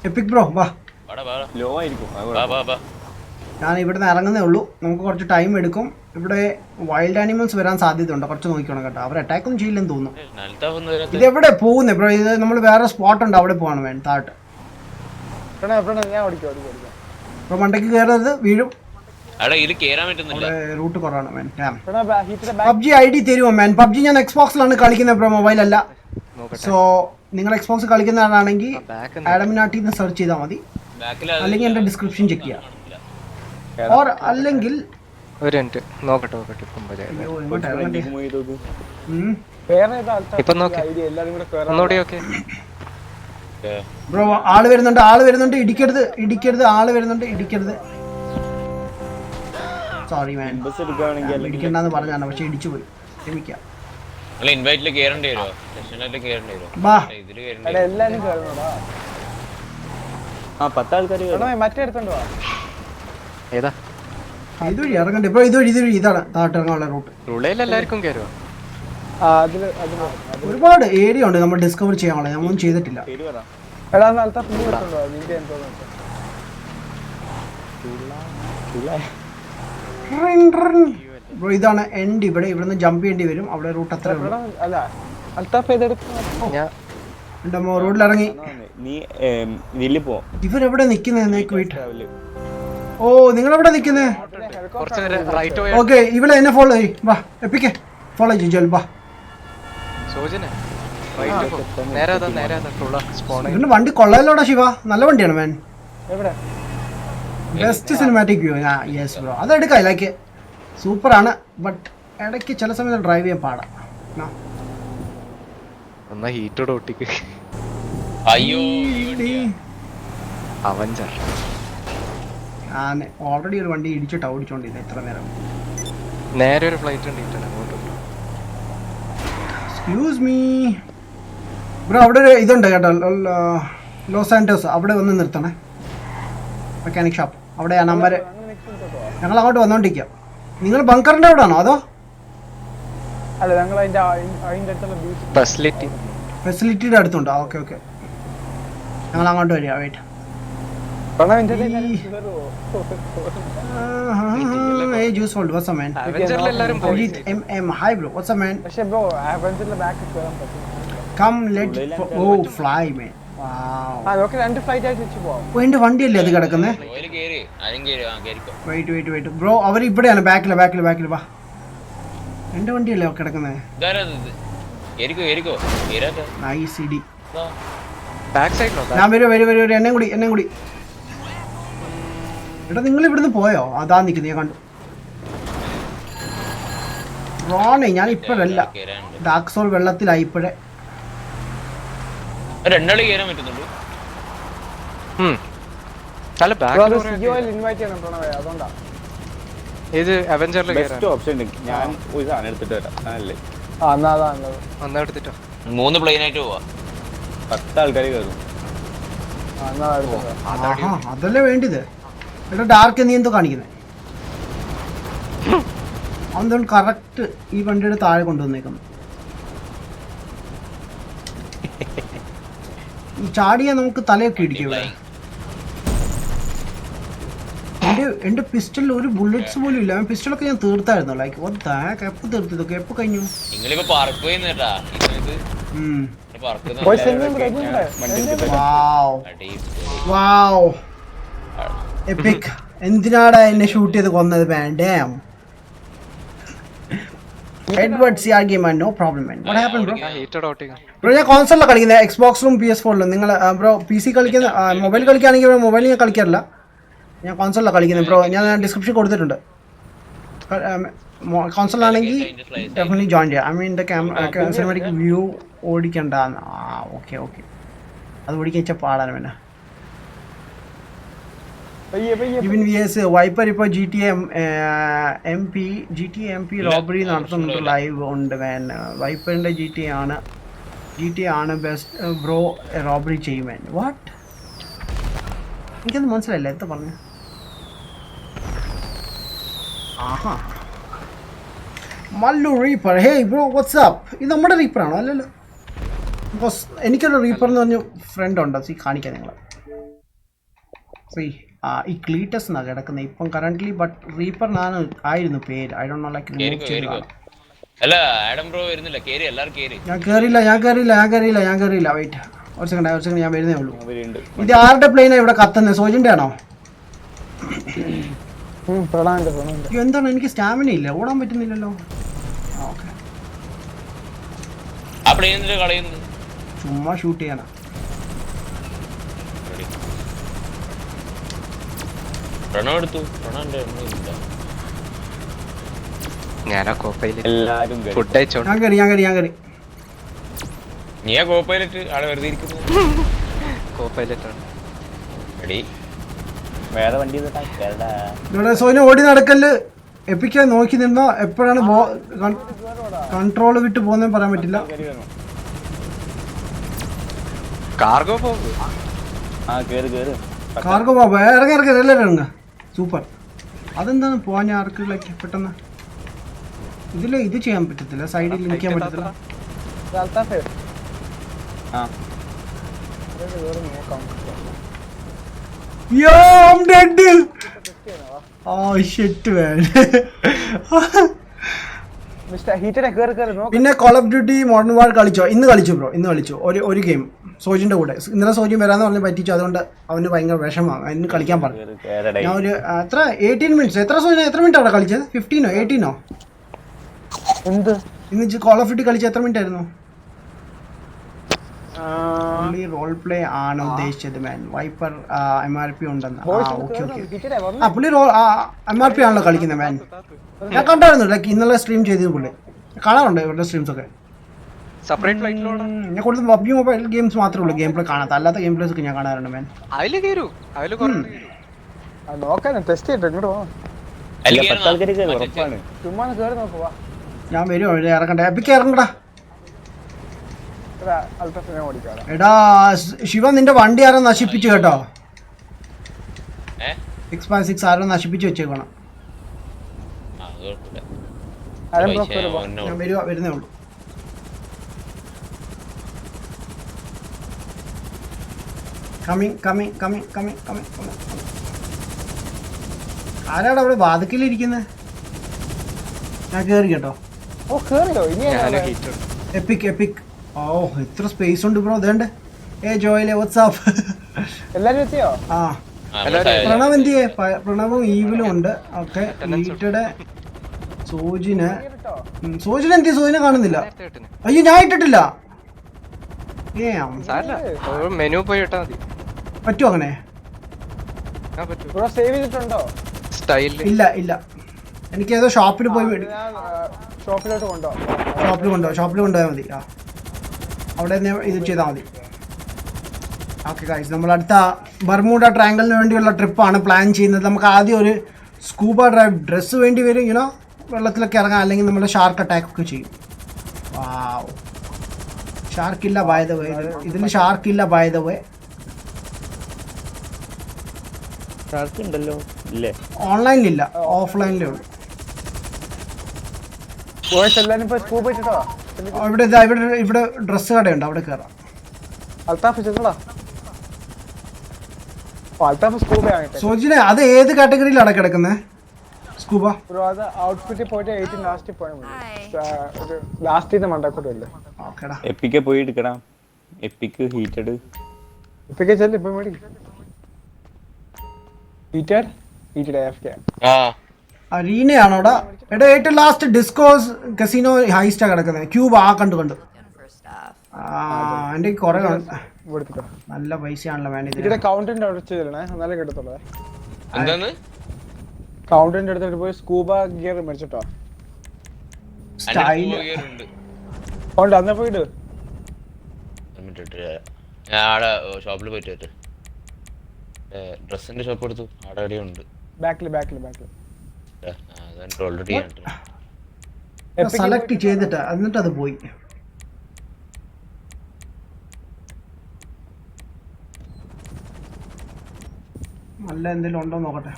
എപ്പിക് ബ്രോ വാ. ഞാൻ ഇവിടുന്ന് ഇറങ്ങുന്നേ ഉള്ളൂ. നമുക്ക് കുറച്ച് ടൈം എടുക്കും. ഇവിടെ വൈൽഡ് ആനിമൽസ് വരാൻ സാധ്യതയുണ്ട്, കുറച്ച് നോക്കിക്കണം കേട്ടോ. അവർ അറ്റാക്ക് ഒന്നും ചെയ്യില്ലെന്ന് തോന്നുന്നു. ഇത് എവിടെ പോകുന്നേ ബ്രോ? ഇത് നമ്മൾ വേറെ സ്പോട്ട് ഉണ്ട്, അവിടെ പോകണം. വേണം താട്ട് മണ്ടയ്ക്ക് കയറരുത്, വീഴും. റൂട്ട് കുറവാണ്. പബ്ജി ഐ ഡി തരുമോ മാൻ? പബ്ജി ഞാൻ എക്സ്ബോക്സിലാണ് കളിക്കുന്നത് ബ്രോ, മൊബൈലല്ല. സോ നിങ്ങൾ എക്സ്ബോക്സ് കളിക്കുന്നതാണെങ്കിൽ ആഡമിനാട്ടിൽ നിന്ന് സെർച്ച് ചെയ്താൽ മതി, അല്ലെങ്കിൽ എൻ്റെ ഡിസ്ക്രിപ്ഷൻ ചെക്ക് ചെയ്യാം. ഓർ അല്ലെങ്കിൽ ഒരു മിനിറ്റ് നോക്കട്ടെ. ഒന്നുകൂടി ഓക്കെ ബ്രോ. ആള് വരുന്നുണ്ട്. ഇടിക്കരുത്. ആള് വരുന്നുണ്ട്. സോറി മാൻ, ഇടിക്കണ്ടെന്ന് പറഞ്ഞാണ്, പക്ഷെ ഇടിച്ചു പോയി. ക്ഷമിക്കാം. ഇതുവഴി ഇറങ്ങണ്ടേ ബ്രോ? ഇതുവഴി ഇതാണ് താട്ടിറങ്ങാനുള്ള റൂട്ട്. എല്ലാവർക്കും കയറുമോ? ഒരുപാട് ഏരിയ ഉണ്ട് നമ്മൾ ഡിസ്കവർ ചെയ്യാനുള്ള. ഞാനൊന്നും ചെയ്തിട്ടില്ല. ബ്രോ ഇതാണ് എൻഡ്. ഇവിടുന്ന് ജമ്പ് ചെയ്യേണ്ടി വരും. അവിടെ റൂട്ട് അത്ര റോഡിൽ ഇറങ്ങി. ഇവരെവിടെ നിക്കുന്നേ? ഓ, നിങ്ങളെവിടെ നിക്കുന്നേ? ഓക്കെ, ഇവിടെ എന്നെ ഫോളോ ചെയ്യ്. വാ എപ്പിക്ക്, ഫോളോ ചെയ്യും. വാ. ഇതിന്റെ വണ്ടി കൊള്ളാലോടാ ശിവ, നല്ല വണ്ടിയാണ് man. Best cinematic view. Yes bro, അതെടുക്കാം. ലൈക്ക് സൂപ്പറാണ്. ബട്ട് ഇടയ്ക്ക് ചില സമയത്ത് ഡ്രൈവ് ചെയ്യാൻ പാടാം. ഞാൻ ഓൾറെഡി ഒരു വണ്ടി ഇടിച്ചിട്ട് ഓടിച്ചോണ്ടിരുന്നത് ഇത്ര നേരം. നേരെ ഒരു ഫ്ലൈറ്റ് ഉണ്ട്. എക്സ്ക്യൂസ് മീ ബ്രോ, അവിടെ ഒരു ഇതുണ്ട് കേട്ടോ, ലോസ് സാന്റോസ്. അവിടെ വന്ന് നിർത്തണേ, മെക്കാനിക് ഷോപ്പ്. അവിടെ നമ്പർ. ഞങ്ങൾ അങ്ങോട്ട് വന്നോണ്ടിരിക്കാം. നിങ്ങൾ ബങ്കറിന്റെ അവിടെ ആണോ അതോ ഫെസിലിറ്റിയുടെ അടുത്തുണ്ടോ? ഓക്കെ ഓക്കെ, ഞങ്ങൾ അങ്ങോട്ട് വരിക. Wait. Hey, juice hold. What's up, man? Hi, bro. What's up, man? Come, let's fly, man. Wow. എന്റെ വണ്ടിയല്ലേ അത് കിടക്കുന്നേ? വെയിറ്റ് ബ്രോ, അവർ ഇവിടെയാണ്. ബാക്കിൽ വാ. എന്റെ വണ്ടിയല്ലേ കിടക്കുന്നേ? ഞാൻ വരും. എന്നെ കൂടി. എടാ, നിങ്ങൾ ഇവിടുന്ന് പോയോ? അതാ നിൽക്കുന്നത്, ഞാൻ കണ്ടു. റോണേ, ഞാൻ ഇപ്പോഴല്ല. ഡാർക്ക് സോൾ വെള്ളത്തിലായി ഇപ്പോഴേ. മൂന്ന് പ്ലെയിൻ ആയിട്ട് പോവാ. 10 ആൾക്കാർ കയറും. അതല്ലേ വേണ്ടത്. എടാ ഡാർക്ക്, നീ എന്തോ കാണിക്കുന്നേ? അതെന്താണ് കറക്റ്റ് ഈ വണ്ടിയുടെ താഴെ കൊണ്ടുവന്നേക്കുന്നു. ഈ ചാടിയാ നമുക്ക് തലയൊക്കെ ഇടിക്കും ഇവിടെ. എന്റെ പിസ്റ്റലിൽ ഒരു ബുള്ളറ്റ്സ് പോലും ഇല്ല. പിസ്റ്റലൊക്കെ ഞാൻ തീർത്തായിരുന്നു. ലൈക്ക് എപ്പോ തീർത്തതൊക്കെ എപ്പോ കഴിഞ്ഞു? എപ്പിക്. എന്തിനാടാ എന്നെ ഷൂട്ട് ചെയ്ത് കൊന്നത്? Dam. Edward CR gamer, no problem, man. What happened, bro? Bro, ഞാൻ കോൺസോളിലാണ് കളിക്കുന്നത്, എക്സ്ബോക്സിലും PS4ലും. നിങ്ങൾ ബ്രോ PC കളിക്കുന്ന മൊബൈൽ കളിക്കുകയാണെങ്കിൽ മൊബൈലിൽ ഞാൻ കളിക്കാറില്ല. ഞാൻ കോൺസോളിലാണ് കളിക്കുന്നത് ബ്രോ. ഞാൻ ഡിസ്ക്രിപ്ഷൻ കൊടുത്തിട്ടുണ്ട്. കൺസോളാണെങ്കിൽ ഡെഫിനറ്റ്ലി ജോയിൻ ചെയ്യാം. ഐ മീൻ സിനിമാറ്റിക് വ്യൂ ഓടിക്കണ്ടെന്ന്. ഓക്കെ അത് ഓടിക്കാൻ വെച്ചാൽ പാടാണ് പിന്നെ. ഇവൻ VS വൈപ്പർ ഇപ്പോൾ GTA MP റോബറി നടത്തുന്നുണ്ട്. ലൈവ് ഉണ്ട് മാൻ. വൈപ്പറിൻ്റെ GTA ആണ് ബെസ്റ്റ് ബ്രോ റോബറി ചെയ്യും മാൻ. വാട്ട്? എനിക്കത് മനസ്സിലായില്ല എന്താ പറഞ്ഞു. ആഹാ Mallu reaper. Hey bro what's up. ഇത് നമ്മുടെ റീപ്പറാണോ? അല്ലല്ലോ. ബിക്കോസ് എനിക്കൊരു റീപ്പർ എന്ന് പറഞ്ഞ ഫ്രണ്ട് ഉണ്ട്. കാണിക്കാം നിങ്ങൾ. ഈ ക്ലീറ്റസ് എന്നാണ് കിടക്കുന്നത് ഇപ്പം കറന്റ്ലി. ബട്ട് റീപ്പർ ആയിരുന്നു പേര്. ഐ ഡോണ്ട് നോ ലൈക്ക് ഞാൻ കേറിയില്ല. വെയിറ്റ് ഒരു സെക്കൻഡ് ഞാൻ വരുന്നേ ഉള്ളൂ. ഇത് ആരുടെ പ്ലെയിനാണ് ഇവിടെ കത്തുന്നത്? സോജിന്റെ ആണോ? എന്താണ് എനിക്ക് സ്റ്റാമിന ഇല്ല, ഓടാൻ പറ്റുന്നില്ലല്ലോ. ചുമ്മാ ഷൂട്ട് ചെയ്യണം. ഞാനാ കോപ്പയില് ഫുഡ് ഞാൻ കയറി. നീയാ കോപ്പൈലറ്റ് ആളെ വെറുതെ ഇരിക്കുന്നു. കോപ്പയിലെറ്റാണ്. വേറെ വണ്ടി സോയിനെ ഓടി നടക്കല്. എപ്പിക്കാൻ നോക്കി നിന്നോ എപ്പോഴാണ് കൺട്രോൾ വിട്ട് പോകുന്നതെന്ന് പറയാൻ പറ്റില്ല. കാർഗോ പോവാ. ഇറങ്ങ. സൂപ്പർ. അതെന്താണ് പോവാൻ ആർക്കിലേക്ക് പെട്ടെന്ന്? ഇത് ചെയ്യാൻ പറ്റത്തില്ല, സൈഡിൽ നിൽക്കാൻ പറ്റത്തില്ല. Yo, I'm dead. Oh shit man. പിന്നെ കോൾ ഓഫ് ഡ്യൂട്ടി മോഡേൺ വാർ കളിച്ചോ? ഇന്ന് കളിച്ചു ഒരു ഗെയിം സോജിന്റെ കൂടെ. ഇന്നലെ സോജി വരാന്ന് പറഞ്ഞ് പറ്റിച്ചു. അതുകൊണ്ട് അവന് ഭയങ്കര വിഷമമാണ്. അതിന് കളിക്കാൻ പറഞ്ഞു. ഞാൻ ഒരു എത്ര 18 മിനിറ്റ്സ്. എത്ര മിനിറ്റ് അവിടെ കളിച്ചത്? 15ഓ 18ഓ? ഇന്ന് കോൾ ഓഫ് ഡ്യൂട്ടി കളിച്ച എത്ര മിനിറ്റ് ആയിരുന്നു? റോൾ പ്ലേ ആണ് ഉദ്ദേശിച്ചത് മാൻ. വൈപ്പർ MRP ഉണ്ടെന്ന്. പുള്ളി MRP ആണല്ലോ കളിക്കുന്നത് മാൻ. ഞാൻ കണ്ടായിരുന്നു ലൈക്ക് ഇന്നലെ സ്ട്രീം ചെയ്തത്. പുള്ളി കാണാറുണ്ട് ഇവരുടെ സ്ട്രീംസ് ഒക്കെ. ഞാൻ കൂടുതൽ PUBG മൊബൈൽ ഗെയിംസ് മാത്രമേ ഉള്ളൂ ഗെയിം പ്ലേ കാണാത്ത. അല്ലാത്ത ഗെയിം പ്ലേസ് ഒക്കെ ഞാൻ കാണാറുണ്ട് മാൻ. ഞാൻ വരുമോ? ഇറങ്ങട്ടെ. എപ്പിക്ക് ഇറങ്ങടാ. എടാ ശിവ, നിന്റെ വണ്ടി ആരോ നശിപ്പിച്ചു കേട്ടോ. 6x6 ആരോ നശിപ്പിച്ചു വെച്ചേക്കണം. ഞാൻ വരുന്നേ ഉള്ളൂ. കമ്മിങ്. ആരാടാ അവിടെ വാതിക്കലിരിക്കുന്നത്? ഞാൻ കേറി കേട്ടോ. എപ്പിക്. ഓ ഇത്ര സ്പേസ് ഉണ്ട് ബ്രോ. ദേണ്ടേ ജോയിലെ വാട്സ്ആപ്പ്. എല്ലാരും എത്തിയോ? പ്രണവ് എന്തിയെ? പ്രണവും ഈവിലും ഉണ്ട്. ഓക്കെ വീട്ടിടെ സോജിനെ എന്തിയെ? സോജിനെ കാണുന്നില്ല. അയ്യോ ഞാൻ ഇട്ടിട്ടില്ല. മെനു പോയി ഇട്ടാ മതി. പറ്റുമോ അങ്ങനെ? ഇല്ല എനിക്ക് ഏതോ ഷോപ്പിൽ പോയി ഷോപ്പിൽ കൊണ്ടുപോയാൽ മതി. അവിടെ ഇത് ചെയ്താൽ മതി. ഓക്കെ ഗൈസ്, നമ്മൾ അടുത്ത ബർമൂഡ ട്രയാങ്കിളിന് വേണ്ടിയുള്ള ട്രിപ്പാണ് പ്ലാൻ ചെയ്യുന്നത്. നമുക്ക് ആദ്യം ഒരു സ്കൂബ ഡ്രസ്സ് വേണ്ടി വരും. വെള്ളത്തിലൊക്കെ ഇറങ്ങാം. അല്ലെങ്കിൽ നമ്മൾ ഷാർക്ക് അറ്റാക്ക് ഒക്കെ ചെയ്യും. വാവ്, ഷാർക്കില്ല ബൈ ദ വേ. ഇതിൽ ഷാർക്കില്ല ബൈ ദ വേ. ഓൺലൈനിലില്ല, ഓഫ്ലൈനിലേ ഉള്ളൂ. ഇവിടെ ഡ്രസ് കടയുണ്ട്, അവിടെ കയറാം. സോജിനെ അത് ഏത് കാറ്റഗറിയിലാണ് കിടക്കുന്നത്? സ്കൂബ എപ്പിക്ക് പോയി എടുക്കണം. എപ്പിക്ക് ഹീറ്റഡ് അരീനയാണോടാ? എടാ ഏറ്റവും ലാസ്റ്റ് ഡിസ്കോസ് കസിനോ ഹൈസ്റ്റാ കിടക്കുന്നത്. ക്യൂബ് കണ്ടു എന്റെ കൊറേ നല്ല പൈസയാണല്ലോ വേണ്ടത്. കൗണ്ടറിന്റെ അടുത്തിട്ട് പോയി സ്കൂബ ഗിയർ മേടിച്ചിട്ടോ. ഉണ്ട് അന്നേ പോയിട്ട് ഞാൻ ആടെ ഷോപ്പിൽ പോയിട്ട് ഡ്രസ്സിന്റെ ഷോപ്പ് എടുത്തു. ആടെ എവിടെയുണ്ട് ബാക്കിൽ ഓൾറെഡി സെലക്ട് ചെയ്തിട്ട് എന്നിട്ട് അത് പോയി. നല്ല എന്തെങ്കിലും ഉണ്ടോ നോക്കട്ടെ.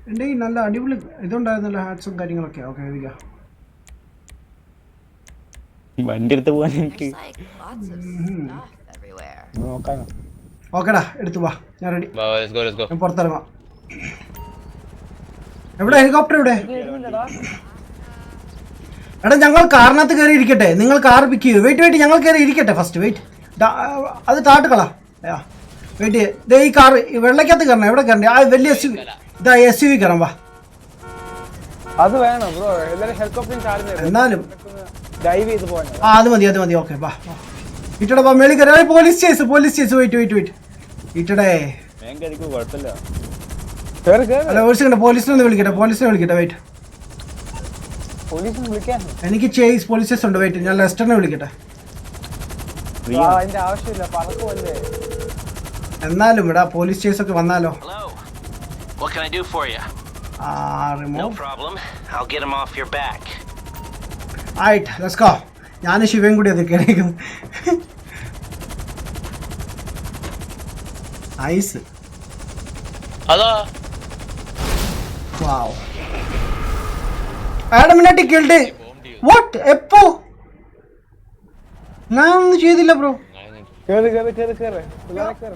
എൻ്റെ ഈ നല്ല അടിപൊളി ഇതുണ്ടായിരുന്നല്ലോ, ഹാറ്റ്സും കാര്യങ്ങളൊക്കെ. ഓക്കെ വണ്ടി എടുത്ത് പോകാൻ എനിക്ക് ഓക്കെടാ, എടുത്തു വാ, ഞാൻ റെഡി. ഞാൻ പുറത്തിറങ്ങാം. എവിടെ ഹെലികോപ്റ്റർ എവിടെ? എടാ ഞങ്ങൾ കാറിനകത്ത് കയറി ഇരിക്കട്ടെ, നിങ്ങൾ കാർ പിക്ക് ചെയ്യൂ. വെയിറ്റ് ഞങ്ങൾ കയറി ഇരിക്കട്ടെ ഫസ്റ്റ്. വെയിറ്റ്, അത് താട്ടുകളാ. വെയിറ്റ്, ഈ കാർ വെള്ളക്കകത്ത് കയറണം. എവിടെ കയറണ്ടേ? ആ വലിയ SUV കയറാം. വാ. അത് വേണം ബ്രോ, ഹെലികോപ്റ്റർ എന്നാലും ഡൈവ് ചെയ്ത് പോകാൻ. അത് മതി. ഓക്കെ വാ. ഇറ്റടെ വാ, മേളിൽ കയറി. Police chase. വെയിറ്റ് ഇറ്റടേ. അല്ല ഒരു സെക്കൻഡ്, പോലീസിനെ വിളിക്കട്ടെ. വെയിറ്റ്, എനിക്ക് പോലീസ് സ്റ്റേഷൻ ഉണ്ട്. വെയിറ്റ്, ഞാൻ ലെസ്റ്ററിനെ വിളിക്കട്ടെ. എന്നാലും ഇവിടെ പോലീസ് സ്റ്റേഷൻ ഒക്കെ വന്നാലോ. What can I do for you? No problem. I'll get him off your back. Alright, let's go. ഞാൻ ശിവൻ കൂടി അത് കേൾക്കും. നൈസ്. അതാ വാവ്. ആഡമിനാട്ടി കിൽഡ്. വാട്ട്? എപ്പോ? ഞാൻ ഒന്നും ചെയ്തില്ല ബ്രോ.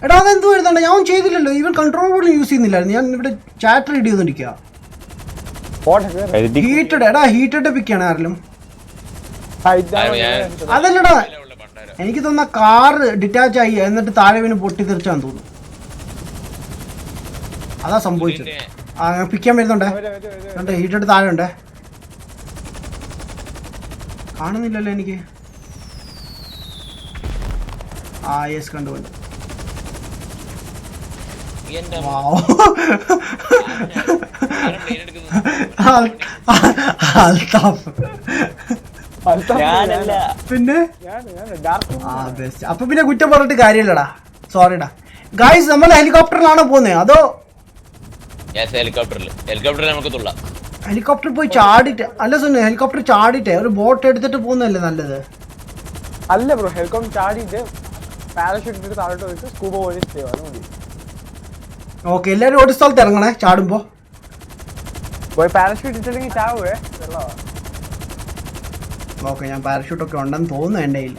എടാ അതെന്ത് വരുന്നുണ്ട്? ഞാൻ ചെയ്തില്ലല്ലോ. ഈവൻ കൺട്രോൾ ബോർഡ് യൂസ് ചെയ്യുന്നില്ലായിരുന്നു. ഞാൻ ഇവിടെ ചാറ്റ് റീഡ് ചെയ്തോണ്ടിരിക്കുക. ഹീറ്റഡ് പിക്കാണ് ആരെങ്കിലും. അതല്ലടാ, എനിക്ക് തോന്നുന്ന കാർ ഡിറ്റാച്ച് ആയി എന്നിട്ട് താഴെ വീണ് പൊട്ടിത്തെറിച്ചാന്ന് തോന്നുന്നു. അതാ സംഭവിച്ചത്. പിക്കാൻ വരുന്നുണ്ടേ. ഹീറ്റഡ് താഴെ ഉണ്ടേ. കാണുന്നില്ലല്ലോ എനിക്ക്. യെസ് കണ്ടുകൊണ്ട്. പിന്നെ അപ്പൊ പിന്നെ കുറ്റം പറഞ്ഞിട്ട് കാര്യമില്ലടാ. സോറിടാ ഗായ്സ്. നമ്മൾ ഹെലികോപ്റ്ററിലാണോ പോകുന്നത് അതോ? ഹെലികോപ്റ്റർ പോയി ചാടിട്ട് അല്ല സുന്നെ, ഹെലികോപ്റ്റർ ചാടിട്ടെ ഒരു ബോട്ട് എടുത്തിട്ട് പോകുന്നല്ലേ നല്ലത്? അല്ല ബ്രോ, ഹെലികോപ്റ്റർ ചാടിയിട്ട് പാരഷൂട്ട് ഇട്ടിട്ട് താഴോട്ട് വെച്ച് സ്കൂബ പോലെ ചെയ്യുക. അത് മതി. ഓക്കെ, എല്ലാവരും ഒരു സ്ഥലത്ത് ഇറങ്ങണേ ചാടുമ്പോ. പോയി പാരഷൂട്ട് ഇട്ടില്ലെങ്കിൽ ചാവുവേ. ഓക്കെ, ഞാൻ പാരഷൂട്ടൊക്കെ ഉണ്ടെന്ന് തോന്നുന്നു എൻ്റെ കയ്യിൽ.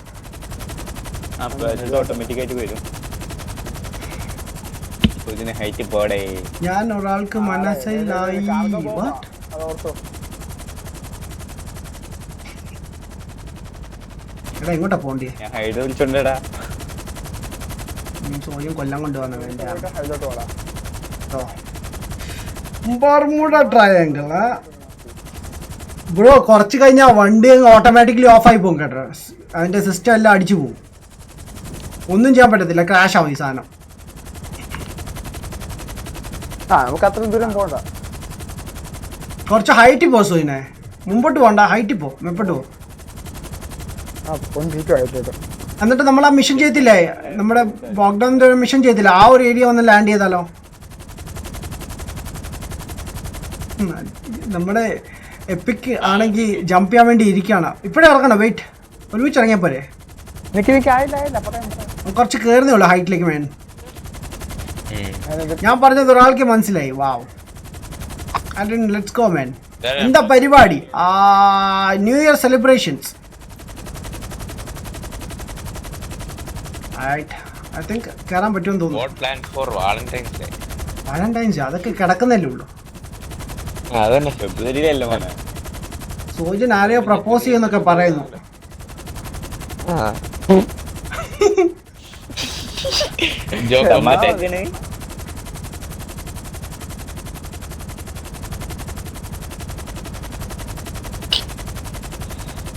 ഓട്ടോമാറ്റിക്കായിട്ട് വരും. ഞാൻ ഒരാൾക്ക് മനസ്സിലായി. എടാ ഇങ്ങോട്ടാ പോണ്ടിയെ? ചോദ്യം കൊല്ലം കൊണ്ടുവന്ന ട്രയാങ്കിൾ ബ്രോ. കുറച്ച് കഴിഞ്ഞാൽ വണ്ടി ഓട്ടോമാറ്റിക്കലി ഓഫായി പോകും കേട്ടോ. അതിന്റെ സിസ്റ്റം എല്ലാം അടിച്ചു പോകും. ഒന്നും ചെയ്യാൻ പറ്റത്തില്ല, ക്രാഷ് ആവും ഈ സാധനം. നമുക്ക് അത്ര ദൂരം പോകണ്ട. കുറച്ച് ഹൈറ്റിൽ പോ സോയിനെ. മുമ്പോട്ട് പോകണ്ട, ഹൈറ്റിൽ പോ. മെപ്പോട്ട് പോ. എന്നിട്ട് നമ്മൾ ആ മിഷൻ ചെയ്തില്ലേ, നമ്മുടെ ലോക്ക്ഡൌണിന്റെ ഒരു മിഷൻ ചെയ്തില്ല, ആ ഒരു ഏരിയ ഒന്ന് ലാൻഡ് ചെയ്താലോ? നമ്മുടെ എപ്പിക് ആണെങ്കിൽ ജമ്പ് ചെയ്യാൻ വേണ്ടി ഇരിക്കുകയാണ്. ഇപ്പോഴേ ഇറങ്ങണം. വെയിറ്റ്, ഒരുമിച്ച് ഇറങ്ങിയാൽ പോരെ? കുറച്ച് കയറുന്നേ ഉള്ളൂ ഹൈറ്റിലേക്ക് വേണം. ഞാൻ പറഞ്ഞത് ഒരാൾക്ക് മനസ്സിലായി. വാവ്, ലെറ്റ്സ് ഗോ മാൻ. എന്താ പരിപാടി? New year celebrations. I think കയറാൻ പറ്റുമെന്ന് തോന്നുന്നു. വാലന്റൈൻസ് അതൊക്കെ കിടക്കുന്നല്ലേ ഉള്ളൂ. സോജൻ ആരെയോ പ്രപ്പോസ് ചെയ്യുന്നൊക്കെ പറയുന്നു.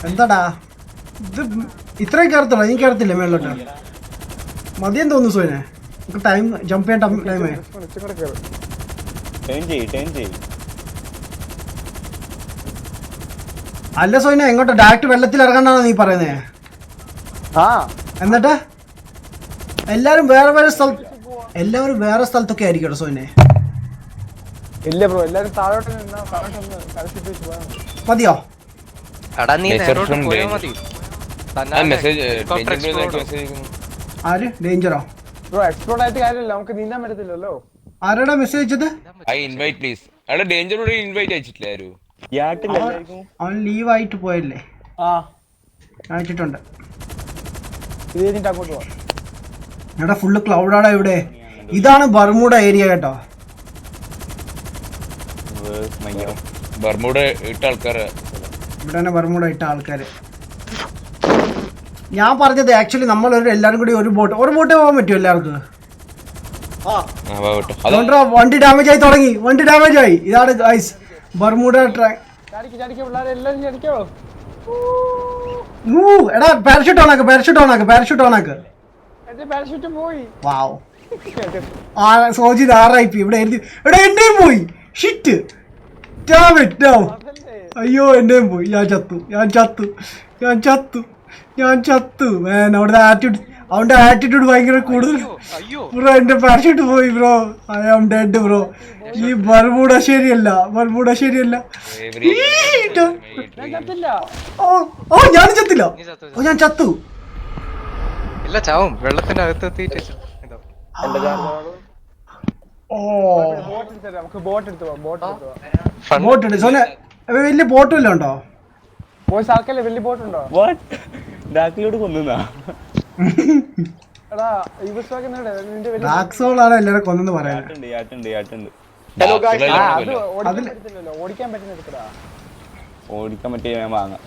എന്താടാ ഇത് ഇത്രയും കയറത്തുള്ളൂ? എനിക്ക് കയറത്തില്ലേ മേളിലോട്ട്? മതിയെന്ന് തോന്നുന്നു സോനെ. നമുക്ക് ടൈം ജമ്പ് ചെയ്യാൻ ടൈമേ. അല്ല സോനെ എങ്ങോട്ടാ? ഡയറക്റ്റ് വെള്ളത്തിൽ ഇറങ്ങാനാണോ നീ പറയുന്നേ? എന്നിട്ട് എല്ലാരും വേറെ സ്ഥലത്തൊക്കെ ആയിരിക്കും സോനെ. ഇല്ല ബ്രോ, എല്ലാരും താഴോട്ട് മതിയോ? ആര് ഡേഞ്ചറോ? ബ്രോ എക്സ്പ്ലോർഡ് ആയിട്ട് കാര്യമില്ല, നമുക്ക് നീന്താൻ പറ്റത്തില്ലല്ലോ. ആരാടാ മെസ്സേജ് അയച്ചത്? Invite please. അയാളെ ഡേഞ്ചറോട് ഇൻവൈറ്റ് അയച്ചിട്ടില്ല ആരും. അവൻ ലീവ് ആയിട്ട് പോയല്ലേ? അയച്ചിട്ടുണ്ട്. എടാ ഫുള്ള് ക്ലൗഡാടാ ഇവിടെ. ഇതാണ് ബർമുഡ ഏരിയ കേട്ടോ. ബർമുഡ ഇട്ട ആൾക്കാര് ഇവിടെ ബർമുഡ ഇട്ട ആൾക്കാര്. ഞാൻ പറഞ്ഞത് ആക്ച്വലി നമ്മൾ എല്ലാരും കൂടി ഒരു ബോട്ടേ പോകാൻ പറ്റും എല്ലാവർക്കും. വണ്ടി ഡാമേജ് ആയി തുടങ്ങി. ഇതാണ് ഗൈസ് ബർമുഡ ട്രാക്ക്. എടാ പാരഷൂട്ട് ഓണാക്ക്. വാവ്. സോജി RIP ഇവിടെ എഴുതി. എടാ എന്റെയും പോയി. ഷിറ്റ്. അയ്യോ എന്റെയും പോയി. ഞാൻ ചത്തു. അവന്റെ ആറ്റിറ്റ്യൂഡ് ഭയങ്കര കൂടുതൽ. ബ്രോ എന്റെ പാരഷൂട്ട് പോയി bro. I am dead bro. ഈ ബർമുഡ ശരിയല്ല. ഞാൻ ചത്തില്ല. ഞാൻ ചത്തു. ഇല്ല ചാവും. വെള്ളത്തിന്റെ അകത്തെത്തിയിട്ട് ബോട്ട് സോനെ വലിയ ബോട്ട് വല്ലതും ഉണ്ടോ? വലിയ ബോട്ടുണ്ടോ? ഡാക്സോളാണ് എല്ലാരും കൊന്നെന്ന് പറയാൻ. ഓടിക്കാൻ പറ്റുന്ന ഓടിക്കാൻ പറ്റിയ ഞാൻ വാങ്ങാം.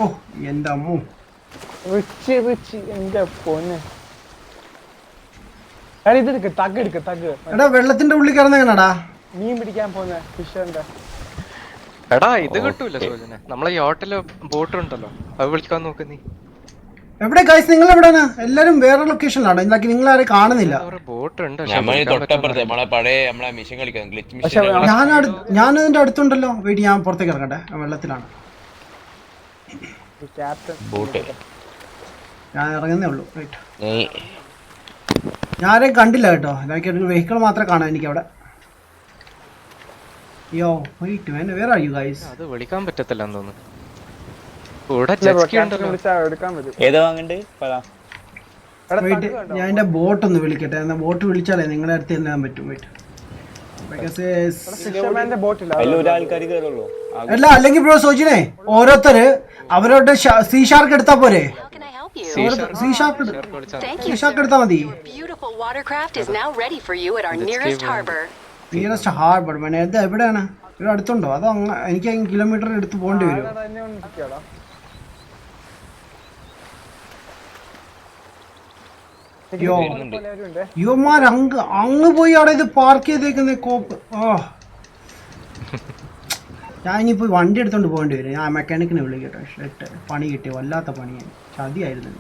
ഓ എന്റെ അമ്മു. എന്റെ പൊന്നെ. എടാ വെള്ളത്തിന്റെ ഉള്ളിൽ കിടന്നെങ്ങനാടാ മീൻ പിടിക്കാൻ പോന്നെ ഫിഷറിന്റെ? എടാ ഇത് കിട്ടൂല സോജനെ. നമ്മളെ യോട്ടില് ബോട്ട് ഉണ്ടല്ലോ, അത് വിളിക്കാൻ നോക്ക് നീ. എവിടെ ഗൈസ് നിങ്ങൾ എവിടെയാണ്? എല്ലാരും വേറെ ലൊക്കേഷനിലാണ്. എന്താക്കി നിങ്ങൾ ആരെയും കാണുന്നില്ല. ബോട്ട് ഉണ്ട്. ഞാൻ അതിന്റെ അടുത്തുണ്ടല്ലോ. വെയിറ്റ്, ഞാൻ പുറത്തേക്ക് ഇറങ്ങട്ടെ. വെള്ളത്തിലാണ് ഞാൻ ഇറങ്ങുന്നേ ഉള്ളൂ. ഞാനേം കണ്ടില്ല കേട്ടോ. എനിക്ക് ഒരു വെഹിക്കിൾ മാത്രമേ കാണാൻ എനിക്ക് അവിടെ. Yo wait man, where are you guys? അത് വിളിക്കാൻ പറ്റത്തില്ല തോന്നുന്നു. ഞാൻ എന്റെ ബോട്ട് ഒന്ന് വിളിക്കട്ടെ. എന്നാ ബോട്ട് വിളിച്ചാലേ നിങ്ങളുടെ അടുത്ത് തന്നെ പറ്റും. വെയിറ്റ്. അല്ല അല്ലെങ്കിൽ ബ്രോ സോജിനെ ഓരോരുത്തര് അവരോട് സീ ഷാർക്ക് എടുത്താ പോരെ? സീ ഷാർക്ക് എടുത്താ മതി. നിയറസ്റ്റ് ഹാർബർ എവിടെയാണ്? ഇവിടെ അടുത്തുണ്ടോ? അതോ എനിക്ക് കിലോമീറ്റർ എടുത്ത് പോകേണ്ടി വരും? യുവമാർ അങ്ങ് പോയി അവിടെ ഇത് പാർക്ക് ചെയ്തേക്കുന്ന കോപ്പ്. ഞാൻ ഇനിയിപ്പോ വണ്ടി എടുത്തോണ്ട് പോകേണ്ടി വരും. ഞാൻ മെക്കാനിക്കിനെ വിളിക്കട്ടെ. ഷെട്ട് പണി കിട്ടിയ വല്ലാത്ത പണിയാണ്. ചതിയായിരുന്നു.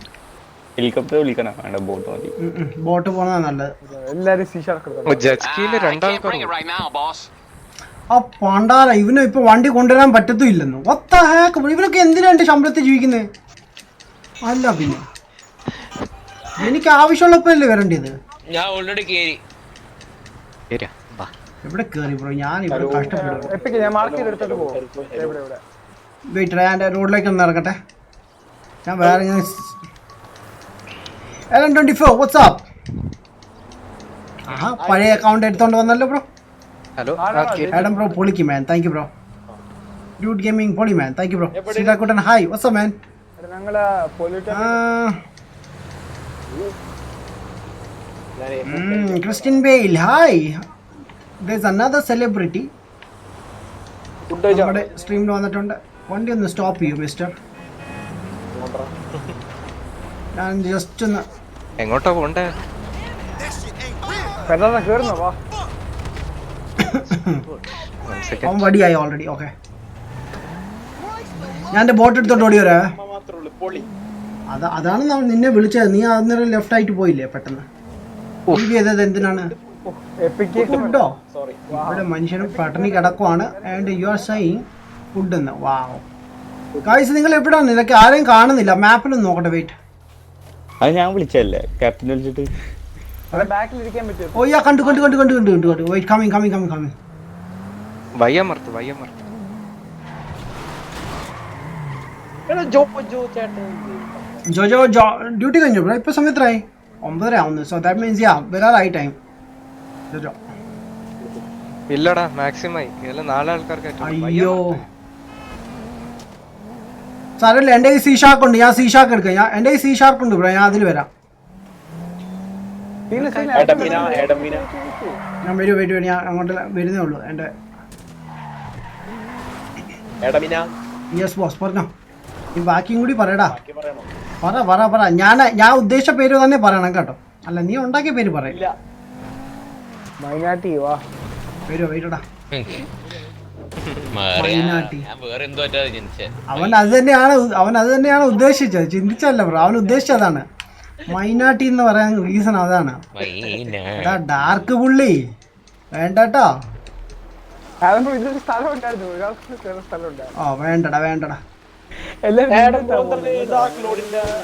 ഹെലികോപ്റ്റർ വിളിക്കണം. ബോട്ട് പോണതാ നല്ലത്. ആ പണ്ടാല ഇവന് ഇപ്പൊ വണ്ടി കൊണ്ടുവരാൻ പറ്റത്തും ഇല്ലെന്നു. ഒത്ത ഹാക്ക്. ഇവനൊക്കെ എന്തിനാ എന്റെ ശമ്പളത്തിൽ ജീവിക്കുന്നത്? അല്ല പിന്നെ എനിക്ക് ആവശ്യമുള്ളപ്പോഴല്ലേ വരേണ്ടത്. ഞാൻ ഓൾറെഡി കേറി. എവിടെ കേറി ബ്രോ? ഞാൻ ഇവിടെ കഷ്ടപ്പെടും. വെയിറ്റ്, ഞാൻ റോഡിലേക്ക് ഒന്ന് ഇറങ്ങട്ടെ. ഞാൻ വേറെ LM24 വാട്സ്ആപ്പ്. ആഹാ പഴയ അക്കൗണ്ട് എടുത്തോണ്ട് വന്നല്ലോ ബ്രോ. ഹലോ ആഡം ബ്രോ പൊളിക്ക് man. Thank you bro. Dude gaming പൊളി മാൻ. Thank you bro. സീതാക്കുട്ടൻ hi. What's up man? Christian Bale, hi. There's another celebrity. നമ്മുടെ സ്ട്രീമിൽ വന്നിട്ടുണ്ട്. വണ്ടി ഒന്ന് സ്റ്റോപ്പ് ചെയ്യൂ മിസ്റ്റർ. ഞാൻ ജസ്റ്റ് ഒന്ന് എങ്ങോട്ടാ പോണ്ടേ? അവൻ വടിയായി ഓൾറെഡി. ഓക്കെ ഞാൻ എന്റെ ബോട്ട് എടുത്തോണ്ട് ഓടി വരാ. അതാണ് നിന്നെ വിളിച്ചത്. നീ അന്നേരം ലെഫ്റ്റ് ആയിട്ട് പോയില്ലേ പെട്ടെന്ന്? ചെയ്തത് എന്തിനാണ്? ഫുഡോ? ഇവിടെ മനുഷ്യന് പട്ടിണി കിടക്കുവാണ്. And you are saying food എന്ന്. വാവ് ഗൈസ്, നിങ്ങൾ എവിടെയാണ്? ഇതൊക്കെ ആരെയും കാണുന്നില്ല. മാപ്പിലൊന്നും നോക്കട്ടെ. വെയിറ്റ്, അത് ഞാൻ വിളിച്ചല്ലേ ക്യാപ്റ്റൻ വിളിച്ചിട്ട്. ഓ യാ, കണ്ടു. Wait, coming. വയ്യമർത്ത് ജോജോ ഡ്യൂട്ടി കഴിഞ്ഞു ബ്രോ. ഇപ്പൊ സമയം എത്രയായി? 9:30 ആവുന്നു. സോ ദാറ്റ് മീൻസ് യാ വരാറായി ടൈം. ജോജോ ഇല്ലടാ, മാക്സിമായി 4 ആൾക്കാർക്ക്. അയ്യോ സാരമില്ല, എൻ്റെ ഈ സി ഷാർക്ക് ഉണ്ട്. ഞാൻ സി ഷാർക്ക് എടുക്കാം. എൻ്റെ ഈ സി ഷാർക്ക് ഉണ്ട് ബ്രോ. ഞാൻ അതിൽ വരാം. ഞാൻ വരും. ഞാൻ അങ്ങോട്ട് വരുന്നേ ഉള്ളൂ. എൻ്റെ യെസ് ബോസ്, പറഞ്ഞോ. ഈ ബാക്കിയും കൂടി പറയടാ. പറ. ഞാൻ ഉദ്ദേശിച്ച പേര് തന്നെ പറയണം കേട്ടോ. അല്ല, നീ ഉണ്ടാക്കിയ പേര് പറയില്ല. വരുടാ. അവൻ അത് തന്നെയാണ് ഉദ്ദേശിച്ചത്. ചിന്തിച്ചല്ല ബ്രോ, അവൻ ഉദ്ദേശിച്ചതാണ്. മൈനാട്ടി എന്ന് പറയാൻ റീസൺ അതാണ്. ഡാർക്ക് പുള്ളി വേണ്ടട്ടോ. വേണ്ടടാ.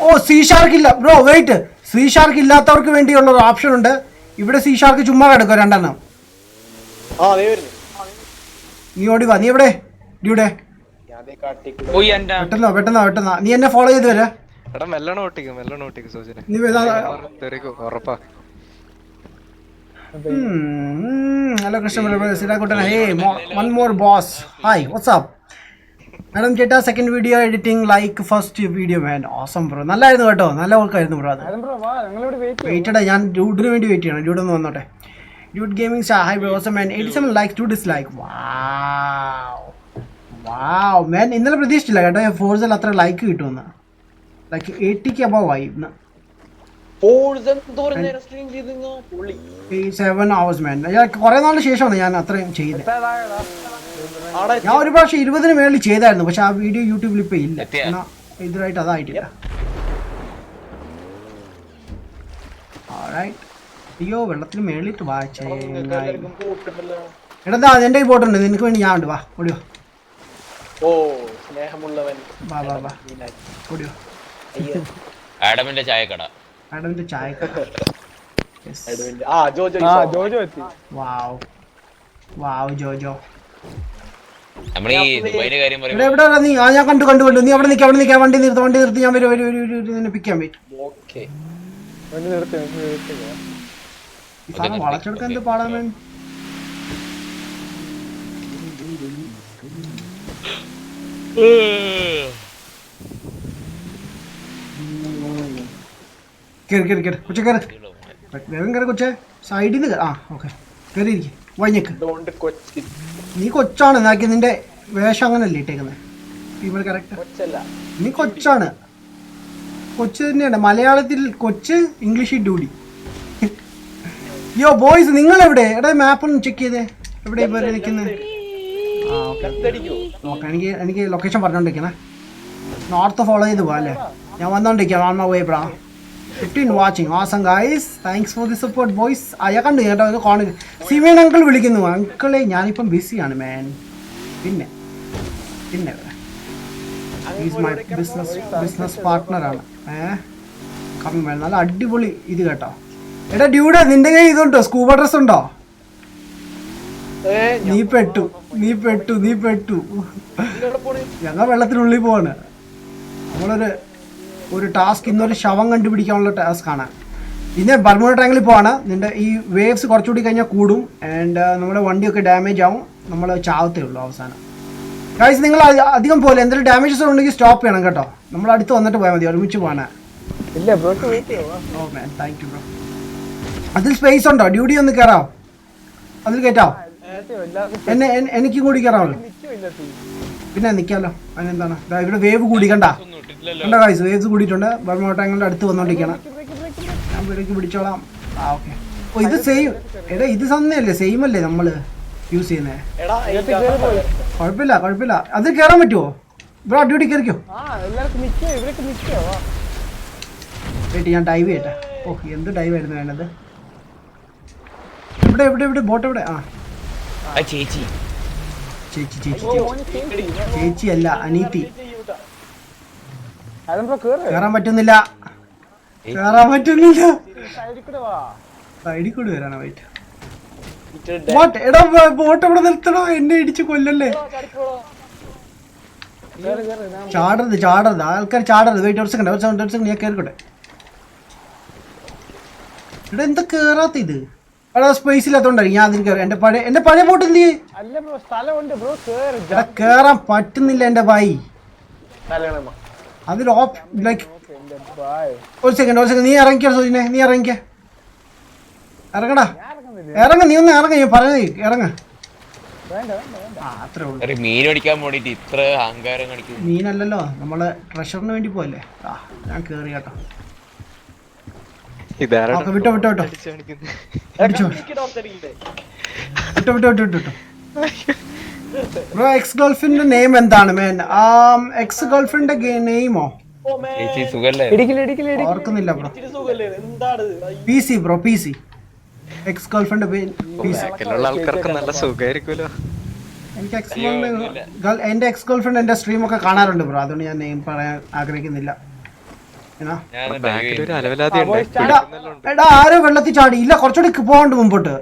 ഓ, സീ ഷാർക്ക് ഇല്ല ബ്രോ. വെയിറ്റ്, സീ ഷാർക്ക് ഇല്ലാത്തവർക്ക് വേണ്ടിയുള്ള ഒരു ഓപ്ഷൻ ഉണ്ട് ഇവിടെ. സീ ഷാർക്ക് ചുമ്മാ കിടക്കും 2 എണ്ണം. നീ ഓടി വാ. നീ എവിടെ? ഡ്യൂടെ പെട്ടെന്നാ. നീ എന്നെ ഫോളോ ചെയ്ത് വരാ. Hello Krishna. One more boss. Hi, what's up madam ചേട്ടാ. Second video editing like first video man. Awesome bro. നല്ലായിരുന്നു കേട്ടോ, നല്ല വർക്കായിരുന്നു ബ്രോ. അത് വെയിറ്റടാ, ഞാൻ ഡ്യൂഡിന് വേണ്ടി വെയിറ്റ് ചെയ്യണം. ഡ്യൂഡ് ഒന്ന് വന്നോട്ടെ. Dude gaming star. Hi bro. Awesome man. 87 likes 2 dislike. Wow man, ഇന്നലെ പ്രതീക്ഷിച്ചില്ല കേട്ടോ ഫോർസിൽ അത്ര ലൈക്ക് കിട്ടുമെന്ന്. ലൈക്ക് 80 above ആയി ഇന്ന്. 7 hours man. ഞാൻ കുറെ നാളിന് ശേഷമാണ് ഞാൻ അത്രയും ചെയ്തത്. ഞാൻ ഒരു പ്രാവശ്യം 20-ന് മേളിൽ ചെയ്തായിരുന്നു. പക്ഷെ ആ വീഡിയോ യൂട്യൂബിൽ ഇപ്പൊ ഇല്ല. ഇതിനായിട്ട് അതായിട്ടില്ല. അയ്യോ, വെള്ളത്തിന് മേളിട്ട് വായിച്ചേ. എടാ, എന്റെ ഈ ബോട്ടുണ്ട്. നിനക്ക് വേണ്ടി ഞാൻ ഉണ്ട്. വാ, ഓടിയോ. വാ ഓടിയോ. ആഡമിന്റെ ചായക്കട. വാവ് ജോജോ. നമ്മളീ ദുബൈയുടെ കാര്യം പറയുമ്പോൾ എവിടെ നീ? ഞാൻ കണ്ടു. നീ അവിടെ നിൽക്കാം. വണ്ടി നിർത്തി. ഞാൻ വരും. പിക്കാൻ വെയിറ്റ്. വളച്ചെടുക്കാൻ എന്ത് പാടാൻ വേണ്ടി. കൊച്ചേ സൈഡിൽ നിന്ന്. ഓക്കെ, കയറിയിരിക്കും. വൈഞ്ഞക്ക് നീ കൊച്ചാണ്. എന്നാക്കി നിന്റെ വേഷം അങ്ങനല്ലേ ഇട്ടേക്കുന്നത്? ഇവിടെ കറക്റ്റ്. നീ കൊച്ചാണ്. കൊച്ച് തന്നെയാണ്. മലയാളത്തിൽ കൊച്ച്, ഇംഗ്ലീഷിൽ ഡ്യൂഡി. യോ ബോയ്സ്, നിങ്ങൾ എവിടെ? എടാ, മാപ്പൊന്ന് ചെക്ക് ചെയ്തേ. എവിടെ ഇപ്പൊ നിൽക്കുന്നത്? ഓക്കെ, എനിക്ക് ലൊക്കേഷൻ പറഞ്ഞോണ്ടിരിക്കണേ. നോർത്ത് ഫോളോ ചെയ്ത് പോവാ അല്ലേ? ഞാൻ വന്നോണ്ടിരിക്കാം. On my way bro. 15 watching. Awesome guys, thanks for the support boys. അയാൾ കണ്ടു കേട്ടോ. സിമേൻ അങ്കിൾ വിളിക്കുന്നു. അങ്കിളെ ഞാനിപ്പം ബിസിയാണ് മാൻ. പിന്നെ മൈ ബിസിനസ് പാർട്ട്ണറാണ്. കമ്മിങ് വേണം. നല്ല അടിപൊളി ഇത് കേട്ടോ. എടാ ഡ്യൂഡ്, നിന്റെ കയ്യിൽ ഇതുണ്ടോ? സ്കൂബ ഡ്രസ് ഉണ്ടോ? നീ പെട്ടു. ഞങ്ങൾ വെള്ളത്തിനുള്ളിൽ പോവാണ്. നമ്മളൊരു ടാസ്ക്, ഇന്നൊരു ശവം കണ്ടുപിടിക്കാനുള്ള ടാസ്ക് ആണ്. പിന്നെ ബർമുഡ ട്രയാങ്കിളിൽ പോവാണ്. നിന്റെ ഈ വേവ്സ് കുറച്ചുകൂടി കഴിഞ്ഞാൽ കൂടും. ആൻഡ് നമ്മുടെ വണ്ടിയൊക്കെ ഡാമേജ് ആവും. നമ്മൾ ചാവത്തേ ഉള്ളൂ അവസാനം. ഗൈസ്, നിങ്ങൾ അധികം പോലെ എന്തെങ്കിലും ഡാമേജസ് ഉണ്ടെങ്കിൽ സ്റ്റോപ്പ് ചെയ്യണം കേട്ടോ. നമ്മൾ അടുത്ത് വന്നിട്ട് പോയാൽ മതി. ഒരുമിച്ച് പോകാനാ. ഓ മാൻ, താങ്ക് യു ബ്രോ. അതിൽ സ്പേസ് ഉണ്ടോ? ഡ്യൂട്ടി ഒന്ന് കയറാം. അതിൽ കയറ്റാം. എനിക്കും കൂടി കയറാമല്ലോ. പിന്നെ നിൽക്കാമല്ലോ. അതിനെന്താണ്? ഇവിടെ വേവ് കൂടി കണ്ടോ ഗൈസ്? വേവ്സ് കൂടിയിട്ടുണ്ട്. ബർമോട്ടങ്ങളുടെ അടുത്ത് വന്നോണ്ടിരിക്കണം. ഞാൻ ഇവിടേക്ക് പിടിച്ചോളാം. ഓക്കെ. ഓ, ഇത് സെയിം. എടാ, ഇത് തന്നെയല്ലേ? സെയിം അല്ലേ നമ്മൾ യൂസ് ചെയ്യുന്നത്? കുഴപ്പമില്ല. അത് കയറാൻ പറ്റുമോ ബ്രോ? ഡ്യൂട്ടി കയറിക്കോ. വെയിറ്റ് ഞാൻ ഡൈവ് ചെയ്യട്ടെ. ഓ എന്ത് ഡൈവ് ആയിരുന്നു വേണ്ടത്. എവിടെ എവിടെ എവിടെ ബോട്ട് എവിടെ? ആ ചേച്ചി ചേച്ചി ചേച്ചി ചേച്ചി അല്ല അനീതി. കേറാൻ പറ്റുന്നില്ല, കേറാൻ പറ്റുന്നില്ല. സൈഡിൽ കൂടി വരാനാ. വെയിറ്റ് എടാ ബോട്ട് എവിടെ നിർത്തണോ? എന്നെ ഇടിച്ച് കൊല്ലല്ലേ. ചാടരുത് ചാടരുത്, ആൾക്കാർ ചാടരുത്. വെയിറ്റ് ഒരു സെക്കൻഡ് ഞാൻ കയറിക്കോട്ടെ. ഇവിടെ എന്താ കേറാത്ത ഇത്? എടാ സ്പേസ് ഇല്ലാത്തോണ്ടായിരിക്കും ഞാൻ അതിൽ കയറി. എന്റെ പഴയ ബോട്ട് എന്ത് ചെയ്യേ? കേറാൻ പറ്റുന്നില്ല എന്റെ ഭായി. അതിൽ ലൈക്ക് ഒരു സെക്കൻഡ് നീ ഇറങ്ങിക്കോ സോജിനെ, നീ ഇറങ്ങിക്ക. ഇറങ്ങടാ ഇറങ്ങ, നീ ഒന്ന് ഇറങ്ങ. ഞാൻ പറഞ്ഞ ഇറങ്ങ. അത്രേ ഉള്ളൂ. മീൻ പിടിക്കാൻ വേണ്ടിട്ട് ഇത്ര അഹങ്കാരം കാണിക്കും. മീനല്ലല്ലോ, നമ്മള് ട്രഷറിന് വേണ്ടി പോയല്ലേ. ഞാൻ കേറി കേട്ടോ. വിട്ടോ വിട്ടോ വിട്ടോ വിട്ടോ വിട്ടോ. ബ്രോ എക്സ് ഗേൾഫ്രണ്ടിന്റെ നെയിം എന്താണ് മേൻ? എക്സ് ഗേൾഫ്രണ്ടിന്റെ നെയിമോ? ഓർക്കുന്നില്ല bro. PC bro, PC. Ex girlfriend ആൾക്കാർക്ക് നല്ല സുഖമായിരിക്കുമല്ലോ. എനിക്ക് എന്റെ എക്സ് ഗേൾഫ്രണ്ട് എന്റെ സ്ട്രീം ഒക്കെ കാണാറുണ്ട് ബ്രോ, അതുകൊണ്ട് ഞാൻ നെയിം പറയാൻ ആഗ്രഹിക്കുന്നില്ല. എടാ ആരോ വെള്ളത്തിൽ ചാടി. ഇല്ല കുറച്ചുകൂടി പോകണ്ട് മുമ്പോട്ട്.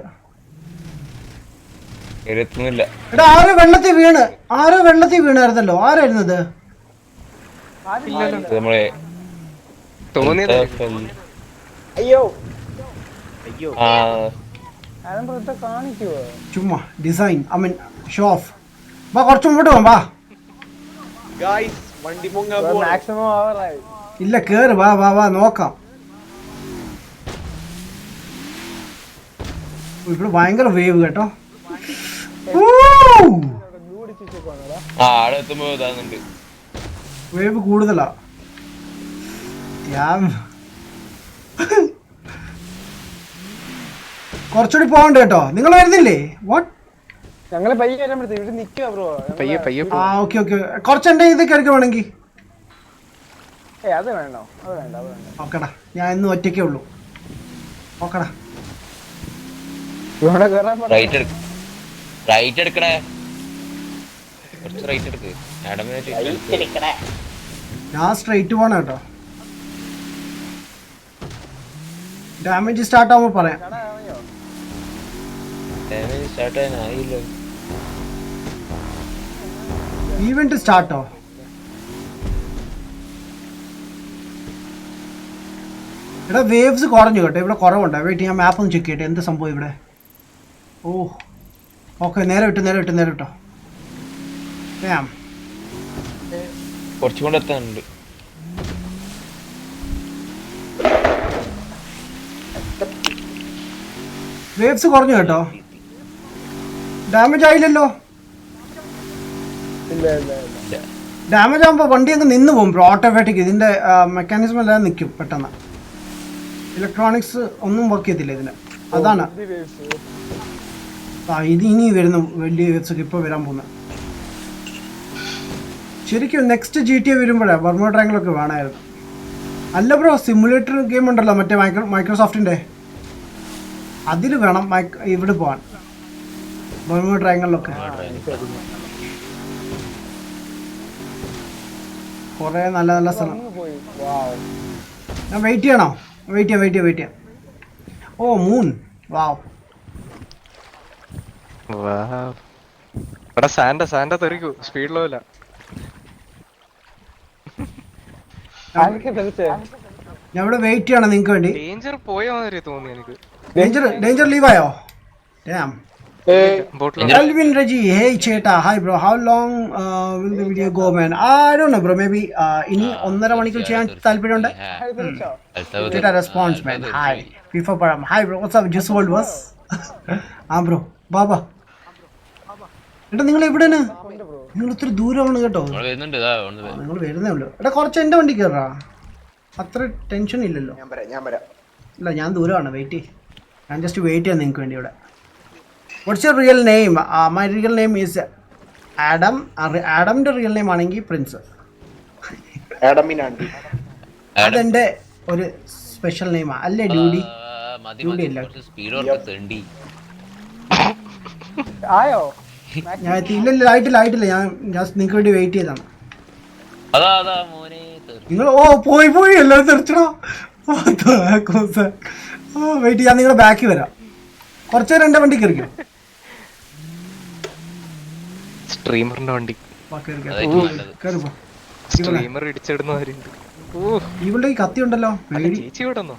എടാ ആരോ വെള്ളത്തിൽ വീണായിരുന്നല്ലോ. ആരായിരുന്നത്? ചുമ്മാ design I mean show of. വാ കുറച്ച് മുമ്പോട്ട് പോകാം. വാ ഇല്ല കേറ്. വാ വാ വാ നോക്കാം. ഇവിടെ ഭയങ്കര വേവ് കേട്ടോ. വേവ് കൂടുതലാ. കുറച്ചുകൂടി പോകണ്ട കേട്ടോ. നിങ്ങൾ വരുന്നില്ലേ? വാട്ട്? Okay okay. കുറച്ച് എന്റെ ഇത് കയറിക്കോ വേണമെങ്കിൽ. ഓക്കെടാ, ഞാൻ ഇന്ന് ഒറ്റയ്ക്കേ ഉള്ളൂ. ഓക്കെടാ. റൈറ്റ് എടുക്കണേ. ഞാൻ സ്ട്രൈറ്റ് പോണ കേട്ടോ. ഡാമേജ് സ്റ്റാർട്ട് ആവുമ്പോ പറയാം. ഈവന്റ് സ്റ്റാർട്ടോ? ഇവിടെ വേവ്സ് കുറഞ്ഞു കേട്ടോ. ഇവിടെ കുറവുണ്ടോ? വെയിറ്റ്, ഞാൻ മാപ്പ് ഒന്ന് ചെക്ക് ചെയ്യട്ടെ എന്ത് സംഭവം ഇവിടെ. ഓ ഓക്കെ, നേരെ വിട്ടോ. കുറച്ചുകൊണ്ട് എത്താനുണ്ട്. വേവ്സ് കുറഞ്ഞു കേട്ടോ. ഡാമേജ് ആയില്ലല്ലോ. ഡാമേജ് ആകുമ്പോൾ വണ്ടി അങ്ങ് നിന്ന് പോകും ബ്രോ, ഓട്ടോമാറ്റിക്. ഇതിന്റെ മെക്കാനിസം എല്ലാം നിൽക്കും പെട്ടെന്ന്. ഇലക്ട്രോണിക്സ് ഒന്നും വർക്ക് ചെയ്തില്ല ഇതിന്, അതാണ്. ഇത് ഇനി വരുന്ന വലിയ വേവ്സ് ഒക്കെ ഇപ്പോൾ വരാൻ പോകുന്നത്. ശരിക്കും നെക്സ്റ്റ് GTA വരുമ്പോഴേ ബർമ ട്രയാങ്കിളൊക്കെ വേണമായിരുന്നു. അല്ല ബ്രോ, സിമുലേറ്റർ ഗെയിം ഉണ്ടല്ലോ മറ്റേ മൈക്രോസോഫ്റ്റിന്റെ, അതിൽ വേണം ഇവിടെ പോവാൻ. ബർമ ട്രയാങ്കിളിലൊക്കെ കുറേ നല്ല നല്ല സ്ഥലം. ഞാൻ വെയിറ്റ് ചെയ്യണോ? വെയിറ്റ് ചെയ്യാം. ഓ മൂൺ. വാവ്. സാന്റ തെറിക്കൂ. സ്പീഡിലോ ഞാൻ ഇവിടെ വെയിറ്റ് ചെയ്യണം നിങ്ങൾക്ക് വേണ്ടി. ഡേഞ്ചർ പോയ മാതിരി തോന്നി എനിക്ക്. Danger ലീവായോ? Alvin Reggie, hey Cheta, hi bro. How long will the video go, man? I don't know, bro. Maybe in 1.5 മണിക്കൂർ ചെയ്യാൻ താല്പര്യമുണ്ട്. Cheta response, man. Hi. FIFA Param. Hi bro. What's up? Just world was. Bro. Baba. എടാ നിങ്ങൾ എവിടെയാണ്? നിങ്ങൾ ഒത്തിരി ദൂരമാണ് കേട്ടോ. നിങ്ങൾ വരുന്നേ ഉള്ളൂ. എടാ കുറച്ച് എൻ്റെ വണ്ടി കയറാ. അത്ര ടെൻഷൻ ഇല്ലല്ലോ. ഞാൻ വരാം. ഇല്ല ഞാൻ ദൂരമാണ്. വെയിറ്റ്. ഞാൻ ജസ്റ്റ് വെയിറ്റ് ചെയ്യാൻ നിങ്ങൾക്ക് വേണ്ടി ഇവിടെ. What's your real name? My real name is Adam. Adam's real name ആണെങ്കിൽ പ്രിൻസ്. ആഡമിനാണ്ടി. അതെന്റെ ഒരു സ്പെഷ്യൽ നെയിമാ അല്ലേ ഡ്യൂഡി? ഡ്യൂഡി അല്ല. ആയോ? ഞാൻ ഇല്ല ആയിട്ടില്ല. ഞാൻ നിങ്ങൾക്ക് വേണ്ടി വെയിറ്റ് ചെയ്താണ്. നിങ്ങൾ പോയി എല്ലാവരും തെറിച്ചടോ. വെയിറ്റ് ഞാൻ നിങ്ങളുടെ ബാക്കിൽ വരാം. കുറച്ചു നേരം എൻ്റെ വണ്ടി കയറിക്കോ. സ്ട്രീമറിന്റെ വണ്ടി സ്ട്രീമർ ഇടിച്ചിടുന്നവരുണ്ട്. ഇവളുടെ ഈ കത്തി ഉണ്ടല്ലോ. ചേച്ചി ഇവിടെ നിന്നോ?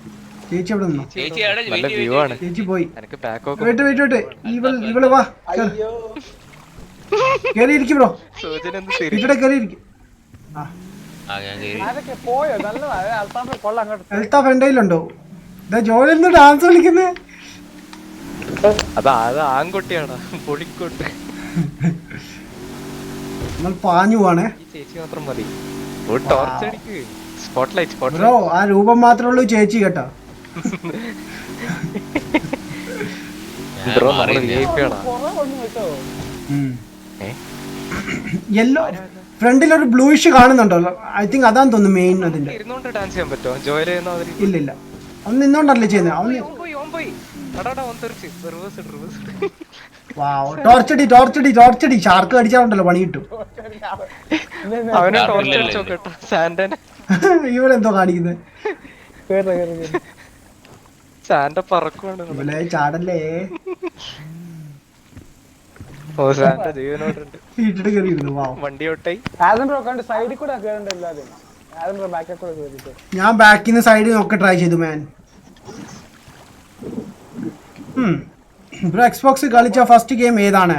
ചേച്ചി എവിടെ നിന്നോ? നല്ല വ്യൂ ആണ്. ചേച്ചി പോയി. വെയിറ്റ് ഇവള് വാ കേറിയിരിക്കും ബ്രോ. ഇവിടെ കേറിയിരിക്കും. അൽത്താഫ് എൻ്റെ കയ്യിലുണ്ടോ? ഇതാ ജോലിയിൽ നിന്ന് ഡാൻസ് കളിക്കുന്നേ. അത് ആൺകുട്ടിയാണ്, പൊളിക്കോട്ട്. നമ്മൾ പാഞ്ഞു പോവാണേ. ചേച്ചി മാത്രം മതി. സ്പോട്ട്ലൈറ്റ് ബ്രോ ആ രൂപം മാത്രമേ ഉള്ളൂ ചേച്ചി കേട്ടോ. യെല്ലോ ഫ്രണ്ടിലൊരു ബ്ലൂയിഷ് കാണുന്നുണ്ടല്ലോ. ഐ തിങ്ക് അതാന്ന് തോന്നുന്നു മെയിൻ. അതിന്റെ ഡാൻസ് ചെയ്യാൻ പറ്റുമോ? ഇല്ല അവൻ നിന്നോണ്ടല്ലേ ചെയ്യുന്നത്. അവൻ ടോർച്ചടി ഷാർക്ക് അടിച്ചാലുണ്ടല്ലോ പണി കിട്ടും. ഇവരെന്തോ കാണിക്കുന്നത്? ചാടല്ലേ. ഞാൻ ബാക്കിൽ നിന്ന് സൈഡിൽ ഒക്കെ ട്രൈ ചെയ്തു മാൻ. ബ്രോ എക്സ്ബോക്സ് കളിച്ച ഫസ്റ്റ് ഗെയിം ഏതാണ്?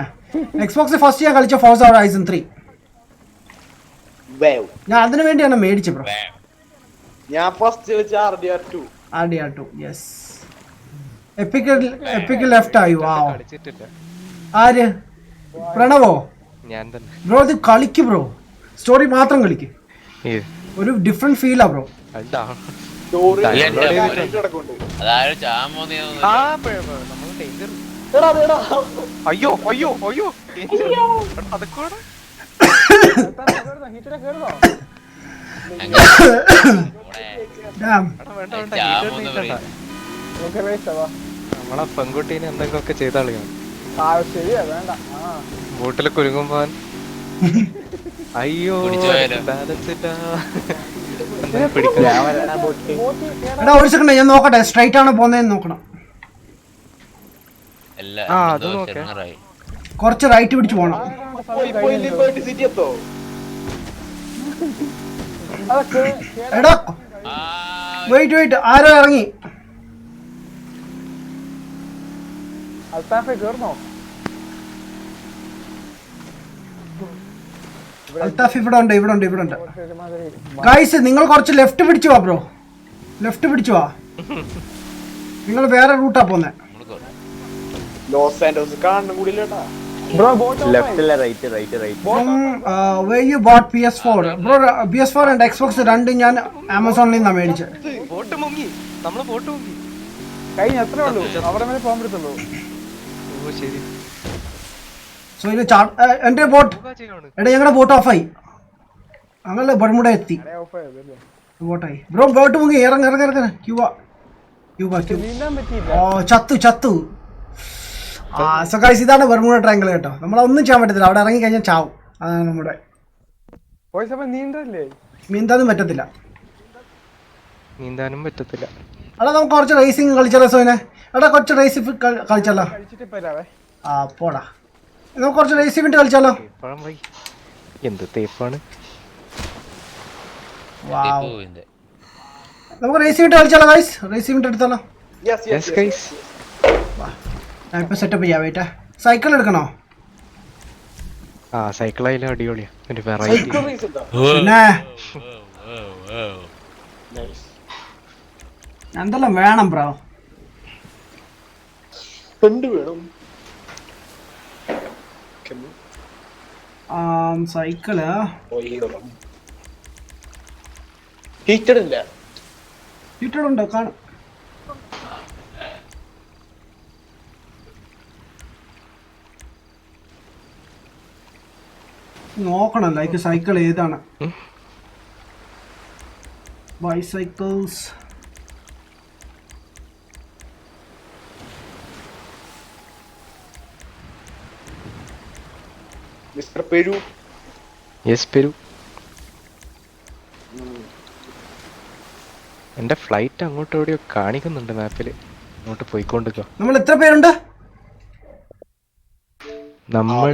എക്സ്ബോക്സ് ഫസ്റ്റ് ഞാൻ കളിച്ച ഫോർസ ഹൊറൈസൺ 3. ഞാൻ അതിനു വേണ്ടിയാണ് മേടിച്ചത് ബ്രോ. ഞാൻ ഫസ്റ്റ് കളിച്ച RDR2. യെസ്. എപ്പിക് ലെഫ്റ്റ് ആയി. വാവ്. ആര്? പ്രണവോ? ഞാൻ തന്നെ. ബ്രോ ഇത് കളിക്ക് ബ്രോ. സ്റ്റോറി മാത്രം കളിക്ക്. ഒരു ഡിഫറെന്റ് ഫീലാ ബ്രോ. അയ്യോ നമ്മളെ പെൺകുട്ടീനെ എന്തെങ്കിലുമൊക്കെ ചെയ്താളിയാണ്. ബോട്ടിൽ കുരുങ്ങുമ്പോ അയ്യോ ബാലൻസ് ഇല്ല. ഒരു സെക്കൻഡ് ഞാൻ നോക്കട്ടെ. സ്ട്രൈറ്റ് ആണ് പോകുന്നതെന്ന് നോക്കണം. കുറച്ച് റൈറ്റ് പിടിച്ച് പോണം. എടാ വെയിറ്റ് ആരോ ഇറങ്ങി. അൽത്താഫ് ഇവിടെ ഉണ്ട്. ഗൈസ് നിങ്ങൾ കുറച്ച് ലെഫ്റ്റ് പിടിച്ചു വാ ബ്രോ. ലെഫ്റ്റ് പിടിച്ചു വാ. നിങ്ങൾ വേറെ റൂട്ടാ പോന്നെ. ലോസ് ആൻഡോസ് കാണുന്ന കൂടിയില്ലേട്ടാ ബ്രോ. ലെഫ്റ്റ് അല്ല right. where you bought PS4 bro? PS4 and Xbox രണ്ടും ഞാൻ ആമസോണിൽ നിന്നാണ് മേടിച്ചത്. ബോട്ട് മുങ്ങി. നമ്മളെ ബോട്ട് മുങ്ങി. കഴിഞ്ഞ എത്രേ ഉള്ളൂ? അവിടെ വരെ പോകാൻ പറ്റത്തുള്ളൂ. ഓ ശരി. സോ ഇത് എന്റെ ബോട്ട്. എടാ ഞങ്ങളുടെ ബോട്ട് ഓഫായി. അങ്ങനെ ബർമുഡ എത്തി. ബോട്ടായി ബ്രോ. ബോട്ട് മുങ്ങി. ഇറങ്ങ ക്യൂവാ. ഓ ചത്തു. സോ ഗൈസ് ഇതാണ് ബർമുഡ ട്രയാങ്കിൾ കേട്ടോ. നമ്മളൊന്നും ചെയ്യാൻ പറ്റത്തില്ല. അവിടെ ഇറങ്ങി കഴിഞ്ഞാൽ ചാവും. അതാണ് നമ്മുടെ. നീന്താനും പറ്റത്തില്ല. എടാ നമുക്ക് കുറച്ച് റേസിംഗ് കളിച്ചാലോ സോനെ? എടാ കുറച്ച് റേസ് കളിച്ചാലോ? പോടാ നമുക്ക് കുറച്ച് റേസ് ഇവന്റ് കളിച്ചാലോ? എന്ത് തേപ്പാണ്. നമുക്ക് റേസ് ഇവന്റ് കളിച്ചാലോ ഗൈസ്? റേസ് ഇവന്റ് എടുത്താലോ? ഞാൻ ഇപ്പൊ സെറ്റപ്പ് ചെയ്യാം. വെയിറ്റ്. സൈക്കിൾ എടുക്കണോ? സൈക്കിൾ ആയാലും അടിപൊളിയാ. എന്തെല്ലാം വേണം ബ്രോ? സൈക്കിള് ഹീറ്റഡ് ഉണ്ടോ? കാണും. നോക്കണം ലൈക്ക് സൈക്കിൾ ഏതാണ്. Bicycles mister Peru. Yes Peru. എന്റെ ഫ്ലൈറ്റ് അങ്ങോട്ട് എവിടെയോ കാണിക്കുന്നുണ്ട് മാപ്പില്. അങ്ങോട്ട് പോയിക്കൊണ്ടിരിക്കുക. നമ്മൾ എത്ര പേരുണ്ട്? നമ്മൾ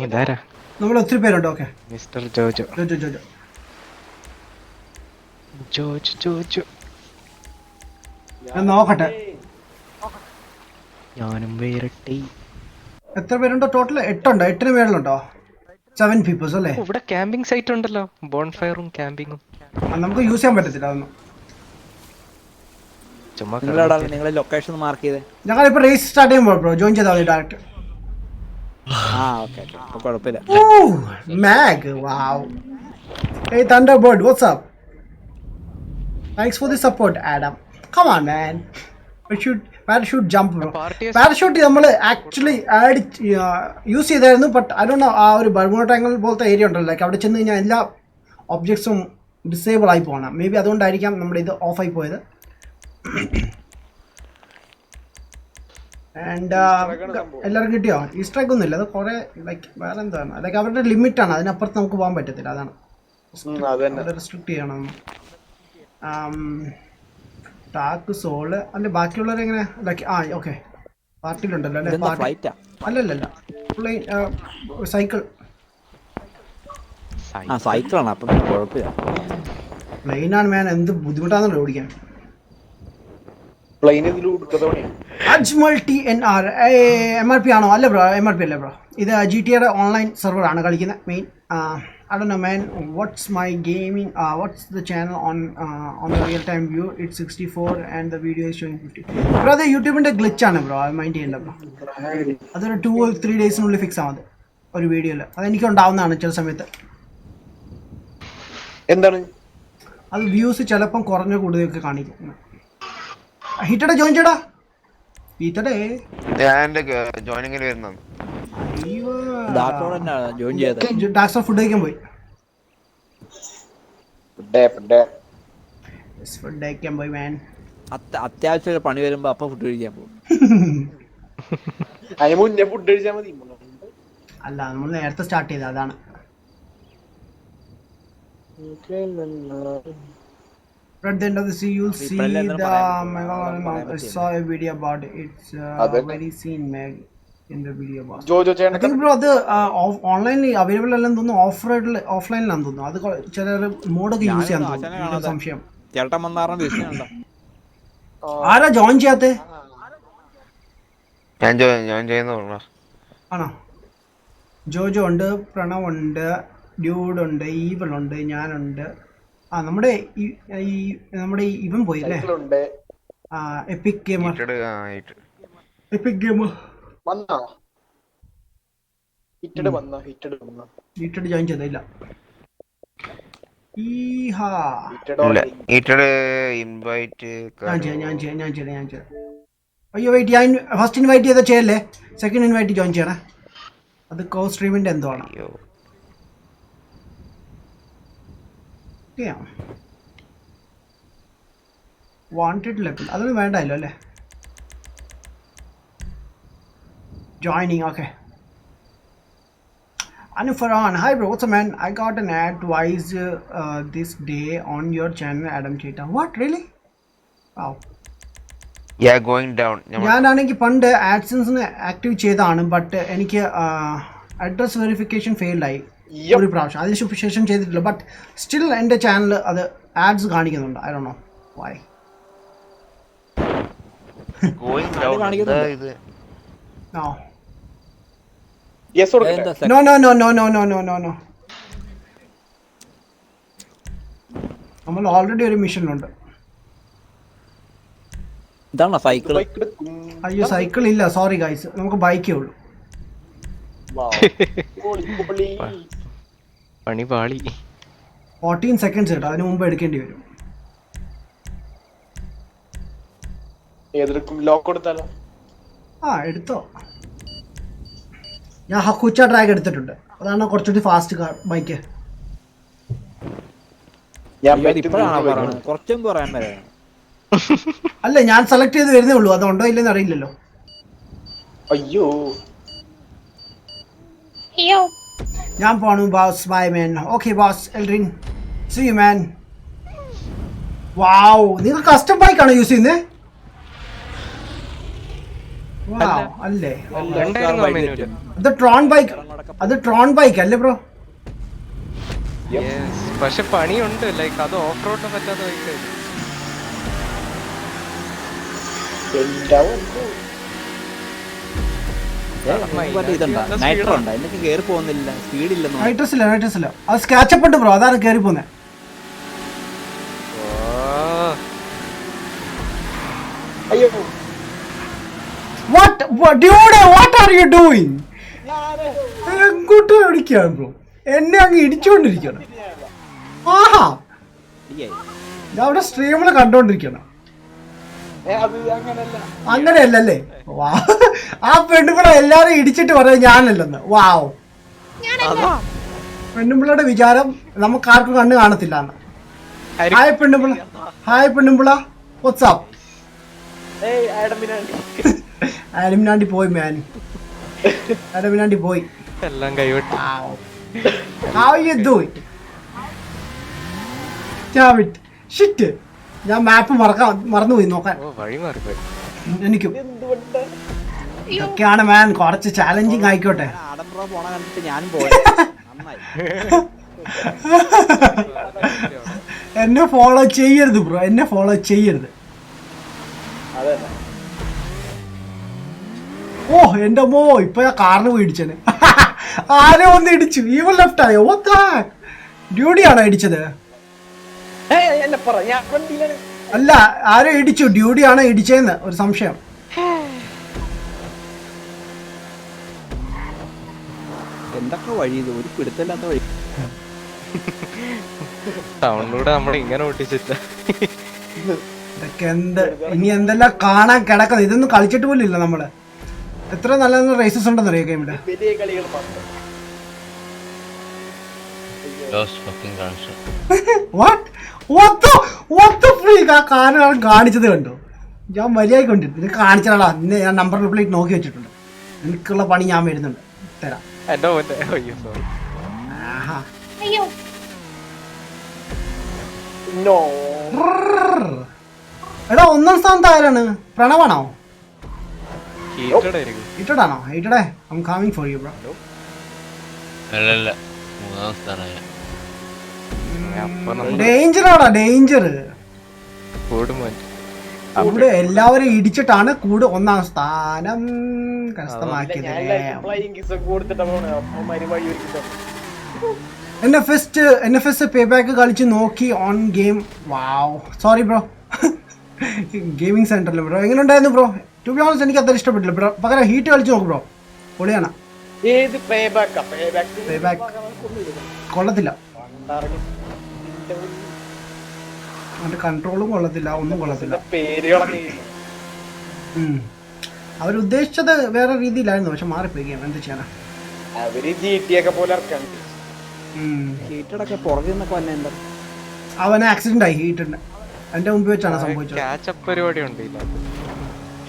ഇതാരാ? നമ്മൾ ഒത്തിരി പേരുണ്ട്. Okay mister Jojo. ജോജോ ഞാൻ നോക്കട്ടെ. ഞാനും വേരട്ടെ. എത്ര പേരുണ്ടോ ടോട്ടൽ? 8 ഉണ്ടോ? 8 പേരിലുണ്ടോ? 7 പീപ്പിൾസ് അല്ലേ? ഇവിടെ ക്യാമ്പിംഗ് സൈറ്റ് ഉണ്ടല്ലോ, ബോൺഫയറും ക്യാമ്പിങ്ങും. നമുക്ക് യൂസ് ചെയ്യാൻ പറ്റത്തില്ല അതൊന്നും. നിങ്ങളെ ലൊക്കേഷൻ മാർക്ക് ചെയ്തേ. ഞങ്ങളിപ്പോ റേസ് സ്റ്റാർട്ട് ചെയ്യുമ്പോൾ ബ്രോ ജോയിൻ ചെയ്താൽ മതി ഡയറക്റ്റ്. കുഴപ്പമില്ല. മാഗ് വാവ്. Hey Thunderbird, what's up? Thanks for the support, Adam. Come on, man. Parachute jump, bro. Parachute നമ്മൾ ആക്ച്വലി ആഡ് യൂസ് ചെയ്തായിരുന്നു. ബട്ട് ഐ ഡോണ്ട് നോ, ആ ഒരു ബർമുഡ ട്രയാങ്കിൾ പോലത്തെ ഏരിയ ഉണ്ടല്ലോ, ലൈക്ക് അവിടെ ചെന്ന് കഴിഞ്ഞാൽ എല്ലാ ഒബ്ജക്ട്സും ഡിസേബിൾ ആയി പോകണം. മേ ബി അതുകൊണ്ടായിരിക്കാം നമ്മുടെ ഇത് ഓഫായി പോയത്. ആൻഡ് എല്ലാവരും കിട്ടിയോ? ഈസ്റ്റർ എഗ് ഒന്നുമില്ല, അത് കുറേ ലൈക്ക് വേറെ എന്താണ്, ലൈക്ക് അവരുടെ ലിമിറ്റാണ്, അതിനപ്പുറത്ത് നമുക്ക് പോകാൻ പറ്റത്തില്ല. അതാണ് റെസ്ട്രിക്ട് ചെയ്യണം. ടാക്ക് സോള് അല്ലെ ബാക്കിയുള്ളവരെങ്ങനെ ലൈക്ക് ഓക്കെ പാർട്ടിയിലുണ്ടല്ലോ അല്ലേ? അല്ലല്ല സൈക്കിൾ സൈക്കിളാണ്. അപ്പം കുഴപ്പമില്ല. പ്ലെയിനാണ് മാൻ, എന്ത് ബുദ്ധിമുട്ടാണെന്നല്ലോ ഓടിക്കാൻ. MRP ആണോ? അല്ല ബ്രോ, MRP അല്ലേ ബ്രോ. ഇത് GTA ഓൺലൈൻ സെർവറാണ് കളിക്കുന്നത് main. I don't know man, what's my gaming what's the channel on the real time view? It's 64 and the video is showing 50. Bro, the YouTube ന്റെ glitch ആണ് bro, അത് mind ചെയ്യണ്ട bro. അതൊരു 2 or 3 ഡേയ്സിനുള്ളിൽ fix ആവും ഒരു വീഡിയോയിൽ. അതെനിക്ക് ഉണ്ടാവുന്നതാണ് ചില സമയത്ത്. എന്താണ് അത് വ്യൂസ് ചിലപ്പം കുറഞ്ഞ കൂടുതലൊക്കെ കാണിക്കും. ഹിറ്റടെ ജോയിൻ ചെയ്യടാ. ഹിറ്റടെ ജോയിനിങ്ങിൽ വരുന്നത് ഡാക്സ് ഫുഡ് കഴിക്കാൻ പോയി. ഫുഡ് കഴിക്കാൻ പോയി മാൻ. അത്യാവശ്യം പണി വരുമ്പോ അപ്പൊ ഫുഡ് കഴിക്കാൻ പോകും. മുന്നേ ഫുഡ് കഴിച്ചാൽ മതി. അല്ല, നമ്മൾ നേരത്തെ സ്റ്റാർട്ട് ചെയ്ത അതാണ്. At the end of the sea, you'll see the I saw a video about it. It's very seen Meg in the video about. I think bro, അത് ഓൺലൈനിൽ അവൈലബിൾ അല്ലെന്ന് തോന്നുന്നു. ഓഫ്ലൈനിലാണെന്ന് തോന്നുന്നു. അത് ചിലർ മോഡൊക്കെ യൂസ് ചെയ്യാൻ തോന്നുന്നു. സംശയം. ആരാ ജോയിൻ ചെയ്യാത്തെ? ഞാൻ ജോയിൻ ചെയ്യുന്ന ആണോ? ജോജോ ഉണ്ട്, പ്രണവ് ഉണ്ട്, ഡ്യൂഡ് ഉണ്ട്, ഈവൾ ഉണ്ട്, ഞാനുണ്ട്. നമ്മുടെ ഇവൻ പോയി അല്ലേ? എപ്പിക് ഗെയിമർ ജോയിൻ ചെയ്തില്ല. ഞാൻ ചെയ്യാം. അയ്യോ വെയിറ്റ്, ഞാൻ ഫസ്റ്റ് ഇൻവൈറ്റ് ചെയ്ത ചെയ്യല്ലേ, സെക്കൻഡ് ഇൻവൈറ്റ് ജോയിൻ ചെയ്യണേ. അത് കോ സ്ട്രീമിന്റെ എന്തോ ആണ്. വാണ്ടഡ് ലെവൽ അതൊന്നും വേണ്ടല്ലോ അല്ലേ? joining. Okay, Anu Farhan, hi bro, what's up man? I got an ad twice this day on your channel, Adam Cheta. What, really? Wow. Yeah, going down. ഞാനാണെങ്കിൽ പണ്ട് ആഡ്സൻസിന് ആക്റ്റീവ് ചെയ്തതാണ്, ബട്ട് എനിക്ക് address verification failed ആയി ഒരു പ്രാവശ്യം. അതിന് ശേഷം ചെയ്തിട്ടില്ല, ബട്ട് സ്റ്റിൽ എൻ്റെ ചാനൽ അത് ആഡ്സ് കാണിക്കുന്നുണ്ട്. I don't know why. No. നമ്മൾ ഓൾറെഡി ഒരു മിഷനിലുണ്ട്. ഇതാണോ സൈക്കിൾ? അയ്യോ സൈക്കിൾ ഇല്ല, സോറി ഗൈസ്, നമുക്ക് ബൈക്കേ ഉള്ളൂ. പണി പാളി. 14 seconds കേട്ടോ, അതിന് മുമ്പ് എടുക്കേണ്ടി വരും. എടുത്തോ. ഞാൻ ഹക്കുച്ച ട്രാക്ക് എടുത്തിട്ടുണ്ട്, അതാണ് കുറച്ചുകൂടി ഫാസ്റ്റ് ബൈക്ക്. അല്ല, ഞാൻ സെലക്ട് ചെയ്ത് വരുന്നേ ഉള്ളൂ, അതുണ്ടോ ഇല്ലെന്ന് അറിയില്ലല്ലോ. അയ്യോ ഞാൻ പോണു boss. Bye man. Okay boss എൽറിൻ. See you man. വാവ്, നിങ്ങൾ കസ്റ്റം ബൈക്കാണോ യൂസ് ചെയ്യുന്നത്? അല്ലേ, അത് ട്രോൺ ബൈക്ക്. അത് ട്രോൺ ബൈക്ക് അല്ലേ ബ്രോ? പക്ഷെ പണിയുണ്ട്. ലൈക്ക് അത് ഓഫ് റോഡിന് പറ്റാത്ത ബൈക്ക്. നൈട്രസ് ഇല്ല. അത് സ്കാച്ചപ്പ് ഉണ്ട് ബ്രോ, അതാണ് കേറി പോന്നെ. What are you doing? എങ്ങോട്ട് അടിക്കാണ് ബ്രോ? എന്നെ അങ്ങ് ഇടിച്ചോണ്ടിരിക്കണം. ആഹാ, ഞാൻ അവിടെ സ്ട്രീമിൽ കണ്ടോണ്ടിരിക്കണം. അങ്ങനെയല്ലല്ലേ? വാ, ആ പെണ്ണുപിള്ള എല്ലാരും ഇടിച്ചിട്ട് പറയാം ഞാനല്ലെന്ന്. വാവ്, പെണ്ണുപിള്ളയുടെ വിചാരം നമുക്ക് ആർക്കും കണ്ണ് കാണത്തില്ല. ഹായ് പെണ്ണുപിള്ള. ഹായ് പെണ്ണുപിള്ള, വാട്ട്സ്ആപ്പ്? ആഡമിനാണ്ടി പോയി മാൻ. ആഡമിനാണ്ടി പോയി. എല്ലാം കൈവിട്ടു. How you doing? Damn it. Shit. ഞാൻ മാപ്പ് മറന്നുപോയി നോക്കാൻ. എനിക്കും ഇതൊക്കെയാണ് മാൻ, കുറച്ച് ചാലഞ്ചിങ് ആയിക്കോട്ടെ. എന്നെ ഫോളോ ചെയ്യരുത് ബ്രോ, എന്നെ ഫോളോ ചെയ്യരുത്. ഓ എന്റെ മോ, ഇപ്പൊ ഞാൻ കാറിന് പോയി ഇടിച്ചത്. ആരോ ഒന്ന് ഇടിച്ചു. ഈവൻ ലെഫ്റ്റ് ആയോ? ഡ്യൂഡിയാണോ ഇടിച്ചത്? അല്ല, ആരോ ഇടിച്ചു. ഡ്യൂഡിയാണോ ഇടിച്ചതെന്ന് ഒരു സംശയം. എന്തൊക്കെ വഴി, ഒരു പിടുത്തല്ലാത്ത വഴി. ടൗണിലൂടെ നമ്മളിങ്ങനെ ഓട്ടിച്ചിട്ട് ഇതൊക്കെ എന്ത്, ഇനി എന്തെല്ലാം കാണാൻ കിടക്കുന്നത്. ഇതൊന്നും കളിച്ചിട്ട് പോലും ഇല്ല നമ്മള്. എത്ര നല്ല നല്ല റേസസ് ഉണ്ടെന്ന് അറിയാം ഗെയിമില്. ആ കാറാണ് കാണിച്ചത് കണ്ടോ? ഞാൻ മര്യാദയ്ക്ക് കൊണ്ടിരുന്നു. ഇത് കാണിച്ചാളാ, ഇന്ന് ഞാൻ നമ്പർ പ്ലേറ്റ് നോക്കി വെച്ചിട്ടുണ്ട്. എനിക്കുള്ള പണി ഞാൻ വരുന്നുണ്ട്, തരാം. എടാ, ഒന്നാം സ്ഥാനത്ത് ആരാണ്? പ്രണവാണോ? ഹീറ്റഡാണോ? ഹീറ്റഡേ, I'm coming for you bro. അല്ലല്ല, മൂന്നാം സ്ഥാനമായ. ഡേഞ്ചർ ആടാ, ഡേഞ്ചർ. കൂട് എല്ലാവരും ഇടിച്ചിട്ടാണ് കൂട് ഒന്നാം സ്ഥാനം കരസ്ഥമാക്കിയത്. NFS പേ ബാക്ക് കളിച്ച് നോക്കി on game. Wow, sorry bro. Gaming സെന്ററിൽ ബ്രോ എങ്ങനെ ഉണ്ടായിരുന്നു ബ്രോ? ടു ബി ഓണസ്റ്റ് എനിക്ക് അത്ര ഇഷ്ടപ്പെട്ടില്ല ബ്രോ. പകരം ഹീറ്റ് കളിച്ച് നോക്ക് ബ്രോ, പൊളിയാണ്. കൊള്ളത്തില്ല, അതിന്റെ കൺട്രോളും കൊള്ളത്തില്ല, ഒന്നും കൊള്ളത്തില്ല. അവരുദ്ദേശിച്ചത് വേറെ രീതിയിലായിരുന്നു, പക്ഷെ മാറിപ്പോയി ഗെയിം. എന്ത് ചെയ്യാനാ? അവന് ആക്സിഡന്റ് ആയി, ഹീറ്റിന്റെ. എന്റെ മുമ്പ് വെച്ചാണ് സംഭവിച്ചത്.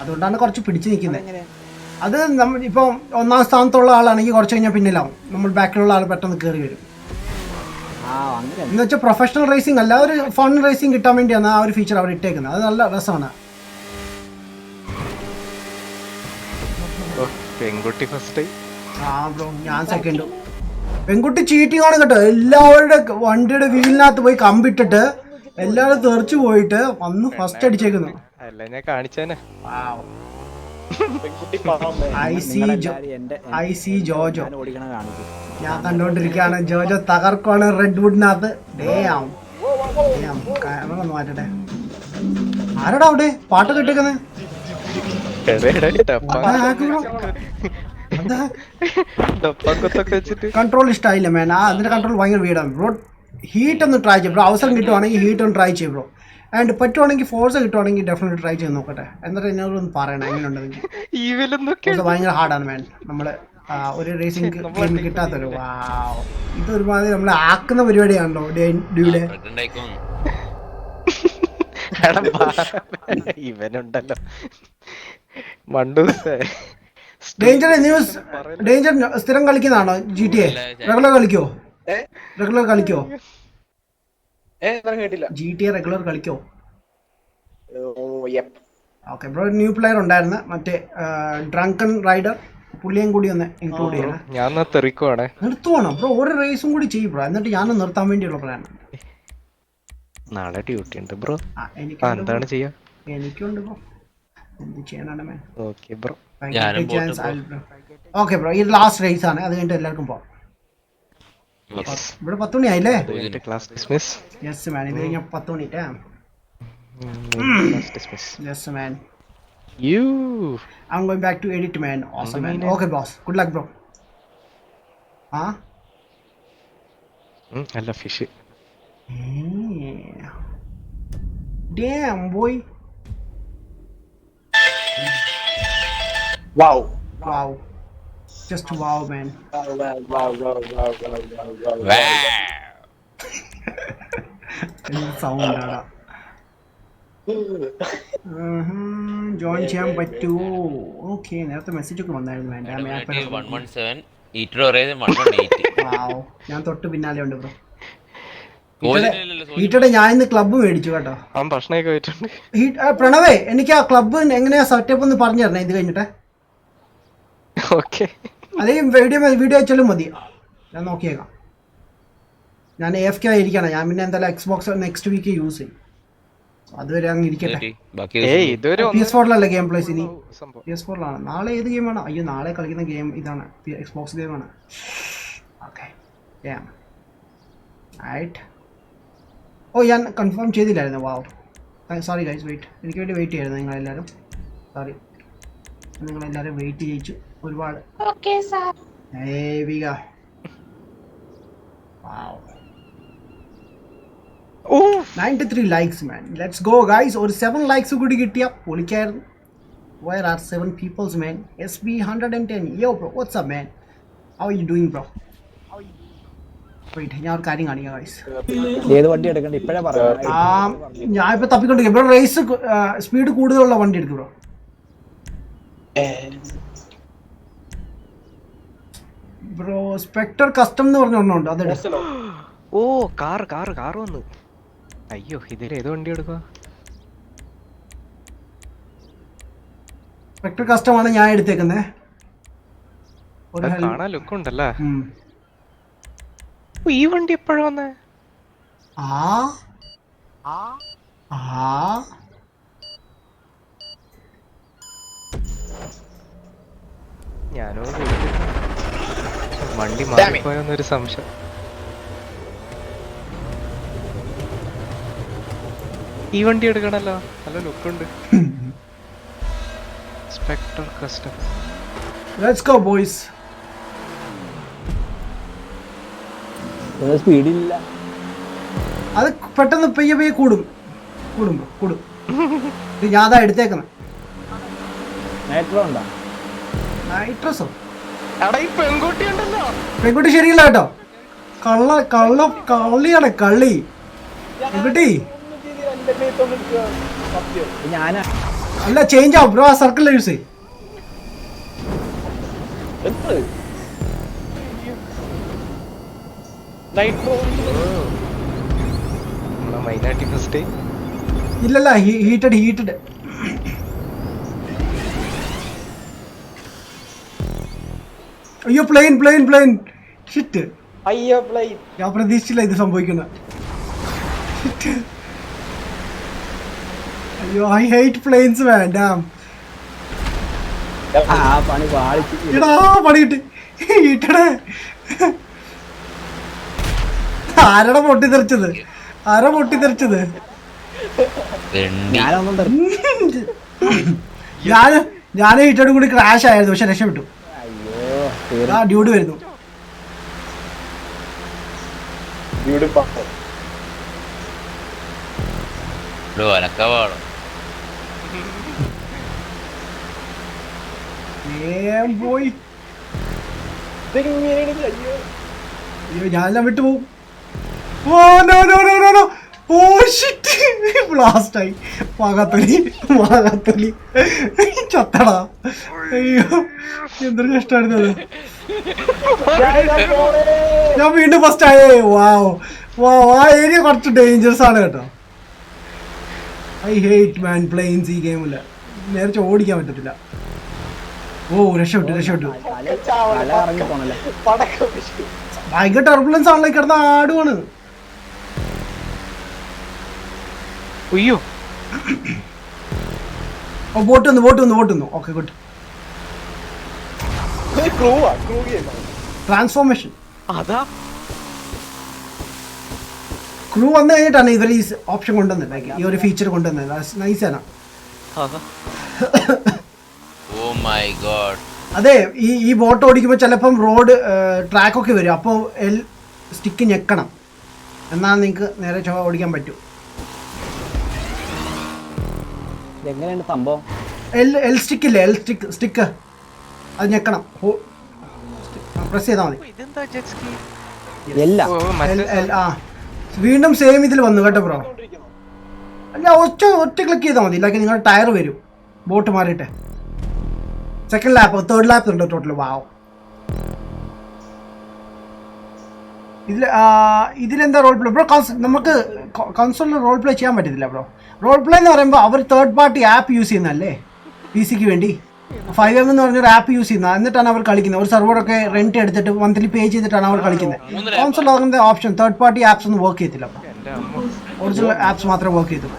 അതുകൊണ്ടാണ് കുറച്ച് പിടിച്ചു നിൽക്കുന്നത്. അത് നമ്മൾ ഇപ്പൊ ഒന്നാം സ്ഥാനത്തുള്ള ആളാണെങ്കിൽ കുറച്ച് കഴിഞ്ഞാൽ പിന്നിലാവും. നമ്മൾ ബാക്കിലുള്ള ആൾ പെട്ടെന്ന് കയറി വരും. എന്ന് വെച്ചാൽ പ്രൊഫഷണൽ റേസിംഗ് അല്ല, ഒരു ഫൺ റേസിംഗ് കിട്ടാൻ വേണ്ടിയാണ് ആ ഒരു ഫീച്ചർ അവർ ഇട്ടേക്കുന്നത്. അത് നല്ല രസമാണ്. ബ്രോ, ഞാൻ സെക്കൻഡ്. പെൺകുട്ടി ചീറ്റിംഗ് ആണ് കേട്ടോ. എല്ലാവരുടെ വണ്ടിയുടെ വീലിനകത്ത് പോയി കമ്പിട്ടിട്ട് എല്ലാവരും തെറിച്ചു പോയിട്ട് വന്ന് ഫസ്റ്റ് അടിച്ചേക്കുന്നു. ഐ സി ജോജോ ഞാൻ കണ്ടോണ്ടിരിക്കുകയാണ്. ജോജോ തകർക്കാണ് റെഡ്വുഡിനകത്ത്. ഒന്ന് മാറ്റട്ടെ. ആരടാ അവിടെ പാട്ട് കേട്ടേക്കുന്നത്? കൺട്രോൾ ഇഷ്ടമായില്ല മാൻ. അതിന്റെ കൺട്രോൾ ഭയങ്കര വീടാണ് ബ്രോ. ഹീറ്റ് ഒന്ന് ട്രൈ ചെയ്യും ബ്രോ. അവസരം കിട്ടുവാണെങ്കിൽ ഹീറ്റ് ഒന്ന് ട്രൈ ചെയ്യും ബ്രോ. ആൻഡ് പറ്റുവാണെങ്കിൽ ഫോഴ്സ് കിട്ടുവാണെങ്കിൽ ഡെഫിനറ്റ്ലി ട്രൈ ചെയ്ത് നോക്കട്ടെ. എന്നിട്ട് എന്നോടൊന്ന് പറയണം എങ്ങനെയുണ്ടെങ്കിൽ. ഭയങ്കര ഹാർഡാണ് മാൻ. നമ്മള് ഒരു റേസിംഗ് ഗെയിം കിട്ടാത്തൊരു. ഇത് ഒരുമാതിരി നമ്മളെ ആക്കുന്ന പരിപാടിയാണല്ലോ ഡ്യൂടെ. ഇവനുണ്ടല്ലോ മണ്ടൂസേ, ഡേഞ്ചർ സ്ഥിരം കളിക്കുന്നതാണോ GTA? റെഗുലർ കളിക്കോ? കേട്ടില്ല. GTA റെഗുലർ കളിക്കോ? ഓക്കെ ബ്രോ, ന്യൂ പ്ലെയർ ഉണ്ടായിരുന്നു മറ്റേ ഡ്രങ്കൺ റൈഡർ, പുള്ളിയും കൂടി ഒന്ന് ഇൻക്ലൂഡ് ചെയ്യണം. ഞാൻ നിർത്തുവാണോ ബ്രോ? ഒരു റേസും കൂടി ചെയ്യും ബ്രോ, എന്നിട്ട് ഞാൻ നിർത്താൻ വേണ്ടിയുള്ള പ്ലാൻ. നാളെ ഡ്യൂട്ടി ഉണ്ട് ബ്രോ. എന്താണ് ചെയ്യാ? എനിക്കുണ്ട് ബ്രോ, എന്ത് ചെയ്യാനാണ് man. Okay bro. Okay bro, ഈ ലാസ്റ്റ് റേസ് ആണ്, അത് കഴിഞ്ഞിട്ട് എല്ലാവർക്കും പോവാം. ഇവിടെ 10 മണിയായില്ലേ? യെസ് മാൻ, ഇത് കഴിഞ്ഞ 10 മണി. Yes man. I'm going back to edit man. Awesome man. Okay boss. Good luck bro. Huh? I love fish. Damn boy. Wow. Just wow man. Wow. Sound ada. Join ചെയ്യാൻ പറ്റുമോ? ഓക്കെ, നേരത്തെ message ഒക്കെ വന്നായിരുന്നു. ഞാൻ തൊട്ട് പിന്നാലെ ഉണ്ട് bro. Heated ഞാൻ ഇന്ന് ക്ലബ്ബ് മേടിച്ചു കേട്ടോ. പ്രണവേ, എനിക്ക് ആ ക്ലബ്ബ് എങ്ങനെയാ സെറ്റപ്പ് ഒന്ന് പറഞ്ഞു തരണേ ഇത് കഴിഞ്ഞിട്ട്. അല്ലെങ്കിൽ വീഡിയോ അയച്ചാലും മതി, ഞാൻ നോക്കിയേക്കാം. ഞാൻ AFK ആയിരിക്കണം. ഞാൻ പിന്നെ എന്തായാലും എക്സ്ബോക്സ് നെക്സ്റ്റ് വീക്ക് യൂസ് ചെയ്യും. അതുവരെ അങ്ങ് ഇരിക്കട്ടെ. PS4 game place. ഇനി PS4 നാളെ ഏത് ഗെയിമാണ്? അയ്യോ, നാളെ കളിക്കുന്ന ഗെയിം ഇതാണ്, എക്സ്ബോക്സ് ഗെയിമാണ്. ഓക്കെ, ഓ ഞാൻ കൺഫേം ചെയ്തില്ലായിരുന്നു. വാവ്, സോറി ഗൈസ്, എനിക്ക് വേണ്ടി വെയിറ്റ് ചെയ്യായിരുന്നു നിങ്ങളെല്ലാവരും. സോറി, നിങ്ങളെല്ലാവരും വെയിറ്റ് ചെയ്യിച്ചു ഒരുപാട്. 93 likes man. Let's go guys. Or 7 likes കൂടി കിട്ടിയ പൊളിക്കായിരുന്നു. Where are 7 peoples man? SB 110. Yo bro, what's up man? How are you doing bro? Wait, ഞാൻ ഒരു കാര്യം കാണിക്കാം guys. ഏത് വണ്ടി എടുക്കണ്ട ഇപ്പോഴേ പറയാം. ഞാൻ ഇപ്പൊ തപ്പിക്കൊണ്ടിരിക്കും ബ്രോ. റേസ് സ്പീഡ് കൂടുതലുള്ള വണ്ടി എടുക്കും ബ്രോ. ബ്രോ സ്പെക്ടർ കസ്റ്റം എന്ന് പറഞ്ഞ ഒന്നുണ്ട്, അതെടുക്കും. ഓ കാർ വന്നു. അയ്യോ, ഇതിൽ ഏത് വണ്ടി എടുക്കുക? സ്പെക്ടർ കസ്റ്റം ആണ് ഞാൻ എടുത്തേക്കുന്നത്. കാണാൻ ലുക്ക് ഉണ്ടല്ലേ. ഈ വണ്ടി എപ്പോഴാ വന്നേ? ഞാനോ വണ്ടി മാറിപ്പോയെന്നൊരു സംശയം. ഈ വണ്ടി എടുക്കണല്ലോ, നല്ല ലുക്ക് ഉണ്ട്. Specter custom. Let's go boys. സ്പീഡില്ല, അത് പെട്ടെന്ന് പെയ്യെ കൂടും. ഞാൻ അതാ എടുത്തേക്കുന്നത്. നൈട്രസോ? പെൺകുട്ടി ശരിയല്ല കേട്ടോ, കള്ളിയാണ് കള്ളി. പെൺകുട്ടി അല്ല, ചേഞ്ച് ആവും ബ്രോ. ആ സർക്കിൾ യൂസ് ചെയ്യും. ഇല്ലല്ല, ഹീറ്റഡ്. അയ്യോ പ്ലെയിൻ ഷിറ്റ്. ഞാൻ പ്രതീക്ഷിച്ചില്ല ഇത് സംഭവിക്കുന്ന. അയ്യോ, I hate planes man. Damn. പണി കിട്ടി. ഹീറ്റഡ്. ആരാ പൊട്ടിത്തെറിച്ചത്? ഞാൻ ഹീറ്റോട് കൂടി ക്രാഷ് ആയിരുന്നു, പക്ഷെ രക്ഷപ്പെട്ടു. ഡ്യൂഡ് വരുന്നു. പോയി ഞാനെല്ലാം വിട്ടുപോകും. Oh no no no no no. Oh shit ബ്ലാസ്റ്റായി. വാഗാത്തൊലി ചത്തടാ. അയ്യോ എന്തൊരു കഷ്ടമായിരുന്നത്. ഞാൻ വീണ്ടും ഫസ്റ്റ് ആയേ. വാവ് വാവ്, ആ ഏരിയ കുറച്ച് ഡേഞ്ചറസ് ആണ് കേട്ടോ. ഐ ഹേറ്റ് മാൻ പ്ലെയിൻസ് ഈ ഗെയിമില്ല. നേരെ ഓടിക്കാൻ പറ്റത്തില്ല. ഓ രക്ഷപ്പെട്ടു. ഭയങ്കര ടർബുലൻസ് ആണല്ലോ, കിടന്ന ആടുവാണ്. അയ്യോ ബോട്ട് വന്നു. Okay good. ട്രാൻസ്ഫോർമേഷൻ. അതാ ക്രൂ വന്നു കഴിഞ്ഞിട്ടാണ് ഇവർ ഈ ഓപ്ഷൻ കൊണ്ടുവന്നത്, ഈ ഒരു ഫീച്ചർ കൊണ്ടുവന്നത്. നൈസാണ്. അതെ, ഈ ബോട്ട് ഓടിക്കുമ്പോൾ ചിലപ്പം റോഡ് ട്രാക്കൊക്കെ വരും. അപ്പോൾ സ്റ്റിക്ക് ഞെക്കണം, എന്നാൽ നിങ്ങൾക്ക് നേരെ ഓടിക്കാൻ പറ്റും. എങ്ങനെയാണ് സംഭവം? എൽ സ്റ്റിക്ക് ഇല്ലേ, സ്റ്റിക്ക് അത് ഞെക്കണം. പ്രസ് ചെയ്താൽ മതി. വീണ്ടും സെയിം ഇതിൽ വന്നു കേട്ടോ ബ്രോ. അല്ല ഒറ്റ ക്ലിക്ക് ചെയ്താൽ മതി. ഇല്ലെങ്കിൽ നിങ്ങളുടെ ടയർ വരും ബോട്ട് മാറിയിട്ട്. സെക്കൻഡ് ലാപ്പ്, തേർഡ് ലാപ്പ് ഉണ്ട് ടോട്ടൽ. വാവ്. ഇതിലെന്താ റോൾ പ്ലേ ബ്രോ? നമുക്ക് കൺസോളിൽ റോൾ പ്ലേ ചെയ്യാൻ പറ്റത്തില്ല ബ്രോ. റോൾ പ്ലേ എന്ന് പറയുമ്പോൾ അവർ തേർഡ് പാർട്ടി ആപ്പ് യൂസ് ചെയ്യുന്നതല്ലേ പി സിക്ക് വേണ്ടി. 5M എന്ന് പറഞ്ഞൊരു ആപ്പ് യൂസ് ചെയ്യുന്നത്, എന്നിട്ടാണ് അവർ കളിക്കുന്നത്. ഒരു സെർവറൊക്കെ റെന്റ് എടുത്തിട്ട് മന്ത്ലി പേ ചെയ്തിട്ടാണ് അവർ കളിക്കുന്നത്. കോൺസോളിൽ അങ്ങനത്തെ ഓപ്ഷൻ തേർഡ് പാർട്ടി ആപ്സ് ഒന്നും വർക്ക് ചെയ്യത്തില്ല. ഒറിജിനൽ ആപ്സ് മാത്രമേ വർക്ക് ചെയ്തു.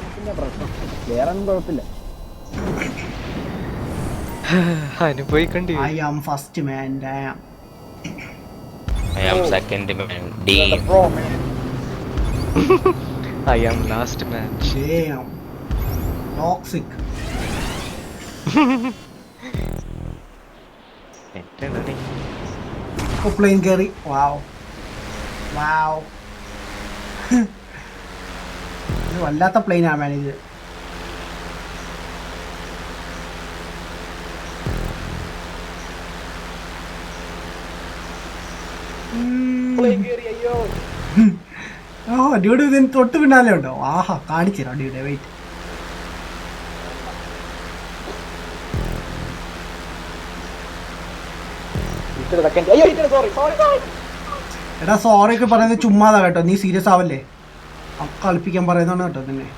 I am first man. I am second man. D. I am last man. Damn. Toxic. Plane carry. Wow. ഇത് വല്ലാത്ത പ്ലെയിനാണ് മാൻ ഇത്. ഡ്യൂഡ് ഇതിന് തൊട്ട് പിന്നാലെ ഉണ്ടോ? ആഹാ, കാണിച്ചു തരാം ഡ്യൂഡെ. വെയിറ്റ്. എടാ സോറി ഒക്കെ പറയുന്നത് ചുമ്മാതാ കേട്ടോ, നീ സീരിയസ് ആവല്ലേ. കളിപ്പിക്കാൻ പറയുന്നതാണ് കേട്ടോ നിന്നെ.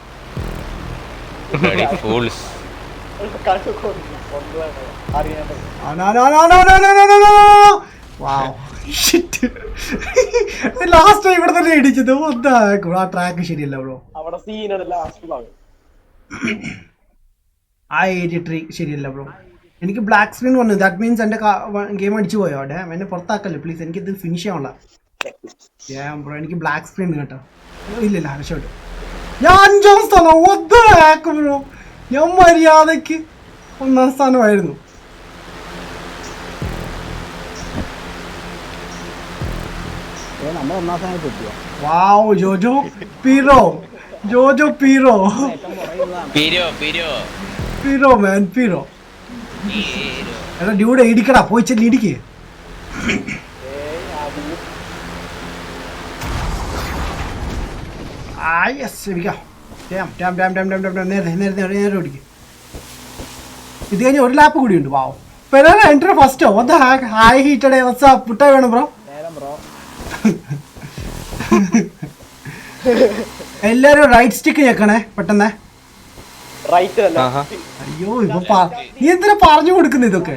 ലാസ്റ്റ് ഇവിടെ തന്നെ ഇടിച്ചത്. ആ ട്രാക്ക് ശരിയല്ല ബ്രോ. ആ ഏരിയ ട്രീ ശരിയല്ല ബ്രോ. എനിക്ക് ബ്ലാക്ക് സ്ക്രീൻ വന്നു. ദാറ്റ് മീൻസ് എൻ്റെ ഗെയിം അടിച്ചു പോയോ? അവിടെ എന്നെ പുറത്താക്കല്ലേ പ്ലീസ്. എനിക്കിത് ഫിനിഷ് ചെയ്യാനുള്ള ബ്രോ. എനിക്ക് ബ്ലാക്ക് സ്ക്രീൻ കേട്ടോ. ഇല്ല രക്ഷപ്പെട്ടു. ഞാൻ 5ാം സ്ഥാനം. ബ്രോ ഞാൻ മര്യാദക്ക് 1ാം സ്ഥാനമായിരുന്നു. വാവ്, ജോജോ പീറോ മാൻ, പീറോ. എടാ ഡ്യൂഡ് ഇടിക്കടാ, പോയി ചെല്ലി ഇടിക്ക്. നേരെ ഓടിക്കും. ഇത് കഴിഞ്ഞ് ഒരു ലാപ്പ് കൂടി ഉണ്ട്. വാവ്, എൻട്രി ഫസ്റ്റോ. ഹായ് ഹീറ്റഡേ പുട്ട വേണം ബ്രോ. എല്ലാരും റൈറ്റ് സ്റ്റിക്ക് ഞെക്കണേ പെട്ടെന്ന്. അയ്യോ നീ എന്തിനാ പറഞ്ഞു കൊടുക്കുന്നത് ഇതൊക്കെ?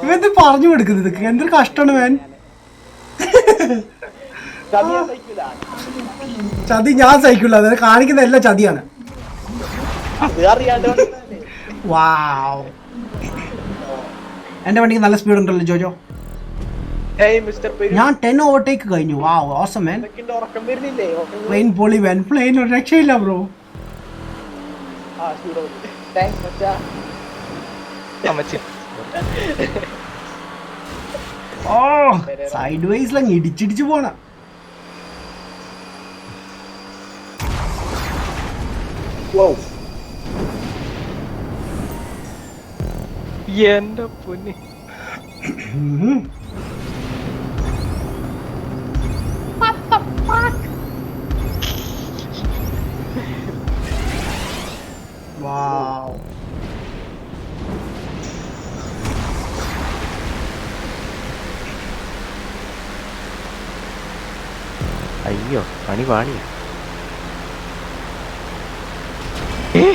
ഇവന്ത് പറഞ്ഞു കൊടുക്കുന്നത് ഇതൊക്കെ? എന്തൊരു കഷ്ടമാണ് മാൻ. ചതി ഞാൻ സഹിക്കില്ല. അതിനെ കാണിക്കുന്ന എല്ലാം ചതിയാണ്. വാവ്, എന്റെ വണ്ടിക്ക് നല്ല സ്പീഡ് ഉണ്ടല്ലോ ജോജോ. ഞാൻ 10 ഓവർടേക്ക് കഴിഞ്ഞു. വാവ്, ഓസം മാൻ. പ്ലെയിൻ പൊളി മാൻ. പ്ലെയിൻ ഒരു രക്ഷയില്ല ബ്രോ. ഓ സൈഡ് വൈസിലങ്ങ് ഇടിച്ചിടിച്ച് പോണ. എന്റെ പൊന്നി. What the fuck? Wow. അയ്യോ പണി പാണിയാ.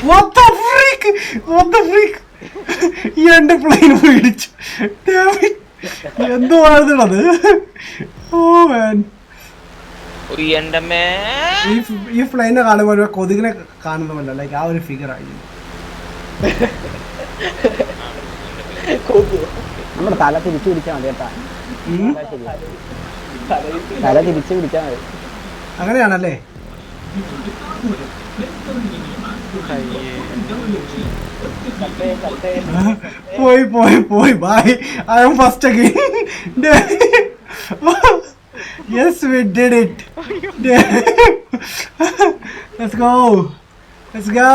What the freak? What the freak? ഈ എന്റെ പ്ലെയിൻ പോയിടിച്ചു. എന്തുവാണത്? Oh man. ഈ പ്ലെയിനെ കാണുമ്പോൾ ഒരു കൊതുകിനെ കാണുന്നതല്ല, ലൈക്ക് ആ ഒരു ഫിഗർ ആയി. നമ്മുടെ തല തിരിച്ചു പിടിച്ചാൽ മതി കേട്ടാ. തല തിരിച്ചു പിടിച്ചാൽ മതി. അങ്ങനെയാണല്ലേ? പോയി പോയി പോയി bye. I am first again. Yes, we did it. Let's go. Let's go.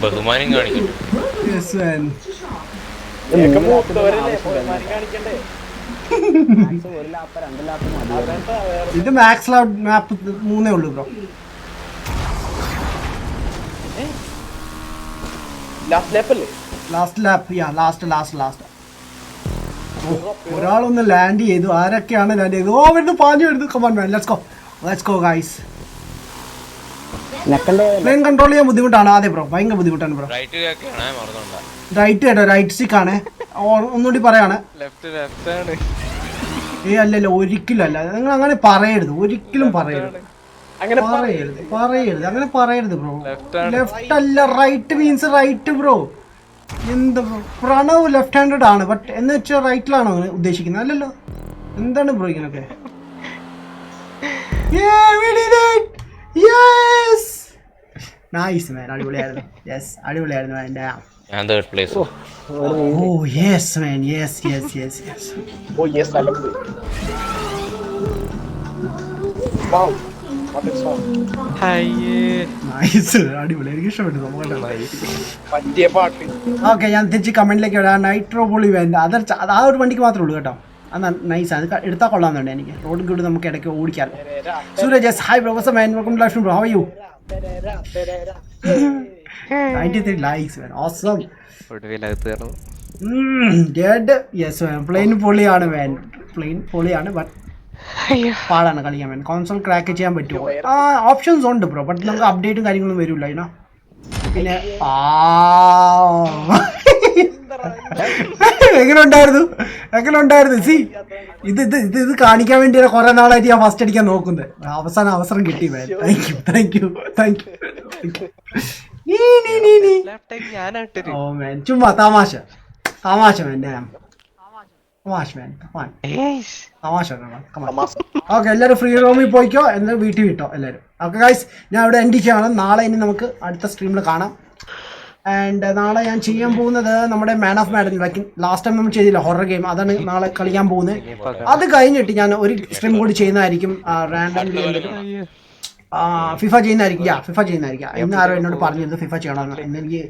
ബഹുമാനം കാണിക്കുന്നു. Yes, man. ഇത് മാക്സ് മാപ്പ് 3 ഉള്ളൂ ബ്രോ. Last lap. ലാസ്റ്റ് ഒരാളൊന്ന് ലാൻഡ് ചെയ്തു. ആരൊക്കെയാണ് ലാൻഡ് ചെയ്തു? ഓ വരുന്നു, പാഞ്ഞു വരുന്നു. Come on man, let's go guys. Plane control ചെയ്യാൻ ബുദ്ധിമുട്ടാണ് ആദ്യം ബ്രോ, ഭയങ്കര ബുദ്ധിമുട്ടാണ് ബ്രോ. റൈറ്റ് കേട്ടോ, റൈറ്റ് സ്റ്റിക്ക് ആണ്. ഒന്നുകൂടി പറയാണ്. അല്ലല്ല, ഒരിക്കലും അല്ല. നിങ്ങൾ അങ്ങനെ പറയരുത്, ഒരിക്കലും പറയരുത്. അങ്ങനെ പറയരുത് ബ്രോ. ലെഫ്റ്റ് അല്ല, റൈറ്റ് മീൻസ് റൈറ്റ് ബ്രോ. എന്താ ബ്രോ, പ്രണവ് ലെഫ്റ്റ് ഹാൻഡഡ് ആണ്, ബട്ട് എന്ന് വെച്ചാൽ റൈറ്റിലാണോ ഉദ്ദേശിക്കുന്നത്? അല്ലല്ലോ. എന്താണ് ബ്രോ ഇങ്ങനൊക്കെ? നൈസ് മാൻ, അടിപൊളിയായിരുന്നു. യെസ്, അടിപൊളിയായിരുന്നു മാൻ. ഞാൻ third place. Oh yes man, yes. Oh yes, I love it. Wow, what a song. Nice, അടിപൊളി, എനിക്ക് ഇഷ്ടപ്പെട്ടു. പറ്റിയ പാട്ട്. ഓക്കെ, ഞാൻ തിരിച്ച് കമന്റിലേക്ക് വരാം. നൈട്രോ പൊളി വേണ്ട, ആ ഒരു വണ്ടിക്ക് മാത്രമേ ഉള്ളൂ കേട്ടോ. അത് നൈസ്, അത് എടുത്താൽ കൊള്ളാമെന്നുണ്ട് എനിക്ക്. റോഡ് കൂടി നമുക്ക് ഇടയ്ക്ക് ഓടിക്കാം. Suraj hi bro, what's up man, welcome to live stream bro, how are you? 93 likes man, awesome. Dead. Yes man, plane പൊളിയാണ് man, പ്ലെയിൻ പൊളിയാണ്. ബട്ട് പാടാണ് കളിക്കാൻ man. കോൺസോൾ ക്രാക്ക് ചെയ്യാൻ പറ്റുമോ? ഓപ്ഷൻസ് ഉണ്ട് ബ്രോ, ബട്ട് നമുക്ക് അപ്ഡേറ്റും കാര്യങ്ങളൊന്നും വരില്ല ഇതിനാ. പിന്നെ എങ്ങനെ ഉണ്ടായിരുന്നു? സി ഇത് കാണിക്കാൻ വേണ്ടിയാണ് കുറെ നാളായിട്ട് ഞാൻ ഫസ്റ്റ് അടിക്കാൻ നോക്കുന്നത്. അവസരം കിട്ടി man. Thank you. ചുമ്മാ തമാശ ഓക്കെ. എല്ലാവരും ഫ്രീ റൂമിൽ പോയിക്കോ, എന്നിട്ട് വീട്ടിൽ വിട്ടോ എല്ലാവരും. ഓക്കെ ഗൈസ്, ഞാൻ ഇവിടെ എൻഡ് ചെയ്യാണ്. നാളെ ഇനി നമുക്ക് അടുത്ത സ്ട്രീമിൽ കാണാം. ആൻഡ് നാളെ ഞാൻ ചെയ്യാൻ പോകുന്നത് നമ്മുടെ man of Madden, last time നമ്മൾ ചെയ്തില്ല ഹൊറർ ഗെയിം, അതാണ് നാളെ കളിക്കാൻ പോകുന്നത്. അത് കഴിഞ്ഞിട്ട് ഞാൻ ഒരു സ്ട്രീം കൂടി ചെയ്യുന്നതായിരിക്കും. റാൻഡംലി ഫിഫ ചെയ്യുന്നതായിരിക്കും. ഇന്ന് ആരോ എന്നോട് പറഞ്ഞിരുന്നു ഫിഫ ചെയ്യണമെന്ന്. ഇന്ന് എനിക്ക്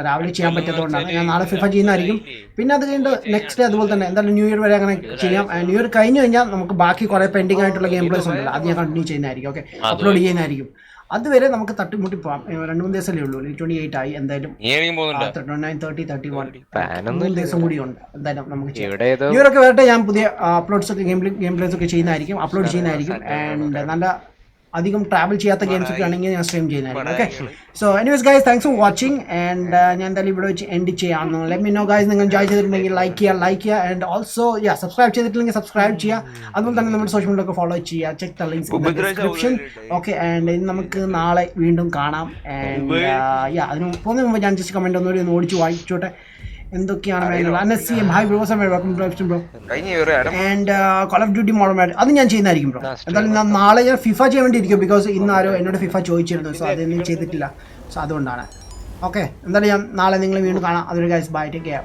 രാവിലെ ചെയ്യാൻ പറ്റാത്തതുകൊണ്ടാണ്. ഞാൻ നാളെ ഫിഫ ചെയ്യുന്നതായിരിക്കും. പിന്നെ അത് കഴിഞ്ഞിട്ട് നെക്സ്റ്റ് ഡേ അതുപോലെ തന്നെ എന്തായാലും ന്യൂ ഇയർ വരെ അങ്ങനെ ചെയ്യാം. ന്യൂ ഇയർ കഴിഞ്ഞ് കഴിഞ്ഞാൽ നമുക്ക് ബാക്കി കുറേ പെൻഡിങ് ആയിട്ടുള്ള ഗെയിം പ്ലേസ് ഉണ്ടല്ലോ, അത് ഞാൻ കണ്ടിന്യൂ ചെയ്യുന്നതായിരിക്കും. ഓക്കെ, അപ്ലോഡ് ചെയ്യുന്നതായിരിക്കും. അതുവരെ നമുക്ക് തട്ടിമുട്ടി പോവാം. 2-3 ദിവസമല്ലേ ഉള്ളൂ, 28 ആയി. എന്തായാലും 29, 30, 31 3 ദിവസം കൂടി ഉണ്ട്. എന്തായാലും നമുക്ക് ചെയ്യാം. ന്യൂ ഇയർ ഒക്കെ വരട്ടെ. ഞാൻ പുതിയ അപ്ലോഡ്സ് ഒക്കെ ഗെയിം പ്ലേസ് ഒക്കെ ചെയ്യുന്നതായിരിക്കും, അപ്ലോഡ് ചെയ്യുന്നതായിരിക്കും. ആൻഡ് നല്ല അധികം ട്രാവൽ ചെയ്യാത്ത ഗെയിംസ് ഒക്കെ ആണെങ്കിൽ ഞാൻ സ്ട്രീം ചെയ്യുന്നതായിരിക്കും. Okay, so anyways guys, thanks for watching. And ഞാൻ എന്തായാലും ഇവിടെ വെച്ച് എൻഡ് ചെയ്യാം. ലെറ്റ് മീ നോ ഗൈസ്, നിങ്ങൾ എൻജോയ് ചെയ്തിട്ടുണ്ടെങ്കിൽ ലൈക്ക് ചെയ്യുക. ആൻഡ് ഓൾസോ സബ്സ്ക്രൈബ് ചെയ്തിട്ടില്ലെങ്കിൽ സബ്സ്ക്രൈബ് ചെയ്യുക. അതുപോലെ തന്നെ നമ്മുടെ സോഷ്യൽ മീഡിയ ഒക്കെ ഫോളോ ചെയ്യുക. Check the links in the description. Okay, and ഇനി നമുക്ക് നാളെ വീണ്ടും കാണാം. ആൻഡ് അതിന് പോകുന്നതിന് മുമ്പ് ഞാൻ ജസ്റ്റ് കമൻറ്റ് ഒന്നുകൂടി ഒന്ന് ഓടിച്ച് വായിച്ചോട്ടെ എന്തൊക്കെയാണ് വേണ്ടത്. And call of duty modern war അത് ഞാൻ ചെയ്യുന്നതായിരിക്കും ബ്രോ. എന്തായാലും നാളെ ഞാൻ ഫിഫ ചെയ്യാൻ വേണ്ടി ഇരിക്കും, ബിക്കോസ് ഇന്നാരോ എന്നോട് ഫിഫ ചോദിച്ചിരുന്നു. സോ അതൊന്നും ചെയ്തിട്ടില്ല, സോ അതുകൊണ്ടാണ്. ഓക്കെ, എന്തായാലും ഞാൻ നാളെ നിങ്ങൾ വീണ്ടും കാണാം. അതൊരു ഗൈസ് ബൈ, ടേക്ക് കെയർ.